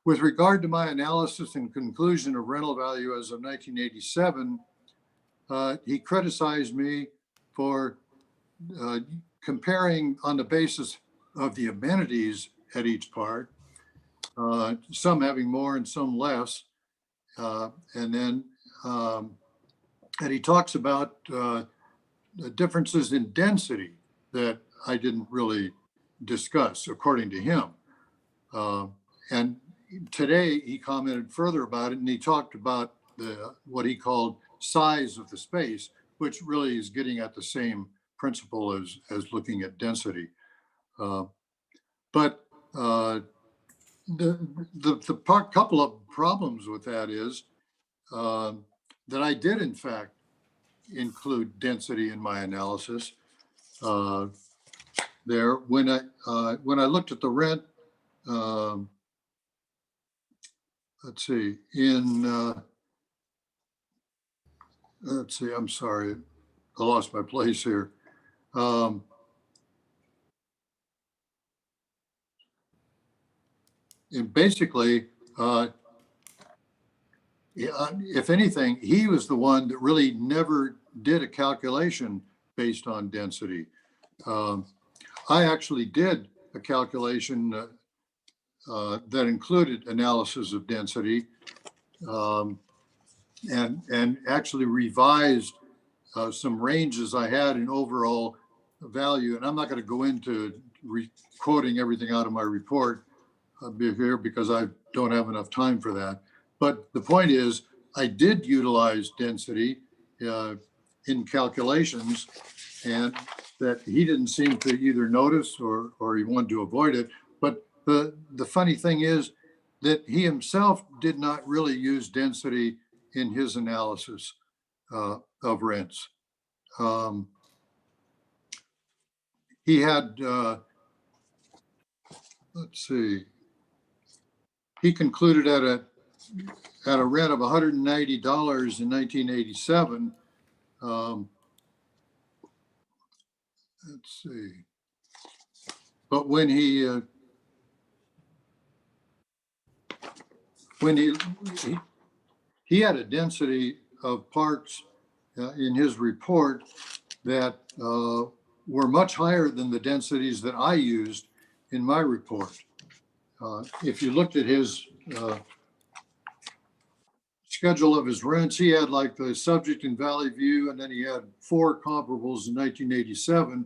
With regard to my analysis and conclusion of rental value as of 1987, he criticized me for comparing on the basis of the amenities at each park, some having more and some less. And he talks about the differences in density that I didn't really discuss, according to him. And today he commented further about it, and he talked about what he called size of the space, which really is getting at the same principle as looking at density. But the couple of problems with that is that I did in fact include density in my analysis there. When I looked at the rent, let's see, I'm sorry, I lost my place here. And basically, if anything, he was the one that really never did a calculation based on density. I actually did a calculation that included analysis of density and actually revised some ranges I had in overall value. And I'm not going to go into quoting everything out of my report here because I don't have enough time for that. But the point is, I did utilize density in calculations, and that he didn't seem to either notice or he wanted to avoid it. But the funny thing is that he himself did not really use density in his analysis of rents. He had, let's see, he concluded at a rent of $190 in 1987. Let's see. But when he when he had a density of parks in his report that were much higher than the densities that I used in my report. If you looked at his schedule of his rents, he had like the subject in Valley View, and then he had 4 comparables in 1987,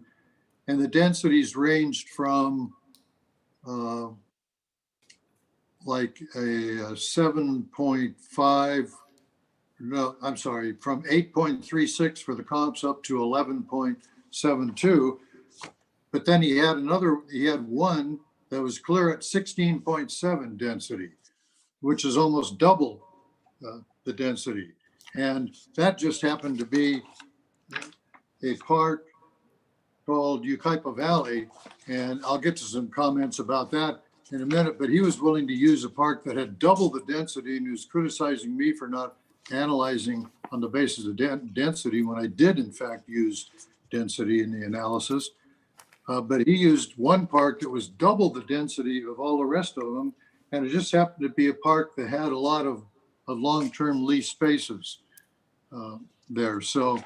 and the densities ranged from like a 7.5, no, I'm sorry, from 8.36 for the comps up to 11.72. But then he had one that was clear at 16.7 density, which is almost double the density. And that just happened to be a park called Yucaipa Valley. And I'll get to some comments about that in a minute, but he was willing to use a park that had double the density, and he was criticizing me for not analyzing on the basis of density when I did in fact use density in the analysis. But he used one park that was double the density of all the rest of them. And it just happened to be a park that had a lot of long-term lease spaces there. So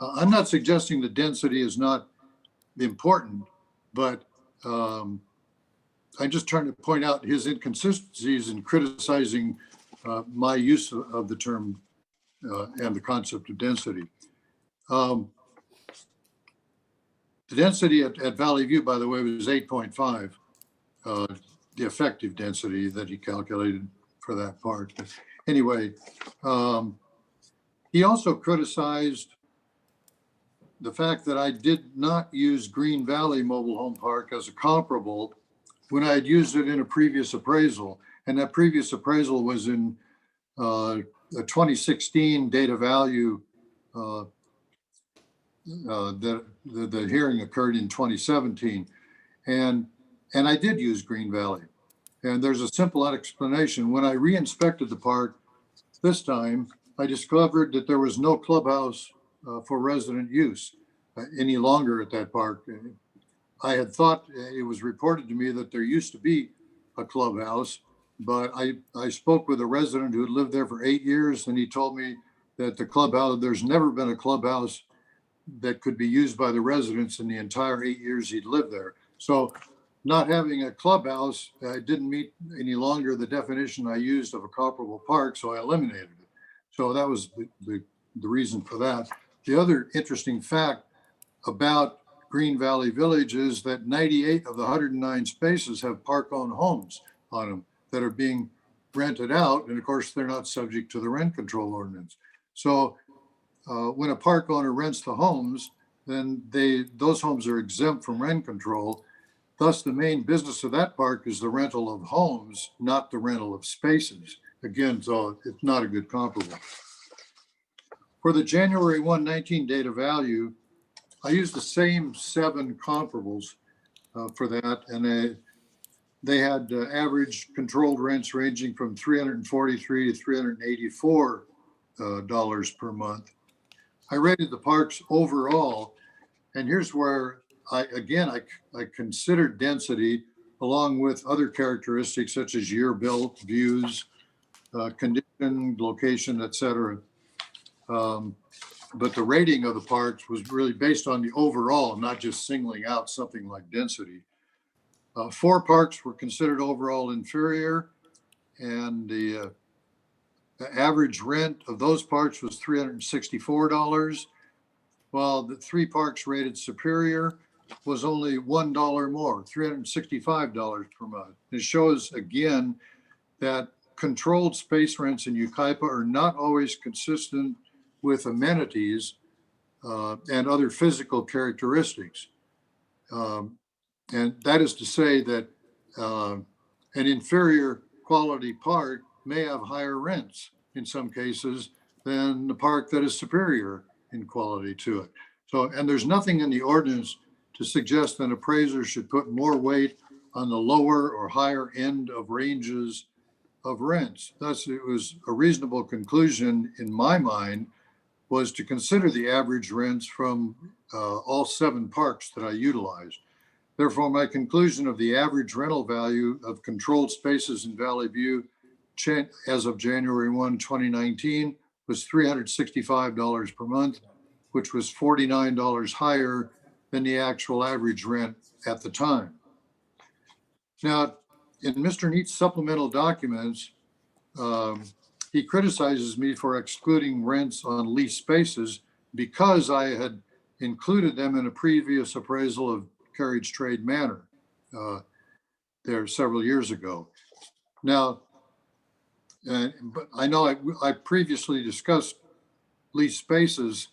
I'm not suggesting the density is not important, but I'm just trying to point out his inconsistencies in criticizing my use of the term and the concept of density. The density at Valley View, by the way, was 8.5, the effective density that he calculated for that park. But anyway, he also criticized the fact that I did not use Green Valley Mobile Home Park as a comparable when I had used it in a previous appraisal. And that previous appraisal was in a 2016 data value that the hearing occurred in 2017. And I did use Green Valley. And there's a simple explanation. When I re-inspected the park this time, I discovered that there was no clubhouse for resident use any longer at that park. I had thought, it was reported to me that there used to be a clubhouse, but I spoke with a resident who had lived there for 8 years, and he told me that the clubhouse, there's never been a clubhouse that could be used by the residents in the entire 8 years he'd lived there. So not having a clubhouse didn't meet any longer the definition I used of a comparable park, so I eliminated it. So that was the reason for that. The other interesting fact about Green Valley Village is that 98 of the 109 spaces have park-owned homes on them that are being rented out. And of course, they're not subject to the rent control ordinance. So when a park owner rents the homes, then those homes are exempt from rent control. Thus, the main business of that park is the rental of homes, not the rental of spaces. Again, so it's not a good comparable. For the January 119 data value, I used the same 7 comparables for that, and they had average controlled rents ranging from $343 to $384 per month. I rated the parks overall, and here's where I considered density along with other characteristics such as year built, views, condition, location, etc. But the rating of the parks was really based on the overall, not just singling out something like density. 4 parks were considered overall inferior, and the average rent of those parks was $364, while the 3 parks rated superior was only $1 more, $365 per month. It shows again that controlled space rents in Yucaipa are not always consistent with amenities and other physical characteristics. And that is to say that an inferior quality park may have higher rents in some cases than the park that is superior in quality to it. So, and there's nothing in the ordinance to suggest that appraisers should put more weight on the lower or higher end of ranges of rents. Thus, it was a reasonable conclusion in my mind was to consider the average rents from all 7 parks that I utilized. Therefore, my conclusion of the average rental value of controlled spaces in Valley View as of January 1, 2019, was $365 per month, which was $49 higher than the actual average rent at the time. Now, in Mr. Neat's supplemental documents, he criticizes me for excluding rents on leased spaces because I had included them in a previous appraisal of Carriage Trade Manor there several years ago. Now, but I know I previously discussed leased spaces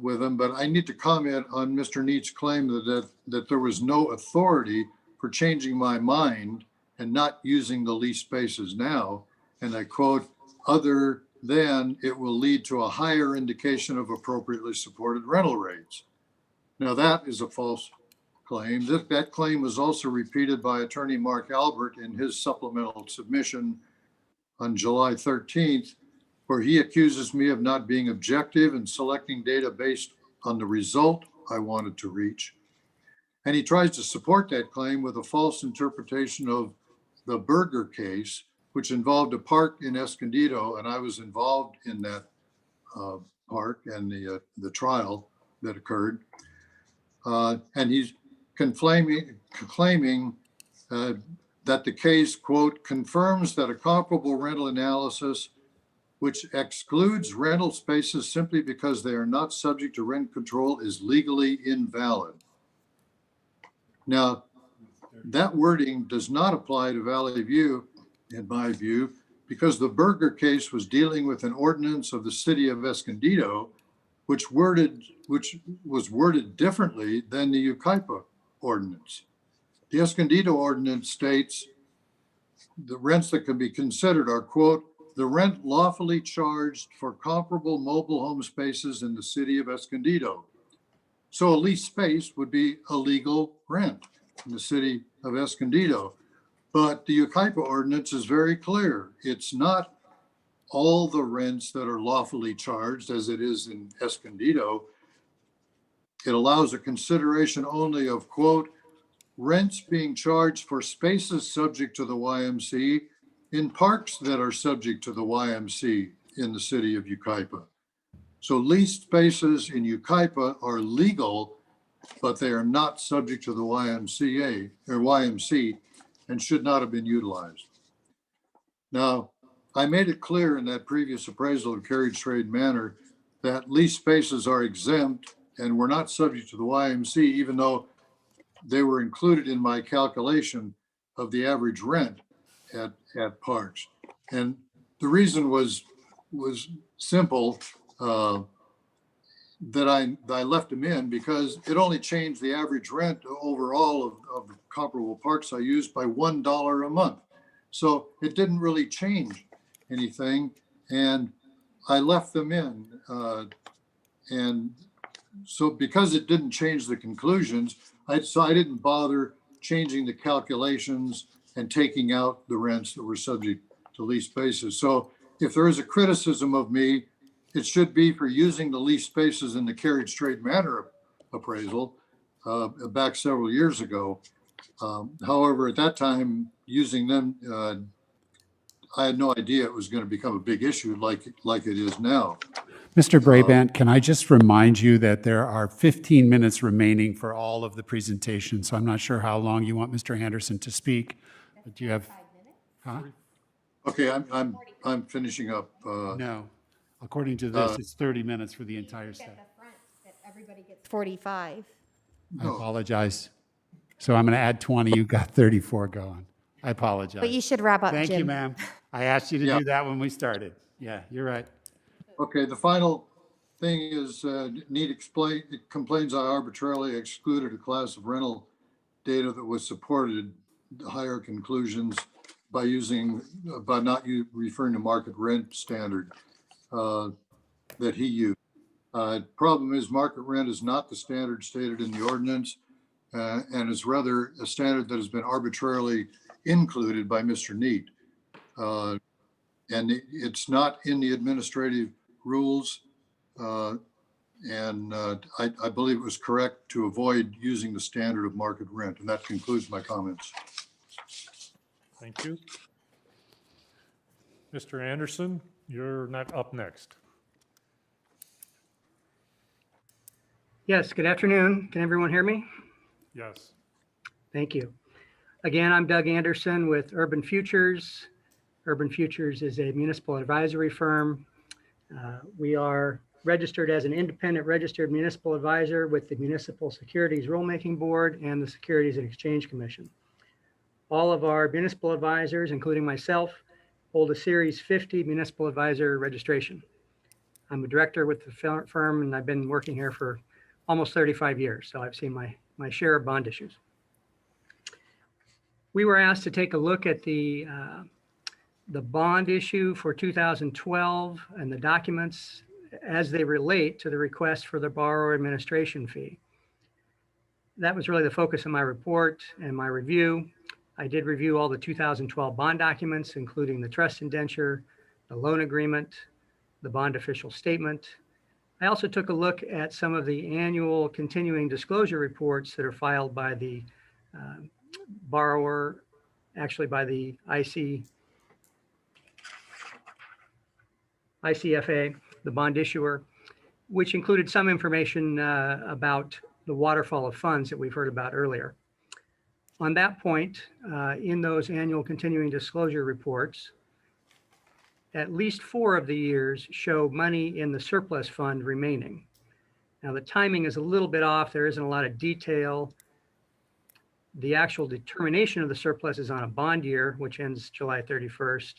with him, but I need to comment on Mr. Neat's claim that there was no authority for changing my mind and not using the leased spaces now. And I quote, other than it will lead to a higher indication of appropriately supported rental rates. Now that is a false claim. That claim was also repeated by attorney Mark Alpert in his supplemental submission on July 13th, where he accuses me of not being objective and selecting data based on the result I wanted to reach. And he tries to support that claim with a false interpretation of the Berger case, which involved a park in Escondido, and I was involved in that park and the trial that occurred. And he's claiming that the case, quote, confirms that a comparable rental analysis which excludes rental spaces simply because they are not subject to rent control is legally invalid. Now, that wording does not apply to Valley View, in my view, because the Berger case was dealing with an ordinance of the city of Escondido, which was worded differently than the Yucaipa ordinance. The Escondido ordinance states the rents that can be considered are, quote, the rent lawfully charged for comparable mobile home spaces in the city of Escondido. So a leased space would be a legal rent in the city of Escondido. But the Yucaipa ordinance is very clear. It's not all the rents that are lawfully charged as it is in Escondido. It allows a consideration only of, quote, rents being charged for spaces subject to the YMC in parks that are subject to the YMC in the city of Yucaipa. So leased spaces in Yucaipa are legal, but they are not subject to the YMCA or YMC and should not have been utilized. Now, I made it clear in that previous appraisal of Carriage Trade Manor that leased spaces are exempt and were not subject to the YMC, even though they were included in my calculation of the average rent at parks. And the reason was simple, that I left them in because it only changed the average rent overall of the comparable parks I used by $1 a month. So it didn't really change anything, and I left them in. And so because it didn't change the conclusions, I didn't bother changing the calculations and taking out the rents that were subject to lease spaces. So if there is a criticism of me, it should be for using the lease spaces in the Carriage Trade Manor appraisal back several years ago. However, at that time, using them, I had no idea it was going to become a big issue like it is now. Mr. Brabant, can I just remind you that there are 15 minutes remaining for all of the presentations, so I'm not sure how long you want Mr. Anderson to speak. But do you have? 5 minutes? Huh? Okay, I'm finishing up. No, according to this, it's 30 minutes for the entire set. Everybody gets 45. I apologize. So I'm going to add 20. You've got 34 going. I apologize. But you should wrap up, Thank you, Jim. ma'am. I asked you to do that when we started. Yeah, you're right. Okay, the final thing is Neet complains I arbitrarily excluded a class of rental data that was supported higher conclusions by not referring to market rent standard that he used. Problem is market rent is not the standard stated in the ordinance and is rather a standard that has been arbitrarily included by Mr. Neet. And it's not in the administrative rules. And I believe it was correct to avoid using the standard of market rent. And that concludes my comments. Thank you. Mr. Anderson, you're not up next. Yes, good afternoon. Can everyone hear me? Yes. Thank you. Again, I'm Doug Anderson with Urban Futures. Urban Futures is a municipal advisory firm. We are registered as an independent registered municipal advisor with the Municipal Securities Rulemaking Board and the Securities and Exchange Commission. All of our municipal advisors, including myself, hold a Series 50 municipal advisor registration. I'm a director with the firm, and I've been working here for almost 35 years, so I've seen my share of bond issues. We were asked to take a look at the bond issue for 2012 and the documents as they relate to the request for the borrower administration fee. That was really the focus of my report and my review. I did review all the 2012 bond documents, including the trust indenture, the loan agreement, the bond official statement. I also took a look at some of the annual continuing disclosure reports that are filed by the borrower, actually by the ICFA, the bond issuer, which included some information about the waterfall of funds that we've heard about earlier. On that point, in those annual continuing disclosure reports, at least 4 of the years show money in the surplus fund remaining. Now, the timing is a little bit off. There isn't a lot of detail. The actual determination of the surplus is on a bond year, which ends July 31st.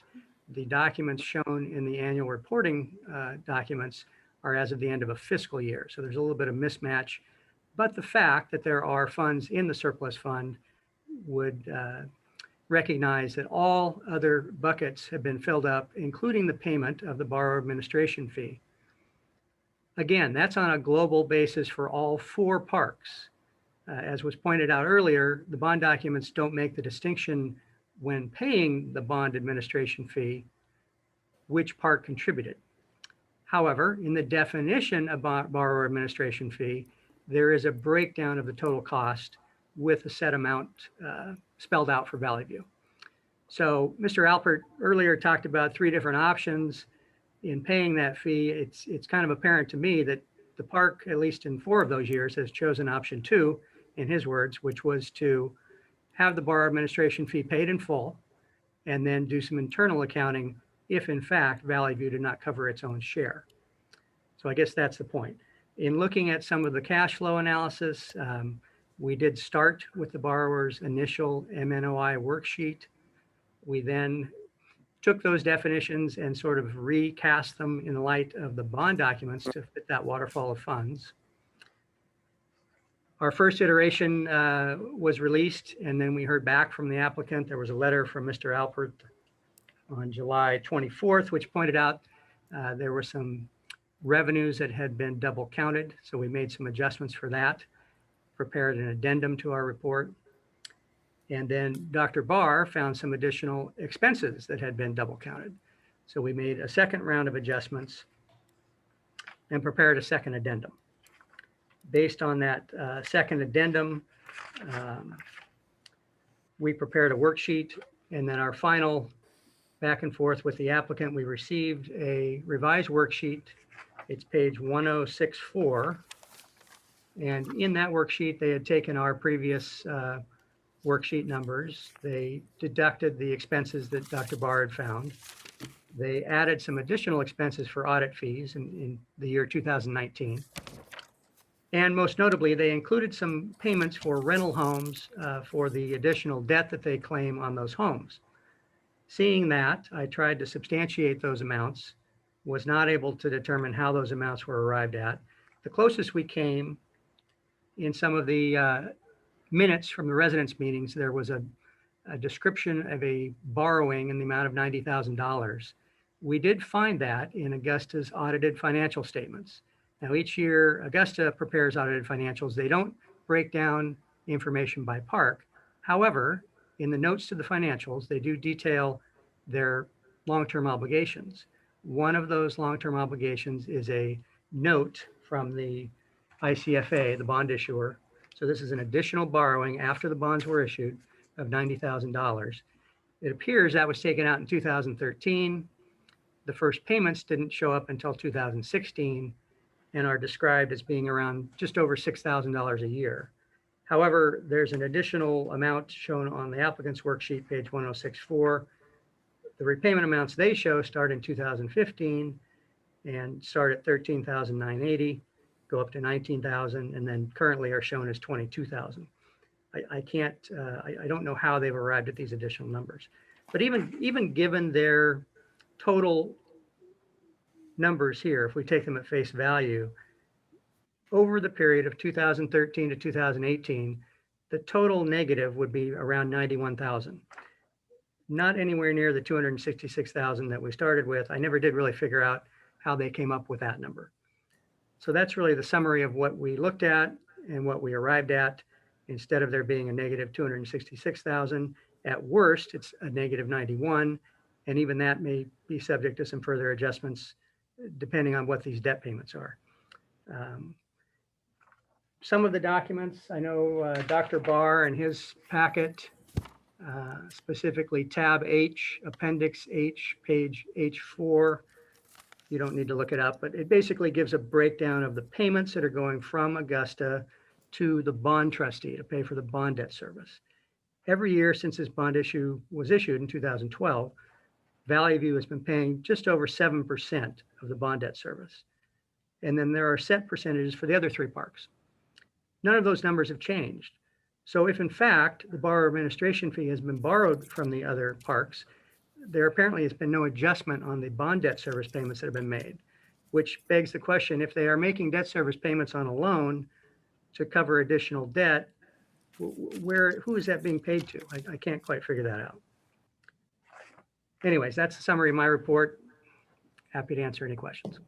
The documents shown in the annual reporting documents are as of the end of a fiscal year. So there's a little bit of mismatch. But the fact that there are funds in the surplus fund would recognize that all other buckets have been filled up, including the payment of the borrower administration fee. Again, that's on a global basis for all 4 parks. As was pointed out earlier, the bond documents don't make the distinction when paying the bond administration fee, which park contributed. However, in the definition of borrower administration fee, there is a breakdown of the total cost with a set amount spelled out for Valley View. So Mr. Alpert earlier talked about 3 different options in paying that fee. It's kind of apparent to me that the park, at least in 4 of those years, has chosen option 2, in his words, which was to have the borrower administration fee paid in full and then do some internal accounting if in fact Valley View did not cover its own share. So I guess that's the point. In looking at some of the cash flow analysis, we did start with the borrower's initial MNOI worksheet. We then took those definitions and sort of recast them in the light of the bond documents to fit that waterfall of funds. Our first iteration was released, and then we heard back from the applicant. There was a letter from Mr. Alpert on July 24th, which pointed out there were some revenues that had been double counted. So we made some adjustments for that, prepared an addendum to our report. And then Dr. Barr found some additional expenses that had been double counted. So we made a second round of adjustments and prepared a second addendum. Based on that second addendum, we prepared a worksheet, and then our final back and forth with the applicant, we received a revised worksheet. It's page 1064. And in that worksheet, they had taken our previous worksheet numbers. They deducted the expenses that Dr. Barr had found. They added some additional expenses for audit fees in the year 2019. And most notably, they included some payments for rental homes for the additional debt that they claim on those homes. Seeing that, I tried to substantiate those amounts, was not able to determine how those amounts were arrived at. The closest we came in some of the minutes from the residents' meetings, there was a description of a borrowing in the amount of $90,000. We did find that in Augusta's audited financial statements. Now, each year, Augusta prepares audited financials. They don't break down information by park. However, in the notes to the financials, they do detail their long-term obligations. One of those long-term obligations is a note from the ICFA, the bond issuer. So this is an additional borrowing after the bonds were issued of $90,000. It appears that was taken out in 2013. The first payments didn't show up until 2016 and are described as being around just over $6,000 a year. However, there's an additional amount shown on the applicant's worksheet, page 1064. The repayment amounts they show start in 2015 and start at $13,980, go up to $19,000, and then currently are shown as $22,000. I can't, I don't know how they've arrived at these additional numbers. But even given their total numbers here, if we take them at face value, over the period of 2013 to 2018, the total negative would be around 91,000. Not anywhere near the 266,000 that we started with. I never did really figure out how they came up with that number. So that's really the summary of what we looked at and what we arrived at. Instead of there being a negative 266,000, at worst, it's a negative 91. And even that may be subject to some further adjustments depending on what these debt payments are. Some of the documents, I know Dr. Barr and his packet, specifically tab H, appendix H, page H4. You don't need to look it up, but it basically gives a breakdown of the payments that are going from Augusta to the bond trustee to pay for the bond debt service. Every year since this bond issue was issued in 2012, Valley View has been paying just over 7% of the bond debt service. And then there are set percentages for the other three parks. None of those numbers have changed. So if in fact the borrower administration fee has been borrowed from the other parks, there apparently has been no adjustment on the bond debt service payments that have been made, which begs the question, if they are making debt service payments on a loan to cover additional debt, who is that being paid to? I can't quite figure that out. Anyways, that's the summary of my report. Happy to answer any questions.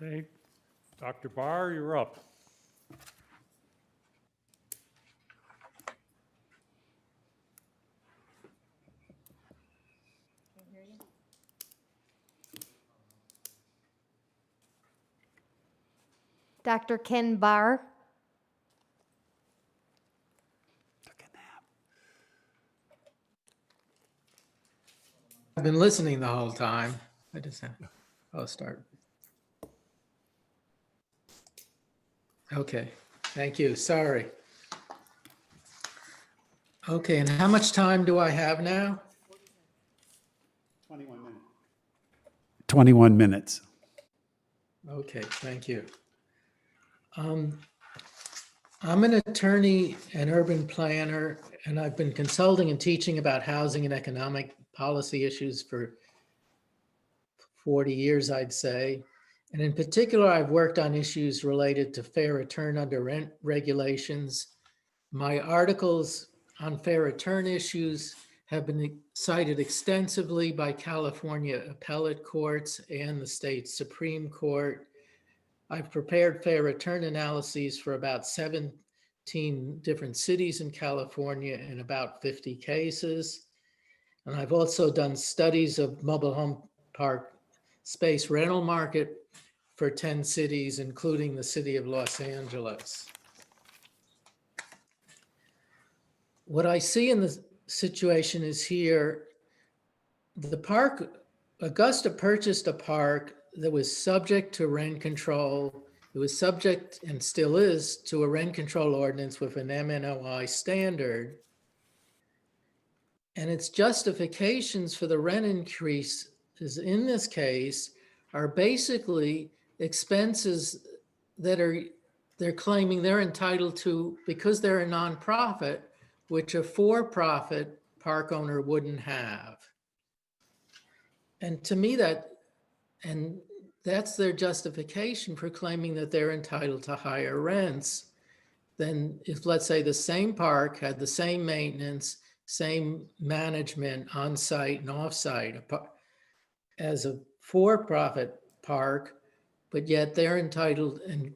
Okay, Dr. Barr, you're up. Dr. Ken Barr. I've been listening the whole time. I just have, I'll start. Okay, thank you. Sorry. Okay, and how much time do I have now? 21 minutes. 21 minutes. Okay, thank you. I'm an attorney and urban planner, and I've been consulting and teaching about housing and economic policy issues for 40 years, I'd say. And in particular, I've worked on issues related to fair return under rent regulations. My articles on fair return issues have been cited extensively by California appellate courts and the state Supreme Court. I've prepared fair return analyses for about 17 different cities in California in about 50 cases. And I've also done studies of mobile home park space rental market for 10 cities, including the city of Los Angeles. What I see in the situation is here, the park, Augusta purchased a park that was subject to rent control. It was subject and still is to a rent control ordinance with an MNOI standard. And its justifications for the rent increase is in this case are basically expenses that they're claiming they're entitled to because they're a nonprofit, which a for-profit park owner wouldn't have. And to me that's their justification for claiming that they're entitled to higher rents than if, let's say, the same park had the same maintenance, same management on-site and off-site as a for-profit park, but yet they're entitled and,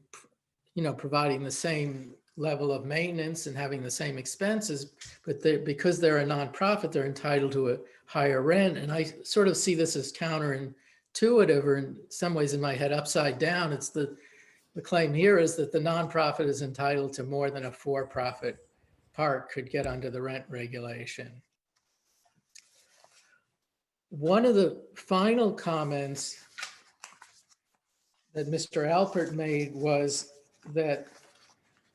providing the same level of maintenance and having the same expenses, but because they're a nonprofit, they're entitled to a higher rent. And I sort of see this as counterintuitive, or in some ways in my head upside down. It's the claim here is that the nonprofit is entitled to more than a for-profit park could get under the rent regulation. one of the final comments that Mr. Alpert made was that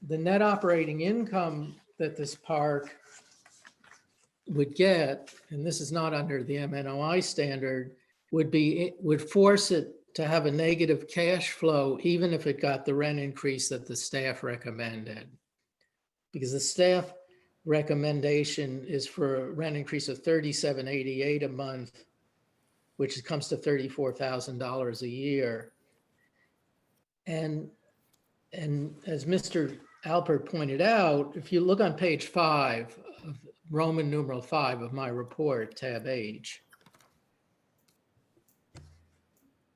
the net operating income that this park would get, and this is not under the MNOI standard, would force it to have a negative cash flow, even if it got the rent increase that the staff recommended. Because the staff recommendation is for a rent increase of $37.88 a month, which comes to $34,000 a year. And as Mr. Alpert pointed out, if you look on page 5 of Roman numeral 5 of my report, tab H,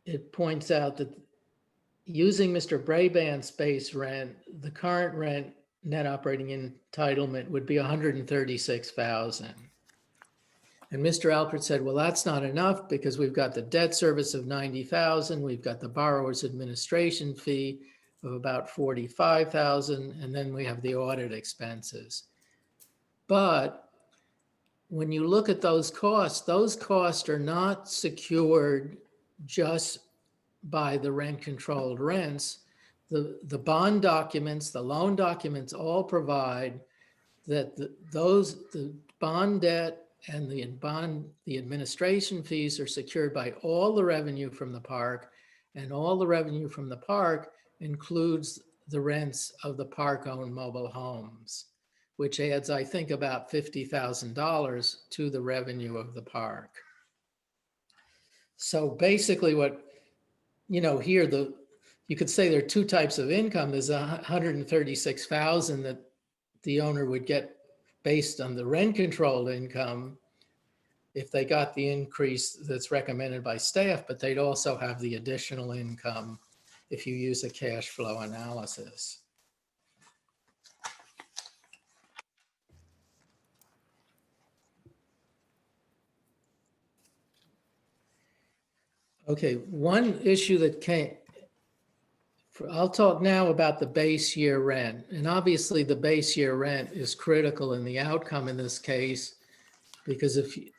it points out that using Mr. Brabant's base rent, the current rent net operating entitlement would be $136,000. And Mr. Alpert said, well, that's not enough because we've got the debt service of $90,000, we've got the borrower's administration fee of about $45,000, and then we have the audit expenses. But when you look at those costs are not secured just by the rent-controlled rents. The bond documents, the loan documents all provide that the bond debt and the administration fees are secured by all the revenue from the park, and all the revenue from the park includes the rents of the park-owned mobile homes, which adds, I think, about $50,000 to the revenue of the park. So basically what, here you could say there are two types of income. There's $136,000 that the owner would get based on the rent-controlled income if they got the increase that's recommended by staff, but they'd also have the additional income if you use a cash flow analysis. Okay, one issue that came, I'll talk now about the base year rent. And obviously the base year rent is critical in the outcome in this case, because if you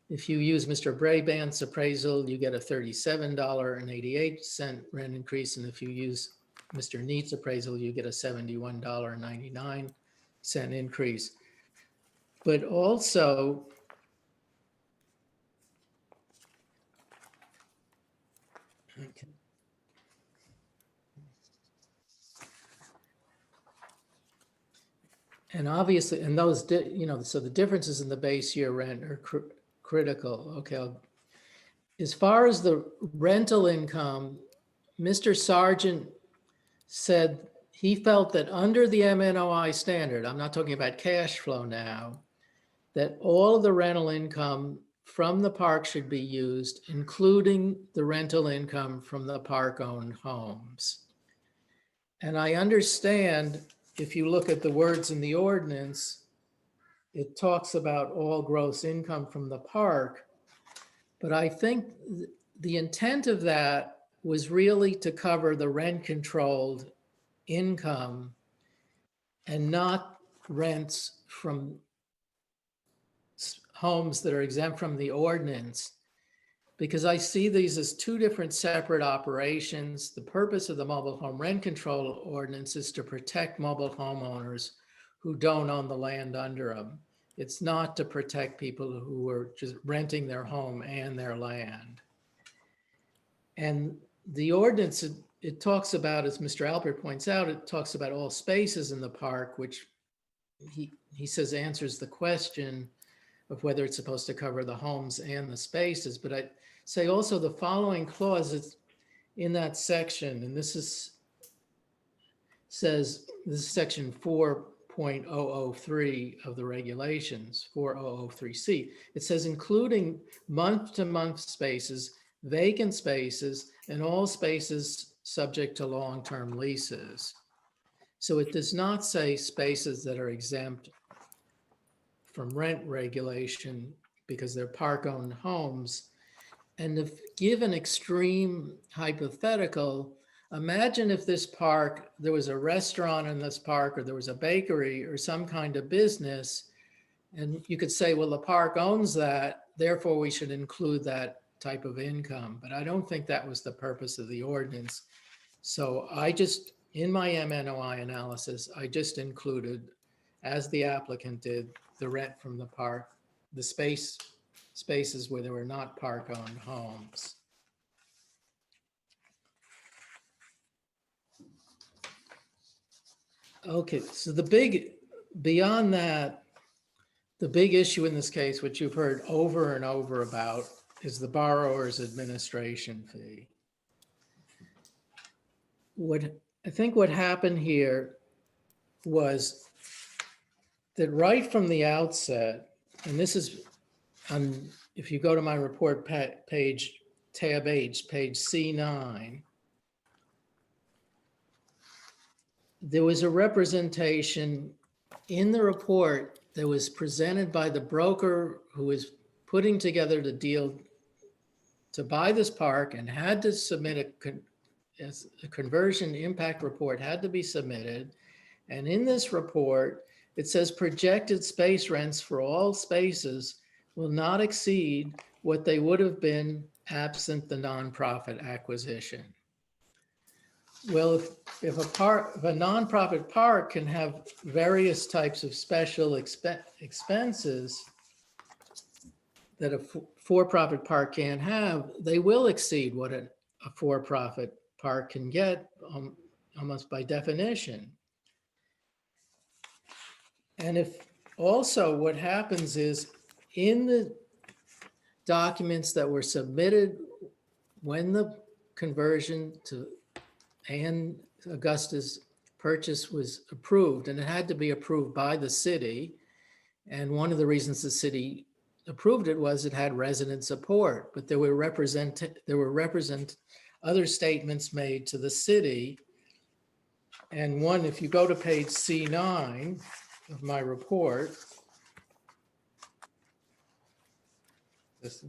use Mr. Brabant's appraisal, you get a $37.88 rent increase. And if you use Mr. Neet's appraisal, you get a $71.99 increase. But also, okay. And obviously, and those, so the differences in the base year rent are critical. Okay. As far as the rental income, Mr. Sargent said he felt that under the MNOI standard, I'm not talking about cash flow now, that all of the rental income from the park should be used, including the rental income from the park-owned homes. And I understand if you look at the words in the ordinance, it talks about all gross income from the park. But I think the intent of that was really to cover the rent-controlled income and not rents from homes that are exempt from the ordinance, because I see these as two different separate operations. The purpose of the mobile home rent control ordinance is to protect mobile homeowners who don't own the land under them. It's not to protect people who are just renting their home and their land. And the ordinance, it talks about, as Mr. Alpert points out, it talks about all spaces in the park, which he says answers the question of whether it's supposed to cover the homes and the spaces. But I say also the following clauses in that section, and this is section 4.003 of the regulations, 4003C. It says including month-to-month spaces, vacant spaces, and all spaces subject to long-term leases. So it does not say spaces that are exempt from rent regulation because they're park-owned homes. And to give an extreme hypothetical, imagine if this park, there was a restaurant in this park, or there was a bakery or some kind of business, and you could say, well, the park owns that, therefore we should include that type of income. But I don't think that was the purpose of the ordinance. So I just, in my MNOI analysis, I just included, as the applicant did, the rent from the park, the spaces where there were not park-owned homes. Okay, so beyond that, the big issue in this case, which you've heard over and over about, is the borrower's administration fee. I think what happened here was that right from the outset, and this is on, if you go to my report page, tab H, page C9, there was a representation in the report that was presented by the broker who was putting together the deal to buy this park and had to submit a conversion impact report had to be submitted. And in this report, it says projected space rents for all spaces will not exceed what they would have been absent the nonprofit acquisition. Well, if a nonprofit park can have various types of special expenses that a for-profit park can't have, they will exceed what a for-profit park can get almost by definition. And if also what happens is in the documents that were submitted when the conversion to and Augusta's purchase was approved, and it had to be approved by the city. And one of the reasons the city approved it was it had resident support, but there were other statements made to the city. And one, if you go to page C9 of my report, just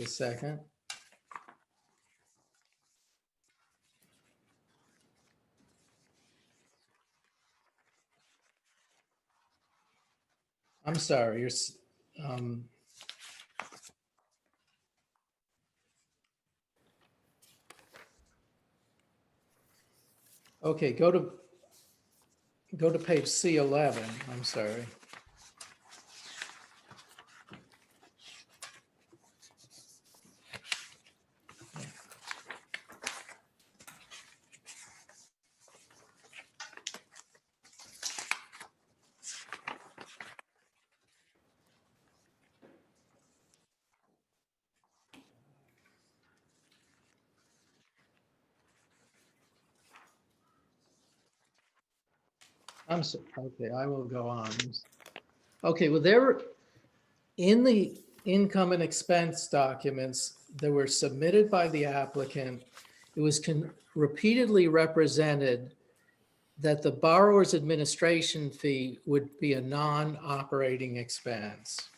a second. I'm sorry, okay, go to page C11, I'm sorry. Okay, I will go on. Okay, well, there in the income and expense documents that were submitted by the applicant, it was repeatedly represented that the borrower's administration fee would be a non-operating expense.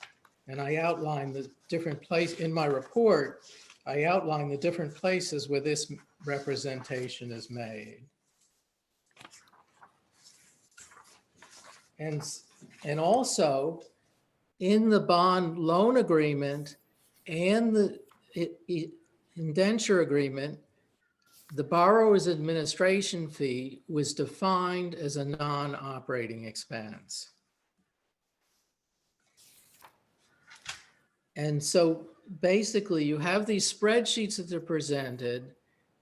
And I outlined the different places in my report. I outlined the different places where this representation is made. And also in the bond loan agreement and the indenture agreement, the borrower's administration fee was defined as a non-operating expense. And so basically you have these spreadsheets that are presented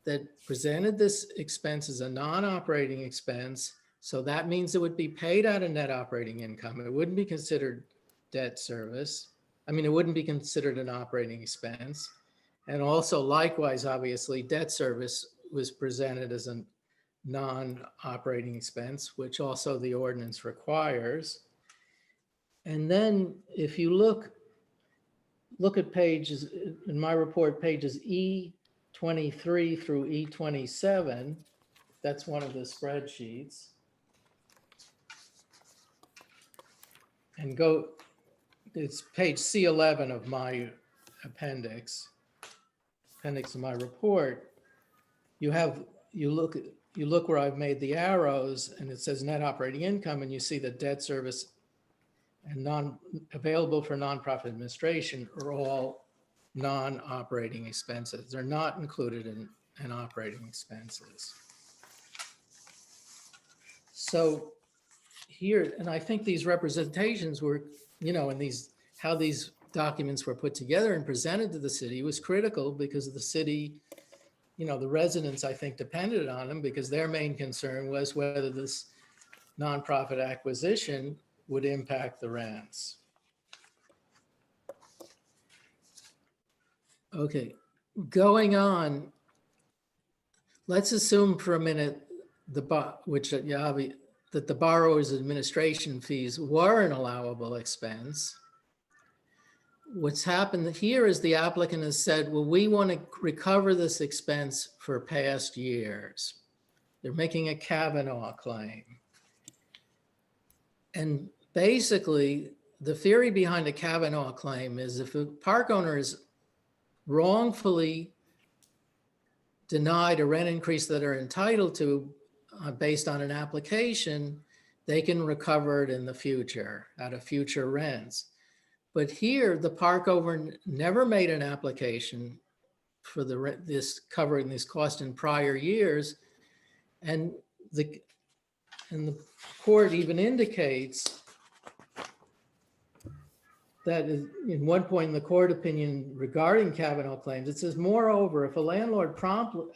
that presented this expense as a non-operating expense. So that means it would be paid out of net operating income. It wouldn't be considered debt service. I mean, it wouldn't be considered an operating expense. And also likewise, obviously, debt service was presented as a non-operating expense, which also the ordinance requires. And then if you look at pages, in my report, pages E23 through E27, that's one of the spreadsheets. And it's page C11 of my appendix of my report. You look where I've made the arrows and it says net operating income, and you see the debt service and available for nonprofit administration are all non-operating expenses. They're not included in operating expenses. So here, and I think these representations were, and how these documents were put together and presented to the city was critical because the city, the residents, I think, depended on them because their main concern was whether this nonprofit acquisition would impact the rents. Okay, going on, let's assume for a minute that the borrower's administration fees were an allowable expense. What's happened here is the applicant has said, well, we want to recover this expense for past years. They're making a Kavanaugh claim. And basically, the theory behind a Kavanaugh claim is if a park owner is wrongfully denied a rent increase that are entitled to based on an application, they can recover it in the future out of future rents. But here, the park owner never made an application for this covering this cost in prior years, and the court even indicates that in one point in the court opinion regarding Kavanaugh claims, it says, moreover, if a landlord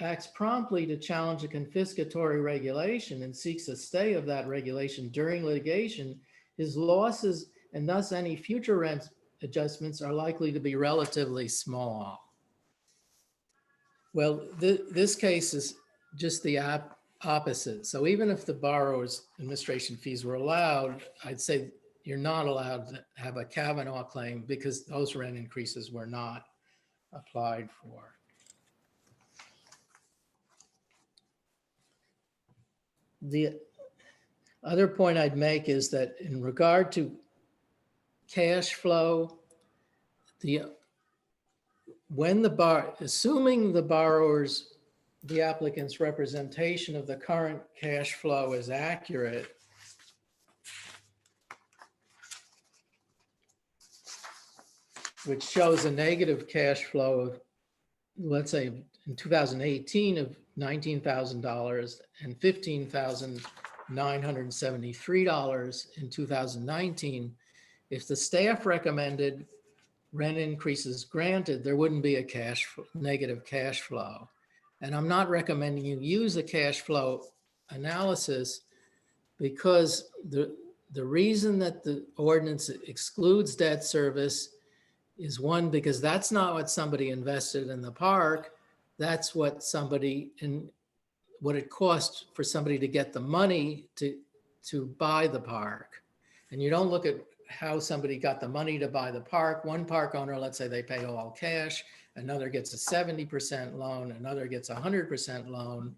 acts promptly to challenge a confiscatory regulation and seeks a stay of that regulation during litigation, his losses and thus any future rent adjustments are likely to be relatively small. Well, this case is just the opposite. So even if the borrower's administration fees were allowed, I'd say you're not allowed to have a Kavanaugh claim because those rent increases were not applied for. The other point I'd make is that in regard to cash flow, assuming the applicant's representation of the current cash flow is accurate, which shows a negative cash flow of, let's say in 2018 of $19,000 and $15,973 in 2019. If the staff recommended rent increases granted, there wouldn't be a negative cash flow. And I'm not recommending you use a cash flow analysis because the reason that the ordinance excludes debt service is one, because that's not what somebody invested in the park. That's what it cost for somebody to get the money to buy the park. And you don't look at how somebody got the money to buy the park. One park owner, let's say they pay all cash, another gets a 70% loan, another gets a 100% loan.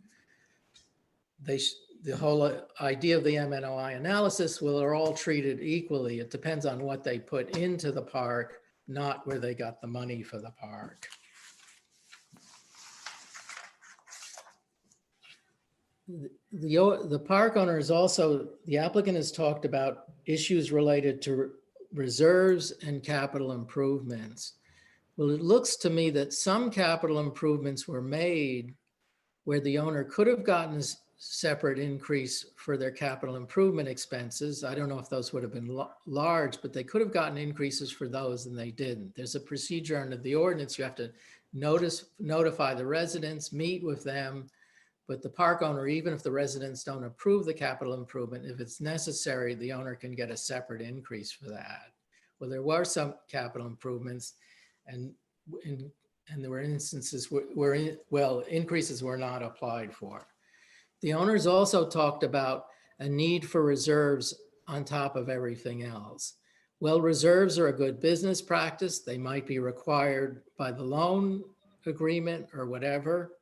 The whole idea of the MNOI analysis, well, they're all treated equally. It depends on what they put into the park, not where they got the money for the park. The park owner is also, the applicant has talked about issues related to reserves and capital improvements. Well, it looks to me that some capital improvements were made where the owner could have gotten a separate increase for their capital improvement expenses. I don't know if those would have been large, but they could have gotten increases for those and they didn't. There's a procedure under the ordinance. You have to notify the residents, meet with them, but the park owner, even if the residents don't approve the capital improvement, if it's necessary, the owner can get a separate increase for that. Well, there were some capital improvements and there were instances where increases were not applied for. The owners also talked about a need for reserves on top of everything else. Well, reserves are a good business practice. They might be required by the loan agreement or whatever,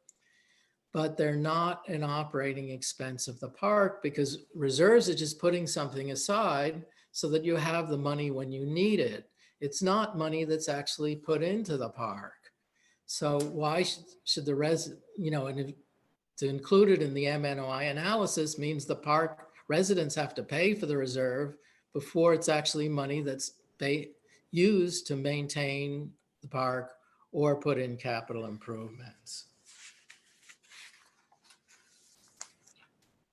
but they're not an operating expense of the park because reserves are just putting something aside so that you have the money when you need it. It's not money that's actually put into the park. So why should the and to include it in the MNOI analysis means the park residents have to pay for the reserve, before it's actually money that's used to maintain the park or put in capital improvements.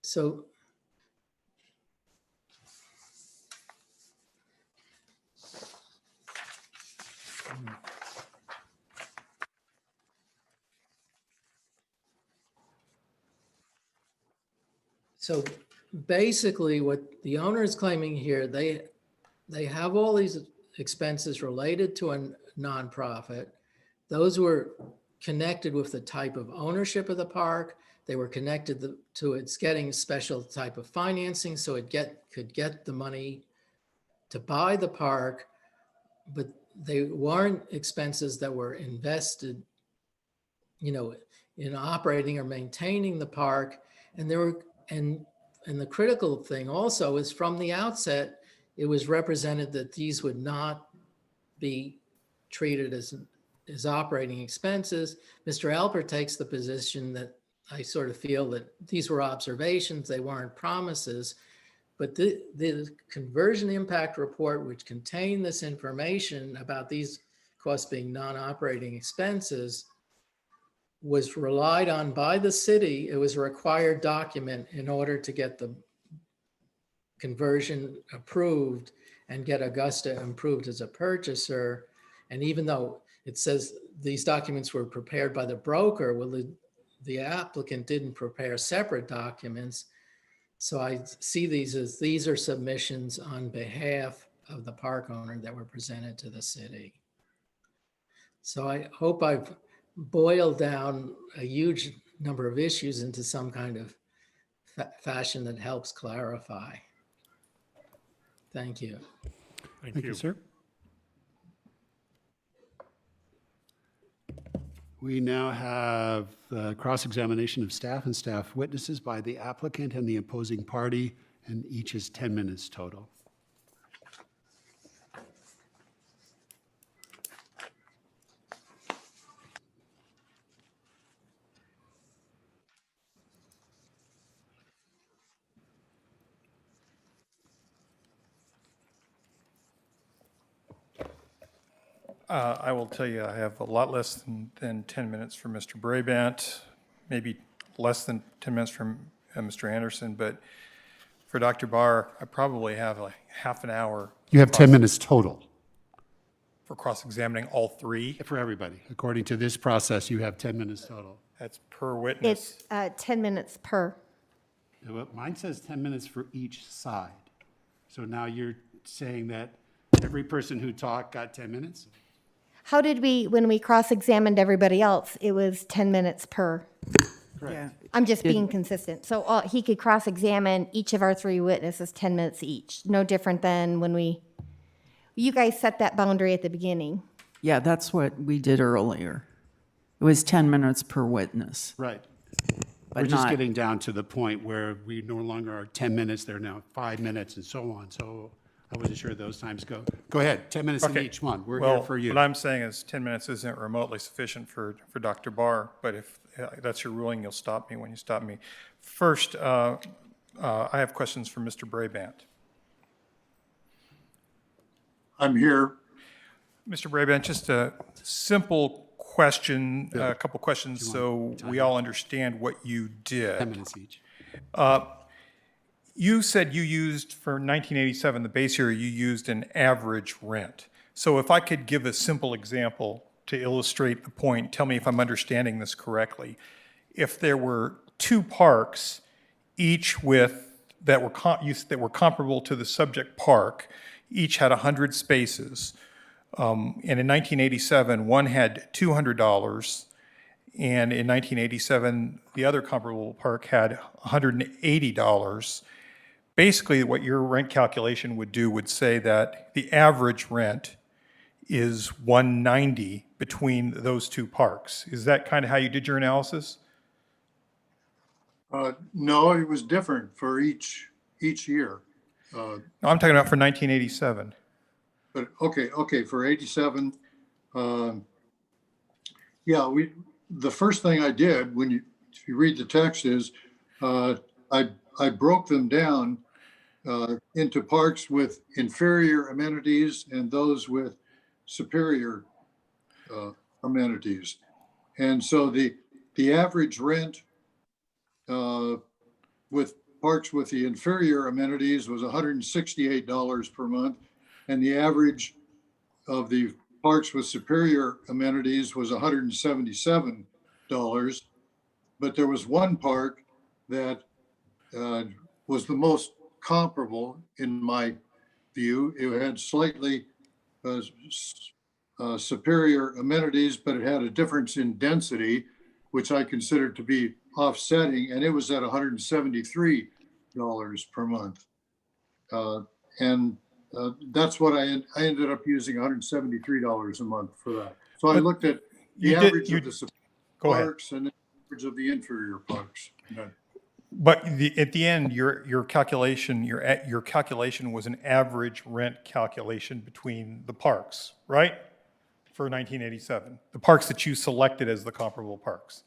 So So basically what the owner is claiming here, they have all these expenses related to a nonprofit. Those were connected with the type of ownership of the park. They were connected to its getting special type of financing so it could get the money to buy the park, but they weren't expenses that were invested, in operating or maintaining the park. And there were, and the critical thing also is from the outset, it was represented that these would not be treated as operating expenses. Mr. Alpert takes the position that I sort of feel that these were observations, they weren't promises. But the conversion impact report, which contained this information about these costs being non-operating expenses, was relied on by the city. It was a required document in order to get the conversion approved and get Augusta approved as a purchaser. And even though it says these documents were prepared by the broker, well, the applicant didn't prepare separate documents. So I see these are submissions on behalf of the park owner that were presented to the city. So I hope I've boiled down a huge number of issues into some kind of fashion that helps clarify. Thank you. Thank you. sir. We now have the cross-examination of staff and staff witnesses by the applicant and the opposing party, and each is 10 minutes total. I will tell you, I have a lot less than 10 minutes for Mr. Brabant, maybe less than 10 minutes from Mr. Anderson, but for Dr. Barr, I probably have like half an hour. You have 10 minutes total. For cross-examining all three? For everybody. According to this process, you have 10 minutes total. That's per witness. It's 10 minutes per. Mine says 10 minutes for each side. So now you're saying that every person who talked got 10 minutes? How did when we cross-examined everybody else, it was 10 minutes per. Yeah. I'm just being consistent. So he could cross-examine each of our three witnesses 10 minutes each. No different than when you guys set that boundary at the beginning. Yeah, that's what we did earlier. It was 10 minutes per witness. Right. But We're just not- getting down to the point where we no longer are 10 minutes, they're now 5 minutes and so on. So I wasn't sure those times go. Go ahead, 10 minutes in Okay. each one. We're Well, here for you. what I'm saying is 10 minutes isn't remotely sufficient for Dr. Barr, but if that's your ruling, you'll stop me when you stop me. First, I have questions for Mr. Brabant. I'm here. Mr. Brabant, just a simple question, a couple questions so we all understand what you did. 10 minutes each. You said you used, for 1987, the base year, you used an average rent. So if I could give a simple example to illustrate the point, tell me if I'm understanding this correctly. If there were two parks, each that were comparable to the subject park, each had 100 spaces. And in 1987, one had $200, and in 1987, the other comparable park had $180. Basically, what your rent calculation would say that the average rent is $190 between those two parks. Is that kind of how you did your analysis? No, it was different for each year. No, I'm talking about for 1987. But okay, for 87, the first thing I did if you read the text is, I broke them down into parks with inferior amenities and those with superior amenities. And so the average rent with parks with the inferior amenities was $168 per month, and the average of the parks with superior amenities was $177. But there was one park that was the most comparable in my view. It had slightly superior amenities, but it had a difference in density, which I considered to be offsetting, and it was at $173 per month. That's what I ended up using $173 a month for that. So I looked at the average of the parks and the average of the inferior parks. But at the end, your calculation was an average rent calculation between the parks, right? For 1987, the parks that you selected as the comparable parks.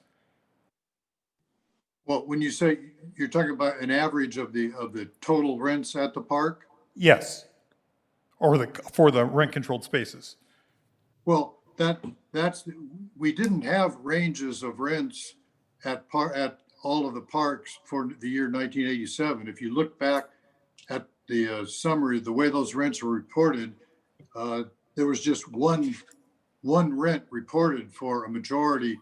Well, when you say you're talking about an average of the total rents at the park? Yes, or for the rent-controlled spaces. Well, that's we didn't have ranges of rents at all of the parks for the year 1987. If you look back at the summary, the way those rents were reported, there was just one rent reported for a majority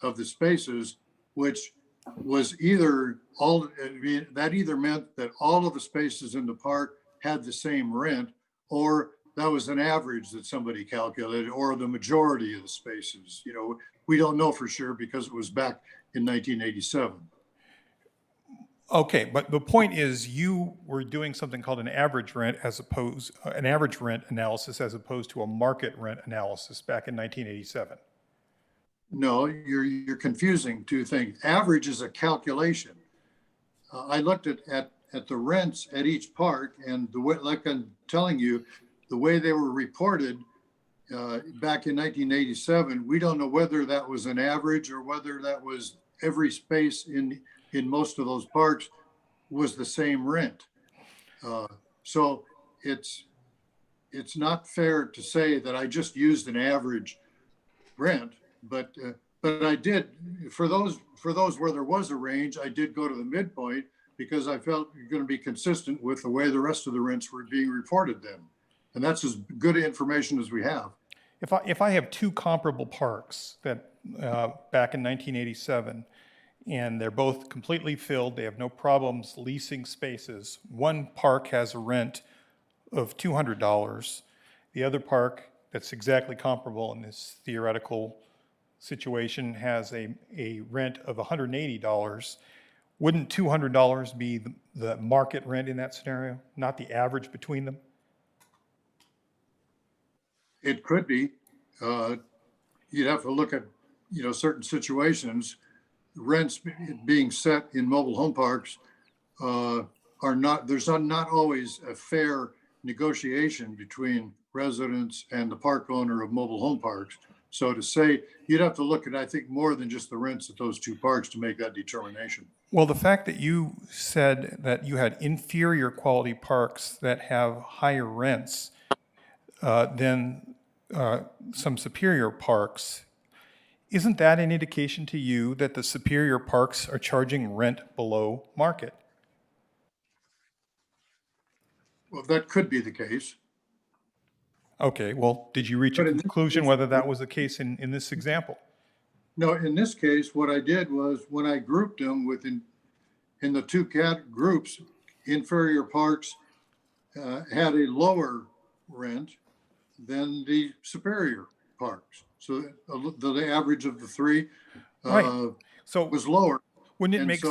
of the spaces, which was either that either meant that all of the spaces in the park had the same rent, or that was an average that somebody calculated, or the majority of the spaces. You know, we don't know for sure because it was back in 1987. Okay, but the point is you were doing something called an average rent analysis as opposed to a market rent analysis back in 1987. No, you're confusing two things. Average is a calculation. I looked at the rents at each park, and the way, like I'm telling you, the way they were reported back in 1987, we don't know whether that was an average or whether that was every space in most of those parks was the same rent. So it's not fair to say that I just used an average rent, but I did for those where there was a range, I did go to the midpoint because I felt going to be consistent with the way the rest of the rents were being reported then. And that's as good information as we have. If I have two comparable parks that back in 1987, and they're both completely filled, they have no problems leasing spaces. One park has a rent of $200. The other park that's exactly comparable in this theoretical situation has a rent of $180. Wouldn't $200 be the market rent in that scenario, not the average between them? It could be. You'd have to look at, certain situations. Rents being set in mobile home parks there's not always a fair negotiation between residents and the park owner of mobile home parks. So to say, you'd have to look at, I think, more than just the rents at those two parks to make that determination. Well, the fact that you said that you had inferior quality parks that have higher rents than some superior parks, isn't that an indication to you that the superior parks are charging rent below market? Well, that could be the case. Okay, well, did you reach a conclusion whether that was the case in this example? No, in this case, what I did was when I grouped them in the two groups, inferior parks had a lower rent than the superior parks. So the average of the three was lower. Wouldn't it make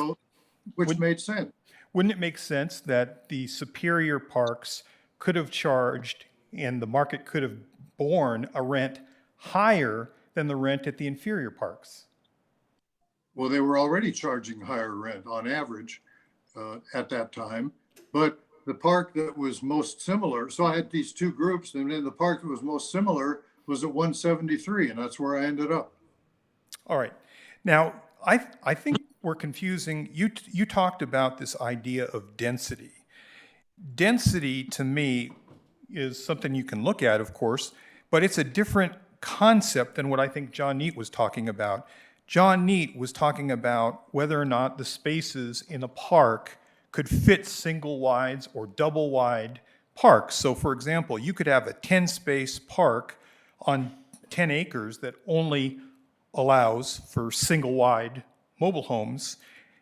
which made sense? Wouldn't it make sense that the superior parks could have charged and the market could have borne a rent higher than the rent at the inferior parks? Well, they were already charging higher rent on average at that time, but the park that was most similar, so I had these two groups, and then the park that was most similar was at 173, and that's where I ended up. All right. Now, I think we're confusing. You talked about this idea of density. Density, to me, is something you can look at, of course, but it's a different concept than what I think John Neet was talking about. John Neet was talking about whether or not the spaces in a park could fit single wides or double wide parks. So for example, you could have a 10-space park on 10 acres that only allows for single wide mobile homes.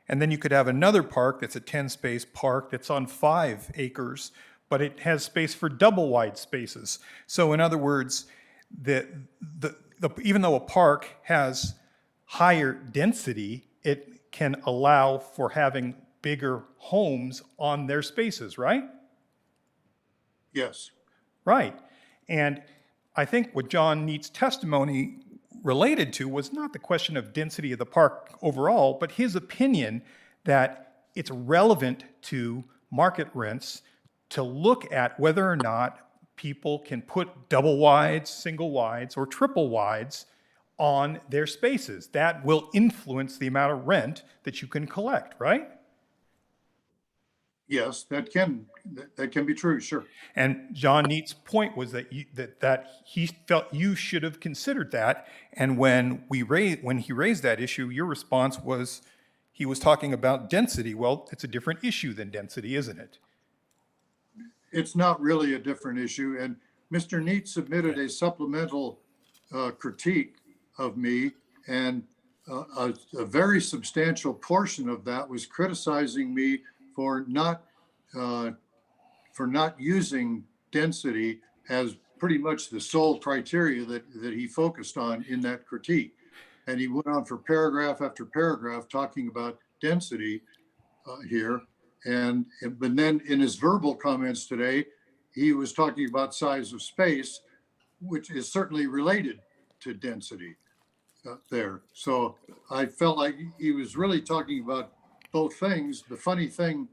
And then you could have another park that's a 10-space park that's on 5 acres, but it has space for double wide spaces. So in other words, even though a park has higher density, it can allow for having bigger homes on their spaces, right? Yes. Right. And I think what John Neet's testimony related to was not the question of density of the park overall, but his opinion that it's relevant to market rents to look at whether or not people can put double wides, single wides, or triple wides on their spaces. That will influence the amount of rent that you can collect, right? Yes, that can be true, sure. And John Neet's point was that he felt you should have considered that. And when he raised that issue, your response was he was talking about density. Well, it's a different issue than density, isn't it? It's not really a different issue. And Mr. Neet submitted a supplemental critique of me, and a very substantial portion of that was criticizing me for not using density as pretty much the sole criteria that he focused on in that critique. And he went on for paragraph after paragraph talking about density here. But then in his verbal comments today, he was talking about size of space, which is certainly related to density there. So I felt like he was really talking about both things. The funny thing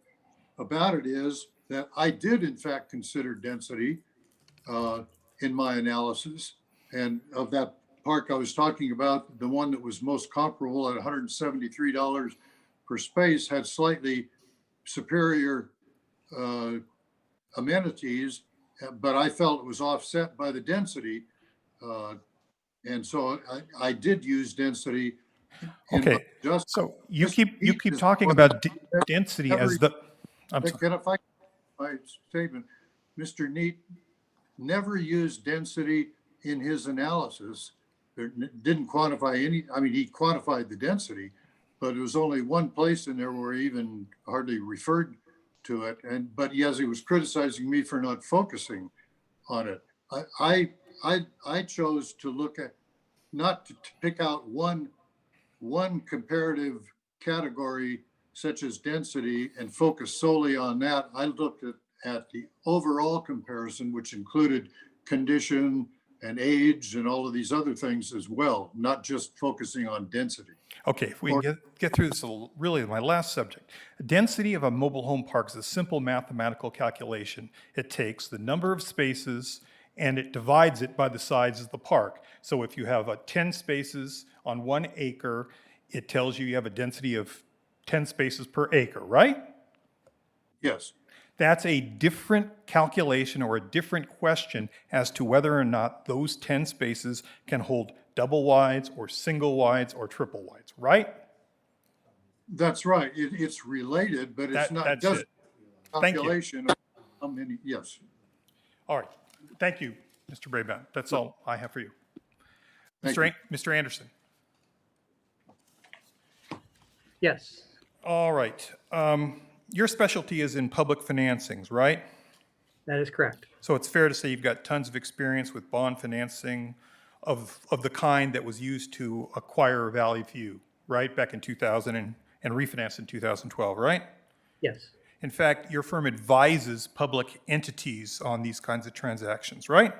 about it is that I did in fact consider density in my analysis, and of that park I was talking about, the one that was most comparable at $173 per space had slightly superior amenities, but I felt it was offset by the density. And so I did use density. Okay, so you keep talking about density as the. If I my statement, Mr. Neet never used density in his analysis. Didn't quantify any. I mean, he quantified the density, but it was only one place in there where he even hardly referred to it. But yes, he was criticizing me for not focusing on it. I chose to look at, not to pick out one comparative category such as density and focus solely on that. I looked at the overall comparison, which included condition and age and all of these other things as well, not just focusing on density. Okay, if we can get through this, really my last subject. Density of a mobile home park is a simple mathematical calculation. It takes the number of spaces and it divides it by the size of the park. So if you have 10 spaces on 1 acre, it tells you have a density of 10 spaces per acre, right? Yes. That's a different calculation or a different question as to whether or not those 10 spaces can hold double wides or single wides or triple wides, right? That's right. It's related, but it's not just calculation of how many. Yes. All right. Thank you, Mr. Brabant. That's all I have for you. Mr. Anderson. Yes. All right. Your specialty is in public financings, right? That is correct. So it's fair to say you've got tons of experience with bond financing of the kind that was used to acquire Valley View, right? Back in 2000 and refinanced in 2012, right? Yes. In fact, your firm advises public entities on these kinds of transactions, right?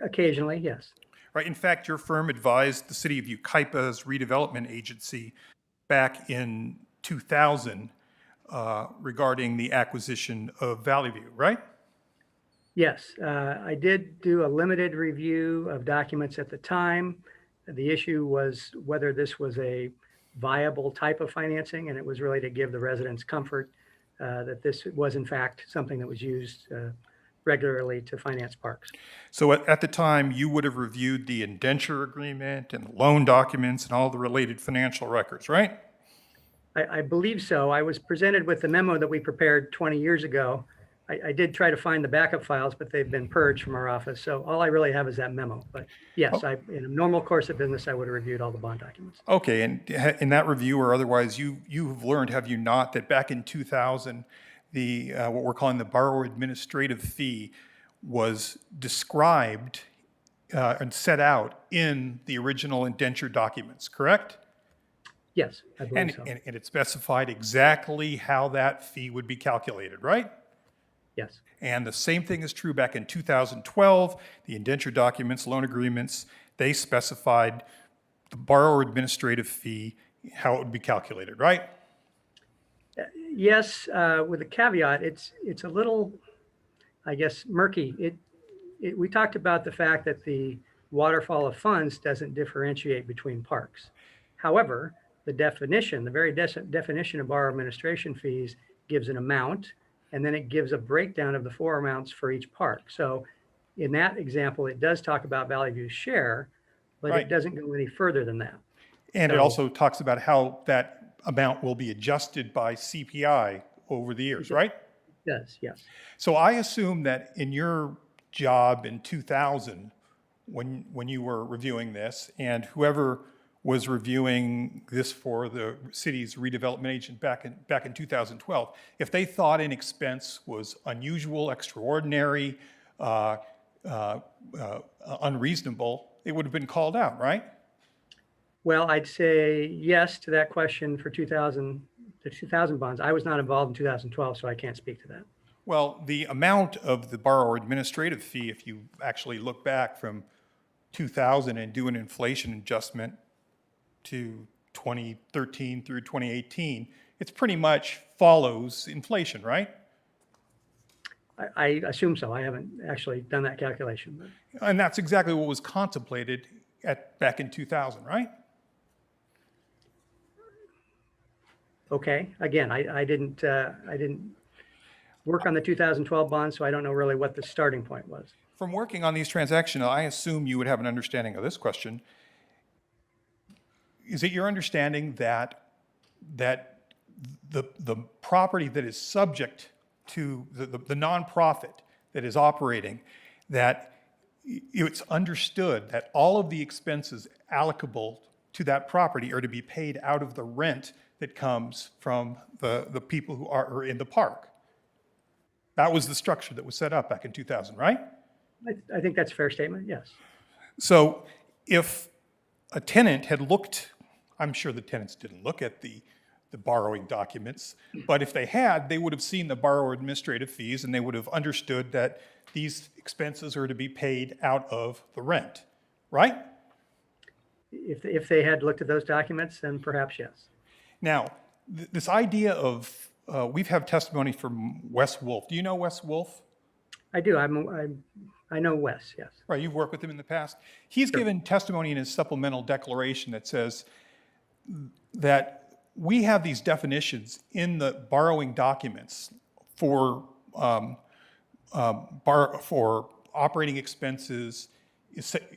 Occasionally, yes. Right. In fact, your firm advised the city of Yucaipa's redevelopment agency back in 2000 regarding the acquisition of Valley View, right? Yes, I did do a limited review of documents at the time. The issue was whether this was a viable type of financing, and it was really to give the residents comfort that this was in fact something that was used regularly to finance parks. So at the time, you would have reviewed the indenture agreement and the loan documents and all the related financial records, right? I believe so. I was presented with the memo that we prepared 20 years ago. I did try to find the backup files, but they've been purged from our office. So all I really have is that memo. But yes, in a normal course of business, I would have reviewed all the bond documents. Okay, and in that review or otherwise, you have learned, have you not, that back in 2000, the what we're calling the borrower administrative fee was described and set out in the original indenture documents, correct? Yes, I believe so. And it specified exactly how that fee would be calculated, right? Yes. And the same thing is true back in 2012. The indenture documents, loan agreements, they specified the borrower administrative fee, how it would be calculated, right? Yes, with a caveat, it's a little, I guess, murky. We talked about the fact that the waterfall of funds doesn't differentiate between parks. However, the definition, the very definition of borrower administration fees gives an amount, and then it gives a breakdown of the four amounts for each park. So in that example, it does talk about Valley View's share, but Right. it doesn't go any further than that. And it So- also talks about how that amount will be adjusted by CPI over the years, right? Yes, yes. So I assume that in your job in 2000, when you were reviewing this, and whoever was reviewing this for the city's redevelopment agent back in 2012, if they thought an expense was unusual, extraordinary, unreasonable, it would have been called out, right? Well, I'd say yes to that question for the 2000 bonds. I was not involved in 2012, so I can't speak to that. Well, the amount of the borrower administrative fee, if you actually look back from 2000 and do an inflation adjustment to 2013 through 2018, it's pretty much follows inflation, right? I assume so. I haven't actually done that calculation. But And that's exactly what was contemplated back in 2000, right? okay, again, I didn't work on the 2012 bond, so I don't know really what the starting point was. From working on these transactions, I assume you would have an understanding of this question. Is it your understanding that the property that is subject to the nonprofit that is operating, that it's understood that all of the expenses allocable to that property are to be paid out of the rent that comes from the people who are in the park? That was the structure that was set up back in 2000, right? I think that's a fair statement, yes. So if a tenant had looked, I'm sure the tenants didn't look at the borrowing documents, but if they had, they would have seen the borrower administrative fees and they would have understood that these expenses are to be paid out of the rent, right? If they had looked at those documents, then perhaps yes. Now, this idea of, we've had testimony from Wes Wolf. Do you know Wes Wolf? I do. I know Wes, yes. Right, you've worked with him in the past. He's given testimony in his supplemental declaration that says that we have these definitions in the borrowing documents for operating expenses.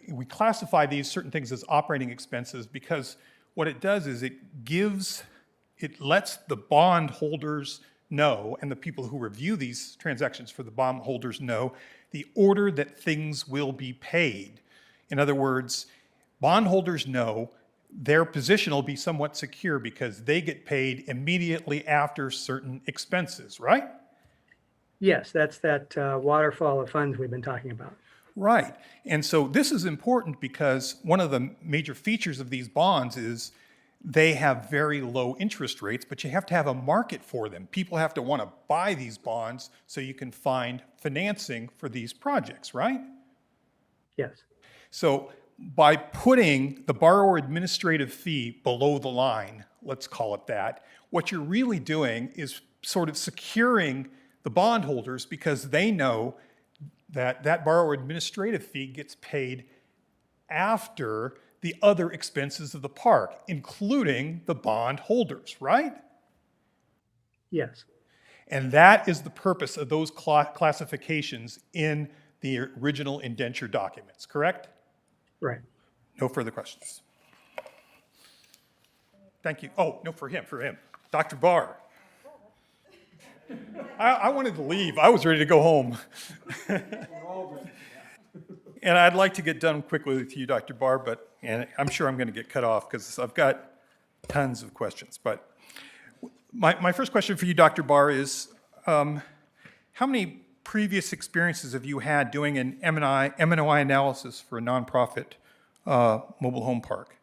We classify these certain things as operating expenses because what it does is it lets the bond holders know, and the people who review these transactions for the bond holders know, the order that things will be paid. In other words, bondholders know their position will be somewhat secure because they get paid immediately after certain expenses, right? Yes, that's that waterfall of funds we've been talking about. Right. And so this is important because one of the major features of these bonds is they have very low interest rates, but you have to have a market for them. People have to want to buy these bonds so you can find financing for these projects, right? Yes. So by putting the borrower administrative fee below the line, let's call it that, what you're really doing is sort of securing the bondholders because they know that that borrower administrative fee gets paid after the other expenses of the park, including the bond holders, right? Yes. And that is the purpose of those classifications in the original indenture documents, correct? Right. No further questions. Thank you. Oh, no, for him. Dr. Barr. I wanted to leave. I was ready to go home. And I'd like to get done quickly with you, Dr. Barr, and I'm sure I'm going to get cut off because I've got tons of questions. But my first question for you, Dr. Barr, is how many previous experiences have you had doing an M&OI analysis for a nonprofit mobile home park?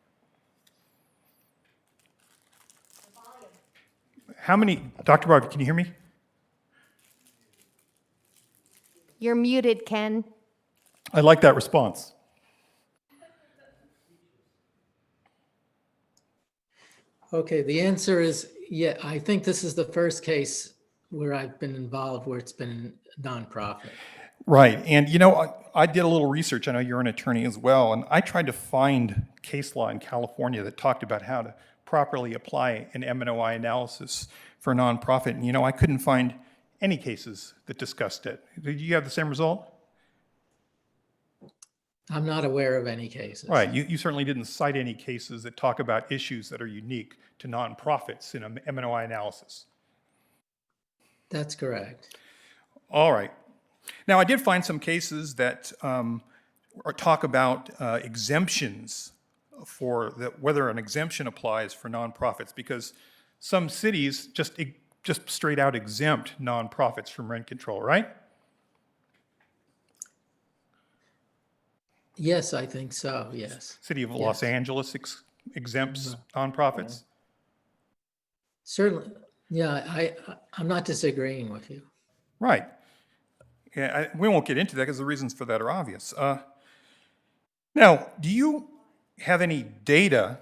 How many, Dr. Barr, can you hear me? You're muted, Ken. I like that response. Okay, the answer is, yeah, I think this is the first case where I've been involved where it's been nonprofit. Right. And, you know, I did a little research. I know you're an attorney as well. And I tried to find case law in California that talked about how to properly apply an M&OI analysis for a nonprofit. And, you know, I couldn't find any cases that discussed it. Did you have the same result? I'm not aware of any cases. Right. You certainly didn't cite any cases that talk about issues that are unique to nonprofits in an M&OI analysis. That's correct. All right. Now, I did find some cases that talk about exemptions for whether an exemption applies for nonprofits, because some cities just straight out exempt nonprofits from rent control, right? Yes, I think so, yes. City of Los Angeles exempts nonprofits? Certainly, yeah, I'm not disagreeing with you. Right. Yeah, we won't get into that because the reasons for that are obvious. Now, do you have any data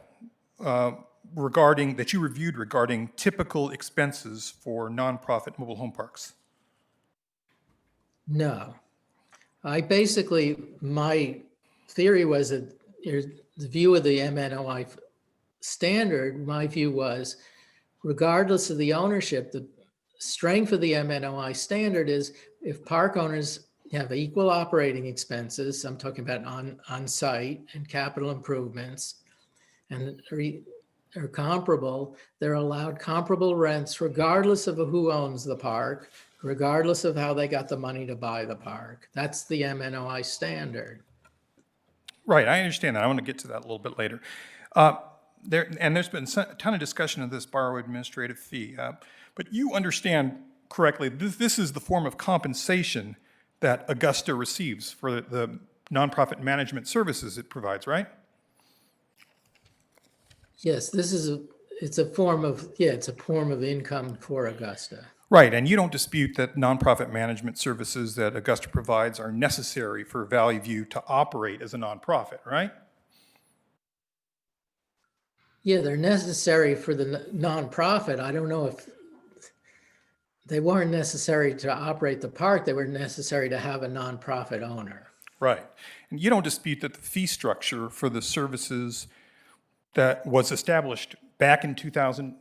that you reviewed regarding typical expenses for nonprofit mobile home parks? No. My theory was that the view of the M&OI standard, my view was, regardless of the ownership, the strength of the M&OI standard is if park owners have equal operating expenses, I'm talking about on-site and capital improvements, and are comparable, they're allowed comparable rents regardless of who owns the park, regardless of how they got the money to buy the park. That's the M&OI standard. Right, I understand that. I want to get to that a little bit later. There's been a ton of discussion of this borrower administrative fee, but you understand correctly, this is the form of compensation that Augusta receives for the nonprofit management services it provides, right? Yes, it's a form of income for Augusta. Right, and you don't dispute that nonprofit management services that Augusta provides are necessary for Valley View to operate as a nonprofit, right? Yeah, they're necessary for the nonprofit. I don't know if they weren't necessary to operate the park. They were necessary to have a nonprofit owner. Right, and you don't dispute that the fee structure for the services that was established back in 2000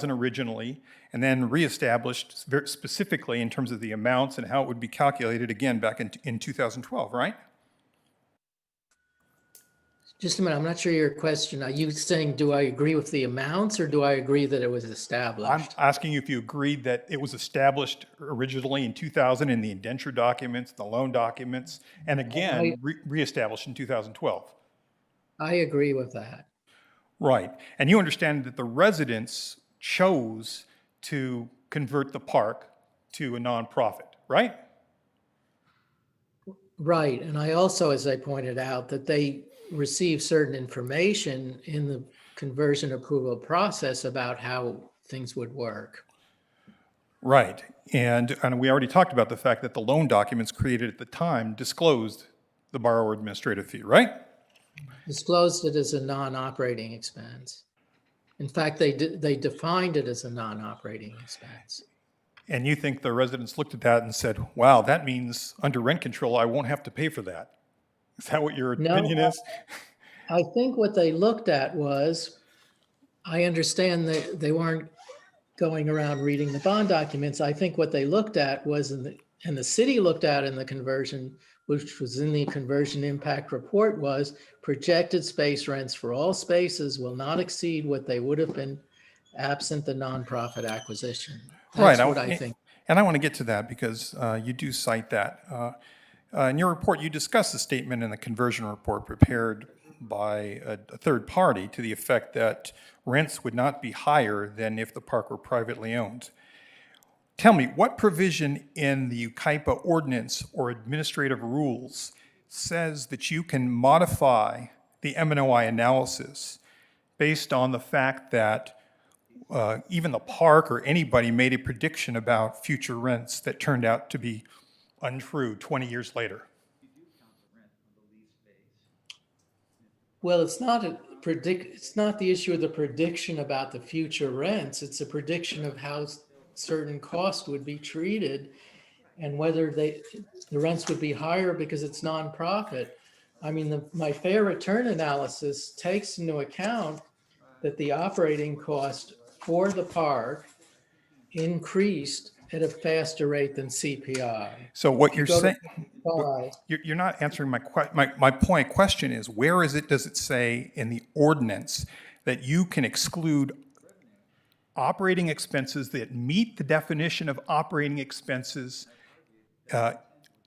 originally, and then reestablished very specifically in terms of the amounts and how it would be calculated again back in 2012, right? Just a minute, I'm not sure your question. Are you saying, do I agree with the amounts, or do I agree that it was established? I'm asking you if you agreed that it was established originally in 2000 in the indenture documents, the loan documents, and again, reestablished in 2012. I agree with that. Right, and you understand that the residents chose to convert the park to a nonprofit, right? Right, and I also, as I pointed out, that they receive certain information in the conversion approval process about how things would work. Right, and we already talked about the fact that the loan documents created at the time disclosed the borrower administrative fee, right? Disclosed it as a non-operating expense. In fact, they defined it as a non-operating expense. And you think the residents looked at that and said, wow, that means under rent control, I won't have to pay for that. Is that what your opinion is? I think what they looked at was, I understand that they weren't going around reading the bond documents, I think what they looked at was, and the city looked at in the conversion, which was in the conversion impact report, was projected space rents for all spaces will not exceed what they would have been absent the nonprofit acquisition. That's Right. what I think. And I want to get to that because you do cite that. In your report, you discuss the statement in the conversion report prepared by a third party to the effect that rents would not be higher than if the park were privately owned. Tell me, what provision in the Yucaipa ordinance or administrative rules says that you can modify the M&OI analysis based on the fact that even the park or anybody made a prediction about future rents that turned out to be untrue 20 years later? Well, it's not the issue of the prediction about the future rents. It's a prediction of how certain costs would be treated and whether the rents would be higher because it's nonprofit. I mean, my fair return analysis takes into account that the operating cost for the park increased at a faster rate than CPI. So what you're saying, CPI, you're not answering my point. Question is, where does it say in the ordinance that you can exclude operating expenses that meet the definition of operating expenses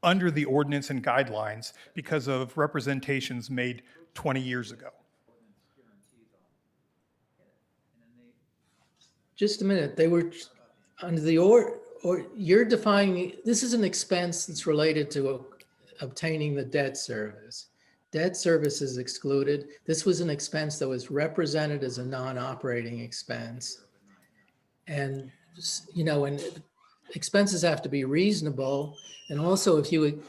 under the ordinance and guidelines because of representations made 20 years ago? Just a minute. They were under the or you're defining, this is an expense that's related to obtaining the debt service. Debt service is excluded. This was an expense that was represented as a non-operating expense. And, and expenses have to be reasonable. And also if you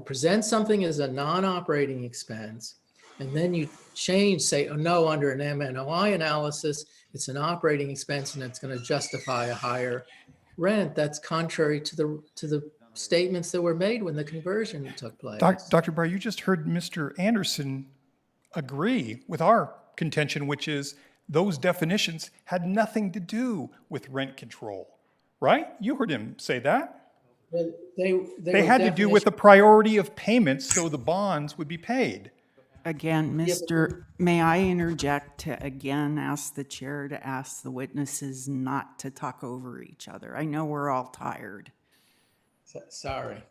present something as a non-operating expense, and then you say, oh no, under an M&OI analysis, it's an operating expense and it's going to justify a higher rent. That's contrary to the statements that were made when the conversion took place. Dr. Barr, you just heard Mr. Anderson agree with our contention, which is those definitions had nothing to do with rent control, right? You heard him say that. They had to do with the priority of payments so the bonds would be paid. Again, may I interject to again ask the chair to ask the witnesses not to talk over each other? I know we're all tired. Sorry.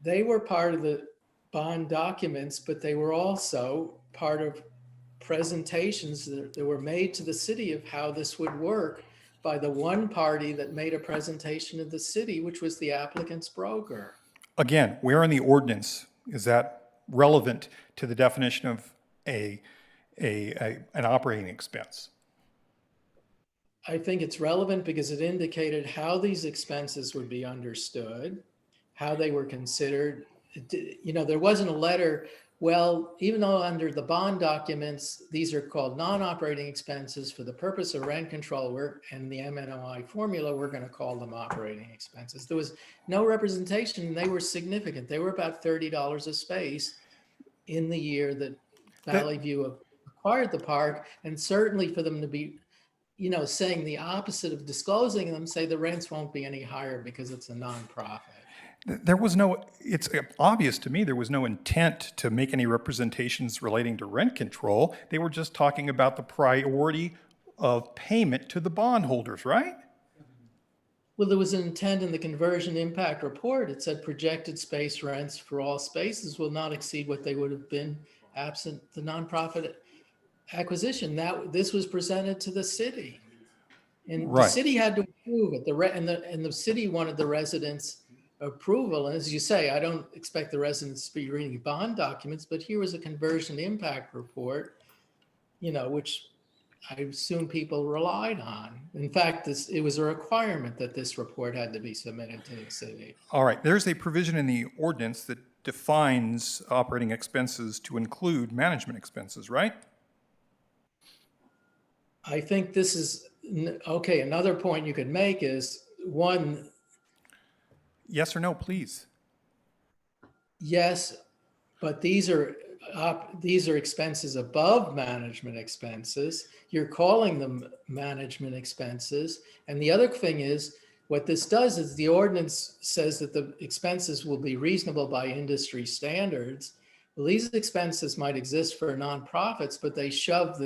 They were part of the bond documents, but they were also part of presentations that were made to the city of how this would work by the one party that made a presentation of the city, which was the applicant's broker. Again, where in the ordinance is that relevant to the definition of an operating expense? I think it's relevant because it indicated how these expenses would be understood, how they were considered. There wasn't a letter, well, even though under the bond documents, these are called non-operating expenses for the purpose of rent control and the M&OI formula, we're going to call them operating expenses. There was no representation. They were significant. They were about $30 a space in the year that Valley View acquired the park. And certainly for them to be, saying the opposite of disclosing them, say the rents won't be any higher because it's a nonprofit. It's obvious to me there was no intent to make any representations relating to rent control. They were just talking about the priority of payment to the bondholders, right? Well, there was an intent in the conversion impact report. It said projected space rents for all spaces will not exceed what they would have been absent the nonprofit acquisition. This was presented to the city. And the city had to approve it. And the city wanted the residents' approval. And as you say, I don't expect the residents to be reading bond documents, but here was a conversion impact report, which I assume people relied on. In fact, it was a requirement that this report had to be submitted to the city. All right, there's a provision in the ordinance that defines operating expenses to include management expenses, right? I think this is, okay, another point you could make is, one, yes or no, please. yes, but these are these are expenses above management expenses. You're calling them management expenses. And the other thing is, what this does is the ordinance says that the expenses will be reasonable by industry standards. Well, these expenses might exist for nonprofits, but they shove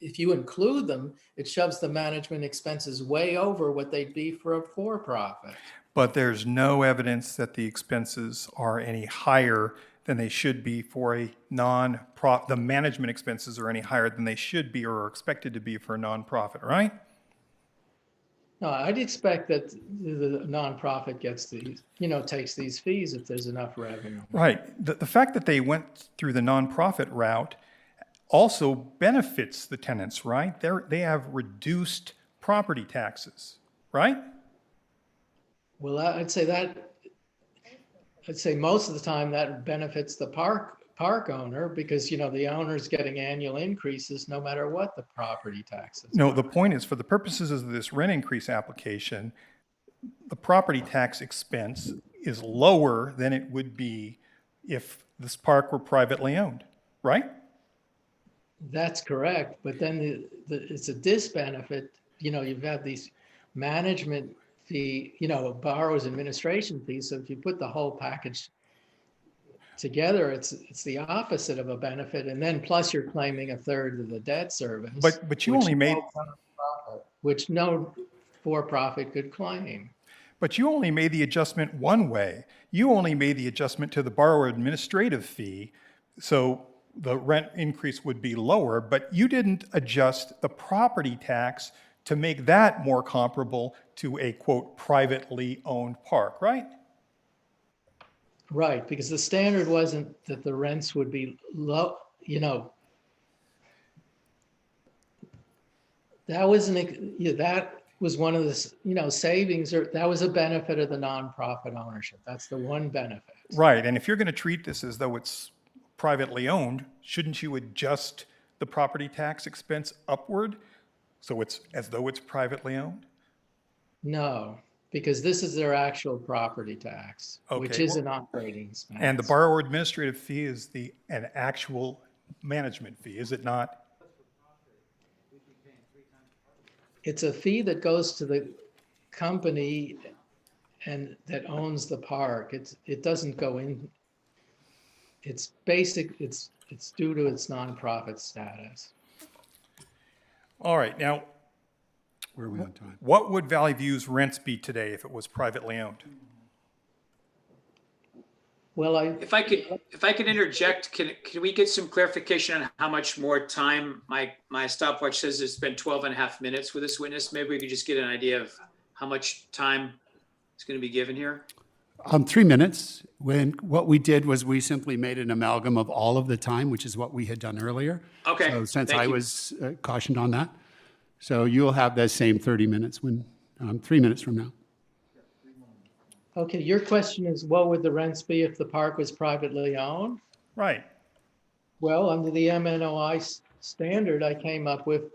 if you include them, it shoves the management expenses way over what they'd be for a for-profit. But there's no evidence that the expenses are any higher than they should be for a the management expenses are any higher than they should be or are expected to be for a nonprofit, right? No, I'd expect that the nonprofit gets these, takes these fees if there's enough revenue. Right. The fact that they went through the nonprofit route also benefits the tenants, right? They have reduced property taxes, right? Well, I'd say most of the time that benefits the park owner because, the owner's getting annual increases no matter what the property taxes. No, the point is, for the purposes of this rent increase application, the property tax expense is lower than it would be if this park were privately owned, right? That's correct. But then it's a disbenefit. You've had these management fee, borrower's administration fees. So if you put the whole package together, it's the opposite of a benefit. And then plus you're claiming a third of the debt service. But you only made... Which no for-profit could claim. But you only made the adjustment one way. You only made the adjustment to the borrower administrative fee, so the rent increase would be lower, but you didn't adjust the property tax to make that more comparable to a, quote, privately owned park, right? Right, because the standard wasn't that the rents would be low, that was that was one of the, savings, or that was a benefit of the nonprofit ownership. That's the one benefit. Right, and if you're going to treat this as though it's privately owned, shouldn't you adjust the property tax expense upward so it's as though it's privately owned? No, because this is their actual property tax, which is an operating expense. And the borrower administrative fee is an actual management fee, is it not? It's a fee that goes to the company and that owns the park. It doesn't go in. It's basic. It's due to its nonprofit status. All right, now, where are we on time? What would Valley View's rents be today if it was privately owned? Well, if I could interject, can we get some clarification on how much more time? My stopwatch says it's been 12 and a half minutes with this witness. Maybe we could just get an idea of how much time is going to be given here. 3 minutes. What we did was we simply made an amalgam of all of the time, which is what we had done earlier. Okay. So since Thank I you. was cautioned on that, so you'll have that same 30 minutes 3 minutes from now. Okay, your question is, what would the rents be if the park was privately owned? Right. Well, under the MNOI standard, I came up with,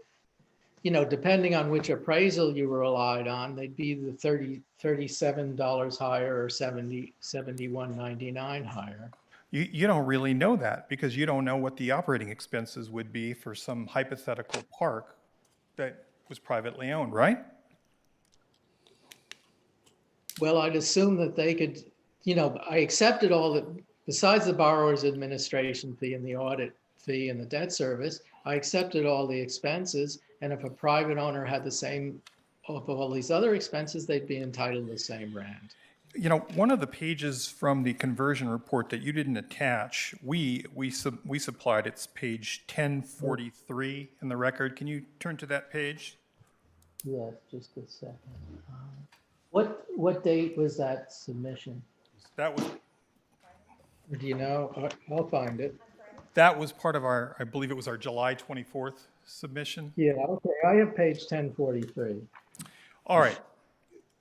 depending on which appraisal you relied on, they'd be the $37 higher or $71.99 higher. You don't really know that because you don't know what the operating expenses would be for some hypothetical park that was privately owned, right? Well, I'd assume that they could, I accepted all the, besides the borrower's administration fee and the audit fee and the debt service, I accepted all the expenses. And if a private owner had the same of all these other expenses, they'd be entitled to the same rent. One of the pages from the conversion report that you didn't attach, we supplied, it's page 1043 in the record. Can you turn to that page? Yes, just a second. What date was that submission? That was. Do you know? I'll find it. That was part of our, I believe it was our July 24th submission. Yeah, okay. I have page 1043. All right.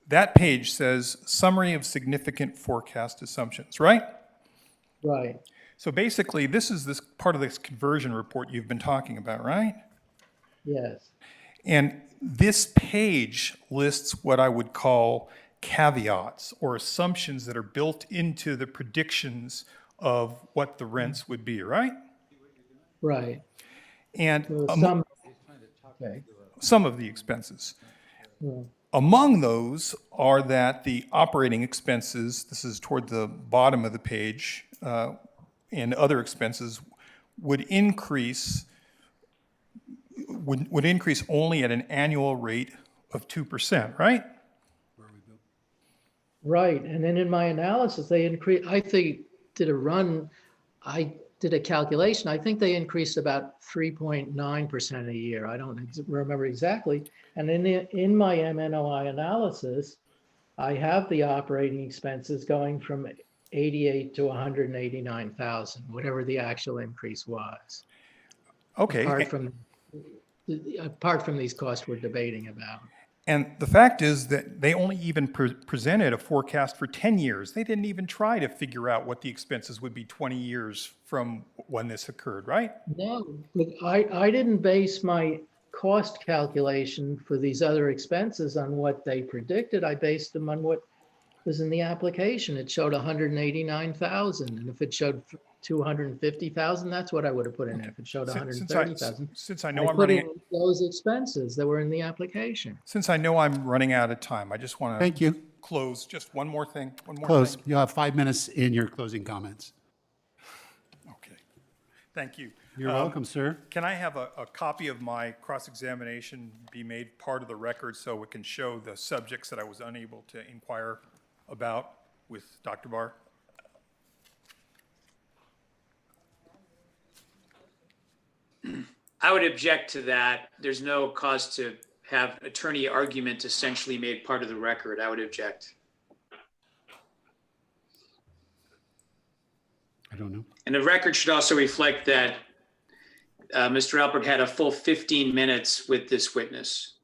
That page says summary of significant forecast assumptions, right? Right. So basically, this is this part of this conversion report you've been talking about, right? Yes. And this page lists what I would call caveats or assumptions that are built into the predictions of what the rents would be, right? Right. And There was some, okay. some of the expenses. Yeah. Among those are that the operating expenses, this is toward the bottom of the page, and other expenses would increase only at an annual rate of 2%, right? Right, and then in my analysis, they increased, I did a calculation, I think they increased about 3.9% a year. I don't remember exactly. And in my MNOI analysis, I have the operating expenses going from 88 to 189,000, whatever the actual increase was. Okay. Apart from these costs we're debating about. And the fact is that they only even presented a forecast for 10 years. They didn't even try to figure out what the expenses would be 20 years from when this occurred, right? No, but I didn't base my cost calculation for these other expenses on what they predicted. I based them on what was in the application. It showed 189,000, and if it showed 250,000, that's what I would have put in there. If it showed 130,000, since I know I'm put running in those expenses that were in the application. Since I know I'm running out of time, I just want to Thank you. close. Just one more thing. Close. You'll have 5 minutes in your closing comments. Okay. Thank you. You're welcome, sir. Can I have a copy of my cross-examination be made part of the record so it can show the subjects that I was unable to inquire about with Dr. Barr? I would object to that. There's no cause to have attorney argument essentially made part of the record. I would object. I don't know. And the record should also reflect that Mr. Alpert had a full 15 minutes with this witness.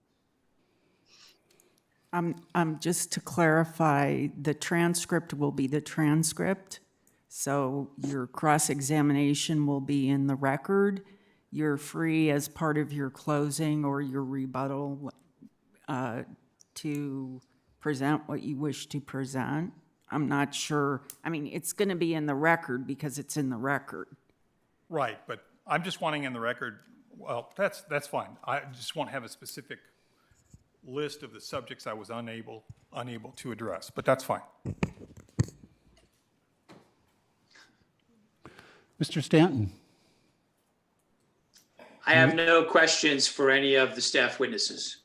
Just to clarify, the transcript will be the transcript. So your cross-examination will be in the record. You're free as part of your closing or your rebuttal to present what you wish to present. I'm not sure. I mean, it's going to be in the record because it's in the record. Right, but I'm just wanting in the record, well, that's fine. I just want to have a specific list of the subjects I was unable to address, but that's fine. Mr. Stanton. I have no questions for any of the staff witnesses.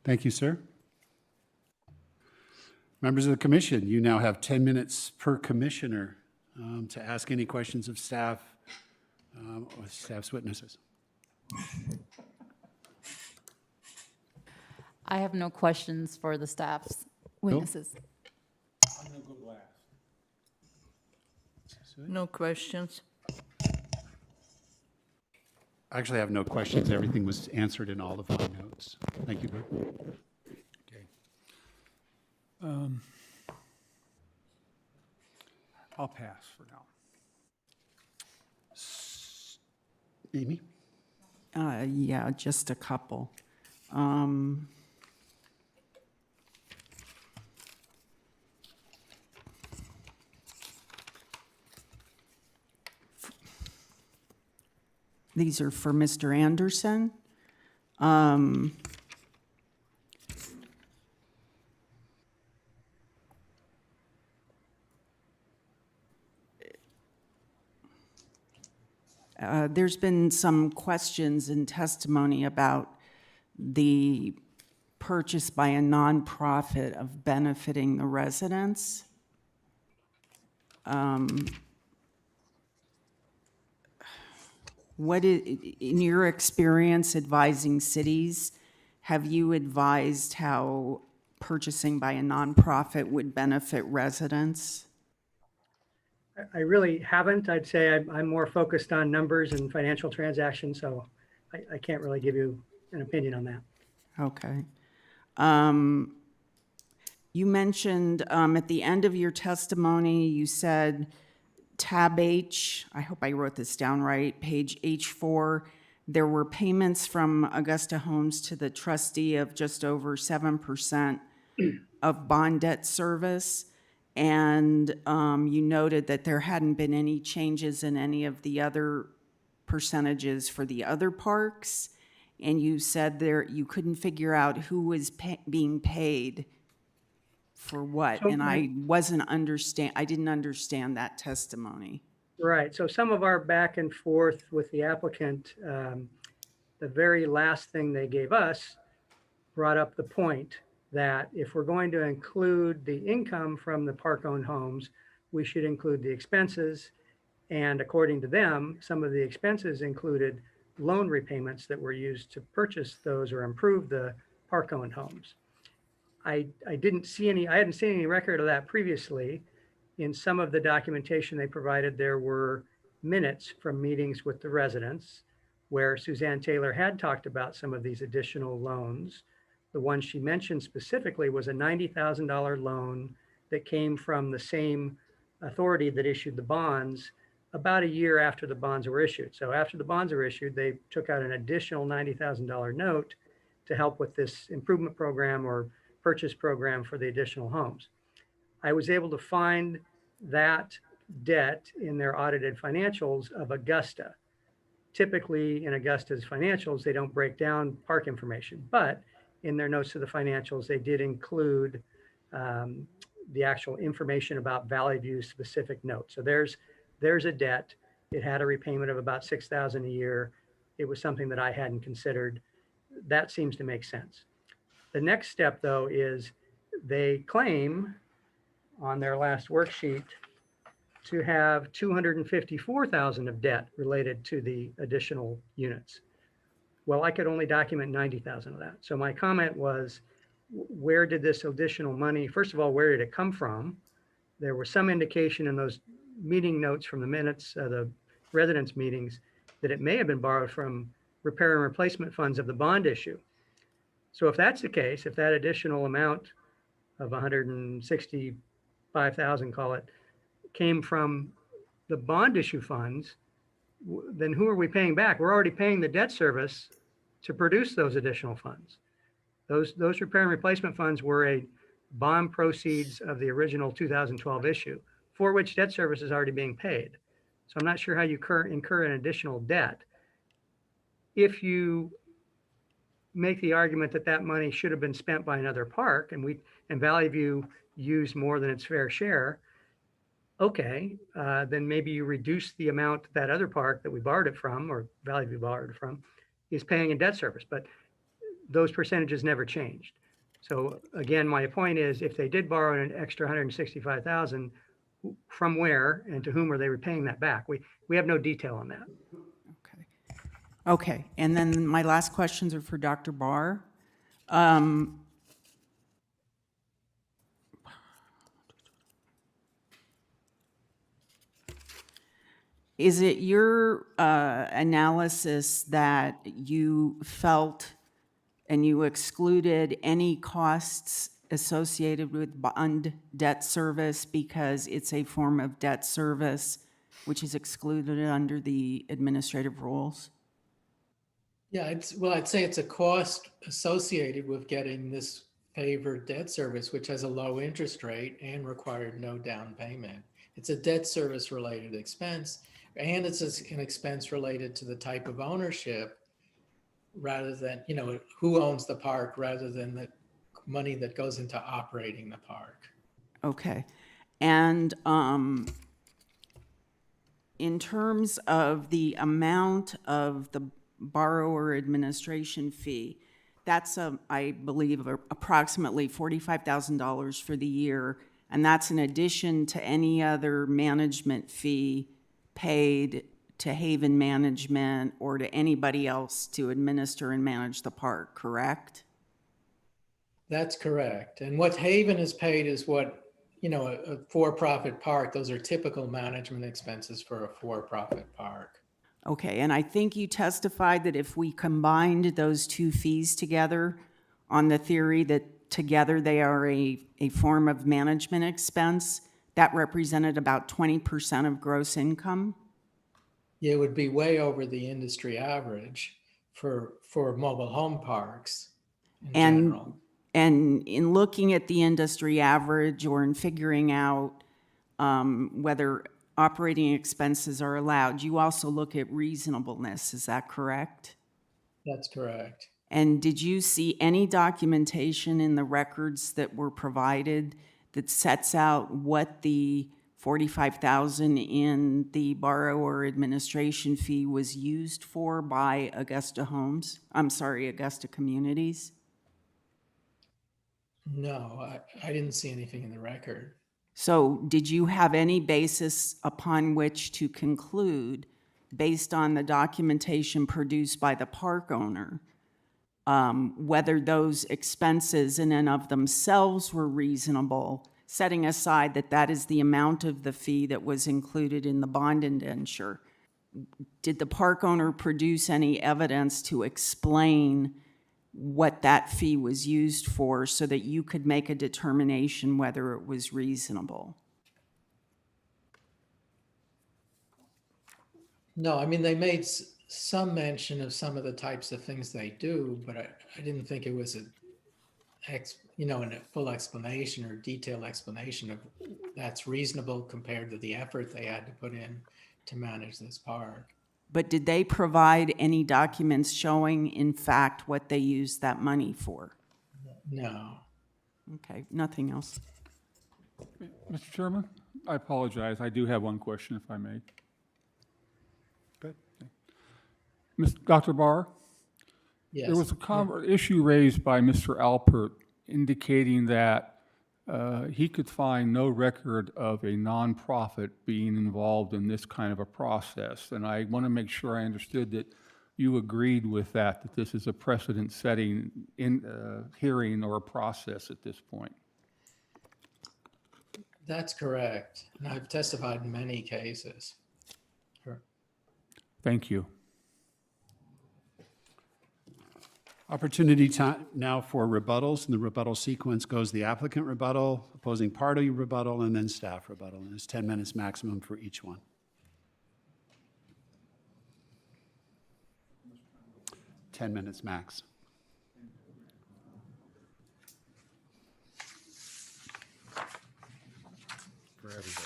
Thank you, sir. Members of the commission, you now have 10 minutes per commissioner to ask any questions of staff or staff's witnesses. I have no questions for the staff's witnesses. I'm going to go last. No questions. Actually, I have no questions. Everything was answered in all of my notes. Thank you, Bert. Okay. I'll pass for now. Amy? Yeah, just a couple. These are for Mr. Anderson. There's been some questions and testimony about the purchase by a nonprofit of benefiting the residents. What in your experience advising cities, have you advised how purchasing by a nonprofit would benefit residents? I really haven't. I'd say I'm more focused on numbers and financial transactions, so I can't really give you an opinion on that. Okay. You mentioned at the end of your testimony, you said tab H, I hope I wrote this down right, page H4, there were payments from Augusta Homes to the trustee of just over 7% of bond debt service. And you noted that there hadn't been any changes in any of the other percentages for the other parks, and you said there you couldn't figure out who was being paid for what, So and I didn't understand that testimony. Right, so some of our back and forth with the applicant, the very last thing they gave us brought up the point that if we're going to include the income from the park-owned homes, we should include the expenses. And according to them, some of the expenses included loan repayments that were used to purchase those or improve the park-owned homes. I hadn't seen any record of that previously. In some of the documentation they provided, there were minutes from meetings with the residents where Suzanne Taylor had talked about some of these additional loans. The one she mentioned specifically was a $90,000 loan that came from the same authority that issued the bonds about a year after the bonds were issued. So after the bonds were issued, they took out an additional $90,000 note to help with this improvement program or purchase program for the additional homes. I was able to find that debt in their audited financials of Augusta. Typically in Augusta's financials, they don't break down park information, but in their notes to the financials, they did include the actual information about Valley View's specific note. So there's a debt. It had a repayment of about $6,000 a year. It was something that I hadn't considered. That seems to make sense. The next step, though, is they claim on their last worksheet to have $254,000 of debt related to the additional units. Well, I could only document 90,000 of that. So my comment was, where did this additional money, first of all, where did it come from? There was some indication in those meeting notes from the minutes, the residents' meetings, that it may have been borrowed from repair and replacement funds of the bond issue. So if that's the case, if that additional amount of 165,000, call it, came from the bond issue funds, then who are we paying back? We're already paying the debt service to produce those additional funds. Those repair and replacement funds were a bond proceeds of the original 2012 issue, for which debt service is already being paid. So I'm not sure how you incur an additional debt. If you make the argument that that money should have been spent by another park and Valley View used more than its fair share, okay, then maybe you reduce the amount that other park that we borrowed it from, or Valley View borrowed it from, is paying in debt service, but those percentages never changed. So again, my point is, if they did borrow an extra 165,000, from where and to whom are they repaying that back? We have no detail on that. Okay, and then my last questions are for Dr. Barr. Is it your analysis that you felt and you excluded any costs associated with bond debt service because it's a form of debt service which is excluded under the administrative rules? Yeah, I'd say it's a cost associated with getting this favored debt service, which has a low interest rate and required no down payment. It's a debt service related expense, and it's an expense related to the type of ownership rather than, who owns the park rather than the money that goes into operating the park. Okay. And in terms of the amount of the borrower administration fee, that's, I believe, approximately $45,000 for the year, and that's in addition to any other management fee paid to Haven Management or to anybody else to administer and manage the park, correct? That's correct. And what Haven is paid is what, a for-profit park, those are typical management expenses for a for-profit park. Okay, and I think you testified that if we combined those two fees together on the theory that together they are a form of management expense, that represented about 20% of gross income? Yeah, it would be way over the industry average for mobile home parks in general. And in looking at the industry average or in figuring out whether operating expenses are allowed, you also look at reasonableness, is that correct? That's correct. And did you see any documentation in the records that were provided that sets out what the $45,000 in the borrower administration fee was used for by Augusta Augusta Communities? No, I didn't see anything in the record. So did you have any basis upon which to conclude, based on the documentation produced by the park owner, whether those expenses in and of themselves were reasonable, setting aside that that is the amount of the fee that was included in the bond indenture? Did the park owner produce any evidence to explain what that fee was used for so that you could make a determination whether it was reasonable? No, I mean, they made some mention of some of the types of things they do, but I didn't think it was a full explanation or detailed explanation of that's reasonable compared to the effort they had to put in to manage this park. But did they provide any documents showing, in fact, what they used that money for? No. Okay, nothing else. Mr. Chairman, I apologize. I do have one question, if I may. Good. Dr. Barr? Yes. There was a issue raised by Mr. Alpert indicating that he could find no record of a nonprofit being involved in this kind of a process. And I want to make sure I understood that you agreed with that this is a precedent-setting hearing or a process at this point. That's correct. And I've testified in many cases. Sure. Thank you. Opportunity now for rebuttals. In the rebuttal sequence goes the applicant rebuttal, opposing party rebuttal, and then staff rebuttal. And it's 10 minutes maximum for each one. Ten minutes max. For everybody.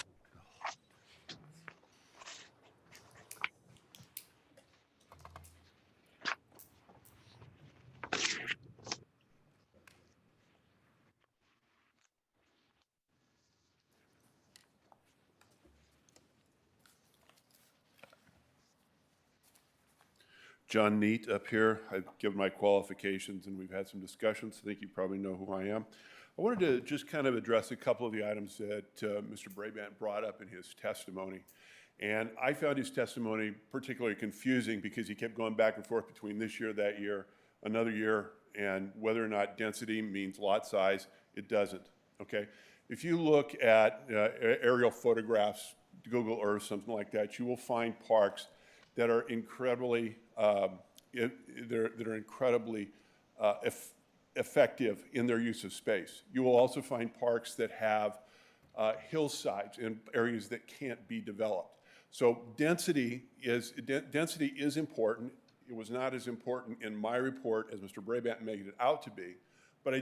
John Neet up here. I've given my qualifications and we've had some discussions. I think you probably know who I am. I wanted to just kind of address a couple of the items that Mr. Brabant brought up in his testimony. And I found his testimony particularly confusing because he kept going back and forth between this year, that year, another year, and whether or not density means lot size. It doesn't, okay? If you look at aerial photographs, Google Earth, something like that, you will find parks that are incredibly effective in their use of space. You will also find parks that have hillsides and areas that can't be developed. So density is important. It was not as important in my report as Mr. Brabant made it out to be, but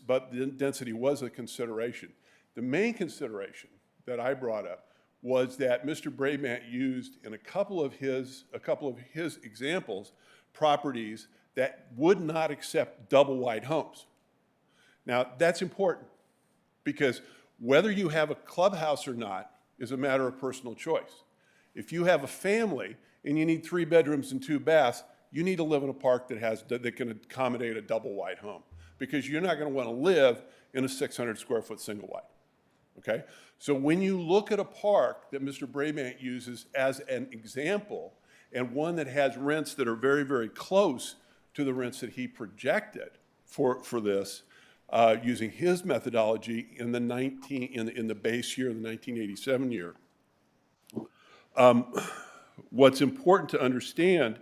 but density was a consideration. The main consideration that I brought up was that Mr. Brabant used in a couple of his examples properties that would not accept double-wide homes. Now, that's important because whether you have a clubhouse or not is a matter of personal choice. If you have a family and you need 3 bedrooms and 2 baths, you need to live in a park that can accommodate a double-wide home because you're not going to want to live in a 600-square-foot single-wide. Okay? So when you look at a park that Mr. Brabant uses as an example and one that has rents that are very, very close to the rents that he projected for this using his methodology in the base year, the 1987 year, what's important to understand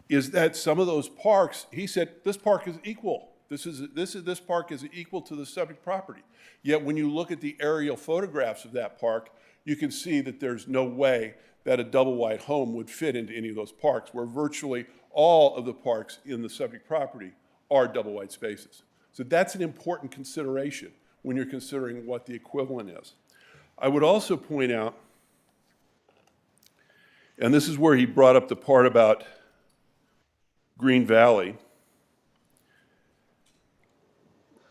is that some of those parks, he said, this park is equal. This park is equal to the subject property. Yet when you look at the aerial photographs of that park, you can see that there's no way that a double-wide home would fit into any of those parks, where virtually all of the parks in the subject property are double-wide spaces. So that's an important consideration when you're considering what the equivalent is. I would also point out And this is where he brought up the part about Green Valley.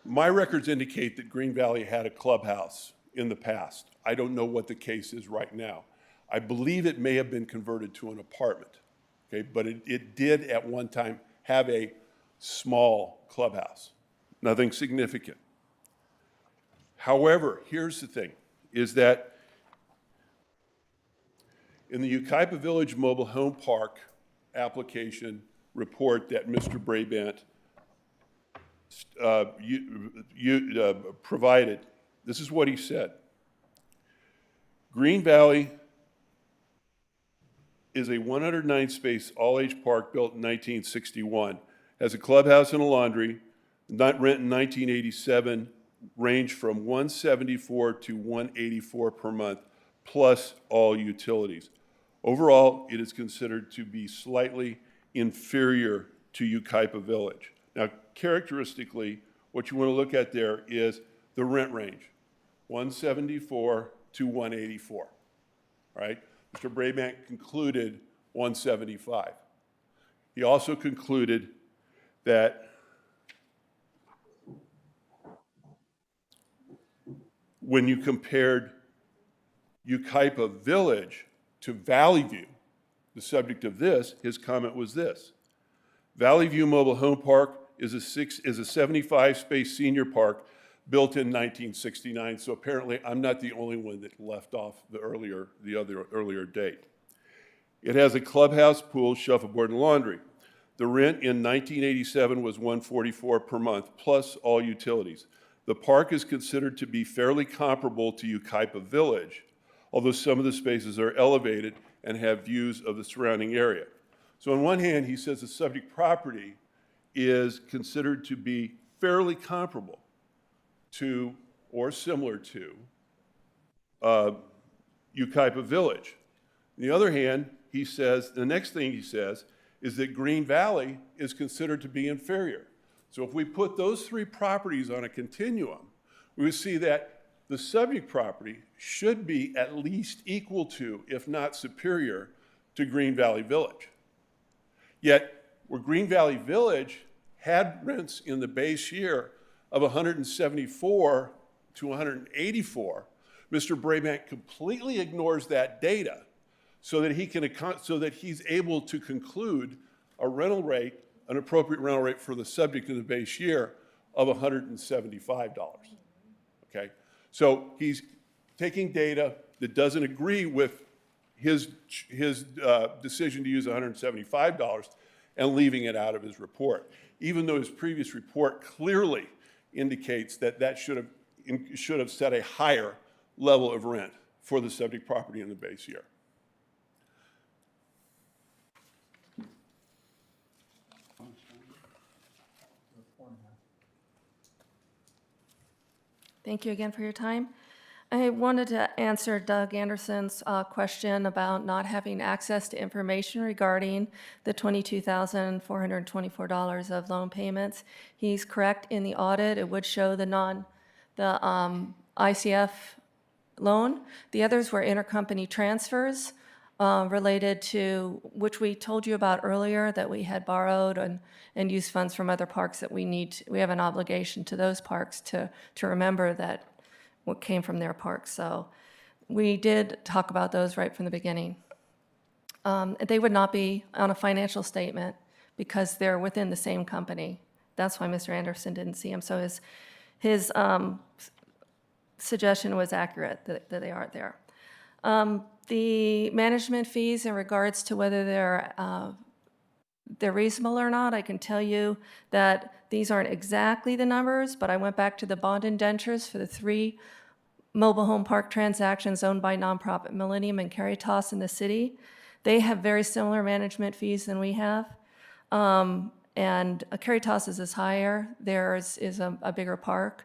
My records indicate that Green Valley had a clubhouse in the past. I don't know what the case is right now. I believe it may have been converted to an apartment, okay? But it did at one time have a small clubhouse, nothing significant. However, here's the thing, is that in the Yucaipa Village Mobile Home Park application report that Mr. Brabant provided, this is what he said. Green Valley is a 109-space all-age park built in 1961. Has a clubhouse and a laundry. Rent in 1987 ranged from $174 to $184 per month, plus all utilities. Overall, it is considered to be slightly inferior to Yucaipa Village. Now, characteristically, what you want to look at there is the rent range, 174 to 184, right? Mr. Brabant concluded 175. He also concluded that when you compared Yucaipa Village to Valley View, the subject of this, his comment was this: Valley View Mobile Home Park is a 75-space senior park built in 1969. So apparently, I'm not the only one that left off the earlier date. It has a clubhouse, pool, shuffleboard, and laundry. The rent in 1987 was $144 per month, plus all utilities. The park is considered to be fairly comparable to Yucaipa Village, although some of the spaces are elevated and have views of the surrounding area. So on one hand, he says the subject property is considered to be fairly comparable to or similar to Yucaipa Village. On the other hand, he says, the next thing he says is that Green Valley is considered to be inferior. So if we put those three properties on a continuum, we would see that the subject property should be at least equal to, if not superior, to Green Valley Village. Yet, where Green Valley Village had rents in the base year of 174 to 184, Mr. Brabant completely ignores that data so that he's able to conclude a rental rate, an appropriate rental rate for the subject in the base year of $175. Okay, so he's taking data that doesn't agree with his decision to use $175 and leaving it out of his report, even though his previous report clearly indicates that that should have set a higher level of rent for the subject property in the base year. Thank you again for your time. I wanted to answer Doug Anderson's question about not having access to information regarding the $22,424 of loan payments. He's correct. In the audit, it would show the ICF loan. The others were intercompany transfers related to, which we told you about earlier, that we had borrowed and used funds from other parks that we have an obligation to those parks to remember that what came from their parks. So we did talk about those right from the beginning. They would not be on a financial statement because they're within the same company. That's why Mr. Anderson didn't see them. So his suggestion was accurate that they aren't there. The management fees in regards to whether they're reasonable or not, I can tell you that these aren't exactly the numbers, but I went back to the bond indentures for the 3 mobile home park transactions owned by nonprofit Millennium and Caritas in the city. They have very similar management fees than we have. And Caritas is higher. Theirs is a bigger park.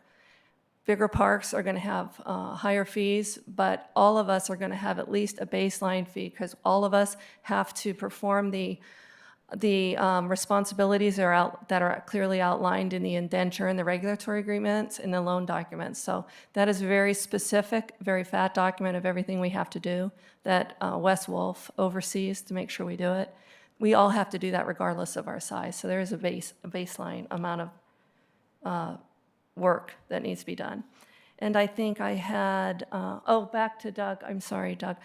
Bigger parks are going to have higher fees, but all of us are going to have at least a baseline fee because all of us have to perform the The responsibilities that are clearly outlined in the indenture and the regulatory agreements and the loan documents. So that is very specific, very fat document of everything we have to do that Wes Wolf oversees to make sure we do it. We all have to do that regardless of our size. So there is a baseline amount of work that needs to be done. And I think I had, back to Doug. I'm sorry, Doug.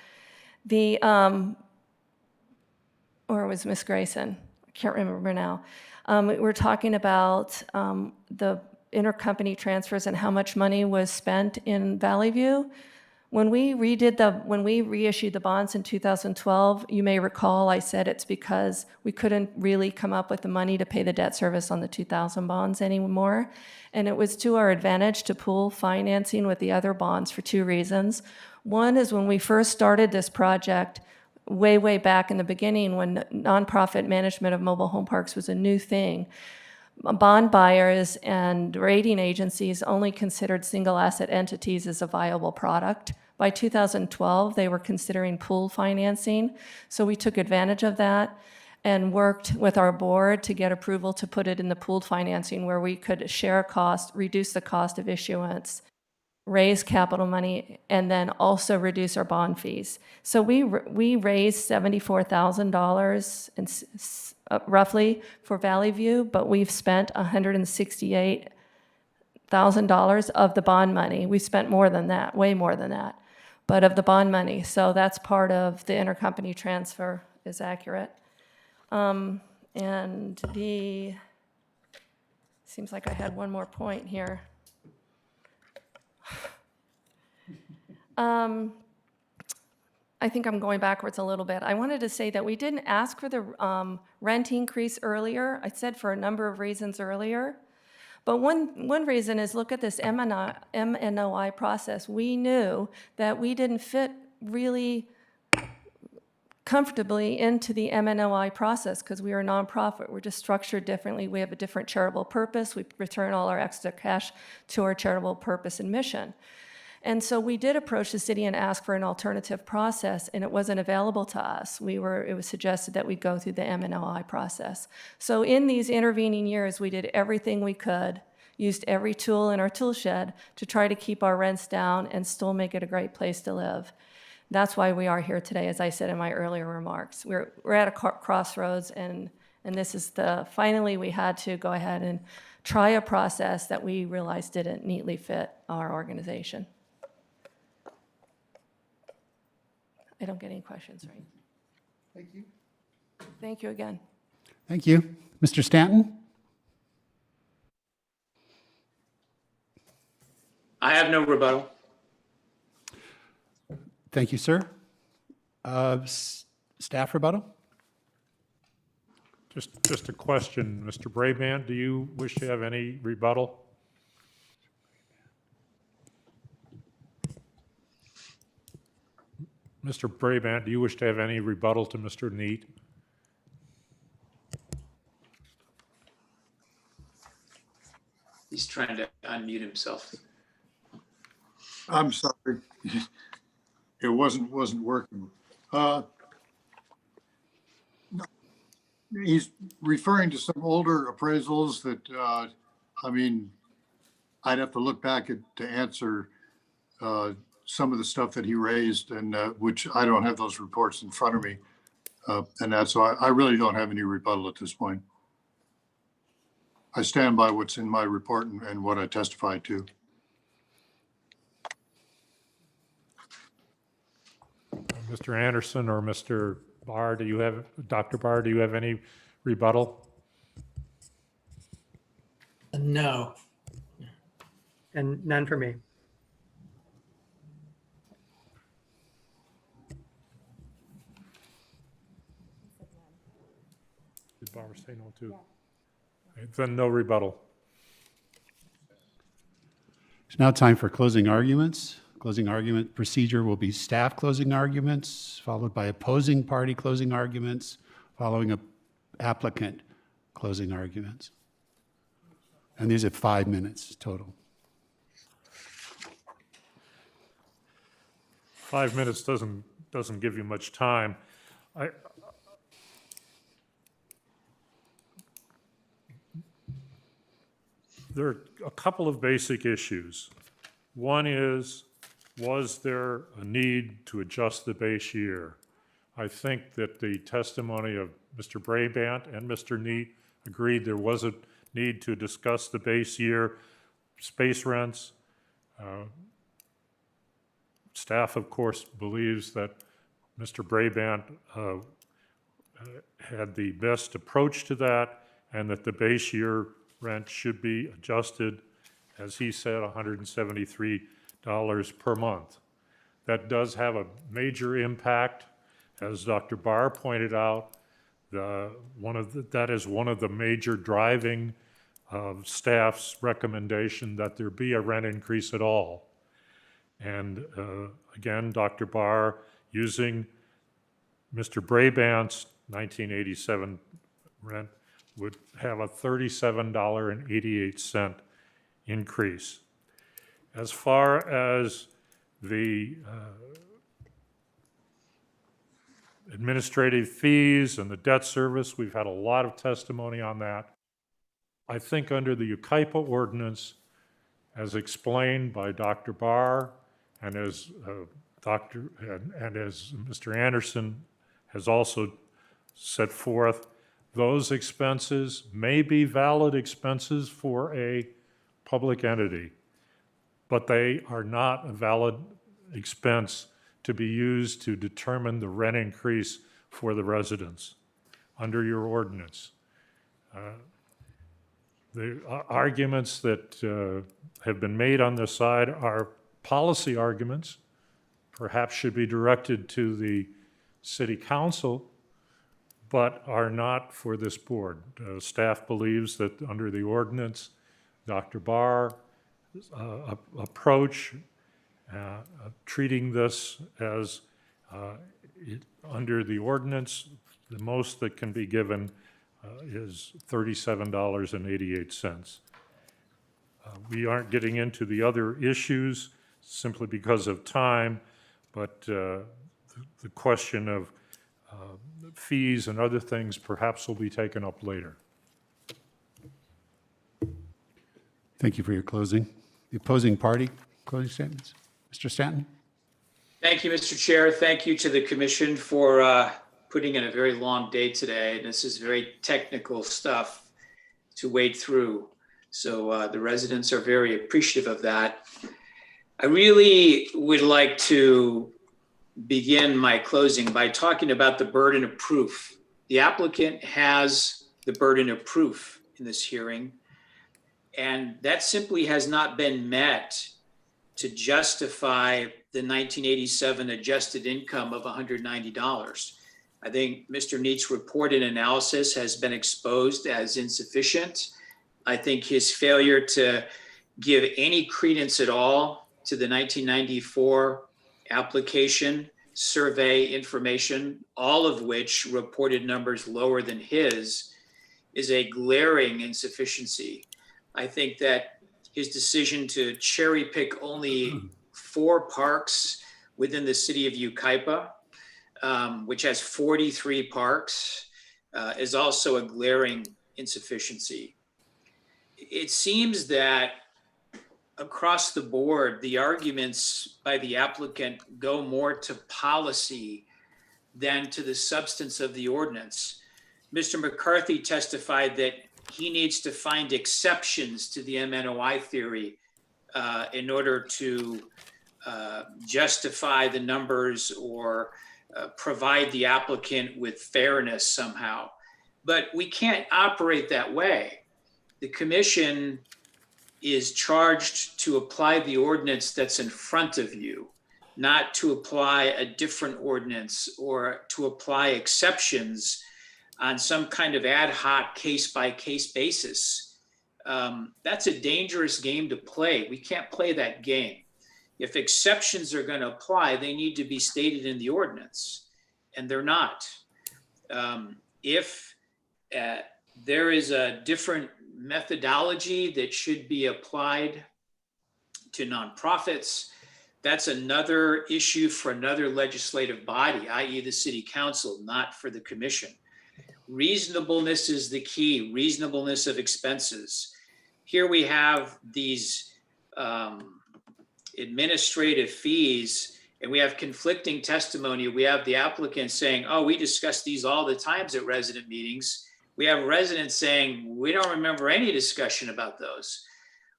Or it was Miss Grayson, I can't remember now. We're talking about the intercompany transfers and how much money was spent in Valley View. When we reissued the bonds in 2012, you may recall I said it's because we couldn't really come up with the money to pay the debt service on the 2000 bonds anymore. And it was to our advantage to pool financing with the other bonds for two reasons. One is when we first started this project, way back in the beginning when nonprofit management of mobile home parks was a new thing, bond buyers and rating agencies only considered single asset entities as a viable product. By 2012, they were considering pool financing. So we took advantage of that and worked with our board to get approval to put it in the pooled financing where we could share cost, reduce the cost of issuance, raise capital money, and then also reduce our bond fees. So we raised $74,000 roughly for Valley View, but we've spent $168,000 of the bond money. We spent more than that, way more than that, but of the bond money. So that's part of the intercompany transfer is accurate. Seems like I had one more point here. I think I'm going backwards a little bit. I wanted to say that we didn't ask for the rent increase earlier. I said for a number of reasons earlier. But one reason is look at this MNOI process. We knew that we didn't fit really comfortably into the MNOI process because we are a nonprofit. We're just structured differently. We have a different charitable purpose. We return all our extra cash to our charitable purpose and mission. And so we did approach the city and ask for an alternative process, and it wasn't available to us. It was suggested that we go through the MNOI process. So in these intervening years, we did everything we could, used every tool in our tool shed to try to keep our rents down and still make it a great place to live. That's why we are here today, as I said in my earlier remarks. We're at a crossroads, and this is finally we had to go ahead and try a process that we realized didn't neatly fit our organization. I don't get any questions, right? Thank you. Thank you again. Thank you. Mr. Stanton? I have no rebuttal. Thank you, sir. Staff rebuttal? Just a question, Mr. Brabant, do you wish to have any rebuttal? Mr. Brabant, do you wish to have any rebuttal to Mr. Neet? He's trying to unmute himself. I'm sorry. It wasn't working. He's referring to some older appraisals that, I'd have to look back to answer some of the stuff that he raised, and which I don't have those reports in front of me. So I really don't have any rebuttal at this point. I stand by what's in my report and what I testified to. Mr. Anderson or Mr. Barr, Dr. Barr, do you have any rebuttal? No. And none for me. Did Barr say no too? Then no rebuttal. It's now time for closing arguments. Closing argument procedure will be staff closing arguments, followed by opposing party closing arguments, following applicant closing arguments. And these are 5 minutes total. 5 minutes doesn't give you much time. there are a couple of basic issues. One is, was there a need to adjust the base year? I think that the testimony of Mr. Brabant and Mr. Neet agreed there was a need to discuss the base year space rents. Staff, of course, believes that Mr. Brabant had the best approach to that, and that the base year rent should be adjusted, as he said, $173 per month. That does have a major impact, as Dr. Barr pointed out. That is one of the major driving staff's recommendation, that there be a rent increase at all. And again, Dr. Barr, using Mr. Brabant's 1987 rent, would have a $37.88 increase. As far as the administrative fees and the debt service, we've had a lot of testimony on that. I think under the Yucaipa ordinance, as explained by Dr. Barr and as as Mr. Anderson has also set forth, those expenses may be valid expenses for a public entity, but they are not a valid expense to be used to determine the rent increase for the residents under your ordinance. The arguments that have been made on this side are policy arguments, perhaps should be directed to the city council, but are not for this board. Staff believes that under the ordinance, Dr. Barr's approach, treating this as under the ordinance, the most that can be given is $37.88. We aren't getting into the other issues simply because of time, but the question of fees and other things perhaps will be taken up later. Thank you for your closing. The opposing party, closing statements. Mr. Stanton? Thank you, Mr. Chair. Thank you to the commission for putting in a very long day today. This is very technical stuff to wade through. So the residents are very appreciative of that. I really would like to begin my closing by talking about the burden of proof. The applicant has the burden of proof in this hearing, and that simply has not been met to justify the 1987 adjusted income of $190. I think Mr. Neet's report and analysis has been exposed as insufficient. I think his failure to give any credence at all to the 1994 application survey information, all of which reported numbers lower than his, is a glaring insufficiency. I think that his decision to cherry pick only 4 parks within the city of Yucaipa, which has 43 parks, is also a glaring insufficiency. It seems that across the board, the arguments by the applicant go more to policy than to the substance of the ordinance. Mr. McCarthy testified that he needs to find exceptions to the MNOI theory in order to justify the numbers or provide the applicant with fairness somehow. But we can't operate that way. The commission is charged to apply the ordinance that's in front of you, not to apply a different ordinance or to apply exceptions on some kind of ad hoc case-by-case basis. That's a dangerous game to play. We can't play that game. If exceptions are going to apply, they need to be stated in the ordinance, and they're not. If there is a different methodology that should be applied to nonprofits, that's another issue for another legislative body, i.e. the city council, not for the commission. Reasonableness is the key, reasonableness of expenses. here we have these administrative fees, and we have conflicting testimony. We have the applicant saying, oh, we discuss these all the times at resident meetings. We have residents saying, we don't remember any discussion about those.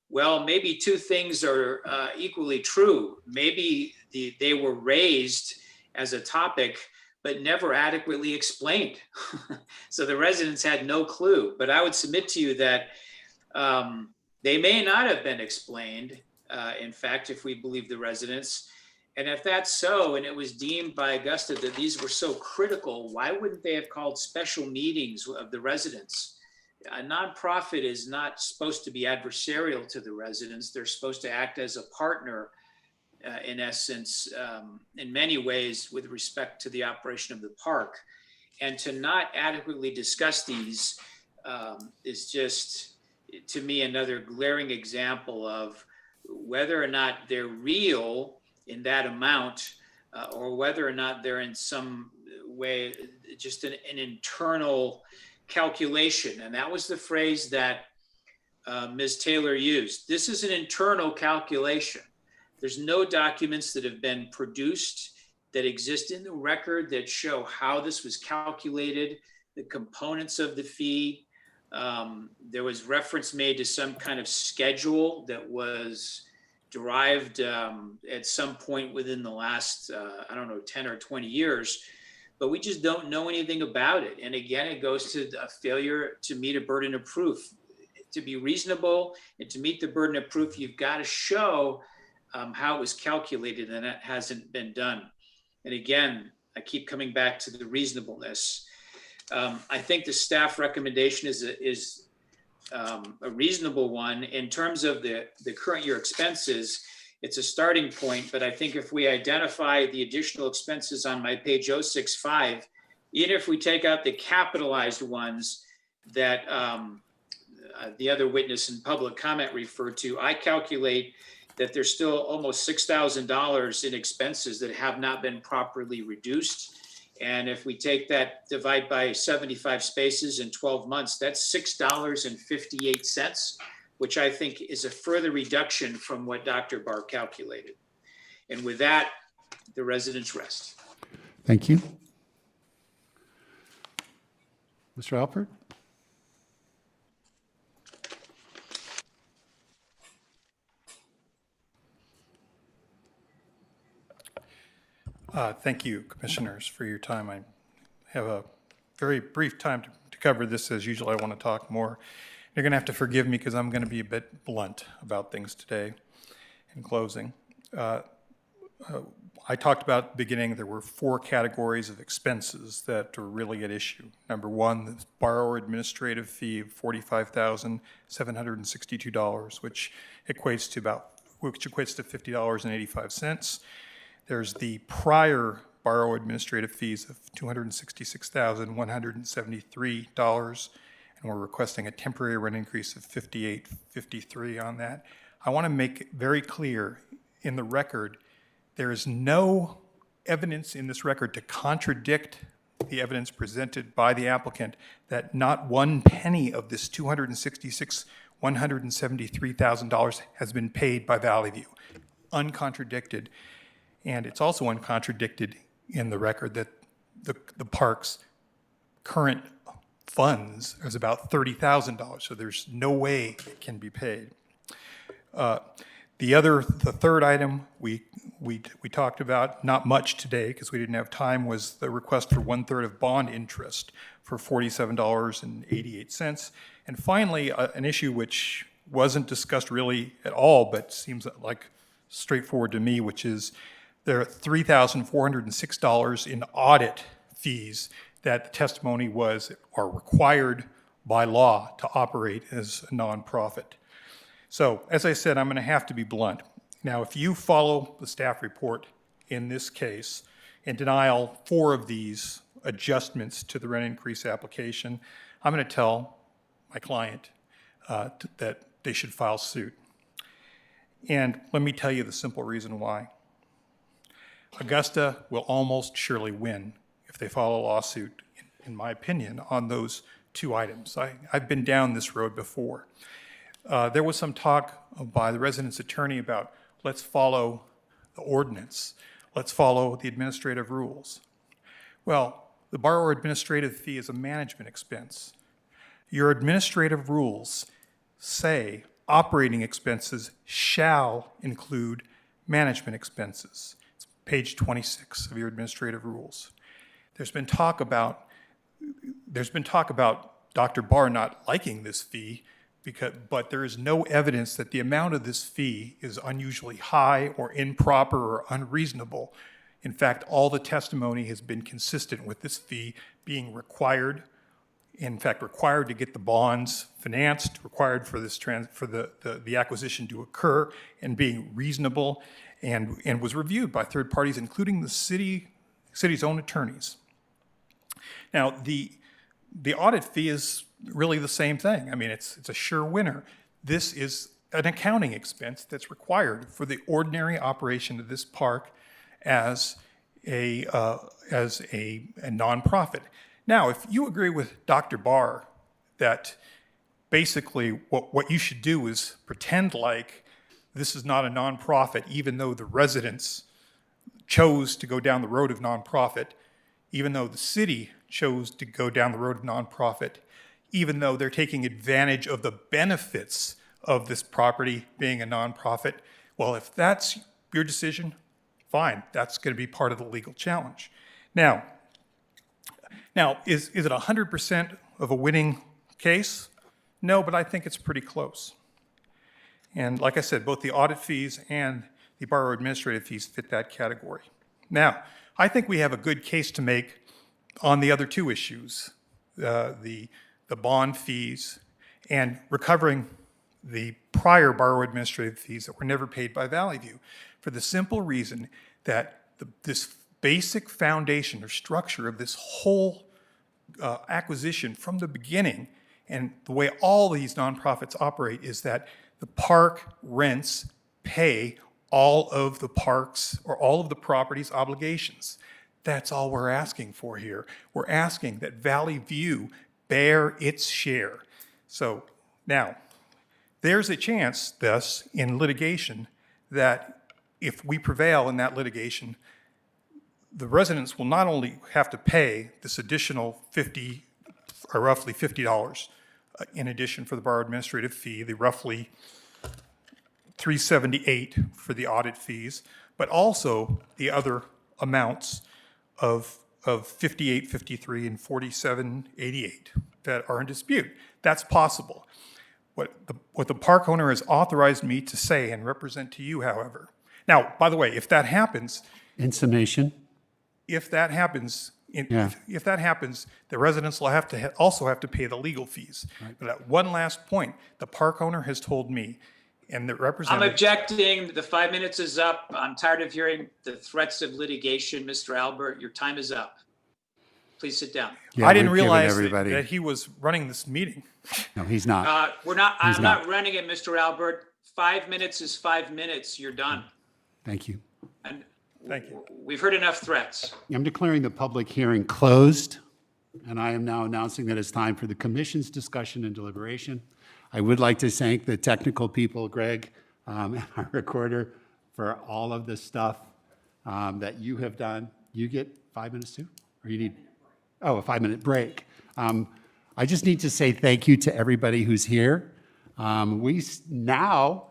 Well, maybe two things are equally true. Maybe they were raised as a topic, but never adequately explained. So the residents had no clue. But I would submit to you that they may not have been explained, in fact, if we believe the residents. And if that's so, and it was deemed by Augusta that these were so critical, why wouldn't they have called special meetings of the residents? A nonprofit is not supposed to be adversarial to the residents. They're supposed to act as a partner, in essence, in many ways with respect to the operation of the park. And to not adequately discuss these is just, to me, another glaring example of whether or not they're real in that amount, or whether or not they're in some way just an internal calculation. And that was the phrase that Ms. Taylor used. This is an internal calculation. There's no documents that have been produced that exist in the record that show how this was calculated, the components of the fee. There was reference made to some kind of schedule that was derived at some point within the last, 10 or 20 years, but we just don't know anything about it. And again, it goes to a failure to meet a burden of proof. To be reasonable and to meet the burden of proof, you've got to show how it was calculated, and that hasn't been done. And again, I keep coming back to the reasonableness. I think the staff recommendation is a reasonable one. In terms of the current year expenses, it's a starting point, but I think if we identify the additional expenses on my page 065, even if we take out the capitalized ones that the other witness in public comment referred to, I calculate that there's still almost $6,000 in expenses that have not been properly reduced. And if we take that, divide by 75 spaces in 12 months, that's $6.58, which I think is a further reduction from what Dr. Barr calculated. And with that, the residents rest. Thank you. Mr. Alpert? Thank you, commissioners, for your time. I have a very brief time to cover this. As usual, I want to talk more. You're going to have to forgive me because I'm going to be a bit blunt about things today in closing. I talked about at the beginning there were 4 categories of expenses that are really at issue. Number one, the borrower administrative fee of $45,762, which equates to $50.85. There's the prior borrower administrative fees of $266,173, and we're requesting a temporary rent increase of $58.53 on that. I want to make it very clear in the record, there is no evidence in this record to contradict the evidence presented by the applicant that not one penny of this $266,173,000 has been paid by Valley View. Uncontradicted. And it's also uncontradicted in the record that the park's current funds is about $30,000, so there's no way it can be paid. The third item we talked about, not much today because we didn't have time, was the request for 1/3 of bond interest for $47.88. And finally, an issue which wasn't discussed really at all, but seems like straightforward to me, which is there are $3,406 in audit fees that the testimony was are required by law to operate as a nonprofit. So, as I said, I'm going to have to be blunt. Now, if you follow the staff report in this case and deny all 4 of these adjustments to the rent increase application, I'm going to tell my client that they should file suit. And let me tell you the simple reason why. Augusta will almost surely win if they file a lawsuit, in my opinion, on those 2 items. I've been down this road before. There was some talk by the resident's attorney about, let's follow the ordinance. Let's follow the administrative rules. Well, the borrower administrative fee is a management expense. Your administrative rules say operating expenses shall include management expenses. It's page 26 of your administrative rules. There's been talk about Dr. Barr not liking this fee, but there is no evidence that the amount of this fee is unusually high or improper or unreasonable. In fact, all the testimony has been consistent with this fee being required, in fact, required to get the bonds financed, required for this for the acquisition to occur, and being reasonable, and was reviewed by third parties, including the city's own attorneys. Now, the audit fee is really the same thing. I mean, it's a sure winner. This is an accounting expense that's required for the ordinary operation of this park as a nonprofit. Now, if you agree with Dr. Barr that basically what you should do is pretend like this is not a nonprofit, even though the residents chose to go down the road of nonprofit, even though the city chose to go down the road of nonprofit, even though they're taking advantage of the benefits of this property being a nonprofit, well, if that's your decision, fine, that's going to be part of the legal challenge. Now, is it 100% of a winning case? No, but I think it's pretty close. And like I said, both the audit fees and the borrower administrative fees fit that category. Now, I think we have a good case to make on the other two issues, the bond fees and recovering the prior borrower administrative fees that were never paid by Valley View, for the simple reason that this basic foundation or structure of this whole acquisition from the beginning, and the way all these nonprofits operate, is that the park rents pay all of the parks or all of the property's obligations. That's all we're asking for here. We're asking that Valley View bear its share. So now, there's a chance, thus, in litigation, that if we prevail in that litigation, the residents will not only have to pay this additional $50, or roughly $50, in addition for the borrower administrative fee, the roughly $378 for the audit fees, but also the other amounts of $58, $53, and $47.88 that are in dispute. That's possible. What the park owner has authorized me to say and represent to you, however. Now, by the way, if that happens, In summation, if that happens, the residents will also have to pay the legal fees. Right. But at one last point, the park owner has told me, and the I'm representative. objecting. The 5 minutes is up. I'm tired of hearing the threats of litigation. Mr. Albert, your time is up. Please sit down. yeah, I didn't we've given realize everybody. that he was running this meeting. No, he's not. I'm not running it, Mr. Albert. 5 minutes is 5 minutes. You're done. Thank you. And Thank you. we've heard enough threats. I'm declaring the public hearing closed, and I am now announcing that it's time for the commission's discussion and deliberation. I would like to thank the technical people, Greg, and our recorder, for all of the stuff that you have done. You get 5 minutes too? Or you need, a 5-minute break. I just need to say thank you to everybody who's here. Now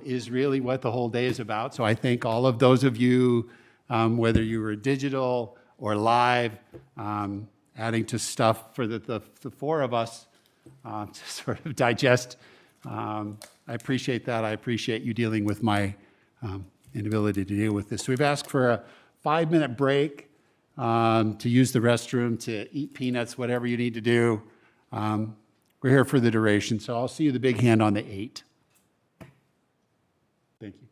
is really what the whole day is about. So I thank all of those of you, whether you were digital or live, adding to stuff for the four of us to sort of digest. I appreciate that. I appreciate you dealing with my inability to deal with this. So we've asked for a 5-minute break to use the restroom, to eat peanuts, whatever you need to do. We're here for the duration, so I'll see you the big hand on the 8. Thank you.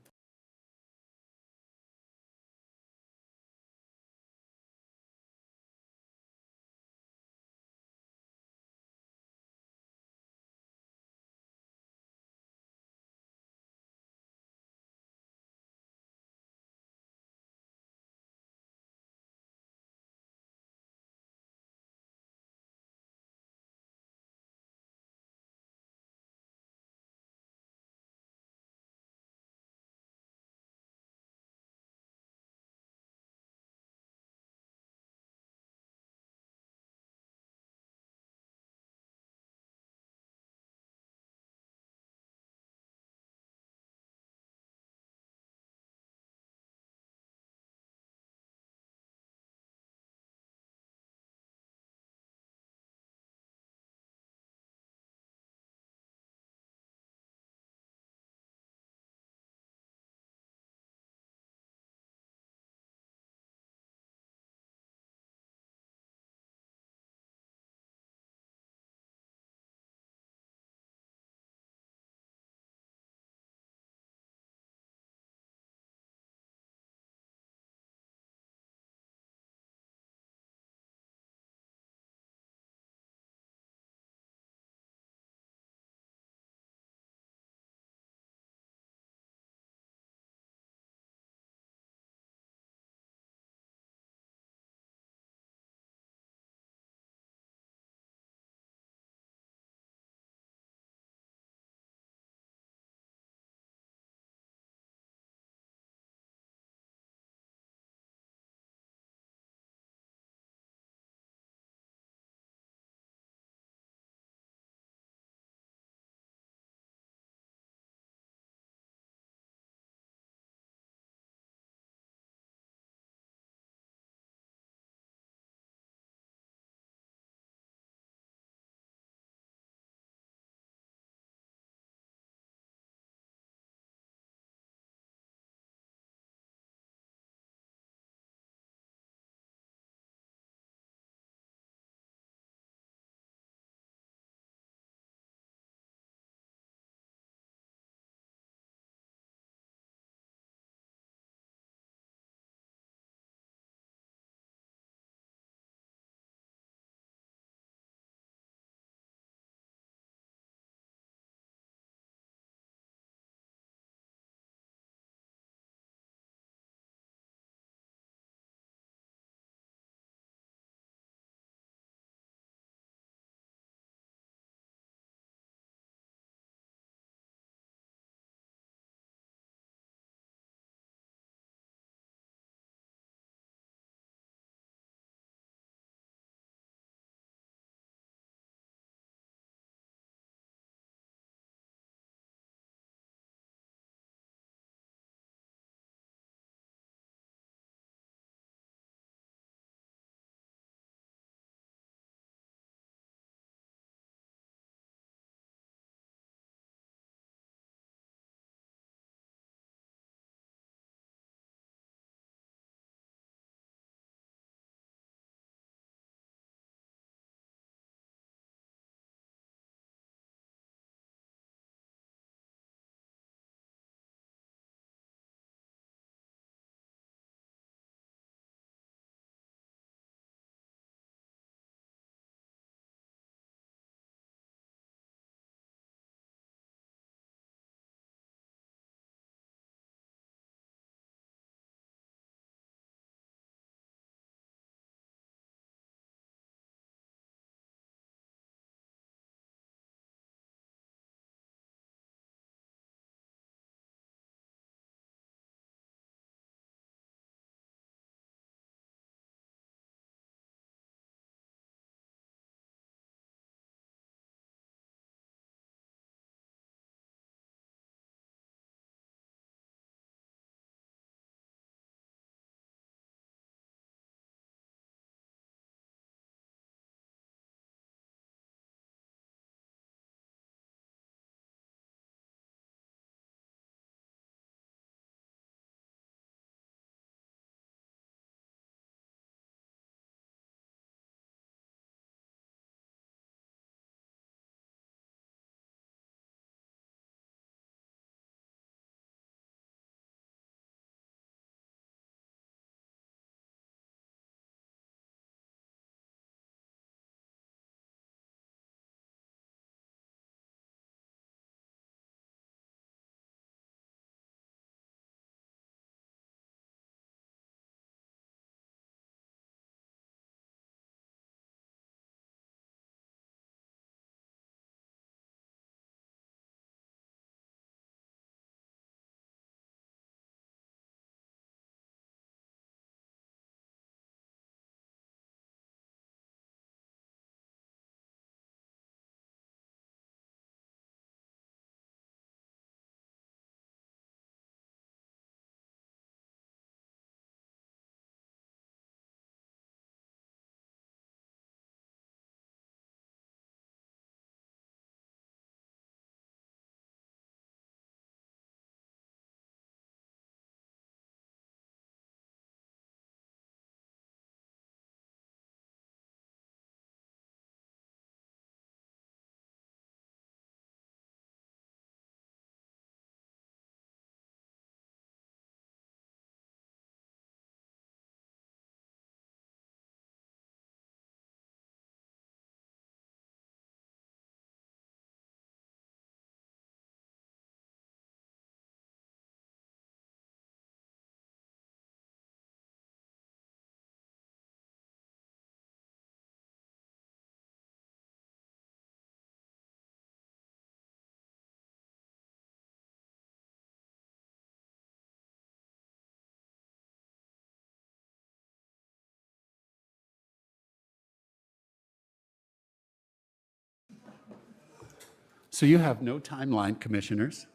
So you have no timeline, commissioners.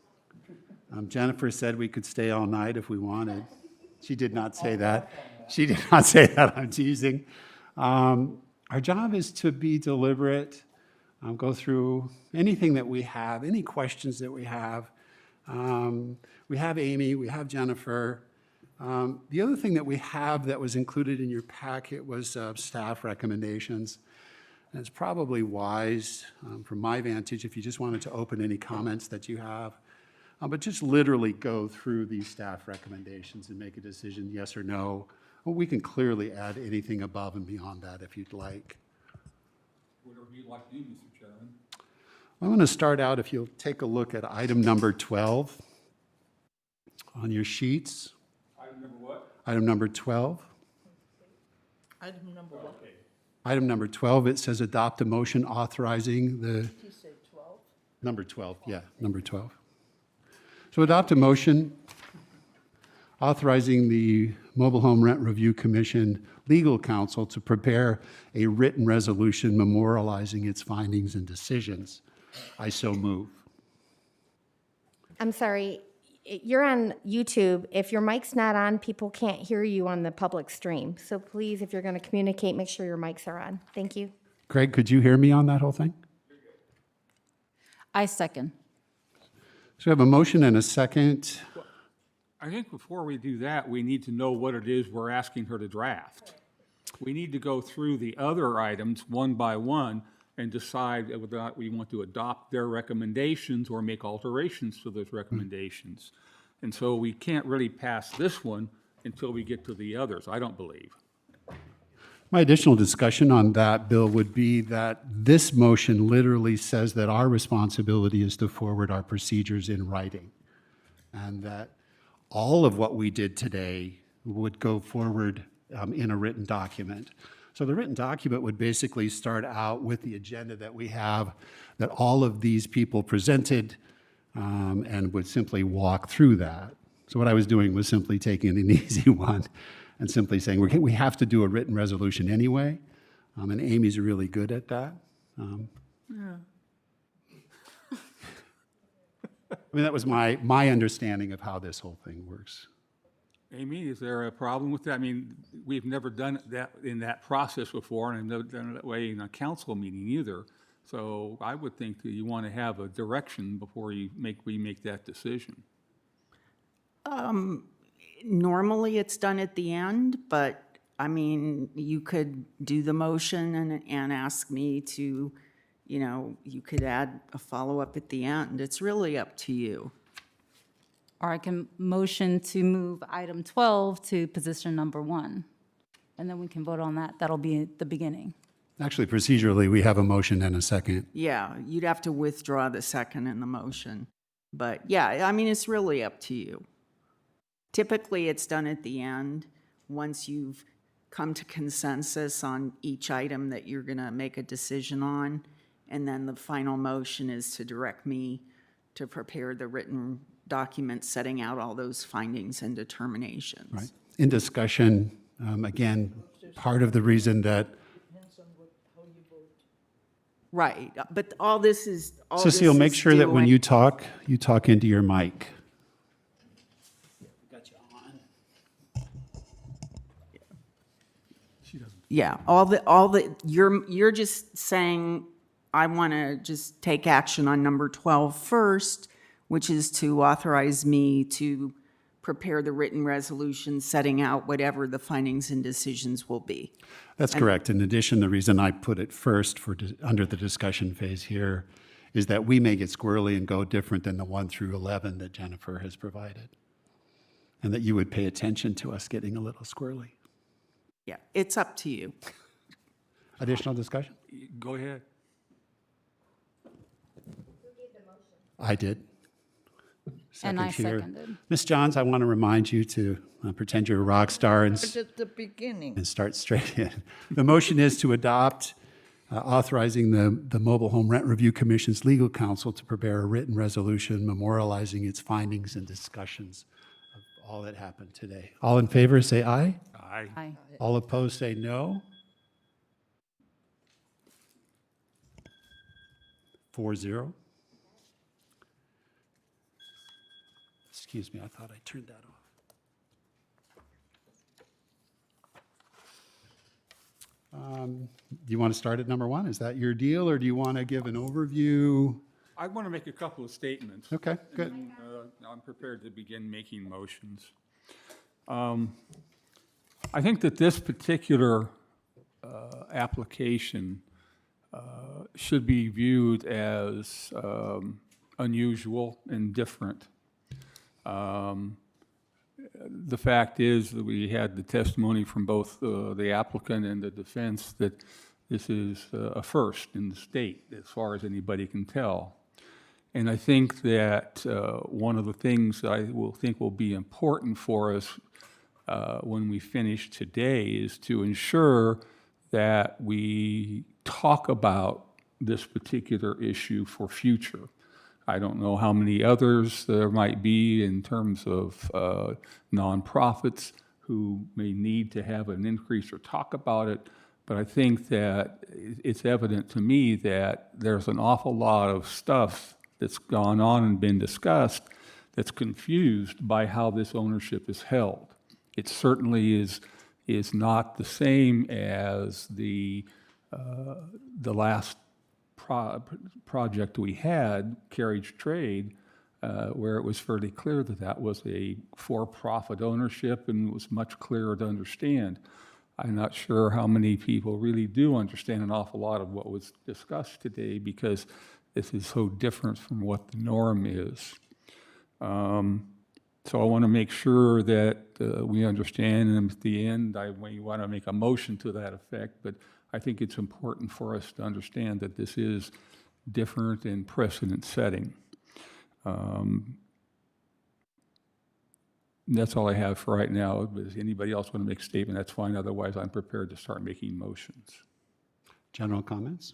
Jennifer said we could stay all night if we wanted. She did not say that. She did not say that. I'm teasing. Our job is to be deliberate, go through anything that we have, any questions that we have. We have Amy, we have Jennifer. The other thing that we have that was included in your packet was staff recommendations. And it's probably wise, from my vantage, if you just wanted to open any comments that you have, but just literally go through these staff recommendations and make a decision, yes or no. Well, we can clearly add anything above and beyond that if you'd like. Whatever you'd like to do, Mr. Chairman. I'm going to start out, if you'll take a look at item number 12 on your sheets. Item number what? Item number 12. Item number one. Item number 12, it says adopt a motion authorizing the... Did you say 12? Number 12, yeah, number 12. So adopt a motion authorizing the Mobile Home Rent Review Commission legal counsel to prepare a written resolution memorializing its findings and decisions. I so move. I'm sorry, you're on YouTube. If your mic's not on, people can't hear you on the public stream. So please, if you're going to communicate, make sure your mics are on. Thank you. Craig, could you hear me on that whole thing? I second. So we have a motion and a second. I think before we do that, we need to know what it is we're asking her to draft. We need to go through the other items one by one and decide whether or not we want to adopt their recommendations or make alterations to those recommendations. And so we can't really pass this one until we get to the others, I don't believe. My additional discussion on that, Bill, would be that this motion literally says that our responsibility is to forward our procedures in writing, and that all of what we did today would go forward in a written document. So the written document would basically start out with the agenda that we have, that all of these people presented, and would simply walk through that. So what I was doing was simply taking an easy one and simply saying, we have to do a written resolution anyway, and Amy's really good at that. I mean, that was my understanding of how this whole thing works. Amy, is there a problem with that? I mean, we've never done that in that process before, and I've never done it that way in a council meeting either. So I would think that you want to have a direction before we make that decision. Normally, it's done at the end, but, I mean, you could do the motion and ask me to, you could add a follow-up at the end. It's really up to you. Or I can motion to move item 12 to position number 1, and then we can vote on that. That'll be at the beginning. Actually, procedurally, we have a motion and a second. Yeah, you'd have to withdraw the second in the motion. But, yeah, I mean, it's really up to you. Typically, it's done at the end, once you've come to consensus on each item that you're going to make a decision on, and then the final motion is to direct me to prepare the written document setting out all those findings and determinations. Right. In discussion, again, part of the reason that... Right, but all this is... Cecile, make sure that when you talk into your mic. Yeah, you're just saying, I want to just take action on number 12 first, which is to authorize me to prepare the written resolution setting out whatever the findings and decisions will be. That's correct. In addition, the reason I put it first under the discussion phase here is that we may get squirrely and go different than the 1 through 11 that Jennifer has provided, and that you would pay attention to us getting a little squirrely. Yeah, it's up to you. Additional discussion? Go ahead. I did. And I here. seconded. Ms. Johns, I want to remind you to pretend you're a rock star and At the beginning. start straight in. The motion is to adopt authorizing the Mobile Home Rent Review Commission's legal counsel to prepare a written resolution memorializing its findings and discussions of all that happened today. All in favor, say aye. Aye. Aye. All opposed, say no. 4-0. excuse me, I thought I turned that off. Do you want to start at number one? Is that your deal, or do you want to give an overview? I want to make a couple of statements. Okay, good. And then, I'm prepared to begin making motions. I think that this particular application should be viewed as unusual and different. The fact is that we had the testimony from both the applicant and the defense that this is a first in the state, as far as anybody can tell. And I think that one of the things I will think will be important for us when we finish today is to ensure that we talk about this particular issue for future. I don't know how many others there might be in terms of nonprofits who may need to have an increase or talk about it, but I think that it's evident to me that there's an awful lot of stuff that's gone on and been discussed that's confused by how this ownership is held. It certainly is not the same as the last project we had, Carriage Trade, where it was fairly clear that that was a for-profit ownership and was much clearer to understand. I'm not sure how many people really do understand an awful lot of what was discussed today because this is so different from what the norm is. So I want to make sure that we understand, and at the end, I may want to make a motion to that effect, but I think it's important for us to understand that this is different and precedent setting. That's all I have for right now. Does anybody else want to make a statement? That's fine. Otherwise, I'm prepared to start making motions. General comments?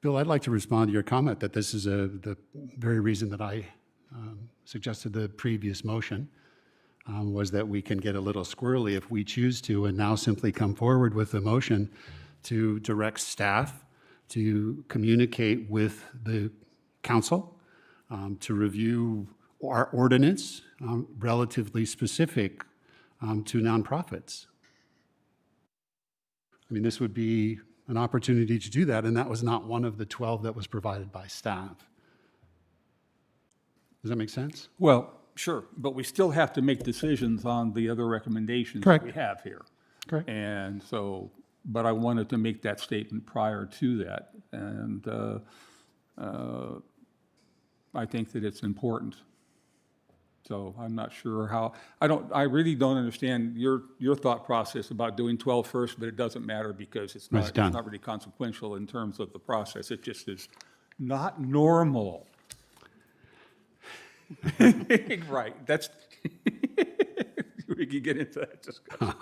Bill, I'd like to respond to your comment that this is the very reason that I suggested the previous motion was that we can get a little squirrely if we choose to, and now simply come forward with a motion to direct staff to communicate with the council to review our ordinance relatively specific to nonprofits. I mean, this would be an opportunity to do that, and that was not one of the 12 that was provided by staff. Does that make sense? Well, sure, but we still have to make decisions on the other recommendations Correct. that we have here. Correct. And so, but I wanted to make that statement prior to that, and I think that it's important. So I'm not sure how, I really don't understand your thought process about doing 12 first, but it doesn't matter because it's not really consequential in terms of the process. It just is not normal. Right, that's, we can get into that discussion.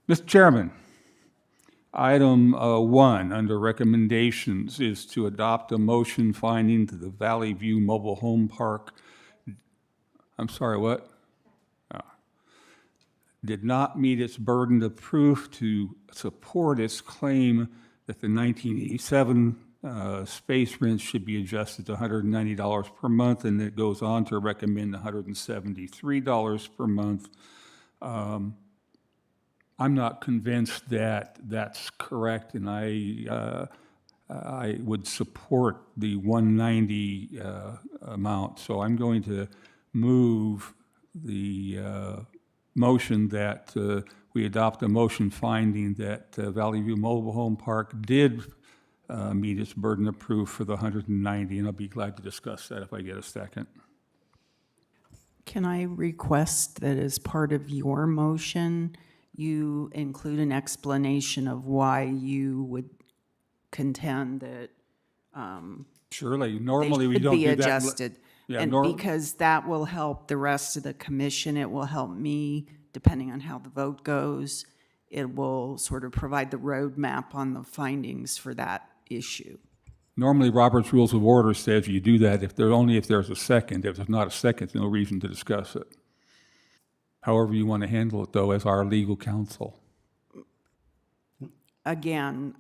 Mr. Chairman, item 1 under recommendations is to adopt a motion finding that the Valley View Mobile Home Park, I'm sorry, what? Did not meet its burden of proof to support its claim that the 1987 space rent should be adjusted to $190 per month, and it goes on to recommend $173 per month. I'm not convinced that that's correct, and I would support the 190 amount. So I'm going to move the motion that we adopt a motion finding that Valley View Mobile Home Park did meet its burden of proof for the 190, and I'll be glad to discuss that if I get a second. Can I request that as part of your motion, you include an explanation of why you would contend that Surely, normally we should don't be do that. adjusted? Yeah, And because that will help the rest of the commission, it will help me, depending on how the vote goes. It will sort of provide the roadmap on the findings for that issue. Normally, Robert's Rules of Order says you do that if there's a second. If there's not a second, there's no reason to discuss it. However you want to handle it, though, as our legal counsel. Again,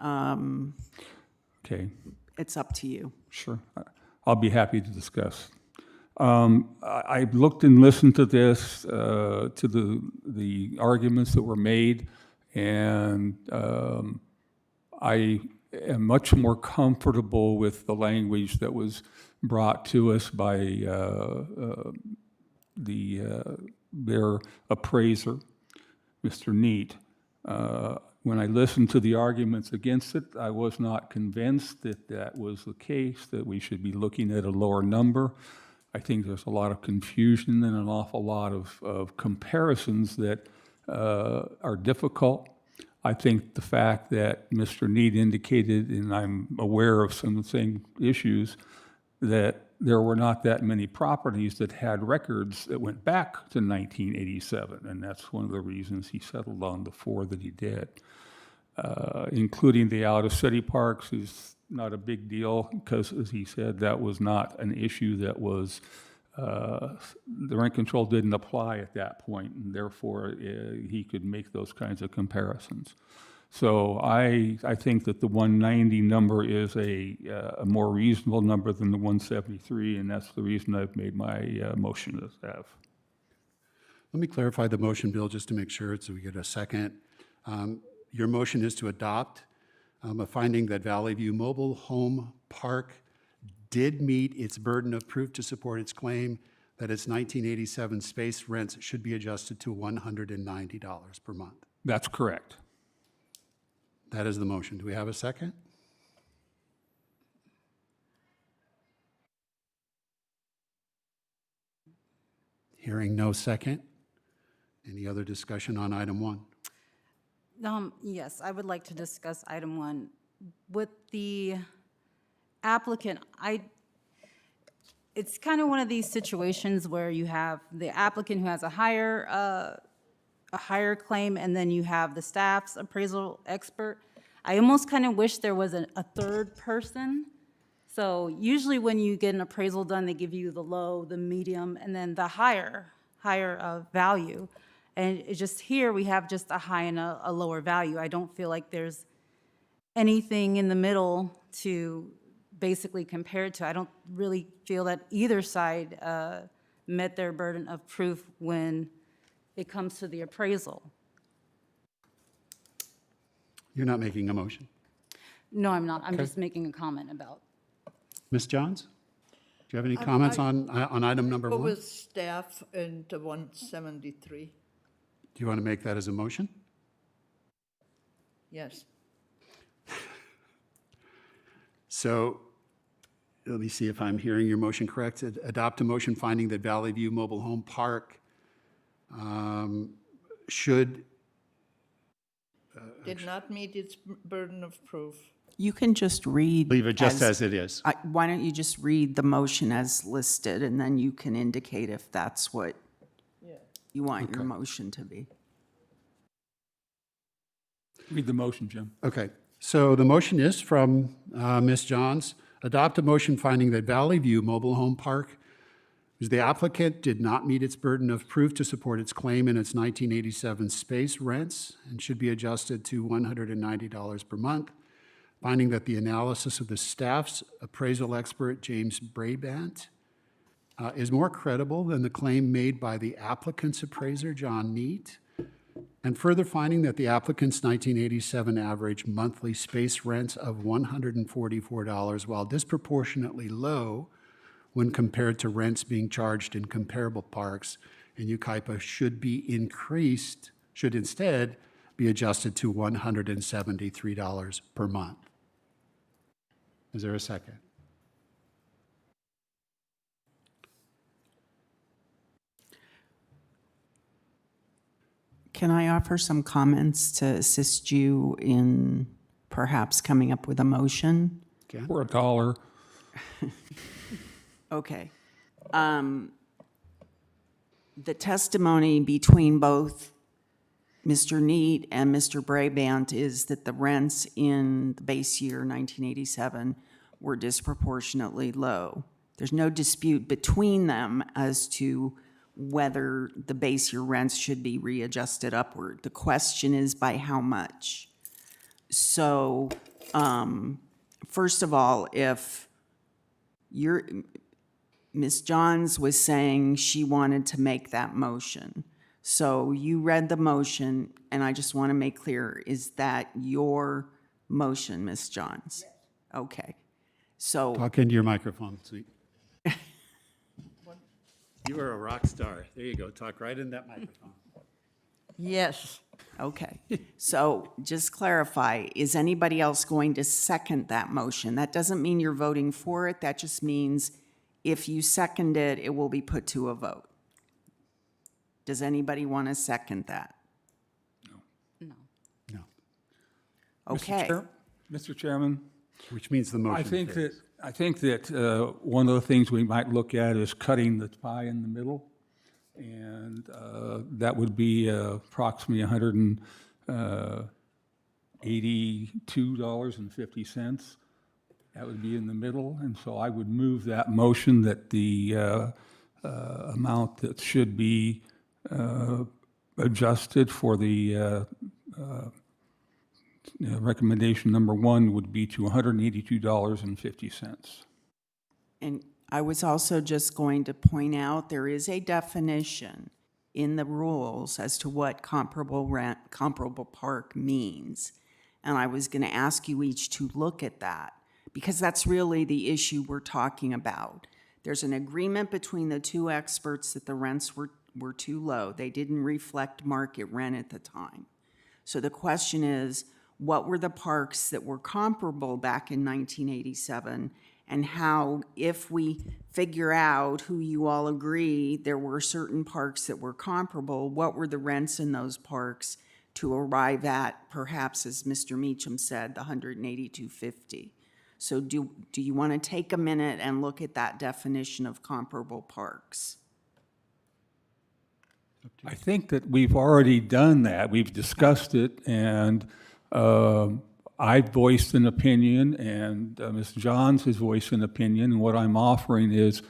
Okay. it's up to you. Sure. I'll be happy to discuss. I've looked and listened to this, to the arguments that were made, and I am much more comfortable with the language that was brought to us by their appraiser, Mr. Neet. When I listened to the arguments against it, I was not convinced that that was the case, that we should be looking at a lower number. I think there's a lot of confusion and an awful lot of comparisons that are difficult. I think the fact that Mr. Neet indicated, and I'm aware of some of the same issues, that there were not that many properties that had records that went back to 1987, and that's one of the reasons he settled on the 4 that he did. Including the out-of-city parks is not a big deal, because, as he said, that was not an issue that was, the rent control didn't apply at that point, and therefore he could make those kinds of comparisons. So I think that the 190 number is a more reasonable number than the 173, and that's the reason I've made my motion as have. Let me clarify the motion, Bill, just to make sure, so we get a second. Your motion is to adopt a finding that Valley View Mobile Home Park did meet its burden of proof to support its claim that its 1987 space rents should be adjusted to $190 per month. That's correct. That is the motion. Do we have a second? Hearing no second. Any other discussion on item 1? Yes, I would like to discuss item 1. With the applicant, it's kind of one of these situations where you have the applicant who has a higher claim, and then you have the staff's appraisal expert. I almost kind of wish there was a third person. So usually when you get an appraisal done, they give you the low, the medium, and then the higher value. And it's just here we have just a high and a lower value. I don't feel like there's anything in the middle to basically compare it to. I don't really feel that either side met their burden of proof when it comes to the appraisal. You're not making a motion. No, I'm not. I'm just making a comment about. Ms. Johns? Do you have any comments on item number 1? With staff and 173. Do you want to make that as a motion? Yes. So let me see if I'm hearing your motion correct. Adopt a motion finding that Valley View Mobile Home Park should... Did not meet its burden of proof. You can just read. Leave it just as it is. Why don't you just read the motion as listed, and then you can indicate if that's what you want your motion to be. Read the motion, Jim. Okay. So the motion is from Ms. Johns. Adopt a motion finding that Valley View Mobile Home Park, whose the applicant did not meet its burden of proof to support its claim in its 1987 space rents and should be adjusted to $190 per month, finding that the analysis of the staff's appraisal expert, James Brabant, is more credible than the claim made by the applicant's appraiser, John Neet, and further finding that the applicant's 1987 average monthly space rents of $144, while disproportionately low when compared to rents being charged in comparable parks in Yucaipa, should instead be adjusted to $173 per month. Is there a second? Can I offer some comments to assist you in perhaps coming up with a motion? For $1. Okay. The testimony between both Mr. Neet and Mr. Brabant is that the rents in the base year 1987 were disproportionately low. There's no dispute between them as to whether the base year rents should be readjusted upward. The question is by how much. So, first of all, if Ms. Johns was saying she wanted to make that motion. So you read the motion, and I just want to make clear, is that your motion, Ms. Johns? Yes. Okay. So. Talk into your microphone, sweet. You are a rock star. There you go. Talk right in that microphone. Yes. Okay. So just clarify, is anybody else going to second that motion? That doesn't mean you're voting for it. That just means if you second it, it will be put to a vote. Does anybody want to second that? No. No. Okay. Mr. Chairman? Which means the motion I think that one of the things we might look at is cutting the pie in the middle. And that would be approximately $182.50. That would be in the middle. And so I would move that motion that the amount that should be adjusted for the recommendation number 1 would be to $182.50. And I was also just going to point out there is a definition in the rules as to what comparable park means. And I was going to ask you each to look at that because that's really the issue we're talking about. There's an agreement between the two experts that the rents were too low. They didn't reflect market rent at the time. So the question is, what were the parks that were comparable back in 1987? And how, if we figure out who you all agree there were certain parks that were comparable, what were the rents in those parks to arrive at, perhaps, as Mr. Mecham said, the $182.50? So do you want to take a minute and look at that definition of comparable parks? I think that we've already done that. We've discussed it, and I voiced an opinion, and Ms. Johns has voiced an opinion, and what I'm offering is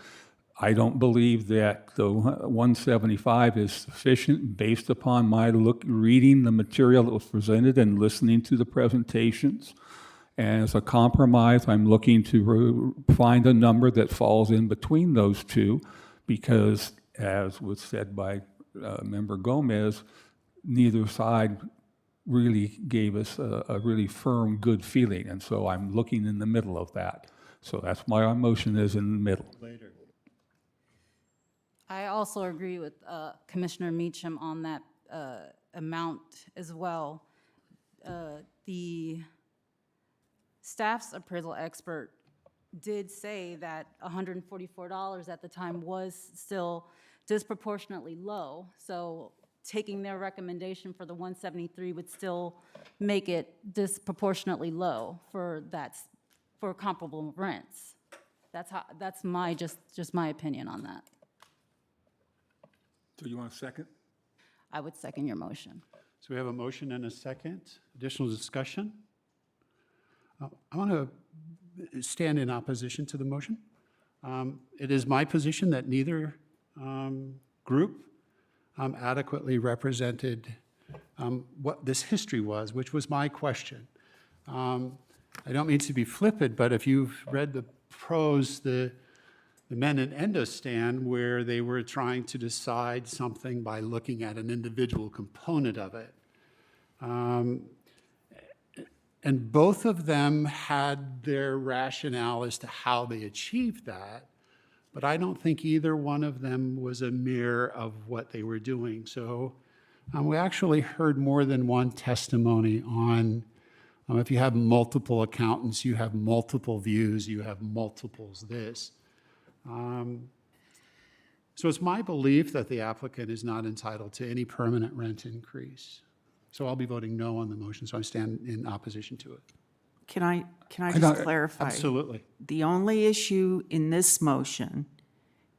I don't believe that the 175 is sufficient based upon my reading the material that was presented and listening to the presentations. And as a compromise, I'm looking to find a number that falls in between those two because, as was said by Member Gomez, neither side really gave us a really firm, good feeling. And so I'm looking in the middle of that. So that's my motion is in the middle. later. I also agree with Commissioner Mecham on that amount as well. The staff's appraisal expert did say that $144 at the time was still disproportionately low. So taking their recommendation for the 173 would still make it disproportionately low for comparable rents. That's my just my opinion on that. So you want a second? I would second your motion. So we have a motion and a second. Additional discussion? I want to stand in opposition to the motion. It is my position that neither group adequately represented what this history was, which was my question. I don't mean to be flippant, but if you've read the prose, the men in Endo stand, where they were trying to decide something by looking at an individual component of it. And both of them had their rationale as to how they achieved that, but I don't think either one of them was a mirror of what they were doing. So we actually heard more than one testimony on if you have multiple accountants, you have multiple views, you have multiples this. So it's my belief that the applicant is not entitled to any permanent rent increase. So I'll be voting no on the motion, so I stand in opposition to it. Can I just clarify? Absolutely. The only issue in this motion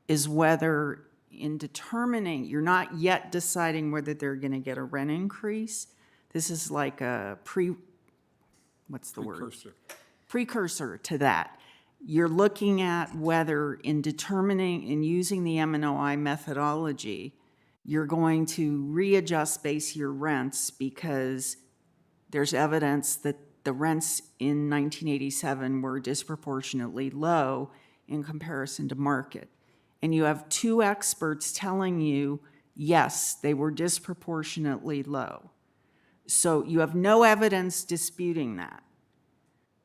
is whether in determining, you're not yet deciding whether they're going to get a rent increase. This is like a precursor to that. You're looking at whether in determining, in using the M&OI methodology, you're going to readjust base year rents because there's evidence that the rents in 1987 were disproportionately low in comparison to market. And you have two experts telling you, yes, they were disproportionately low. So you have no evidence disputing that.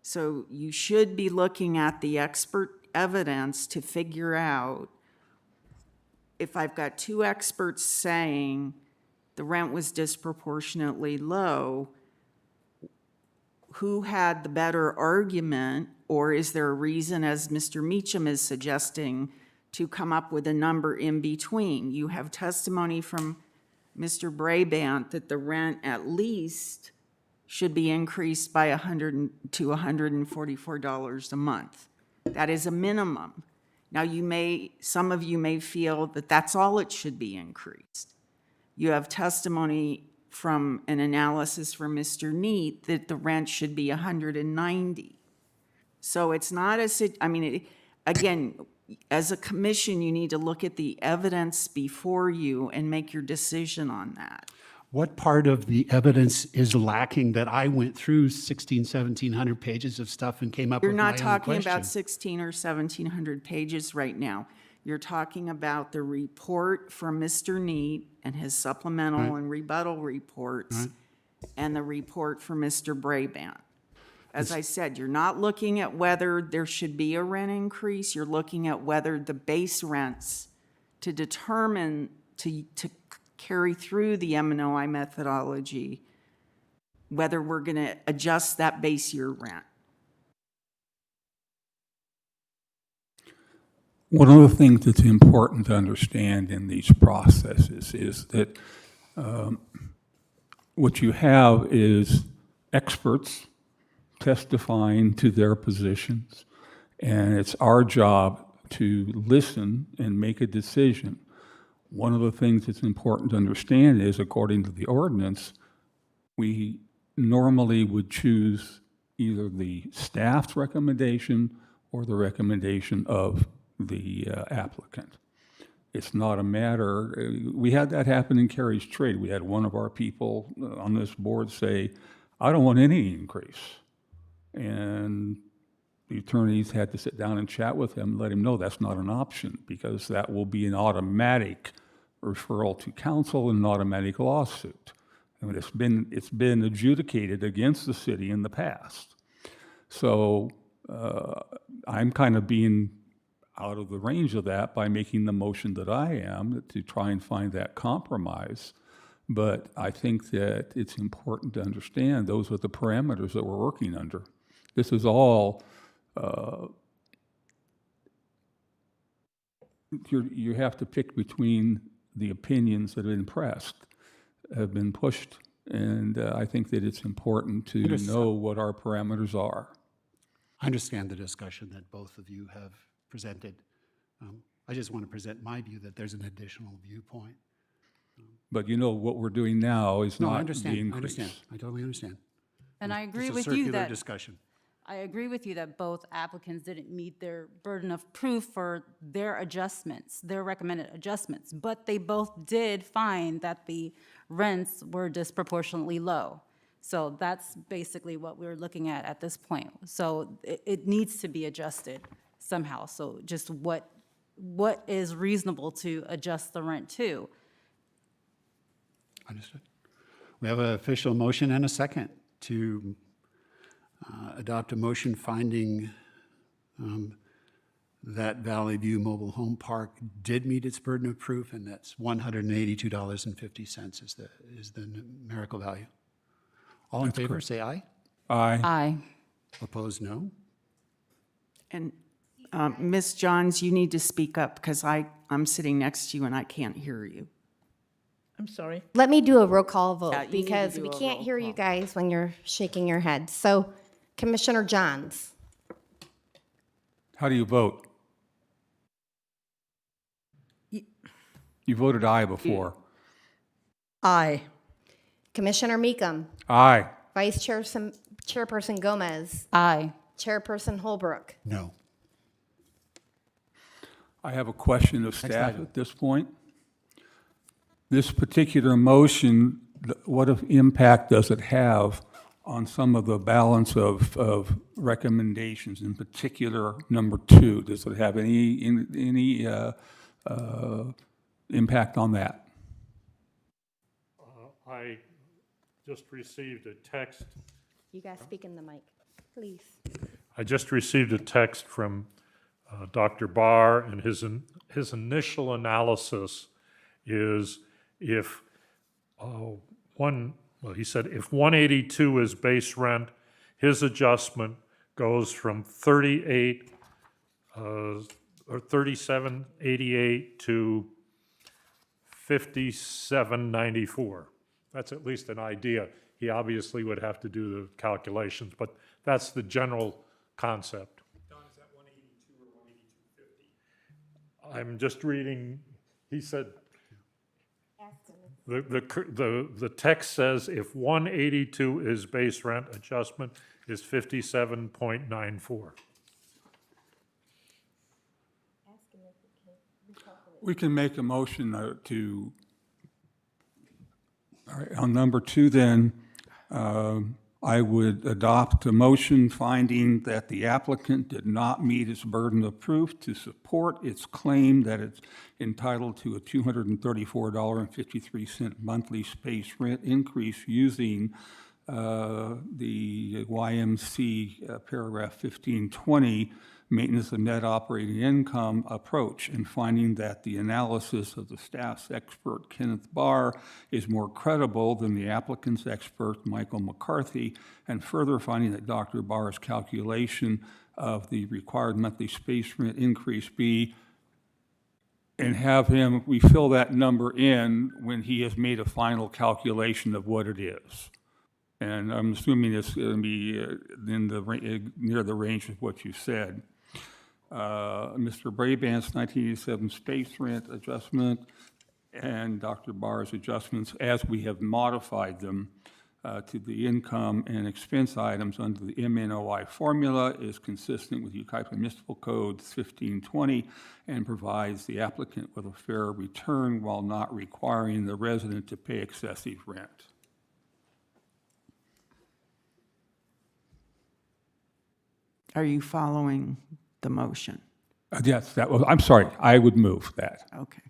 So you should be looking at the expert evidence to figure out, if I've got two experts saying the rent was disproportionately low, who had the better argument, or is there a reason, as Mr. Mecham is suggesting, to come up with a number in between? You have testimony from Mr. Brabant that the rent at least should be increased by $100 to $144 a month. That is a minimum. Now, some of you may feel that that's all it should be increased. You have testimony from an analysis from Mr. Neet that the rent should be $190. So it's not again, as a commission, you need to look at the evidence before you and make your decision on that. What part of the evidence is lacking that I went through 1,1700 pages of stuff and came up You're with my not own talking question? about 1,600 or 1,700 pages right now. You're talking about the report from Mr. Neet and his supplemental and rebuttal reports and the report from Mr. Brabant. As I said, you're not looking at whether there should be a rent increase. You're looking at whether the base rents to determine, to carry through the M&OI methodology, whether we're going to adjust that base year rent. One of the things that's important to understand in these processes is that what you have is experts testifying to their positions, and it's our job to listen and make a decision. One of the things that's important to understand is, according to the ordinance, we normally would choose either the staff's recommendation or the recommendation of the applicant. It's not a matter, we had that happen in Carey's Trade. We had one of our people on this board say, I don't want any increase. And the attorneys had to sit down and chat with him, let him know that's not an option, because that will be an automatic referral to council and an automatic lawsuit. I mean, it's been adjudicated against the city in the past. So I'm kind of being out of the range of that by making the motion that I am to try and find that compromise. But I think that it's important to understand those are the parameters that we're working under. This is all, you have to pick between the opinions that have been pushed, and I think that it's important to know what our parameters are. I understand the discussion that both of you have presented. I just want to present my view that there's an additional viewpoint. But you know, what we're doing now is No, I not understand. the I increase. understand. I totally understand. And I agree It's a with you circular that discussion. I agree with you that both applicants didn't meet their burden of proof for their adjustments, their recommended adjustments, but they both did find that the rents were disproportionately low. So that's basically what we're looking at this point. So it needs to be adjusted somehow. So just what is reasonable to adjust the rent to? Understood. We have an official motion and a second to adopt a motion finding that Valley View Mobile Home Park did meet its burden of proof, and that's $182.50 is the numerical value. All in favor, say aye. Aye. Aye. Opposed, no. And Ms. Johns, you need to speak up because I'm sitting next to you and I can't hear you. I'm sorry. Let me do a roll call vote Yeah, you need to because do we a can't roll hear you call. guys when you're shaking your head. So Commissioner Johns, How do you vote? You voted aye before. Aye. Commissioner Mecham, Aye. Vice Chairperson Gomez, Aye. Chairperson Holbrook. No. I have a question of Next staff item. at this point. This particular motion, what impact does it have on some of the balance of recommendations, in particular number 2? Does it have any impact on that? I just received a text. You guys speak in the mic, please. I just received a text from Dr. Barr, and his initial analysis is if he said if 182 is base rent, his adjustment goes from 38 or 3788 to 5794. That's at least an idea. He obviously would have to do the calculations, but that's the general concept. Don, is that 182 or 182.50? I'm just reading, he said, the text says if 182 is base rent, adjustment is 57.94. We can make a motion to, all right, on number 2 then, I would adopt a motion finding that the applicant did not meet its burden of proof to support its claim that it's entitled to a $234.53 monthly space rent increase using the YMC paragraph 1520 maintenance of net operating income approach, and finding that the analysis of the staff's expert Kenneth Barr is more credible than the applicant's expert Michael McCarthy, and further finding that Dr. Barr's calculation of the required monthly space rent increase be, and have him, we fill that number in when he has made a final calculation of what it is. And I'm assuming it's going to be near the range of what you said. Mr. Brabant's 1987 space rent adjustment and Dr. Barr's adjustments, as we have modified them to the income and expense items under the MNOI formula, is consistent with Yucaipa Municipal Code 1520 and provides the applicant with a fair return while not requiring the resident to pay excessive rent. Are you following the motion? Yes, I'm sorry, I would move that. Okay.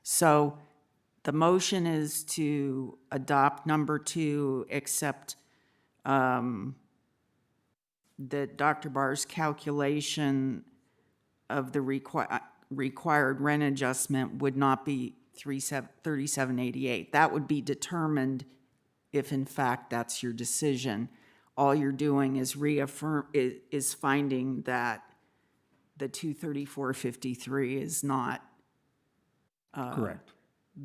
So the motion is to adopt number 2, except that Dr. Barr's calculation of the required rent adjustment would not be $37.88. That would be determined if in fact that's your decision. All you're doing is is finding that the $234.53 is not correct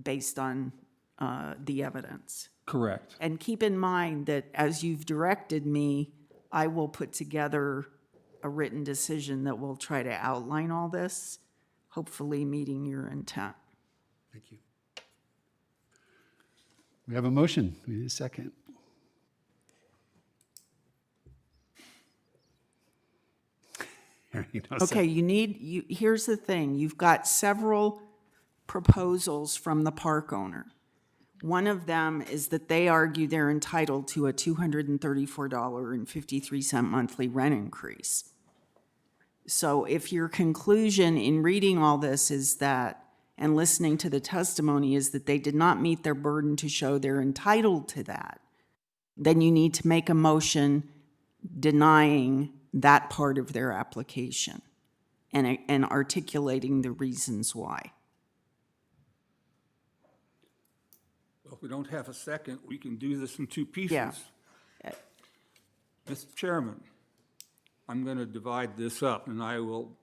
based on the evidence. Correct. And keep in mind that as you've directed me, I will put together a written decision that will try to outline all this, hopefully meeting your intent. Thank you. We have a motion. We need a second. Okay, here's the thing. You've got several proposals from the park owner. One of them is that they argue they're entitled to a $234.53 monthly rent increase. So if your conclusion in reading all this is that, and listening to the testimony, is that they did not meet their burden to show they're entitled to that, then you need to make a motion denying that part of their application and articulating the reasons why. Well, if we don't have a second, we can do this in 2 pieces. Yeah. Mr. Chairman, I'm going to divide this up, and I will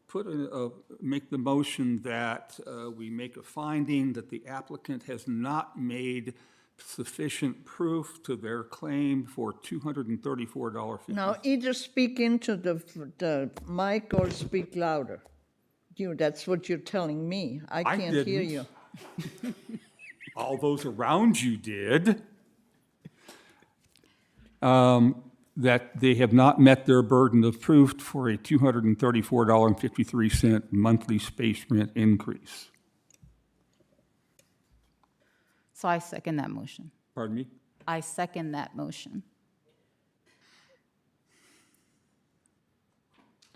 make the motion that we make a finding that the applicant has not made sufficient proof to their claim for $234.50. Now, either speak into the mic or speak louder. That's what you're telling me. I can't hear you. All those around you did. That they have not met their burden of proof for a $234.53 monthly space rent increase. So I second that motion. Pardon me? I second that motion.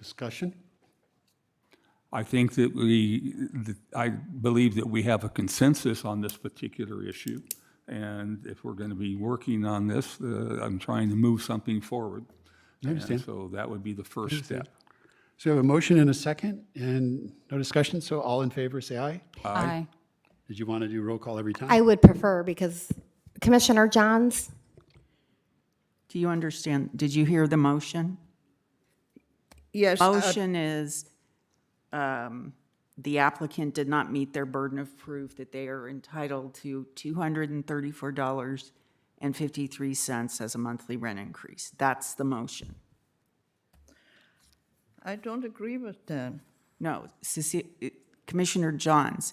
Discussion? I think that I believe that we have a consensus on this particular issue. And if we're going to be working on this, I'm trying to move something forward. I understand. And so that would be the first step. So we have a motion and a second and no discussion. So all in favor, say aye. Aye. Did you want to do roll call every time? I would prefer, because Commissioner Johns? Do you understand? Did you hear the motion? Yes. Motion is the applicant did not meet their burden of proof that they are entitled to $234.53 as a monthly rent increase. That's the motion. I don't agree with that. No, Commissioner Johns,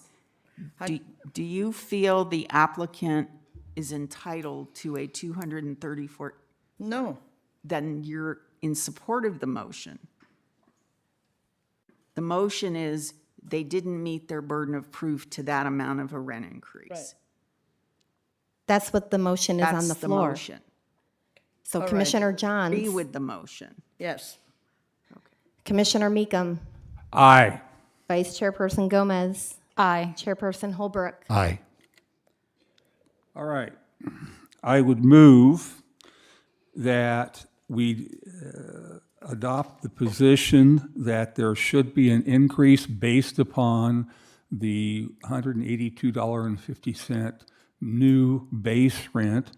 do you feel the applicant is entitled to a 234? No. Then you're in support of the motion. The motion is they didn't meet their burden of proof to that amount of a rent increase. Right. That's what the motion is on the That's the floor. motion. So All right. Commissioner Johns? Agree with the motion. Yes. Commissioner Mecham? Aye. Vice Chairperson Gomez? Aye. Chairperson Holbrook? Aye. All right. I would move that we adopt the position that there should be an increase based upon the $182.50 new base rent,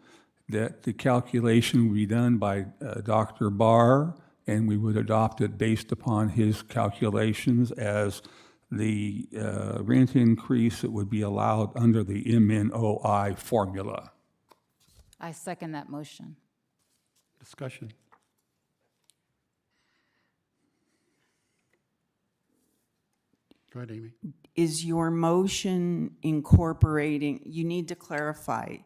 that the calculation would be done by Dr. Barr, and we would adopt it based upon his calculations as the rent increase that would be allowed under the MNOI formula. I second that motion. Discussion? Go ahead, Amy. Is your motion incorporating, you need to clarify,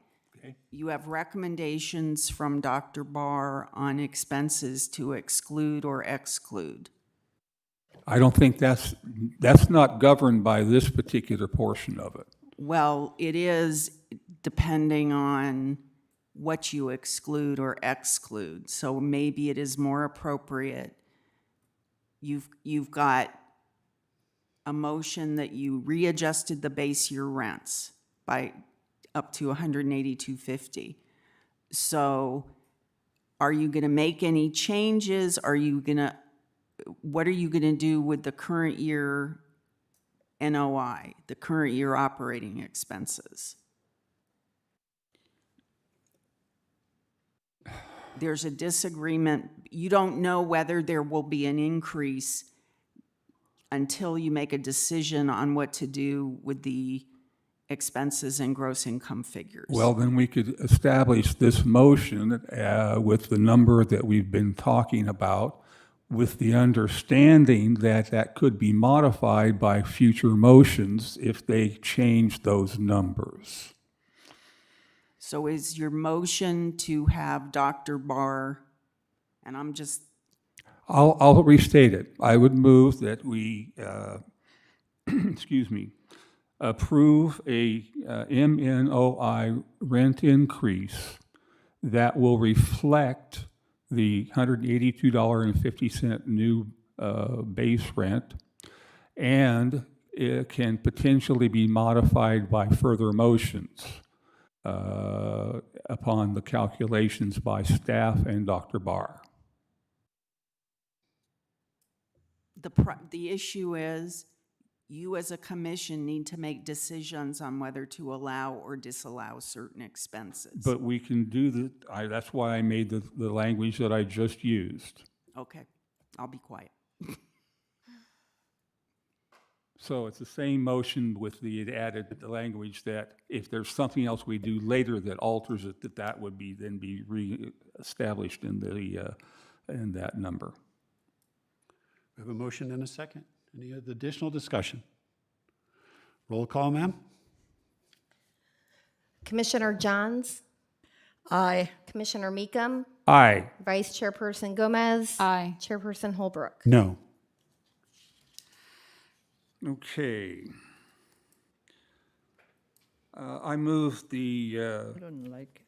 you have recommendations from Dr. Barr on expenses to exclude or exclude? I don't think that's not governed by this particular portion of it. Well, it is depending on what you exclude or exclude. So maybe it is more appropriate. You've got a motion that you readjusted the base year rents by up to $182.50. So are you going to make any changes? What are you going to do with the current year NOI, the current year operating expenses? There's a disagreement. You don't know whether there will be an increase until you make a decision on what to do with the expenses and gross income figures. Well, then we could establish this motion with the number that we've been talking about, with the understanding that that could be modified by future motions if they change those numbers. So is your motion to have Dr. Barr, and I'll restate it. I would move that we, approve a MNOI rent increase that will reflect the $182.50 new base rent, and it can potentially be modified by further motions upon the calculations by staff and Dr. Barr. the issue is you as a commission need to make decisions on whether to allow or disallow certain expenses. But we can do that's why I made the language that I just used. Okay, I'll be quiet. So it's the same motion with the added language that if there's something else we do later that alters it, that would be then be re-established in that number. We have a motion and a second. Any other additional discussion? Roll call, ma'am. Commissioner Johns? Aye. Commissioner Mecham? Aye. Vice Chairperson Gomez? Aye. Chairperson Holbrook? No. Okay. I move I don't like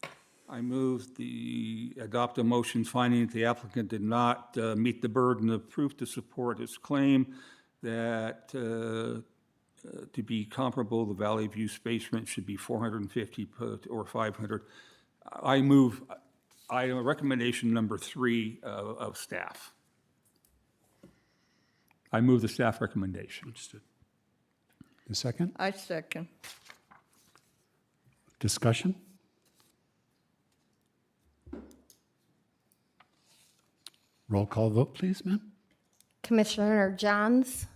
it. I move the adopt a motion finding that the applicant did not meet the burden of proof to support his claim that to be comparable, the Valley View space rent should be 450 or 500. I move item recommendation number 3 of staff. I move the staff recommendation. Understood. A second? I second. Discussion? Roll call vote, please, ma'am. Commissioner Johns,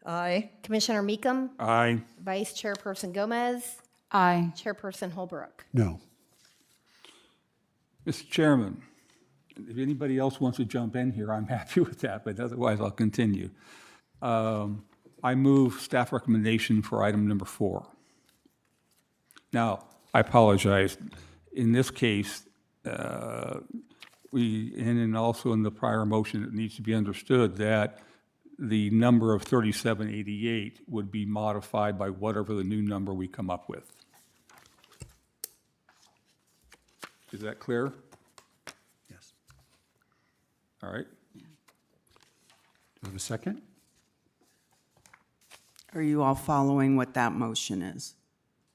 Aye. Commissioner Mecham, Aye. Vice Chairperson Gomez, Aye. Chairperson Holbrook. No. Mr. Chairman, if anybody else wants to jump in here, I'm happy with that, but otherwise I'll continue. I move staff recommendation for item number 4. Now, I apologize. In this case, and also in the prior motion, it needs to be understood that the number of 3788 would be modified by whatever the new number we come up with. Is that clear? Yes. All right. Do I have a second? Are you all following what that motion is?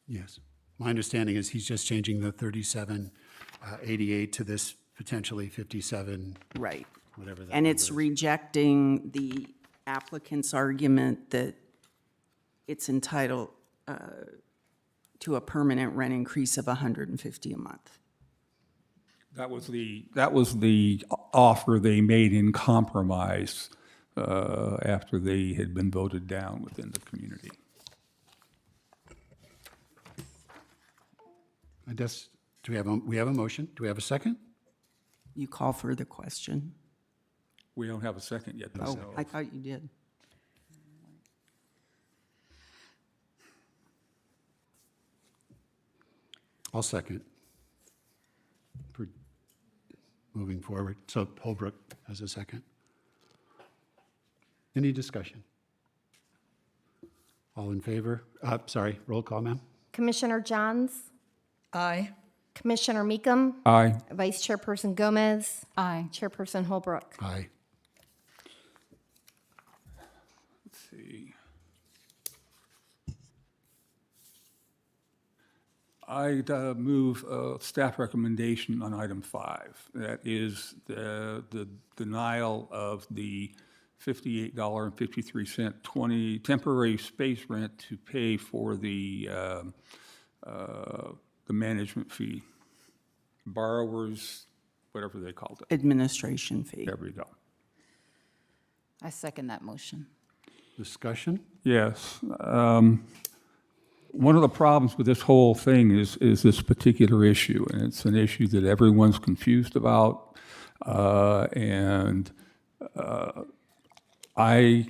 Yes. My understanding is he's just changing the 3788 to this potentially 57. Right. Whatever that And it's number is. rejecting the applicant's argument that it's entitled to a permanent rent increase of $150 a month. That was the offer they made in compromise after they had been voted down within the community. I guess, we have a motion? Do we have a second? You call for the question. We don't have a second yet. Oh, I thought you did. I'll second. For moving forward. So Holbrook has a second. Any discussion? All in favor? Sorry, roll call, ma'am. Commissioner Johns, Aye. Commissioner Mecham, Aye. Vice Chairperson Gomez, Aye. Chairperson Holbrook. Aye. Let's see. I'd move staff recommendation on item 5. That is the denial of the $58.53 temporary space rent to pay for the management fee. Borrowers, whatever they called it. Administration fee. There we go. I second that motion. Discussion? Yes. One of the problems with this whole thing is this particular issue, and it's an issue that everyone's confused about. I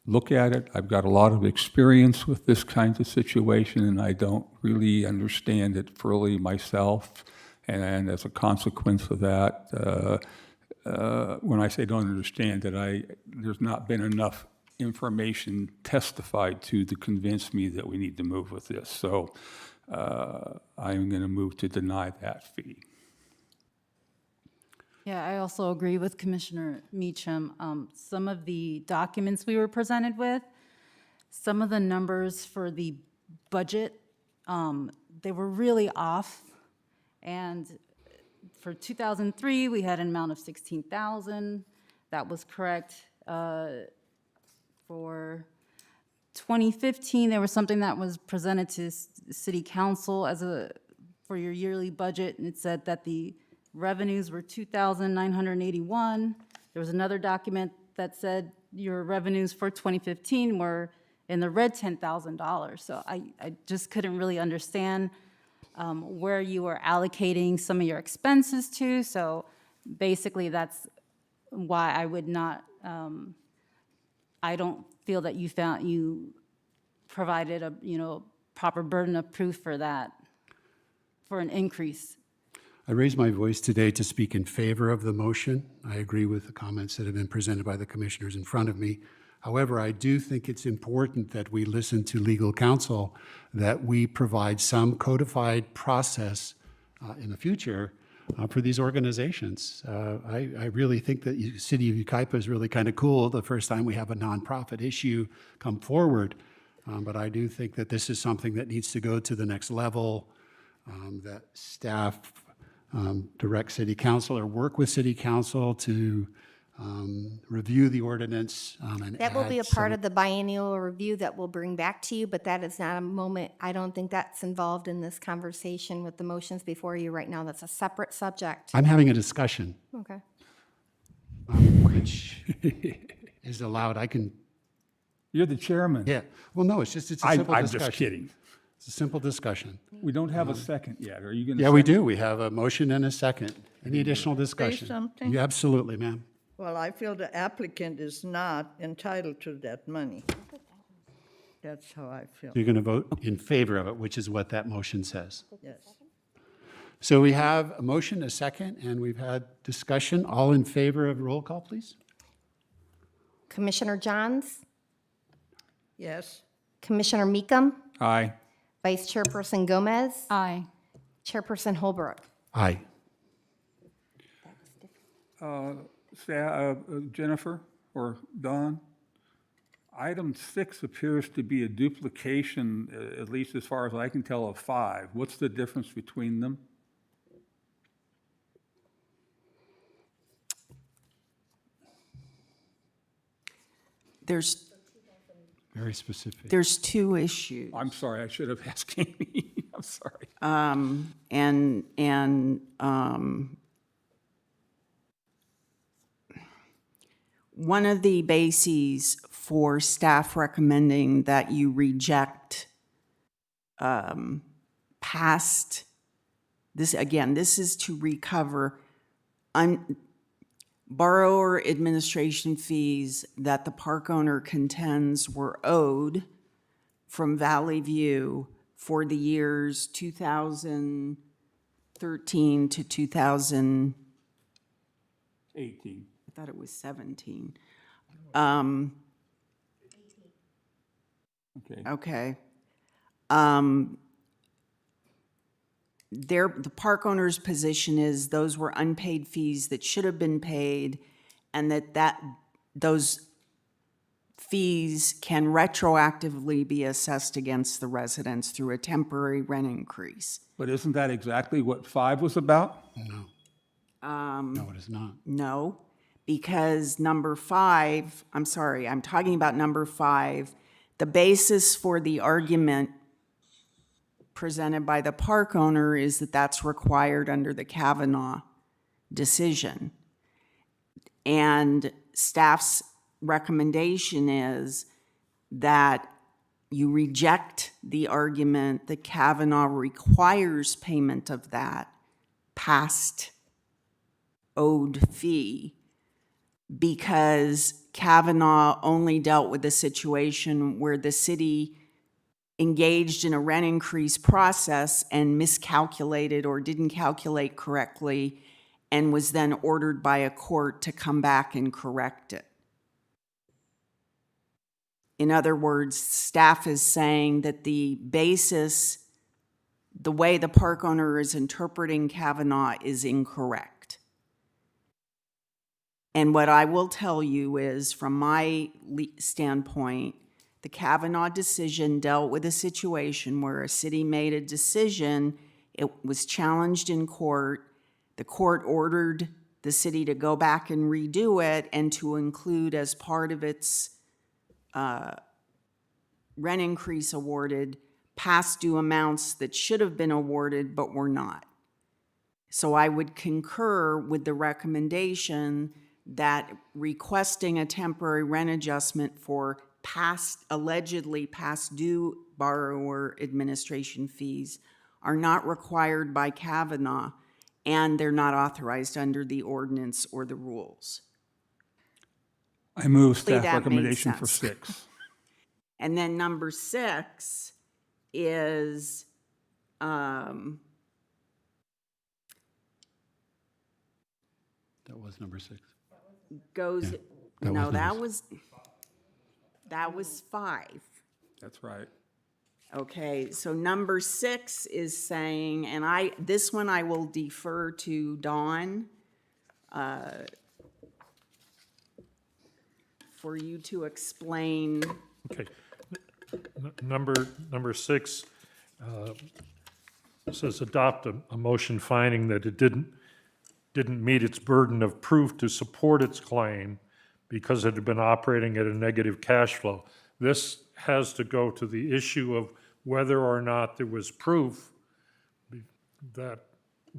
look at it, I've got a lot of experience with this kind of situation, and I don't really understand it fully myself. And as a consequence of that, when I say don't understand it, there's not been enough information testified to convince me that we need to move with this. So I'm going to move to deny that fee. Yeah, I also agree with Commissioner Mecham. Some of the documents we were presented with, some of the numbers for the budget, they were really off. And for 2003, we had an amount of $16,000. That was correct. For 2015, there was something that was presented to City Council for your yearly budget, and it said that the revenues were $2,981. There was another document that said your revenues for 2015 were in the red $10,000. So I just couldn't really understand where you were allocating some of your expenses to. So basically, that's why I would not. I don't feel that you provided a proper burden of proof for that, for an increase. I raise my voice today to speak in favor of the motion. I agree with the comments that have been presented by the commissioners in front of me. However, I do think it's important that we listen to legal counsel, that we provide some codified process in the future for these organizations. I really think that the city of Yucaipa is really kind of cool the first time we have a nonprofit issue come forward. But I do think that this is something that needs to go to the next level, that staff direct city council or work with city council to review the ordinance and That will be a part some- of the biennial review that we'll bring back to you, but that is not a moment, I don't think that's involved in this conversation with the motions before you right now. That's a separate subject. I'm having a discussion, Okay. which is allowed. I can. You're the chairman. Yeah. Well, no, it's a simple I'm discussion. just kidding. It's a simple discussion. We don't have a second yet. Are you going to? Yeah, we do. We have a motion and a second. Any additional discussion? something? Yeah, absolutely, ma'am. Well, I feel the applicant is not entitled to that money. That's how I feel. You're going to vote in favor of it, which is what that motion says. Yes. So we have a motion, a second, and we've had discussion. All in favor of roll call, please? Commissioner Johns, Yes. Commissioner Mecham, Aye. Vice Chairperson Gomez, Aye. Chairperson Holbrook. Aye. Jennifer or Don, item 6 appears to be a duplication, at least as far as I can tell, of 5. What's the difference between them? There's Very specific. There's two issues. I'm sorry, I should have asked Amy. I'm sorry. One of the bases for staff recommending that you reject past, this is to recover borrower administration fees that the park owner contends were owed from Valley View for the years 2013 to 2018. 18. I thought it was 17. Okay. The park owner's position is those were unpaid fees that should have been paid, and those fees can retroactively be assessed against the residents through a temporary rent increase. But isn't that exactly what 5 was about? No. No, it is not. No, because number 5, I'm sorry, I'm talking about number 5. The basis for the argument presented by the park owner is that that's required under the Kavanaugh decision. And staff's recommendation is that you reject the argument that Kavanaugh requires payment of that past owed fee, because Kavanaugh only dealt with a situation where the city engaged in a rent increase process and miscalculated or didn't calculate correctly and was then ordered by a court to come back and correct it. In other words, staff is saying that the basis, the way the park owner is interpreting Kavanaugh is incorrect. And what I will tell you is, from my standpoint, the Kavanaugh decision dealt with a situation where a city made a decision, it was challenged in court, the court ordered the city to go back and redo it and to include as part of its rent increase awarded past due amounts that should have been awarded but were not. So I would concur with the recommendation that requesting a temporary rent adjustment for allegedly past due borrower administration fees are not required by Kavanaugh, and they're not authorized under the ordinance or the rules. I move Hopefully staff that made recommendation for sense. 6. And then number 6 is That was number 6. goes, Yeah, that no, was that nice. was 5. That's right. Okay, so number 6 is saying, and this one I will defer to Dawn for you to explain. Okay. Number 6 says adopt a motion finding that it didn't meet its burden of proof to support its claim because it had been operating at a negative cash flow. This has to go to the issue of whether or not there was proof that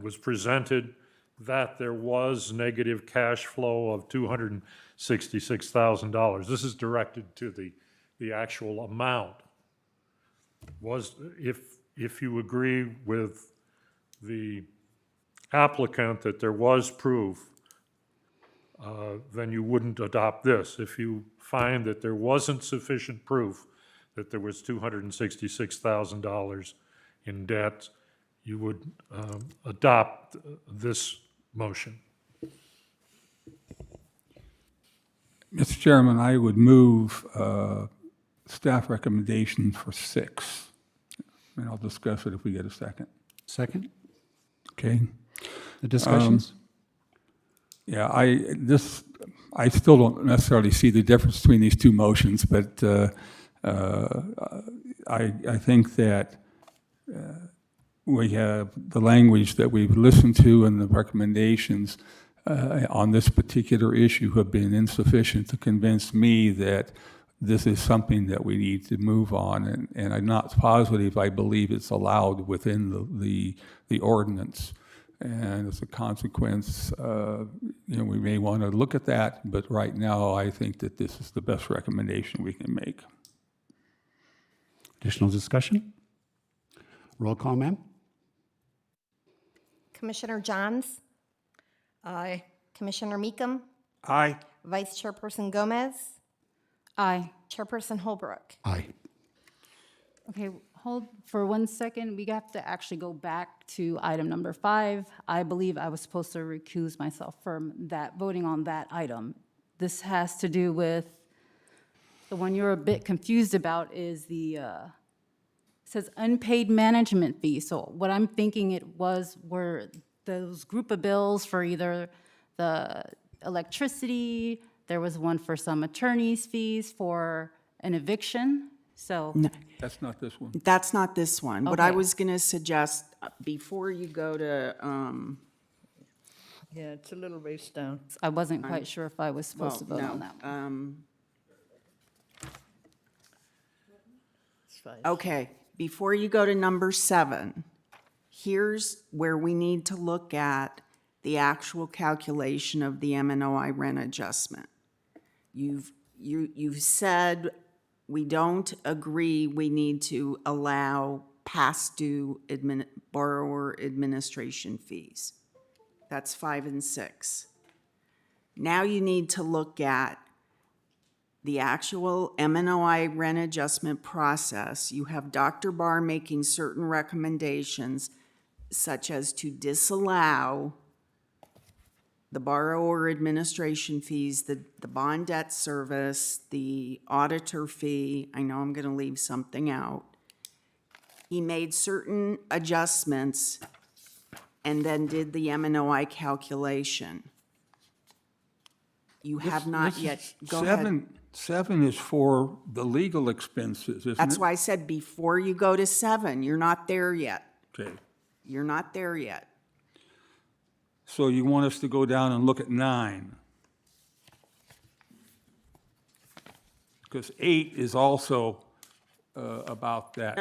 was presented that there was negative cash flow of $266,000. This is directed to the actual amount. If you agree with the applicant that there was proof, then you wouldn't adopt this. If you find that there wasn't sufficient proof that there was $266,000 in debt, you would adopt this motion. Mr. Chairman, I would move staff recommendation for 6. And I'll discuss it if we get a second. Second? Okay. The discussions? Yeah, I still don't necessarily see the difference between these two motions, but I think that we have the language that we've listened to and the recommendations on this particular issue have been insufficient to convince me that this is something that we need to move on, and I'm not positive I believe it's allowed within the ordinance. And as a consequence, we may want to look at that, but right now I think that this is the best recommendation we can make. Additional discussion? Roll call, ma'am. Commissioner Johns, Aye. Commissioner Mecham, Aye. Vice Chairperson Gomez, Aye. Chairperson Holbrook. Aye. Okay, hold for 1 second. We have to actually go back to item number 5. I believe I was supposed to recuse myself from that, voting on that item. This has to do with, the one you're a bit confused about is the, it says unpaid management fee. So what I'm thinking were those group of bills for either the electricity, there was one for some attorney's fees for an eviction. So That's not this one. That's not this one. What I Okay. was going to suggest, before you go to, Yeah, it's a little ways down. I wasn't quite sure if I was supposed to vote on that one. It's fine. Okay, before you go to number 7, here's where we need to look at the actual calculation of the M&OI rent adjustment. You've said we don't agree we need to allow past due borrower administration fees. That's 5 and 6. Now you need to look at the actual M&OI rent adjustment process. You have Dr. Barr making certain recommendations, such as to disallow the borrower administration fees, the bond debt service, the auditor fee. I know I'm going to leave something out. He made certain adjustments and then did the M&OI calculation. You have not yet, go ahead. 7 is for the legal expenses, isn't it? That's why I said before you go to 7, you're not there yet. Okay. You're not there yet. So you want us to go down and look at 9? Because 8 is also about that.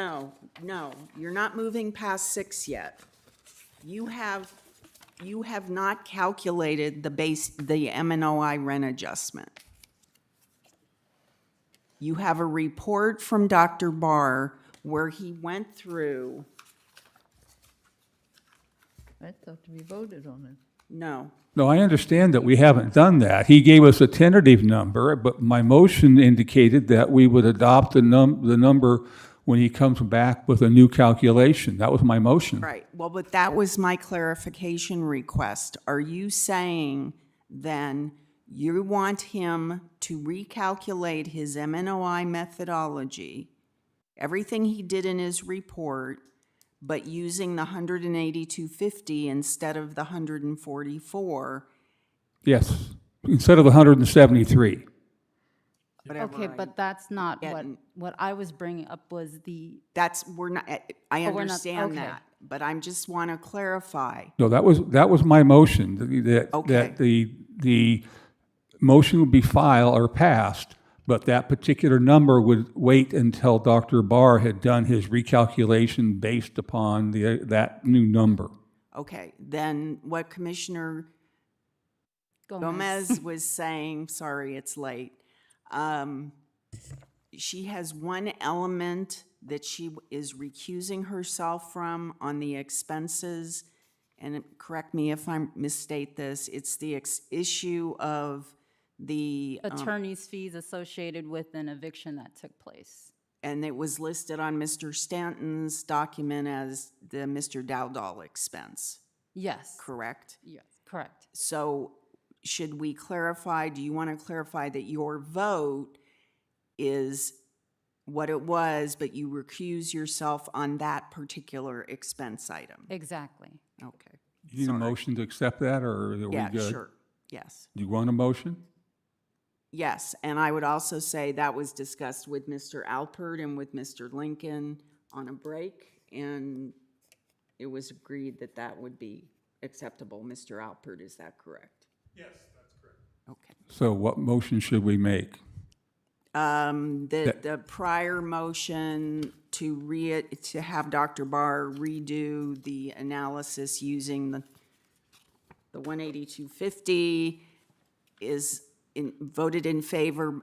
No, you're not moving past 6 yet. You have not calculated the M&OI rent adjustment. You have a report from Dr. Barr where he went through. I thought we voted on it. No. No, I understand that we haven't done that. He gave us a tentative number, but my motion indicated that we would adopt the number when he comes back with a new calculation. That was my motion. Right. Well, but that was my clarification request. Are you saying then you want him to recalculate his M&OI methodology everything he did in his report, but using the 182.50 instead of the 144. Yes, instead of 173. Whatever Okay, but that's not getting- what I was bringing up was the, That's, we're not, I Oh, we're not- understand okay. that, but I'm just want to clarify. No, that was my motion, that Okay. the motion would be filed or passed, but that particular number would wait until Dr. Barr had done his recalculation based upon that new number. Okay, then what Commissioner Gomez was saying, sorry, it's late. She has one element that she is recusing herself from on the expenses, and correct me if I misstate this, it's the issue of the attorney's fees associated with an eviction that took place. and it was listed on Mr. Stanton's document as the Mr. Dowdall expense, Yes. correct? Yes, correct. So should we clarify, do you want to clarify that your vote is what it was, but you recuse yourself on that particular expense item? Exactly. Okay. You need a motion to accept that, or are we Yeah, good? sure, yes. Do you want a motion? Yes, and I would also say that was discussed with Mr. Alpert and with Mr. Lincoln on a break, and it was agreed that that would be acceptable. Mr. Alpert, is that correct? Yes, that's correct. Okay. So what motion should we make? The prior motion to have Dr. Barr redo the analysis using the 182.50 is voted in favor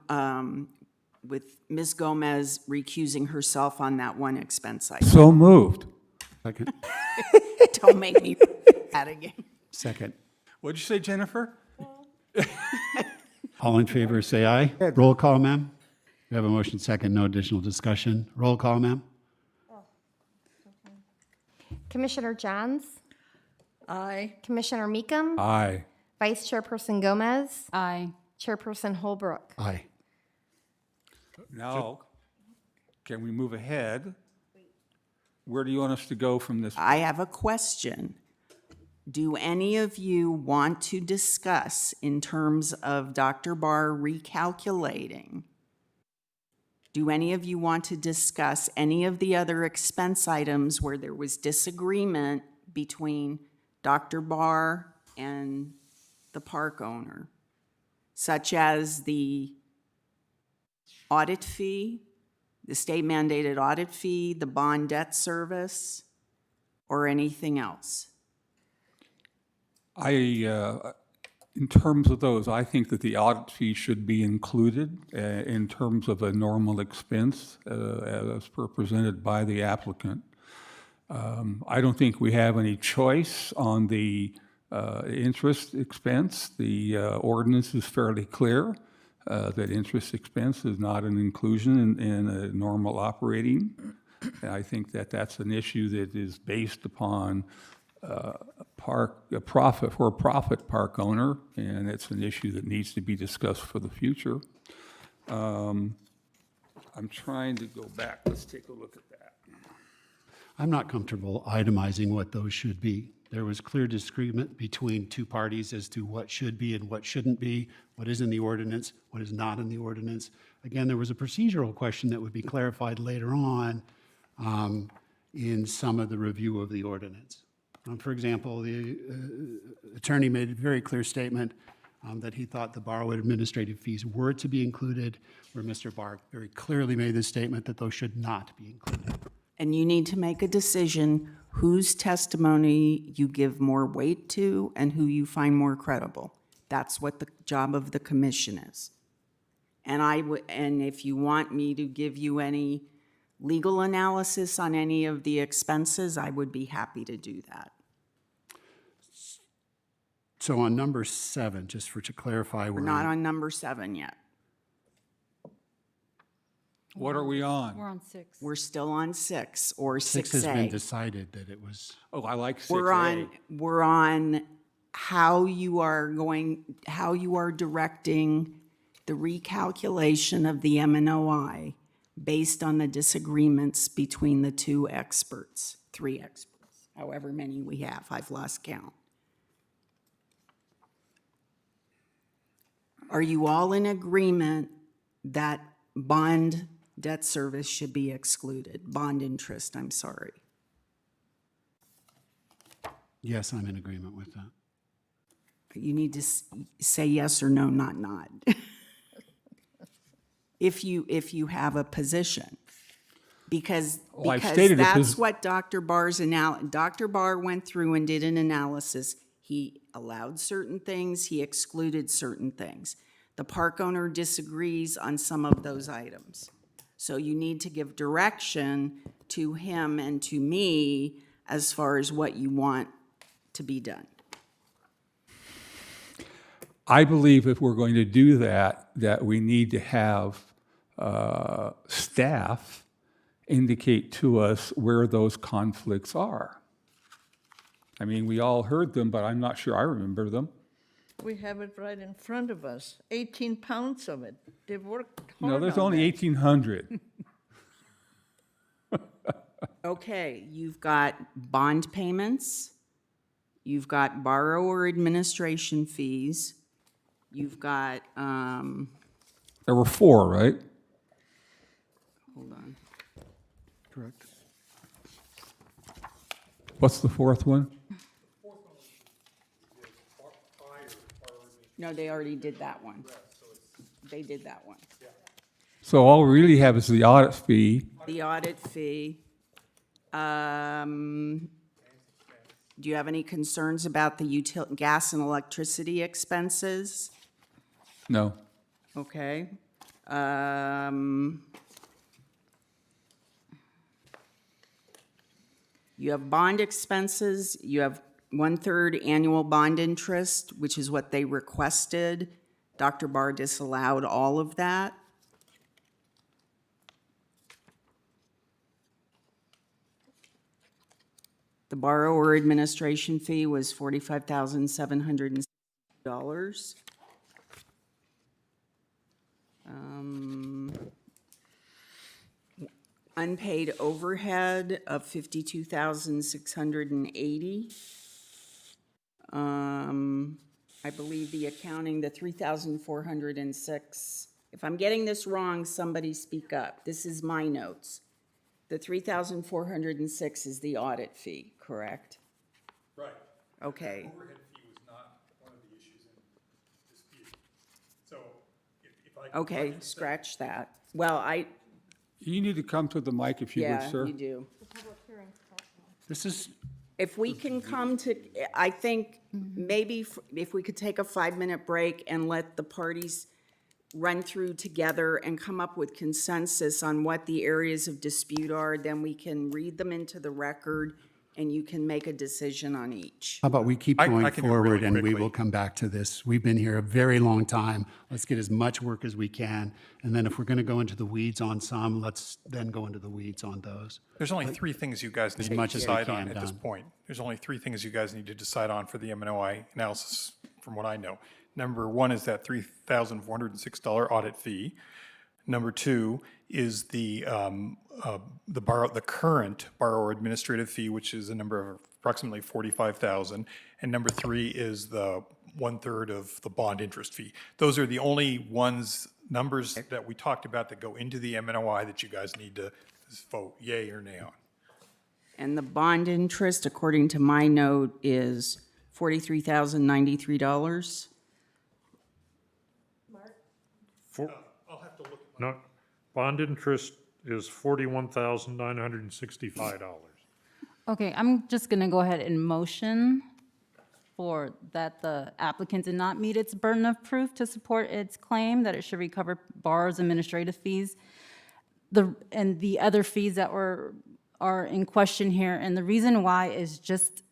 with Ms. Gomez recusing herself on that one expense item. So moved. Second. Don't make me do that again. Second. What'd you say, Jennifer? All in favor, say aye. Roll call, ma'am. We have a motion second, no additional discussion. Roll call, ma'am. Commissioner Johns, Aye. Commissioner Mecham, Aye. Vice Chairperson Gomez, Aye. Chairperson Holbrook. Aye. Now, can we move ahead? Where do you want us to go from this? I have a question. Do any of you want to discuss in terms of Dr. Barr recalculating? Do any of you want to discuss any of the other expense items where there was disagreement between Dr. Barr and the park owner, such as the audit fee, the state mandated audit fee, the bond debt service, or anything else? In terms of those, I think that the audit fee should be included in terms of a normal expense as presented by the applicant. I don't think we have any choice on the interest expense. The ordinance is fairly clear that interest expense is not an inclusion in a normal operating. And I think that that's an issue that is based upon a for-profit park owner, and it's an issue that needs to be discussed for the future. I'm trying to go back. Let's take a look at that. I'm not comfortable itemizing what those should be. There was clear disagreement between two parties as to what should be and what shouldn't be, what is in the ordinance, what is not in the ordinance. Again, there was a procedural question that would be clarified later on in some of the review of the ordinance. For example, the attorney made a very clear statement that he thought the borrowed administrative fees were to be included, where Mr. Barr very clearly made the statement that those should not be included. And you need to make a decision whose testimony you give more weight to and who you find more credible. That's what the job of the commission is. And if you want me to give you any legal analysis on any of the expenses, I would be happy to do that. So on number 7, just to clarify, We're not on number 7 yet. What are we on? We're on 6. We're still on 6 or 6A. 6 has been decided that it was. Oh, I like 6A. We're on how you are directing the recalculation of the M&OI based on the disagreements between the two experts, 3 experts, however many we have, I've lost count. Are you all in agreement that bond debt service should be excluded? Bond interest, I'm sorry. Yes, I'm in agreement with that. You need to say yes or no, not nod. If you have a position. Because I've stated a that's what Dr. Barr's Dr. Barr went through and did an analysis. He allowed certain things, he excluded certain things. The park owner disagrees on some of those items. So you need to give direction to him and to me as far as what you want to be done. I believe if we're going to do that, that we need to have staff indicate to us where those conflicts are. I mean, we all heard them, but I'm not sure I remember them. We have it right in front of us, 18 pounds of it. They've worked hard No, there's on only that. 1,800. Okay, you've got bond payments, you've got borrower administration fees, you've got, There were 4, right? hold on. Correct. What's the 4th one? No, they already did that one. They did that one. So all we really have is the audit fee. The audit fee. Do you have any concerns about the gas and electricity expenses? No. Okay. You have bond expenses, you have 1/3 annual bond interest, which is what they requested. Dr. Barr disallowed all of that. The borrower administration fee was $45,760. Unpaid overhead of $52,680. I believe the accounting, the $3,406. If I'm getting this wrong, somebody speak up. This is my notes. The $3,406 is the audit fee, correct? Right. Okay. Overhead fee was not one of the issues in dispute. So if I. Okay, scratch that. Well, You need to come to the mic if you would, yeah, sir. you do. This is, If we can come to, I think maybe if we could take a 5-minute break and let the parties run through together and come up with consensus on what the areas of dispute are, then we can read them into the record and you can make a decision on each. how about we keep I going can do it forward really and we quickly. will come back to this. We've been here a very long time. Let's get as much work as we can. And then if we're going to go into the weeds on some, let's then go into the weeds on those. There's only 3 things you guys need to much as we decide on can at this done. point. There's only 3 things you guys need to decide on for the M&OI analysis, from what I know. Number 1 is that $3,406 audit fee. Number 2 is the current borrower administrative fee, which is a number of approximately $45,000. And number 3 is the 1/3 of the bond interest fee. Those are the only numbers that we talked about that go into the M&OI that you guys need to vote yay or nay on. And the bond interest, according to my note, is $43,093. No, bond interest is $41,965. Okay, I'm just going to go ahead and motion for that the applicant did not meet its burden of proof to support its claim that it should recover borrower's administrative fees. And the other fees that are in question here, and the reason why is just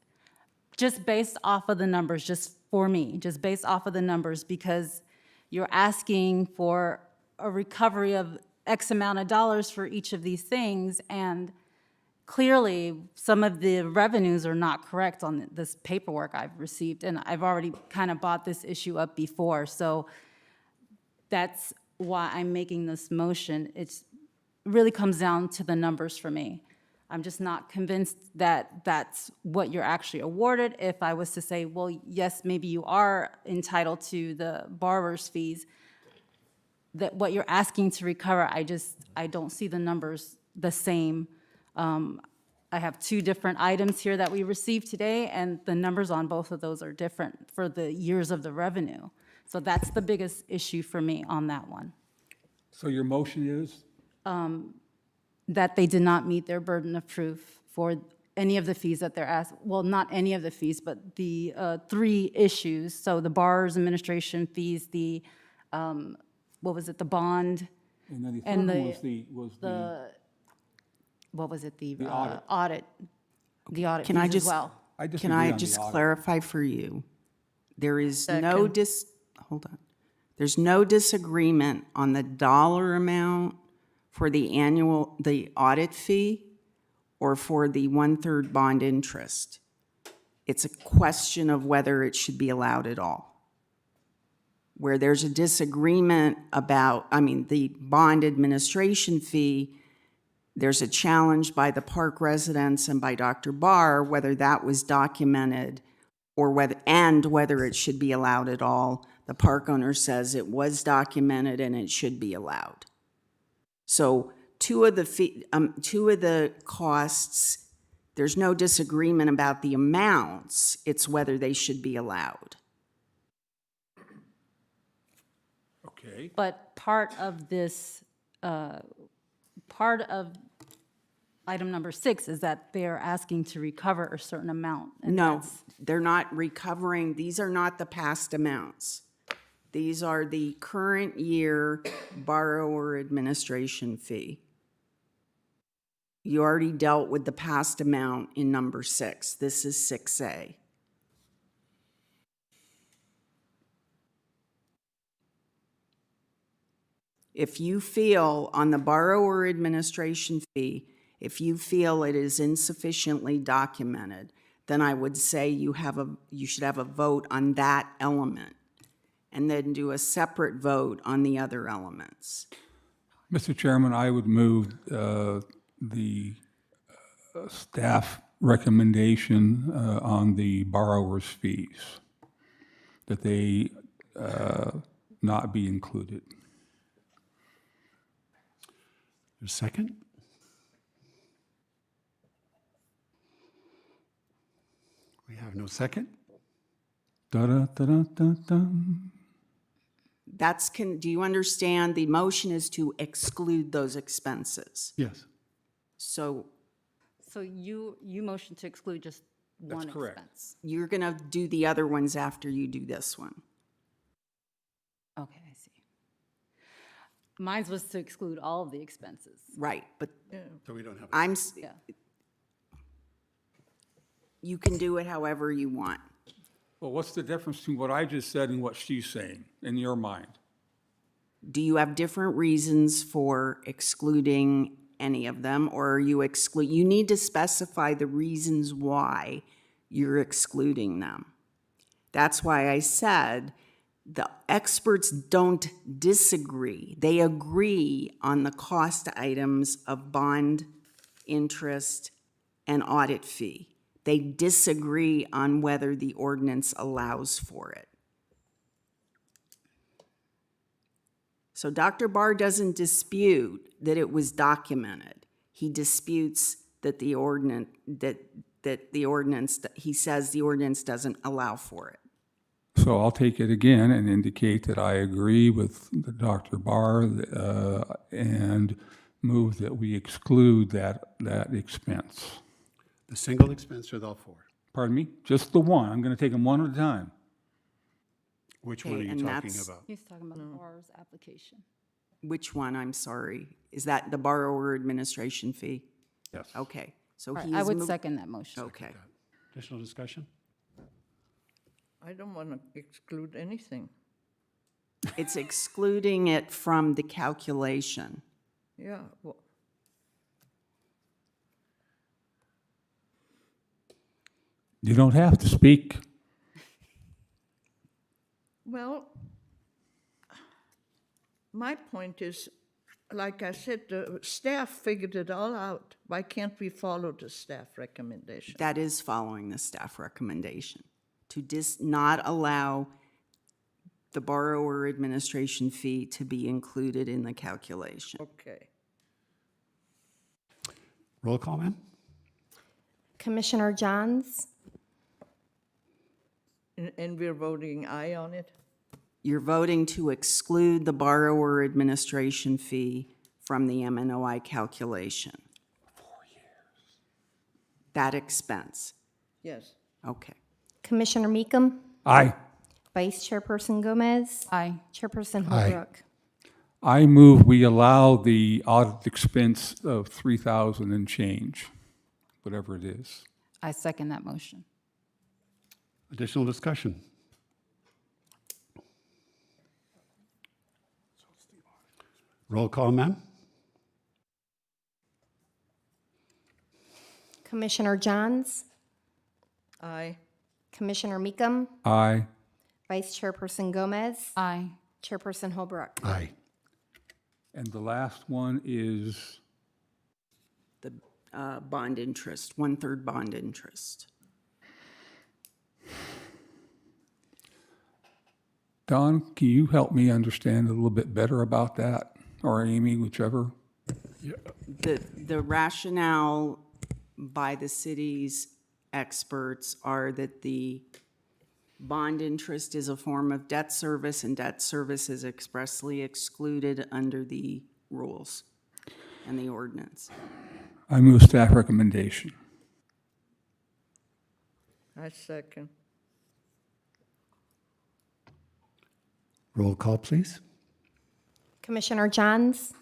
based off of the numbers, just for me, just based off of the numbers, because you're asking for a recovery of X amount of dollars for each of these things, and clearly, some of the revenues are not correct on this paperwork I've received, and I've already kind of brought this issue up before, so that's why I'm making this motion. It's really comes down to the numbers for me. I'm just not convinced that that's what you're actually awarded. If I was to say, well, yes, maybe you are entitled to the borrower's fees, that what you're asking to recover, I don't see the numbers the same. I have two different items here that we received today, and the numbers on both of those are different for the years of the revenue. So that's the biggest issue for me on that one. So your motion is? That they did not meet their burden of proof for any of the fees that they're asked, well, not any of the fees, but the three issues. So the borrower's administration fees, the, what was it, the bond? And then the third And one the, was the what was it, the audit. audit, the audit Can I fees as just, well. can I just clarify for you? There is no hold on. There's no disagreement on the dollar amount for the audit fee or for the 1/3 bond interest. It's a question of whether it should be allowed at all. Where there's a disagreement about, the bond administration fee, there's a challenge by the park residents and by Dr. Barr whether that was documented or whether it should be allowed at all. The park owner says it was documented and it should be allowed. So two of the costs, there's no disagreement about the amounts, it's whether they should be allowed. Okay. But part of this, part of item number 6 is that they're asking to recover a certain amount. And No, they're not recovering, these are not the past amounts. These are the current year borrower administration fee. You already dealt with the past amount in number 6. This is 6A. If you feel on the borrower administration fee, if you feel it is insufficiently documented, then I would say you should have a vote on that element and then do a separate vote on the other elements. Mr. Chairman, I would move the staff recommendation on the borrower's fees, that they not be included. A second? We have no second. Da-da-da-da-da-dum. Do you understand? The motion is to exclude those expenses. Yes. So So you motion to exclude just one That's correct. expense. you're going to do the other ones after you do this one. Okay, I see. Mine was to exclude all of the expenses. Right, but So we don't have. Yeah. You can do it however you want. Well, what's the difference between what I just said and what she's saying in your mind? Do you have different reasons for excluding any of them, or are you you need to specify the reasons why you're excluding them. That's why I said the experts don't disagree. They agree on the cost items of bond, interest, and audit fee. They disagree on whether the ordinance allows for it. So Dr. Barr doesn't dispute that it was documented. He disputes that the ordinance, he says the ordinance doesn't allow for it. So I'll take it again and indicate that I agree with Dr. Barr and move that we exclude that expense. The single expense or the all four? Pardon me? Just the one. I'm going to take them one at a time. Which one are you talking about? He's talking about the borrower's application. Which one, I'm sorry? Is that the borrower administration fee? Yes. Okay, so All right, he I is would second that motion. Okay. Additional discussion? I don't want to exclude anything. It's excluding it from the calculation. Yeah, well, You don't have to speak. well, my point is, like I said, the staff figured it all out. Why can't we follow the staff recommendation? That is following the staff recommendation, to not allow the borrower administration fee to be included in the calculation. Okay. Roll call, ma'am? Commissioner Johns, And we're voting aye on it? You're voting to exclude the borrower administration fee from the MNOI calculation. 4 years. That expense. Yes. Okay. Commissioner Mecham, Aye. Vice Chairperson Gomez. Aye. Chairperson Aye. Holbrook. I move we allow the audit expense of $3,000 and change, whatever it is. I second that motion. Additional discussion? Roll call, ma'am? Commissioner Johns, Aye. Commissioner Mecham, Aye. Vice Chairperson Gomez. Aye. Chairperson Holbrook. Aye. And the last one is, The bond interest, 1/3 bond interest. Don, can you help me understand a little bit better about that? Or Amy, whichever? The rationale by the city's experts are that the bond interest is a form of debt service, and debt service is expressly excluded under the rules and the ordinance. I move staff recommendation. I second. Roll call, please. Commissioner Johns,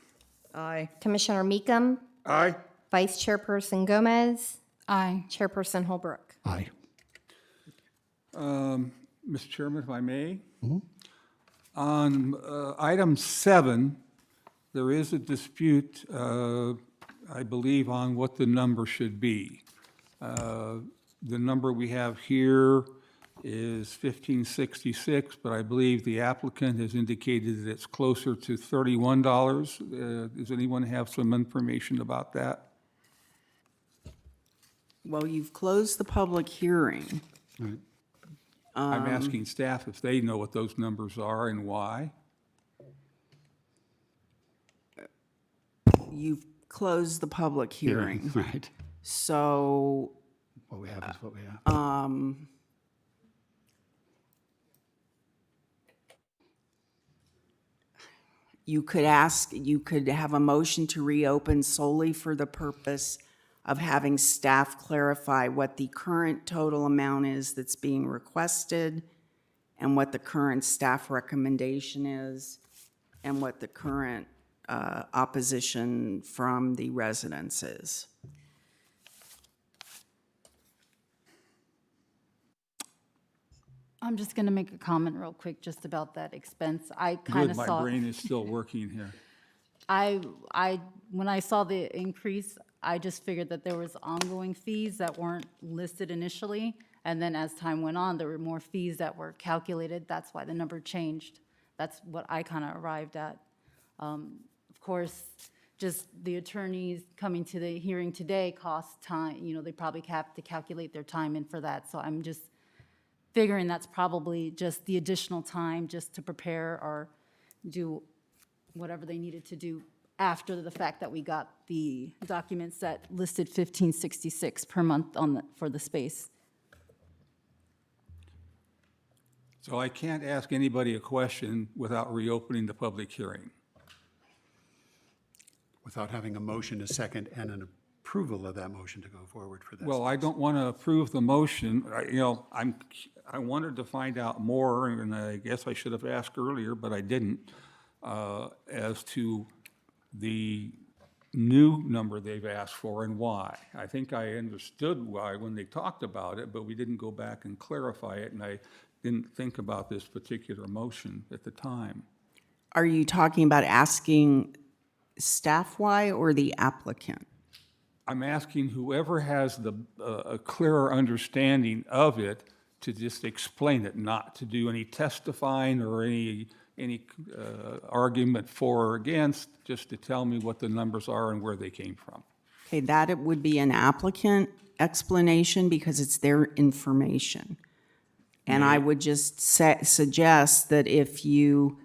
Aye. Commissioner Mecham, Aye. Vice Chairperson Gomez. Aye. Chairperson Holbrook. Aye. Mr. Chairman, if I may? On item 7, there is a dispute, I believe, on what the number should be. The number we have here is 1566, but I believe the applicant has indicated that it's closer to $31. Does anyone have some information about that? Well, you've closed the public hearing. Right. I'm asking staff if they know what those numbers are and why. You've closed the public hearing. Right. So, What we have is what we have. you could have a motion to reopen solely for the purpose of having staff clarify what the current total amount is that's being requested, and what the current staff recommendation is, and what the current opposition from the residents is. I'm just going to make a comment real quick just about that expense. I kind Good, of my saw. brain is still working here. When I saw the increase, I just figured that there was ongoing fees that weren't listed initially, and then as time went on, there were more fees that were calculated. That's why the number changed. That's what I kind of arrived at. Of course, just the attorneys coming to the hearing today cost time. You know, they probably have to calculate their time in for that. So I'm just figuring that's probably just the additional time just to prepare or do whatever they needed to do after the fact that we got the documents that listed $1566 per month for the space. So I can't ask anybody a question without reopening the public hearing. Without having a motion, a second, and an approval of that motion to go forward for this. Well, I don't want to approve the motion. I wanted to find out more, and I guess I should have asked earlier, but I didn't, as to the new number they've asked for and why. I think I understood why when they talked about it, but we didn't go back and clarify it, and I didn't think about this particular motion at the time. Are you talking about asking staff why or the applicant? I'm asking whoever has a clearer understanding of it to just explain it, not to do any testifying or any any argument for or against, just to tell me what the numbers are and where they came from. Okay, that it would be an applicant explanation because it's their information. And I would just suggest that if you,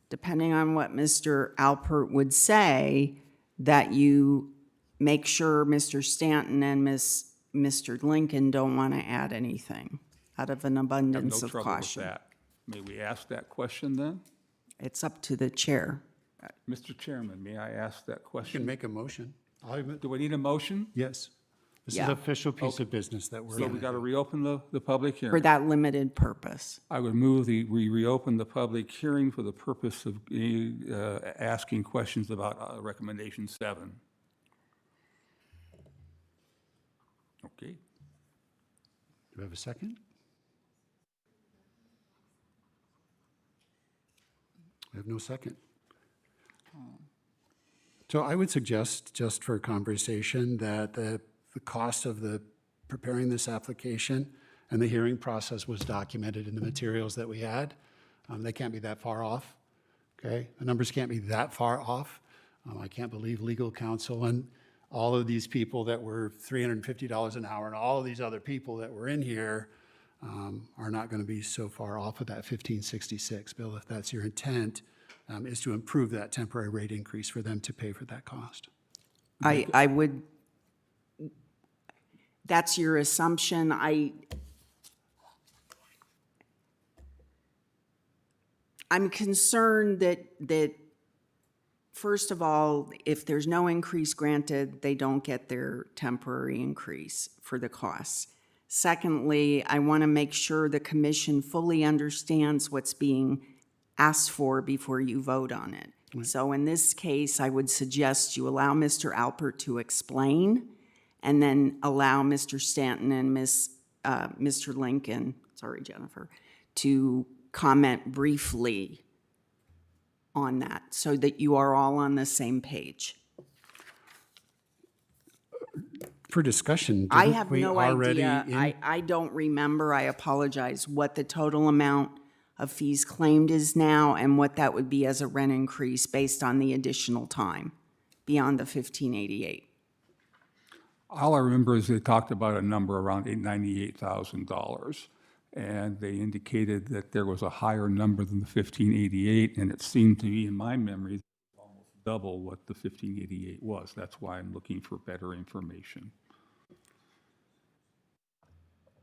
depending on what Mr. Alpert would say, that you make sure Mr. Stanton and Mr. Lincoln don't want to add anything out of an I have abundance no of trouble with caution. that. May we ask that question then? It's up to the chair. Mr. Chairman, may I ask that You can question? make a motion. Do we need a motion? Yes. This is Yeah. an official piece of business that we're So we got to reopen the public hearing. For that limited purpose. I would move we reopen the public hearing for the purpose of asking questions about recommendation 7. Okay. Do we have a second? We have no second. So I would suggest, just for conversation, that the cost of preparing this application and the hearing process was documented in the materials that we had. They can't be that far off, okay? The numbers can't be that far off. I can't believe legal counsel and all of these people that were $350 an hour and all of these other people that were in here are not going to be so far off of that 1566. Bill, if that's your intent, is to improve that temporary rate increase for them to pay for that cost. I would, that's your assumption. I'm concerned that first of all, if there's no increase granted, they don't get their temporary increase for the costs. Secondly, I want to make sure the commission fully understands what's being asked for before you vote on it. Right. So in this case, I would suggest you allow Mr. Alpert to explain and then allow Mr. Stanton and Mr. Lincoln, sorry, Jennifer, to comment briefly on that so that you are all on the same page. For discussion, I didn't have we no already idea. I don't remember, I apologize, what the total amount of fees claimed is now and what that would be as a rent increase based on the additional time beyond the $1,588. All I remember is they talked about a number around $98,000, and they indicated that there was a higher number than the 1588, and it seemed to me, in my memory, almost double what the 1588 was. That's why I'm looking for better information.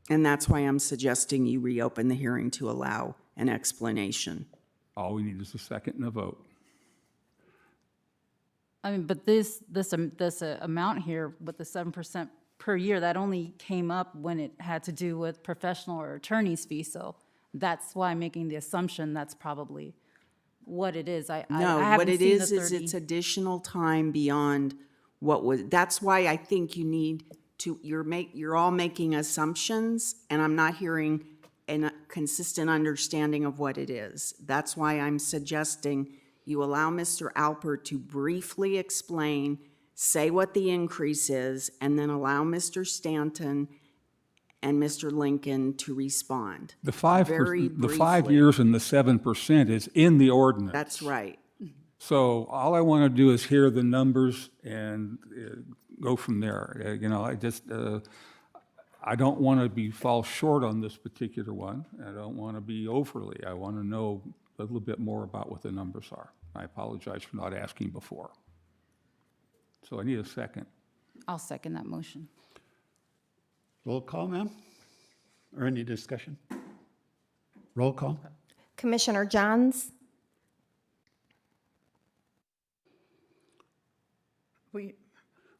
And that's why I'm suggesting you reopen the hearing to allow an explanation. All we need is a second and a vote. I mean, but this amount here with the 7% per year, that only came up when it had to do with professional or attorney's fees. So that's why I'm making the assumption that's probably what it is. I No, haven't what it seen is the 30. it's additional time beyond what was, that's why I think you need to, you're all making assumptions, and I'm not hearing a consistent understanding of what it is. That's why I'm suggesting you allow Mr. Alpert to briefly explain, say what the increase is, and then allow Mr. Stanton and Mr. Lincoln to respond. The 5 briefly. years and the 7% is in the ordinance. That's right. So all I want to do is hear the numbers and go from there. I don't want to fall short on this particular one. I don't want to be overly. I want to know a little bit more about what the numbers are. I apologize for not asking before. So I need a second. I'll second that motion. Roll call, ma'am? Or any discussion? Roll call? Commissioner Johns,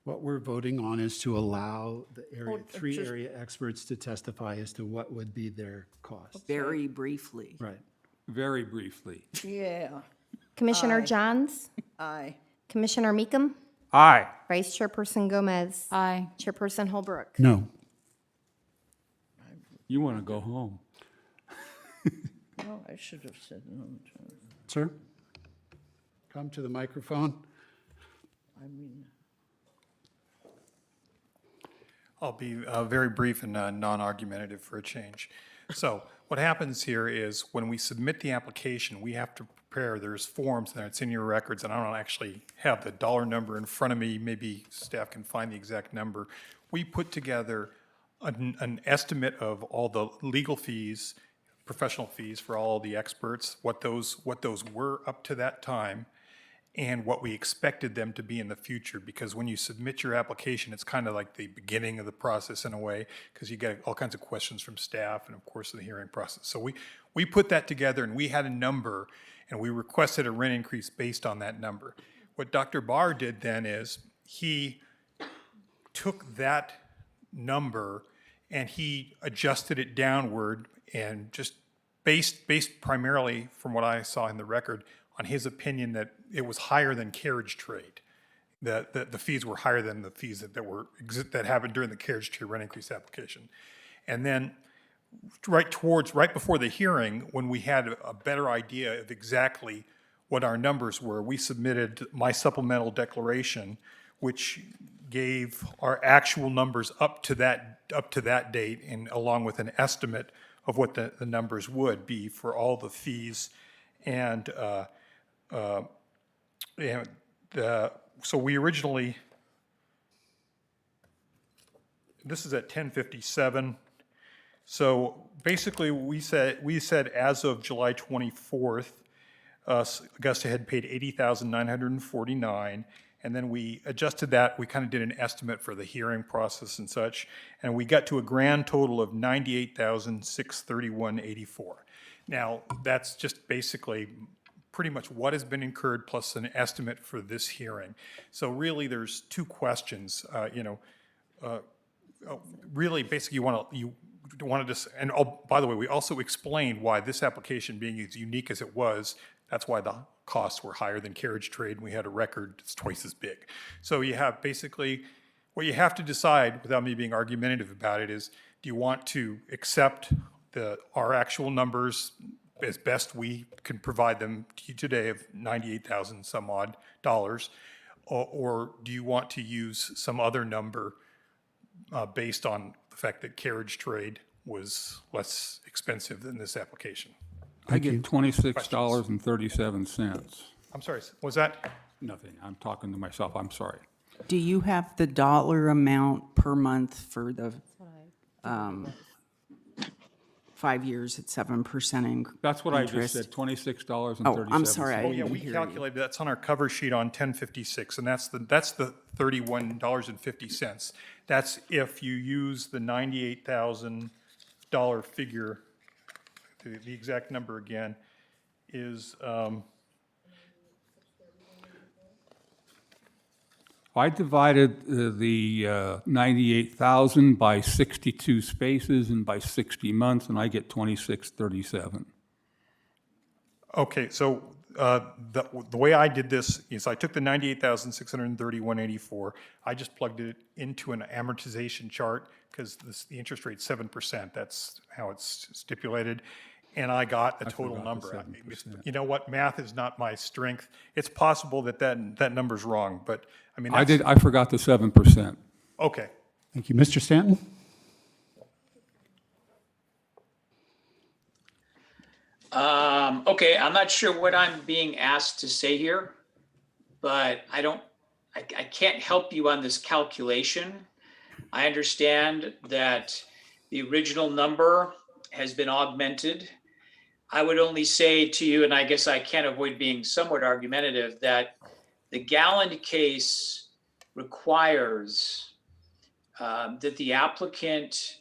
What we're voting on is to allow the three area experts to testify as to what would be their cost. Very briefly. Right. Very briefly. Yeah. Commissioner Aye. Johns, Aye. Commissioner Mecham, Aye. Vice Chairperson Gomez, Aye. Chairperson Holbrook. No. You want to go home. No, I should have said no. Sir? Come to the microphone. I mean, I'll be very brief and non-argumentative for a change. So what happens here is when we submit the application, we have to prepare, there's forms and it's in your records, and I don't actually have the dollar number in front of me. Maybe staff can find the exact number. We put together an estimate of all the legal fees, professional fees for all the experts, what those were up to that time, and what we expected them to be in the future. Because when you submit your application, it's kind of like the beginning of the process in a way, because you get all kinds of questions from staff and of course the hearing process. So we put that together and we had a number and we requested a rent increase based on that number. What Dr. Barr did then is he took that number and he adjusted it downward, and just based primarily from what I saw in the record on his opinion that it was higher than carriage trade. The fees were higher than the fees that happened during the carriage trade rent increase application. And then right before the hearing, when we had a better idea of exactly what our numbers were, we submitted my supplemental declaration, which gave our actual numbers up to that date, and along with an estimate of what the numbers would be for all the fees. And so we originally, this is at 1057. So basically we said as of July 24th, Augusta had paid $80,949. And then we adjusted that. We kind of did an estimate for the hearing process and such. And we got to a grand total of $98,631.84. Now, that's just basically pretty much what has been incurred plus an estimate for this hearing. So really, there's two questions. Really, basically, you wanted to, and by the way, we also explained why this application, being as unique as it was, that's why the costs were higher than carriage trade, and we had a record that's twice as big. So you have basically, what you have to decide, without me being argumentative about it, is do you want to accept our actual numbers as best we can provide them to you today of $98,000 some odd dollars, or do you want to use some other number based on the fact that carriage trade was less expensive than this application? I get $26.37. I'm sorry, was that? Nothing, I'm talking to myself, I'm sorry. Do you have the dollar amount per month for the 5 years at 7% That's what I just interest? said, $26.37. Oh, I'm sorry, I Oh, yeah, didn't we hear you. calculated, that's on our cover sheet on 1056, and that's the $31.50. That's if you use the $98,000 figure. The exact number again is, I divided the 98,000 by 62 spaces and by 60 months, and I get 2637. okay, so the way I did this is I took the 98,631.84, I just plugged it into an amortization chart because the interest rate's 7%, that's how it's stipulated, and I got the total number. You know what, math is not my strength. It's possible that number's wrong, but I mean, I forgot the 7%. Okay. Thank you. Mr. Stanton? Okay, I'm not sure what I'm being asked to say here, but I can't help you on this calculation. I understand that the original number has been augmented. I would only say to you, and I guess I can't avoid being somewhat argumentative, that the Galland case requires that the applicant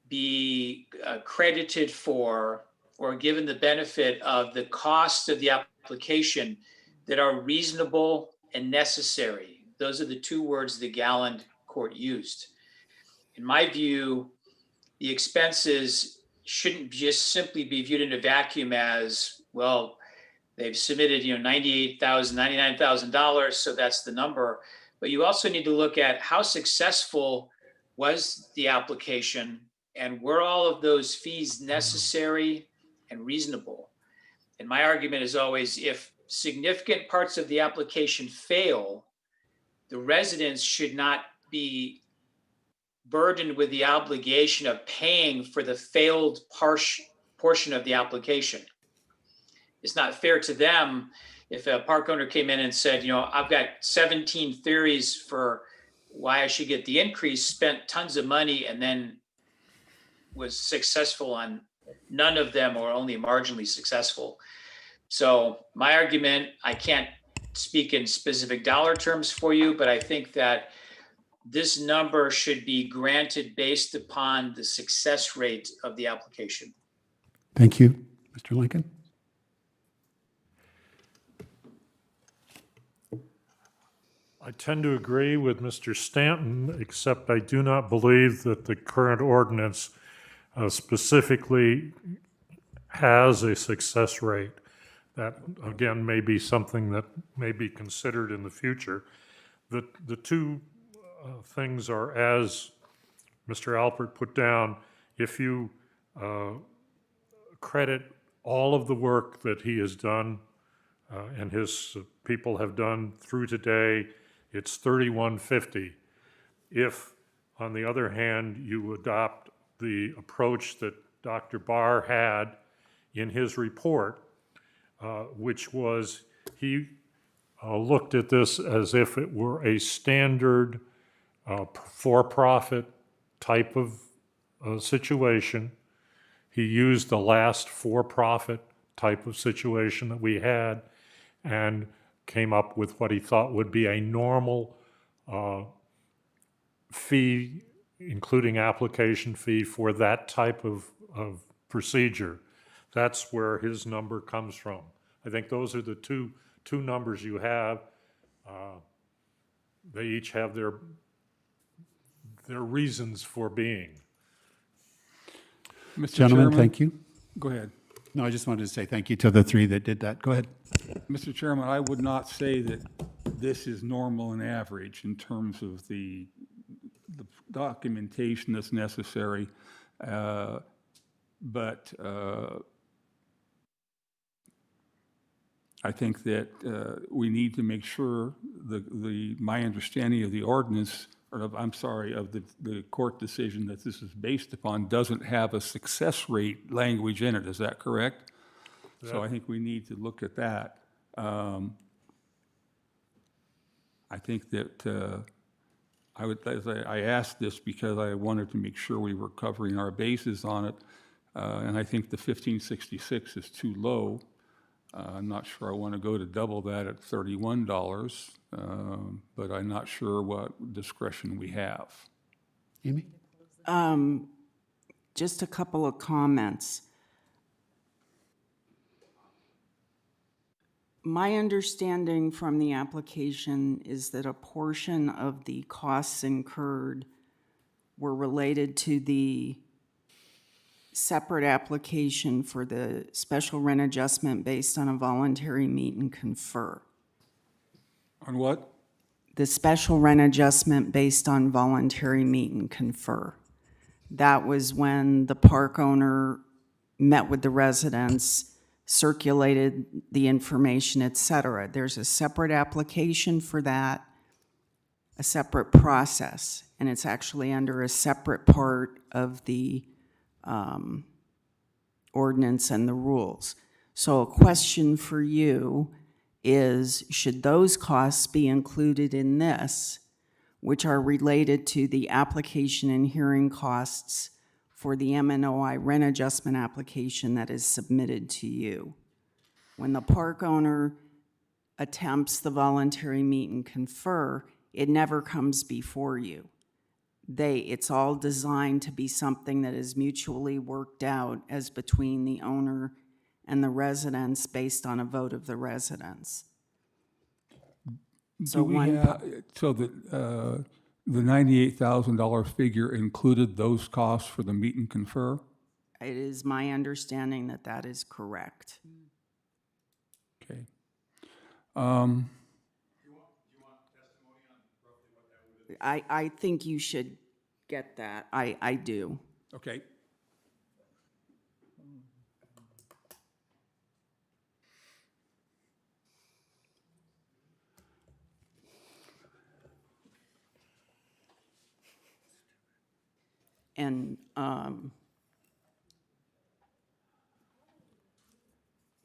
be credited for or given the benefit of the costs of the application that are reasonable and necessary. Those are the two words the Galland court used. In my view, the expenses shouldn't just simply be viewed in a vacuum as, well, they've submitted, $98,000, $99,000, so that's the number. But you also need to look at how successful was the application and were all of those fees necessary and reasonable. And my argument is always, if significant parts of the application fail, the residents should not be burdened with the obligation of paying for the failed portion of the application. it's not fair to them if a park owner came in and said, I've got 17 theories for why I should get the increase, spent tons of money, and then was successful on none of them or only marginally successful. So my argument, I can't speak in specific dollar terms for you, but I think that this number should be granted based upon the success rate of the application. Thank you. Mr. Lincoln? I tend to agree with Mr. Stanton, except I do not believe that the current ordinance specifically has a success rate. That, again, may be something that may be considered in the future. The two things are, as Mr. Alpert put down, if you credit all of the work that he has done and his people have done through today, it's $31.50. If, on the other hand, you adopt the approach that Dr. Barr had in his report, which was he looked at this as if it were a standard for-profit type of situation. He used the last for-profit type of situation that we had and came up with what he thought would be a normal fee, including application fee for that type of procedure. That's where his number comes from. I think those are the two numbers you have. They each have their reasons for being. Mr. Gentlemen, Chairman? thank you. Go ahead. No, I just wanted to say thank you to the three that did that. Go ahead. Mr. Chairman, I would not say that this is normal and average in terms of the documentation that's necessary, but I think that we need to make sure my understanding of the ordinance, or of the court decision that this is based upon doesn't have a success rate language in it. Is that correct? Yeah. So I think we need to look at that. I think that I asked this because I wanted to make sure we were covering our bases on it, and I think the 1566 is too low. I'm not sure I want to go to double that at $31, but I'm not sure what discretion we have. Amy? Just a couple of comments. My understanding from the application is that a portion of the costs incurred were related to the separate application for the special rent adjustment based on a voluntary meet and confer. On what? The special rent adjustment based on voluntary meet and confer. That was when the park owner met with the residents, circulated the information, et cetera. There's a separate application for that, a separate process, and it's actually under a separate part of the ordinance and the rules. So a question for you is, should those costs be included in this, which are related to the application and hearing costs for the MNOI rent adjustment application that is submitted to you? When the park owner attempts the voluntary meet and confer, it never comes before you. It's all designed to be something that is mutually worked out as between the owner and the residents based on a vote of the residents. So the $98,000 figure included those costs for the meet and confer? It is my understanding that that is correct. Okay. I think you should get that. I do. Okay. And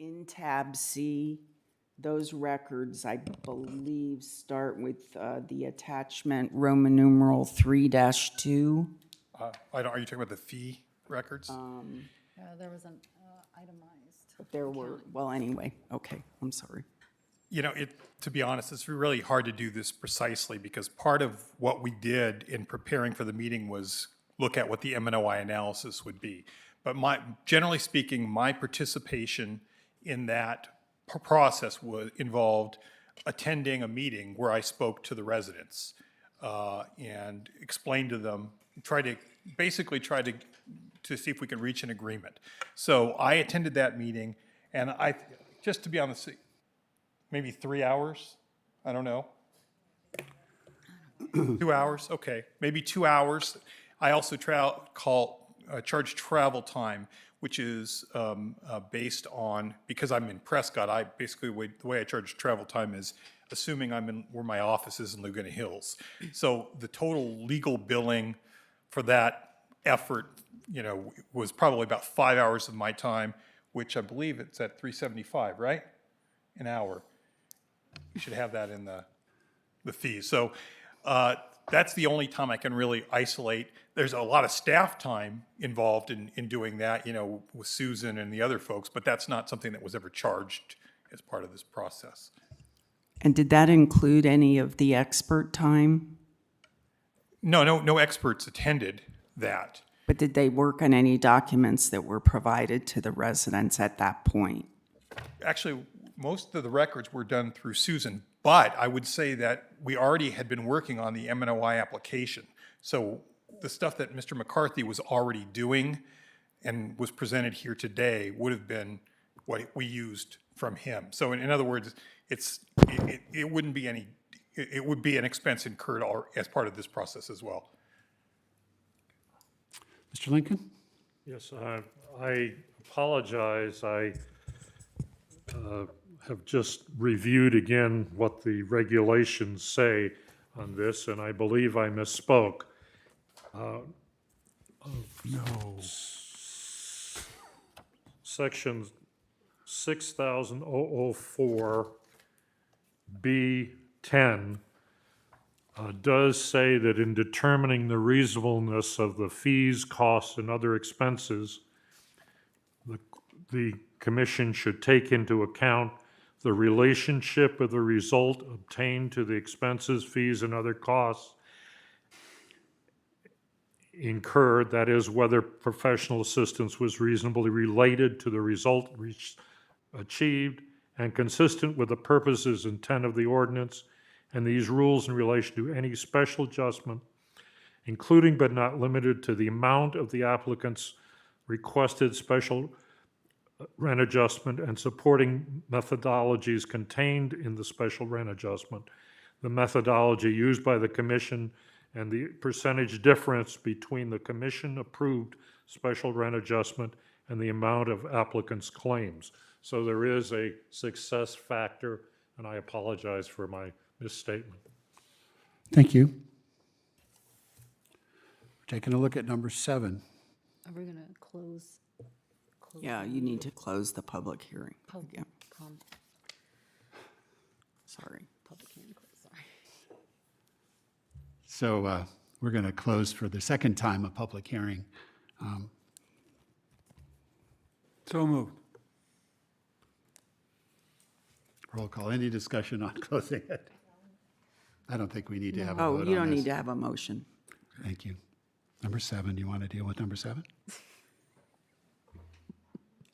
In tab C, those records, I believe, start with the attachment Roman numeral 3-2. Are you talking about the fee records? There was an itemized. There were, well, anyway, okay, I'm sorry. You know, to be honest, it's really hard to do this precisely because part of what we did in preparing for the meeting was look at what the M&OI analysis would be. But generally speaking, my participation in that process involved attending a meeting where I spoke to the residents and explained to them, try to see if we could reach an agreement. So I attended that meeting, and just to be honest, maybe 3 hours, I don't know. 2 hours, okay, maybe 2 hours. I also charge travel time, which is based on, because I'm in Prescott, the way I charge travel time is assuming I'm in where my office is in Laguna Hills. So the total legal billing for that effort, was probably about 5 hours of my time, which I believe it's at $375, right? An hour. You should have that in the fees. So that's the only time I can really isolate. There's a lot of staff time involved in doing that, with Susan and the other folks, but that's not something that was ever charged as part of this process. And did that include any of the expert time? No experts attended that. But did they work on any documents that were provided to the residents at that point? Actually, most of the records were done through Susan, but I would say that we already had been working on the M&OI application. So the stuff that Mr. McCarthy was already doing and was presented here today would have been what we used from him. So in other words, it wouldn't be it would be an expense incurred as part of this process as well. Mr. Lincoln? Yes, I apologize. I have just reviewed again what the regulations say on this, and I believe I misspoke. No. Section 6004 B10 does say that in determining the reasonableness of the fees, costs, and other expenses, the commission should take into account the relationship of the result obtained to the expenses, fees, and other costs incurred, that is, whether professional assistance was reasonably related to the result achieved and consistent with the purposes and intent of the ordinance, and these rules in relation to any special adjustment, including but not limited to the amount of the applicant's requested special rent adjustment and supporting methodologies contained in the special rent adjustment, the methodology used by the commission, and the percentage difference between the commission-approved special rent adjustment and the amount of applicant's claims. So there is a success factor, and I apologize for my misstatement. Thank you. We're taking a look at number 7. Are we going to close? Yeah, you need to close the public hearing. Public Yeah. comment. Sorry. Public hearing closed, sorry. So we're going to close for the second time a public hearing. So moved. Roll call. Any discussion on closing it? I don't think we need to have a vote on Oh, this. you don't need to have a motion. Thank you. Number 7, you want to deal with number 7?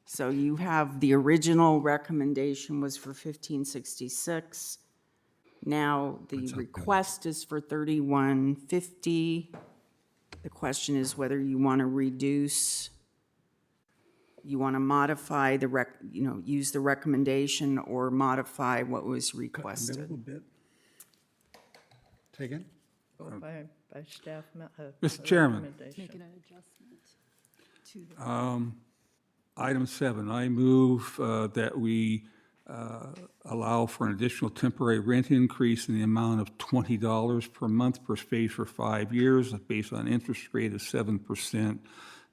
So you have, the original recommendation was for 1566. Now the request is for 3150. The question is whether you want to reduce, you want to modify use the recommendation or modify what was requested. A little bit. Say again? By staff. Mr. Chairman. Making an adjustment to the. Item 7, I move that we allow for an additional temporary rent increase in the amount of $20 per month per space for 5 years, based on an interest rate of 7%,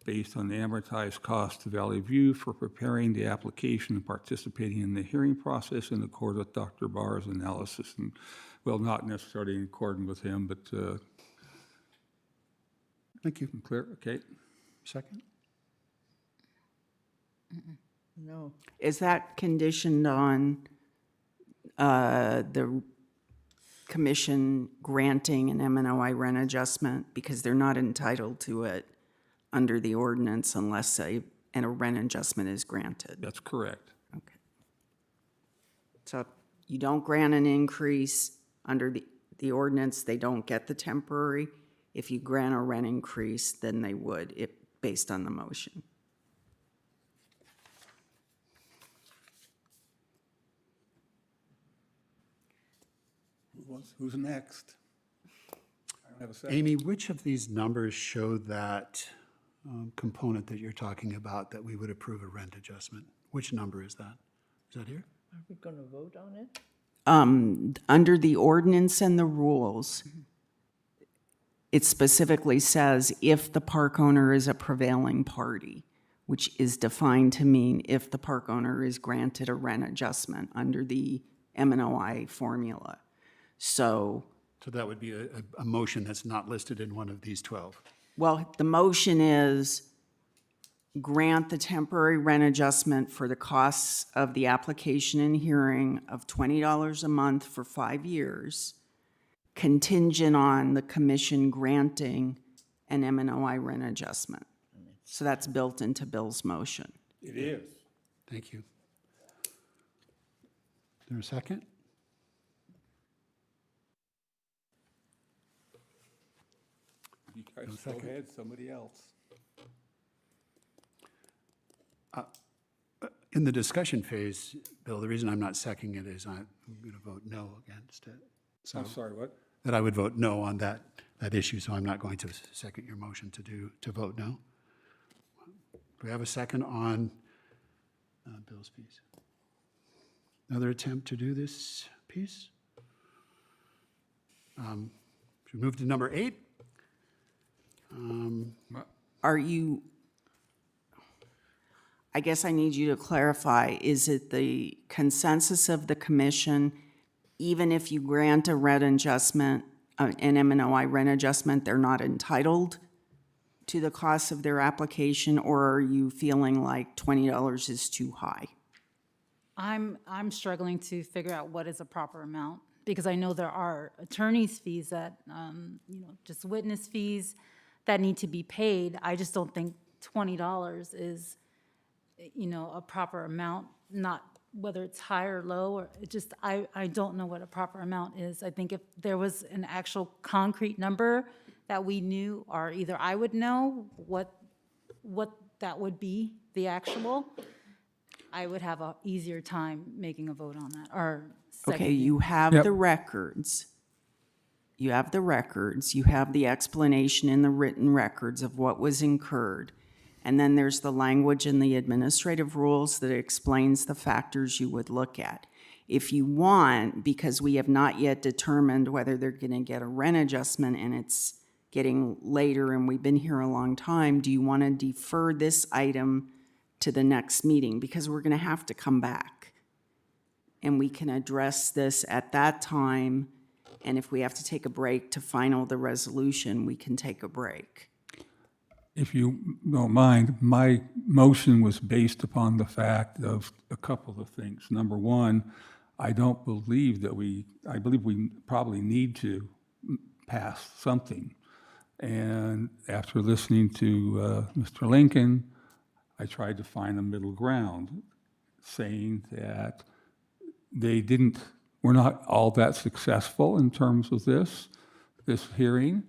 based on the amortized cost to Valley View for preparing the application and participating in the hearing process in accord with Dr. Barr's analysis. And, well, not necessarily in accordance with him, but Thank you. clear, okay. Second? No. Is that conditioned on the commission granting an MNOI rent adjustment? Because they're not entitled to it under the ordinance unless a rent adjustment is granted. That's correct. Okay. So you don't grant an increase under the ordinance, they don't get the temporary. If you grant a rent increase, then they would, based on the motion. Who's next? I don't have a second. Amy, which of these numbers show that component that you're talking about, that we would approve a rent adjustment? Which number is that? Is that here? Are we going to vote on it? Under the ordinance and the rules, it specifically says if the park owner is a prevailing party, which is defined to mean if the park owner is granted a rent adjustment under the MNOI formula. So that would be a motion that's not listed in one of these 12. well, the motion is grant the temporary rent adjustment for the costs of the application and hearing of $20 a month for 5 years, contingent on the commission granting an MNOI rent adjustment. So that's built into Bill's motion. It is. Thank you. Is there a second? You guys go ahead, somebody else. In the discussion phase, Bill, the reason I'm not seconding it is I'm going to vote no against it. So I'm sorry, what? that I would vote no on that issue, so I'm not going to second your motion to vote no. Do we have a second on Bill's piece? Another attempt to do this piece? Should we move to number 8? Are you, I guess I need you to clarify, is it the consensus of the commission, even if you grant a rent adjustment, an MNOI rent adjustment, they're not entitled to the cost of their application, or are you feeling like $20 is too high? I'm struggling to figure out what is a proper amount, because I know there are attorney's fees that, just witness fees that need to be paid. I just don't think $20 is, a proper amount, not whether it's high or low, or it just, I don't know what a proper amount is. I think if there was an actual concrete number that we knew, or either I would know what that would be, the actual, I would have an easier time making a vote on that, or Okay, seconding. you have the records. You have the records. You have the explanation in the written records of what was incurred. And then there's the language in the administrative rules that explains the factors you would look at. If you want, because we have not yet determined whether they're going to get a rent adjustment and it's getting later and we've been here a long time, do you want to defer this item to the next meeting? Because we're going to have to come back. And we can address this at that time. And if we have to take a break to final the resolution, we can take a break. If you don't mind, my motion was based upon the fact of a couple of things. Number one, I believe we probably need to pass something. And after listening to Mr. Lincoln, I tried to find a middle ground, saying that we're not all that successful in terms of this hearing,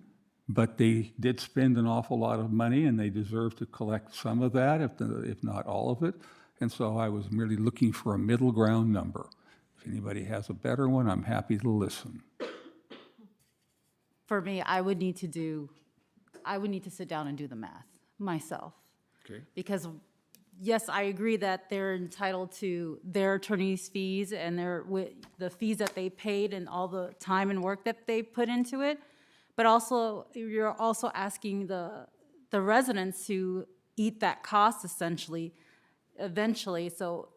but they did spend an awful lot of money and they deserve to collect some of that, if not all of it. And so I was merely looking for a middle ground number. If anybody has a better one, I'm happy to listen. For me, I would need to sit down and do the math myself. Okay. Because yes, I agree that they're entitled to their attorney's fees and the fees that they paid and all the time and work that they put into it. But also, you're also asking the residents to eat that cost essentially, eventually. So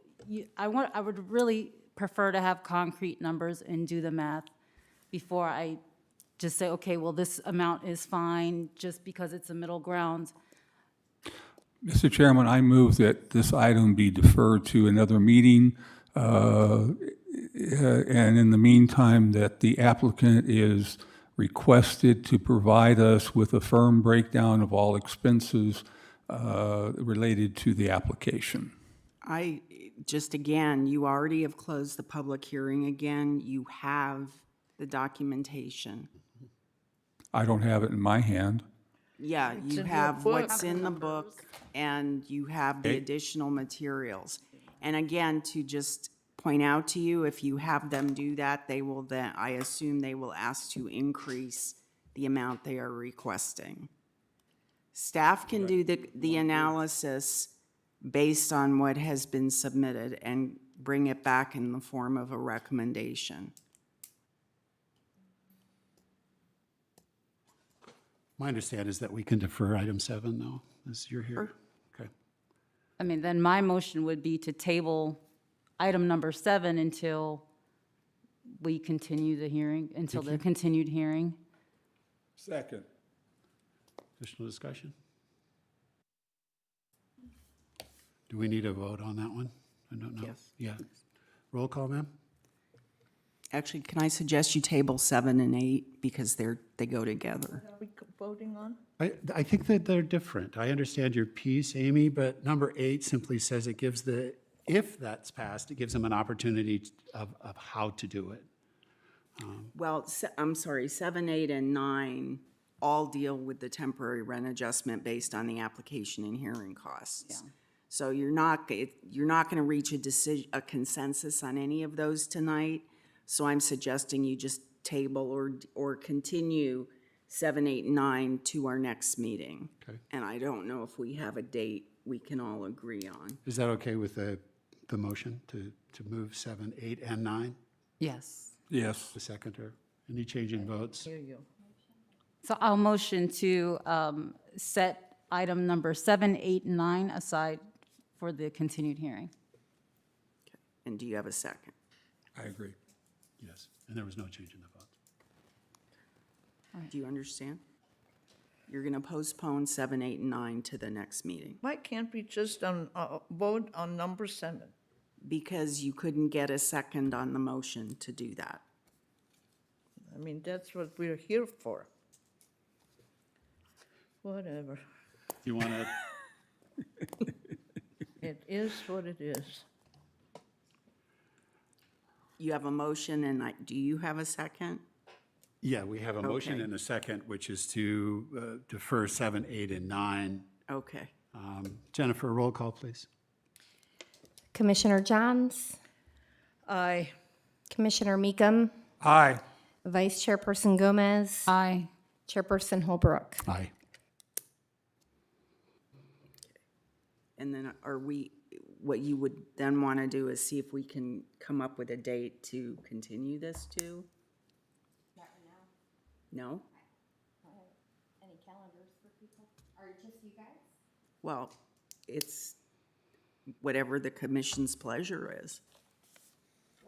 I would really prefer to have concrete numbers and do the math before I just say, okay, well, this amount is fine just because it's a middle ground. Mr. Chairman, I move that this item be deferred to another meeting, and in the meantime, that the applicant is requested to provide us with a firm breakdown of all expenses related to the application. Again, you already have closed the public hearing again. You have the documentation. I don't have it in my hand. Yeah, It's you in your have book. what's in the book, and you have the additional materials. And again, to just point out to you, if you have them do that, they will then, I assume they will ask to increase the amount they are requesting. Staff can do the analysis based on what has been submitted and bring it back in the form of a recommendation. My understanding is that we can defer item 7, though, as you're here. Okay. I mean, then my motion would be to table item number 7 until we continue the hearing, until the continued hearing. Second. Additional discussion? Do we need a vote on that one? I don't know. Yes. Yeah. Roll call, ma'am? Actually, can I suggest you table 7 and 8 because they go together? Are we voting on? I think that they're different. I understand your piece, Amy, but number 8 simply says it gives if that's passed, it gives them an opportunity of how to do it. Well, I'm sorry, 7, 8, and 9 all deal with the temporary rent adjustment based on the application and hearing costs. Yeah. So you're not going to reach a consensus on any of those tonight. So I'm suggesting you just table or continue 7, 8, and 9 to our next meeting. Okay. And I don't know if we have a date we can all agree on. Is that okay with the motion to move 7, 8, and 9? Yes. Yes. The seconder. Any change in votes? Hear you. So I'll motion to set item number 7, 8, and 9 aside for the continued hearing. And do you have a second? I agree. Yes. And there was no change in the votes. Do you understand? You're going to postpone 7, 8, and 9 to the next meeting. Why can't we just vote on number 7? Because you couldn't get a second on the motion to do that. I mean, that's what we're here for. Whatever. You want to? It is what it is. You have a motion, and do you have a second? Yeah, we have a motion Okay. and a second, which is to defer 7, 8, and 9. Okay. Jennifer, roll call, please. Commissioner Johns, Aye. Commissioner Mecham, Aye. Vice Chairperson Gomez, Aye. Chairperson Holbrook. Aye. And then what you would then want to do is see if we can come up with a date to continue this to? No? Any calendars for people? Or just you guys? Well, it's whatever the commission's pleasure is.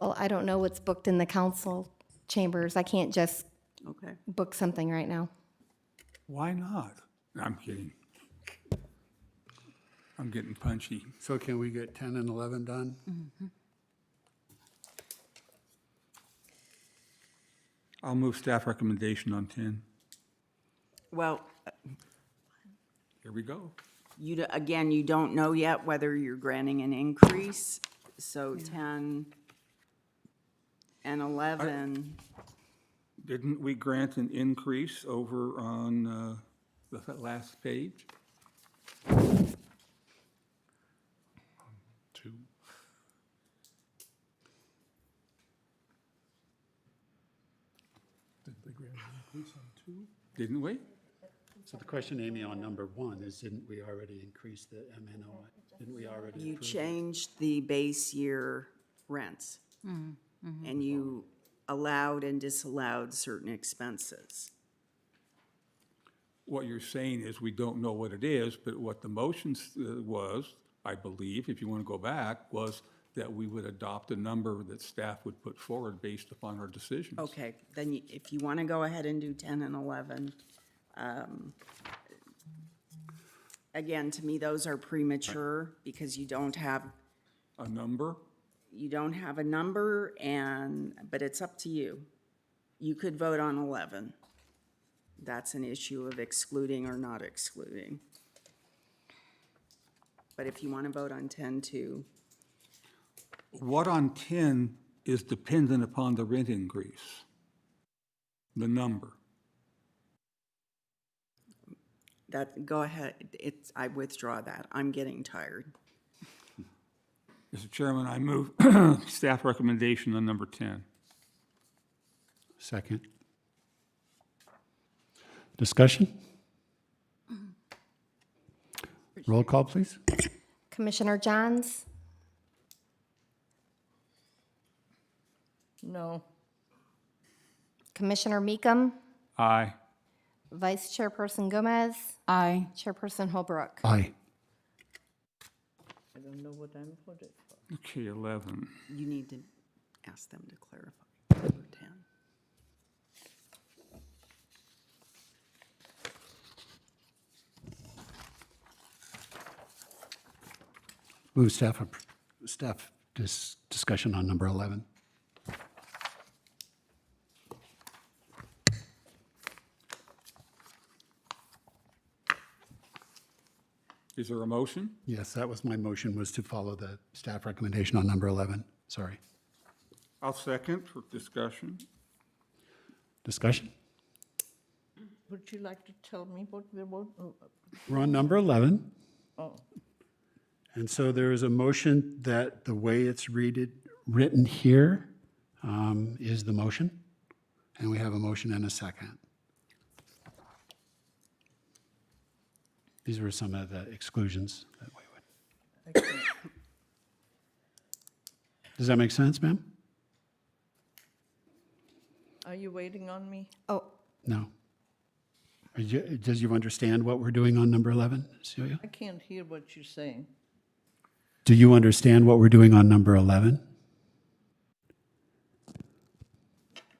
Well, I don't know what's booked in the council chambers. I can't just Okay. book something right now. Why not? I'm kidding. I'm getting punchy. So can we get 10 and 11 done? I'll move staff recommendation on 10. Well, Here we go. again, you don't know yet whether you're granting an increase, so 10 and 11. Didn't we grant an increase over on the last page? 2. Did they grant an increase on 2? Didn't we? So the question, Amy, on number 1 is, didn't we already increase the MNOI? Didn't we already? You approve it? changed the base year rents, and you allowed and disallowed certain expenses. what you're saying is we don't know what it is, but what the motion was, I believe, if you want to go back, was that we would adopt a number that staff would put forward based upon our decisions. Okay, then if you want to go ahead and do 10 and 11, again, to me, those are premature because you don't have a number. You don't have a number, but it's up to you. You could vote on 11. That's an issue of excluding or not excluding. But if you want to vote on 10 too. What on 10 is dependent upon the rent increase? The number. Go ahead, I withdraw that. I'm getting tired. Mr. Chairman, I move staff recommendation on number 10. Second. Discussion? Roll call, please. Commissioner Johns, No. Commissioner Mecham, Aye. Vice Chairperson Gomez, Aye. Chairperson Holbrook. Aye. I don't know what I'm voting for. Okay, 11. You need to ask them to clarify. Number 10. Move staff discussion on number 11. Is there a motion? Yes, that was my motion, was to follow the staff recommendation on number 11. Sorry. I'll second for discussion. Discussion? Would you like to tell me what we're voting? We're on number 11. Oh, And so there is a motion that the way it's written here is the motion. And we have a motion and a second. These were some of the exclusions that we would. Does that make sense, ma'am? are you waiting on me? Oh, No. Does you understand what we're doing on number 11, Celia? I can't hear what you're saying. Do you understand what we're doing on number 11?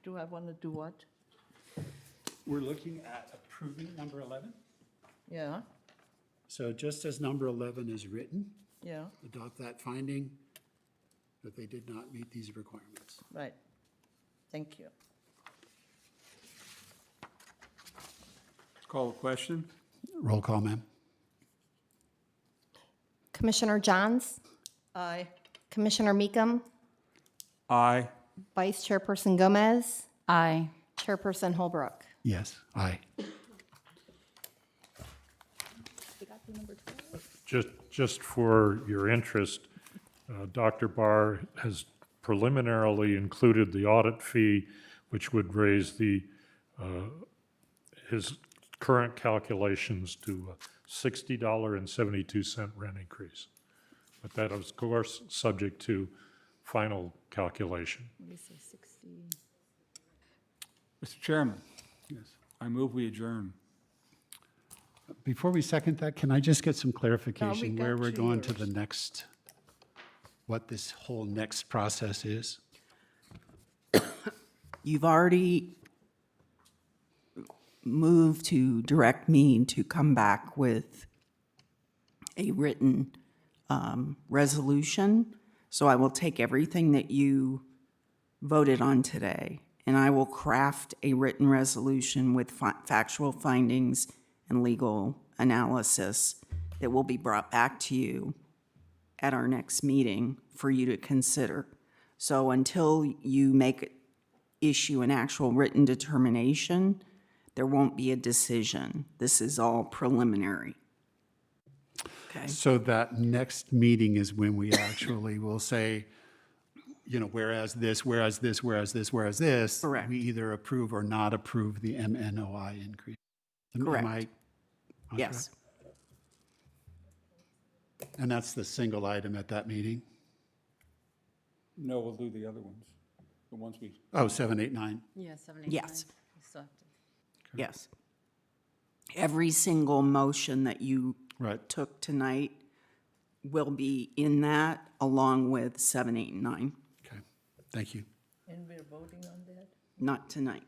Do I want to do what? We're looking at approving number 11. Yeah, So just as number 11 is written, yeah, adopt that finding that they did not meet these requirements. right. Thank you. Call the question. Roll call, ma'am. Commissioner Johns, Aye. Commissioner Mecham, Aye. Vice Chairperson Gomez, Aye. Chairperson Holbrook. Yes, aye. Just for your interest, Dr. Barr has preliminarily included the audit fee, which would raise his current calculations to a $60.72 rent increase. But that is, of course, subject to final calculation. What do you say, 60? Mr. Chairman. Yes. I move we adjourn. Before we second that, can I just get some clarification got where we're two going to yours. the next, what this whole next process is? You've already moved to direct me to come back with a written resolution. So I will take everything that you voted on today, and I will craft a written resolution with factual findings and legal analysis that will be brought back to you at our next meeting for you to consider. So until you issue an actual written determination, there won't be a decision. This is all preliminary. Okay. So that next meeting is when we actually will say, you know, whereas this, whereas this, whereas this, whereas this. Correct. We either approve or not approve the MNOI increase. Correct. Am I on Yes. track? And that's the single item at that meeting? No, we'll do the other ones. The ones we. Oh, 7, 8, 9. Yeah, 7, 8, Yes. 9. We still have to. Yes. every single motion that you Right. took tonight will be in that, along with 7, 8, and 9. Okay, thank you. And we're voting on that? Not tonight.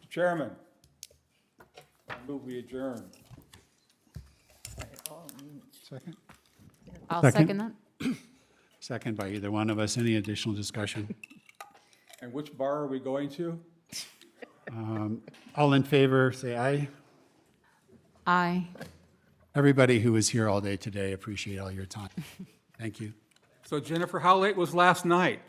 Chairman, I move we adjourn. Second? I'll Second. second that. Second by either one of us. Any additional discussion? And which bar are we going to? All in favor, say aye. Aye. Everybody who was here all day today, appreciate all your time. Thank you. So Jennifer, how late was last night?